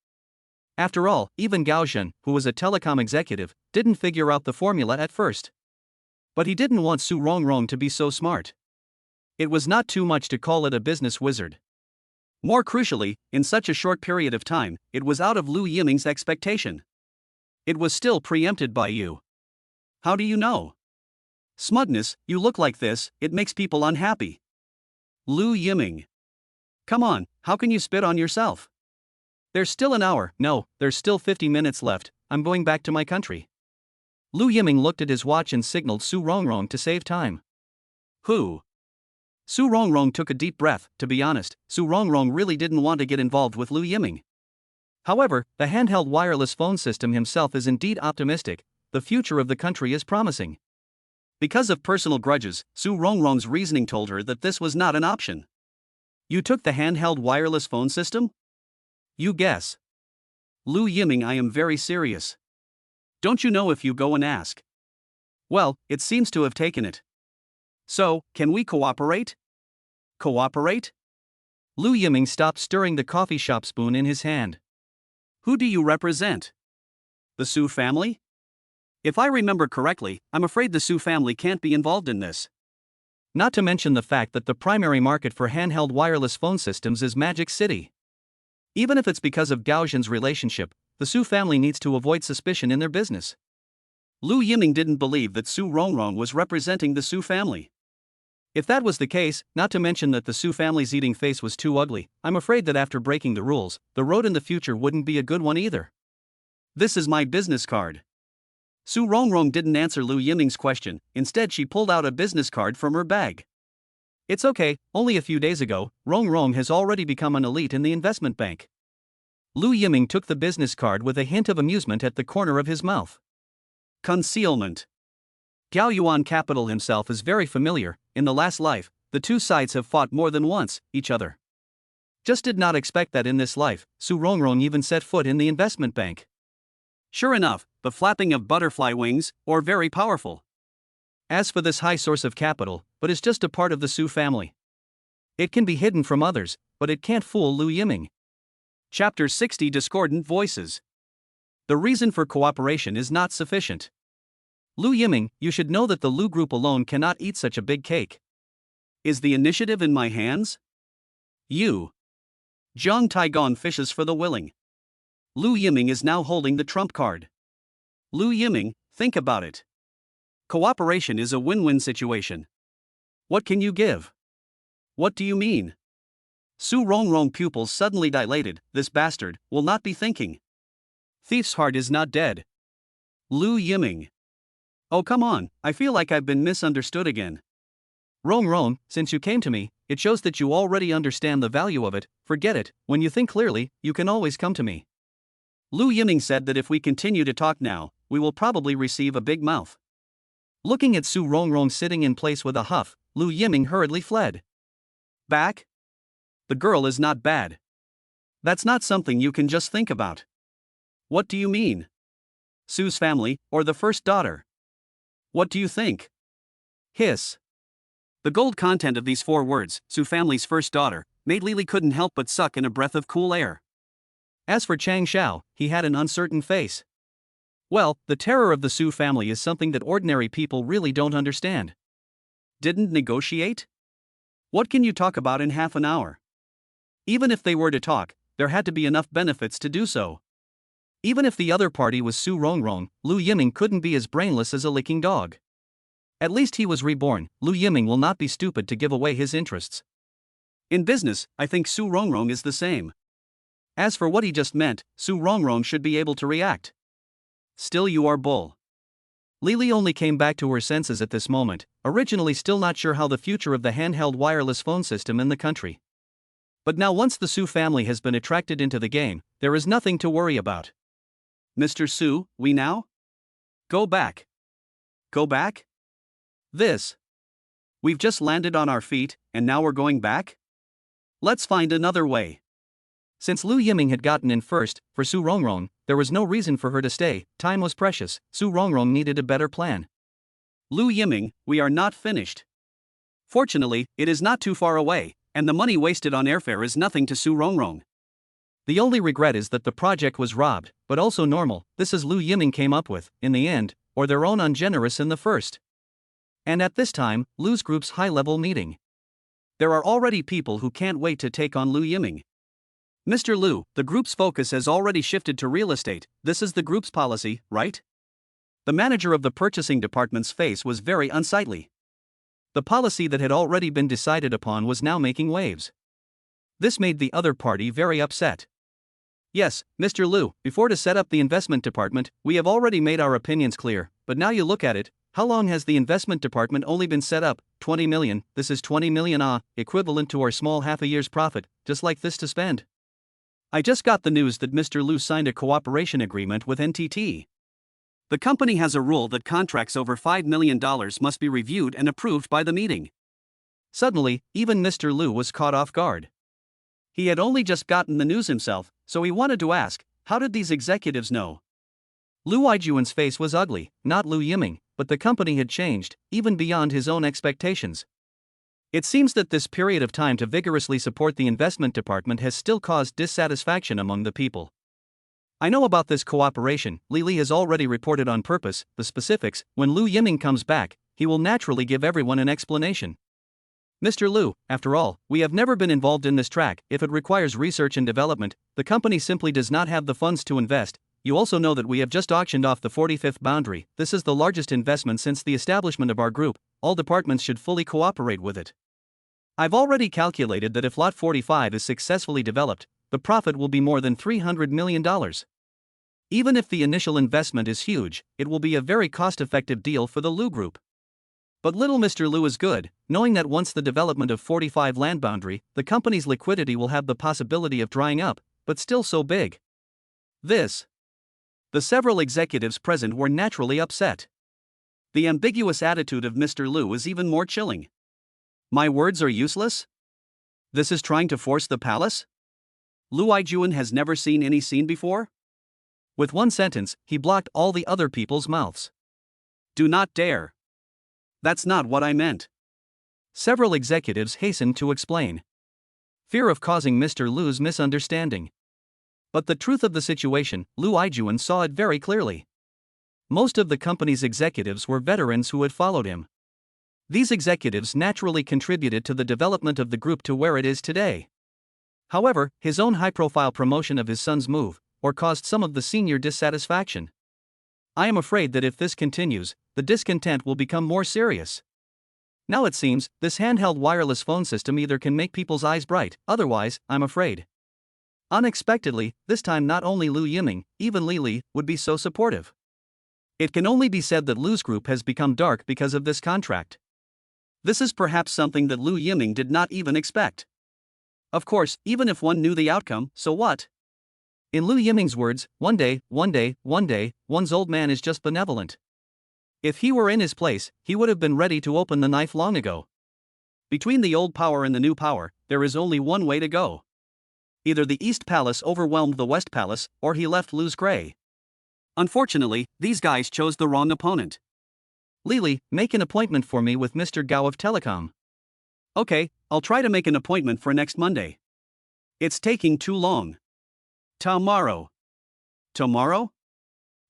After all, even Gaojin, who was a telecom executive, didn't figure out the formula at first. But he didn't want Su Rongrong to be so smart. It was not too much to call it a business wizard. More crucially, in such a short period of time, it was out of Lu Yiming's expectation. It was still preempted by you. How do you know? Smugness, you look like this, it makes people unhappy. Lu Yiming. Come on, how can you spit on yourself? There's still an hour, no, there's still 50 minutes left, I'm going back to my country. Lu Yiming looked at his watch and signaled Su Rongrong to save time. Who? Su Rongrong took a deep breath. To be honest, Su Rongrong really didn't want to get involved with Lu Yiming. However, the handheld wireless phone system himself is indeed optimistic, the future of the country is promising. Because of personal grudges, Su Rongrong's reasoning told her that this was not an option. You took the handheld wireless phone system? You guess. Lu Yiming, I am very serious. Don't you know if you go and ask? Well, it seems to have taken it. So, can we cooperate? Cooperate? Lu Yiming stopped stirring the coffee shop spoon in his hand. Who do you represent? The Su family? If I remember correctly, I'm afraid the Su family can't be involved in this. Not to mention the fact that the primary market for handheld wireless phone systems is Magic City. Even if it's because of Gaojin's relationship, the Su family needs to avoid suspicion in their business. Lu Yiming didn't believe that Su Rongrong was representing the Su family. If that was the case, not to mention that the Su family's eating face was too ugly, I'm afraid that after breaking the rules, the road in the future wouldn't be a good one either. This is my business card. Su Rongrong didn't answer Lu Yiming's question, instead she pulled out a business card from her bag. It's okay, only a few days ago, Rongrong has already become an elite in the investment bank. Lu Yiming took the business card with a hint of amusement at the corner of his mouth. Concealment. Gao Yuan Capital himself is very familiar. In the last life, the two sides have fought more than once, each other. Just did not expect that in this life, Su Rongrong even set foot in the investment bank. Sure enough, the flapping of butterfly wings, or very powerful. As for this high source of capital, but is just a part of the Su family. It can be hidden from others, but it can't fool Lu Yiming. Chapter 60 Discordant Voices. The reason for cooperation is not sufficient. Lu Yiming, you should know that the Lu group alone cannot eat such a big cake. Is the initiative in my hands? You. Zhang Taigon fishes for the willing. Lu Yiming is now holding the trump card. Lu Yiming, think about it. Cooperation is a win-win situation. What can you give? What do you mean? Su Rongrong pupils suddenly dilated. This bastard will not be thinking. Thief's heart is not dead. Lu Yiming. Oh come on, I feel like I've been misunderstood again. Rongrong, since you came to me, it shows that you already understand the value of it. Forget it, when you think clearly, you can always come to me. Lu Yiming said that if we continue to talk now, we will probably receive a big mouth. Looking at Su Rongrong sitting in place with a huff, Lu Yiming hurriedly fled. Back? the girl is not bad. That's not something you can just think about. What do you mean? Su's family, or the first daughter? What do you think? Hiss. The gold content of these 4 words, Su family's first daughter, made Lily couldn't help but suck in a breath of cool air. As for Chang Xiao, he had an uncertain face. Well, the terror of the Su family is something that ordinary people really don't understand. Didn't negotiate? What can you talk about in half an hour? Even if they were to talk, there had to be enough benefits to do so. Even if the other party was Su Rongrong, Lu Yiming couldn't be as brainless as a licking dog. At least he was reborn. Lu Yiming will not be stupid to give away his interests. In business, I think Su Rongrong is the same. As for what he just meant, Su Rongrong should be able to react. Still, you are bull. Lily only came back to her senses at this moment, originally still not sure how the future of the handheld wireless phone system in the country. But now once the Su family has been attracted into the game, there is nothing to worry about. Mr. Su, we now? Go back. Go back? We've just landed on our feet, and now we're going back? Let's find another way. Since Lu Yiming had gotten in first, for Su Rongrong, there was no reason for her to stay. Time was precious. Su Rongrong needed a better plan. Lu Yiming, we are not finished. Fortunately, it is not too far away, and the money wasted on airfare is nothing to Su Rongrong. The only regret is that the project was robbed, but also normal. This is Lu Yiming came up with, in the end, or their own ungenerous in the first. And at this time, Lu's group's high-level meeting. There are already people who can't wait to take on Lu Yiming. Mr. Lu, the group's focus has already shifted to real estate. This is the group's policy, right? The manager of the purchasing department's face was very unsightly. The policy that had already been decided upon was now making waves. This made the other party very upset. Yes, Mr. Lu, before to set up the investment department, we have already made our opinions clear, but now you look at it, how long has the investment department only been set up? 20 million, this is 20 million equivalent to our small half a year's profit, just like this to spend. I just got the news that Mr. Lu signed a cooperation agreement with NTT. The company has a rule that contracts over $5 million must be reviewed and approved by the meeting. Suddenly, even Mr. Lu was caught off guard. He had only just gotten the news himself, so he wanted to ask, how did these executives know? Lu Yijuan's face was ugly, not Lu Yiming, but the company had changed, even beyond his own expectations. It seems that this period of time to vigorously support the investment department has still caused dissatisfaction among the people. I know about this cooperation. Lily has already reported on purpose. The specifics, when Lu Yiming comes back, he will naturally give everyone an explanation. Mr. Lu, after all, we have never been involved in this track. If it requires research and development, the company simply does not have the funds to invest. You also know that we have just auctioned off the 45th boundary. This is the largest investment since the establishment of our group. All departments should fully cooperate with it. I've already calculated that if Lot 45 is successfully developed, the profit will be more than $300 million. Even if the initial investment is huge, it will be a very cost-effective deal for the Lu Group. But little Mr. Lu is good, knowing that once the development of 45 land boundary, the company's liquidity will have the possibility of drying up, but still so big. The several executives present were naturally upset. The ambiguous attitude of Mr. Lu was even more chilling. My words are useless? This is trying to force the palace? Lu Yijuan has never seen any scene before? With one sentence, he blocked all the other people's mouths. Do not dare. That's not what I meant. Several executives hastened to explain. Fear of causing Mr. Lu's misunderstanding. But the truth of the situation, Lu Yijuan saw it very clearly. Most of the company's executives were veterans who had followed him. These executives naturally contributed to the development of the group to where it is today. However, his own high-profile promotion of his son's move, or caused some of the senior dissatisfaction. I am afraid that if this continues, the discontent will become more serious. Now it seems, this handheld wireless phone system either can make people's eyes bright, otherwise, I'm afraid. Unexpectedly, this time not only Lu Yiming, even Lili, would be so supportive. It can only be said that Lu's group has become dark because of this contract. This is perhaps something that Lu Yiming did not even expect. Of course, even if one knew the outcome, so what? In Lu Yiming's words, one day, one's old man is just benevolent. If he were in his place, he would have been ready to open the knife long ago. Between the old power and the new power, there is only one way to go. Either the East Palace overwhelmed the West Palace, or he left Lu's gray. Unfortunately, these guys chose the wrong opponent. Lily, make an appointment for me with Mr. Gao of Telecom. Okay, I'll try to make an appointment for next Monday. It's taking too long. Tomorrow. Tomorrow?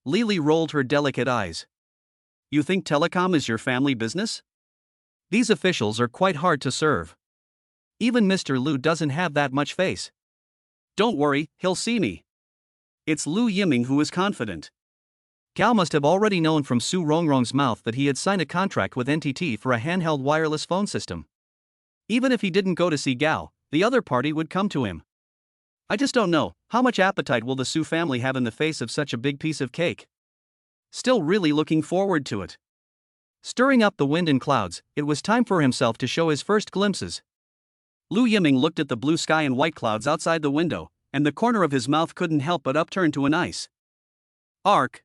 Lily rolled her delicate eyes. You think telecom is your family business? These officials are quite hard to serve. Even Mr. Lu doesn't have that much face. Don't worry, he'll see me. It's Lu Yiming who is confident. Gao must have already known from Su Rongrong's mouth that he had signed a contract with NTT for a handheld wireless phone system. Even if he didn't go to see Gao, the other party would come to him. I just don't know, how much appetite will the Su family have in the face of such a big piece of cake? Still really looking forward to it. Stirring up the wind and clouds, it was time for himself to show his first glimpses. Lu Yiming looked at the blue sky and white clouds outside the window, and the corner of his mouth couldn't help but upturn to a nice arc.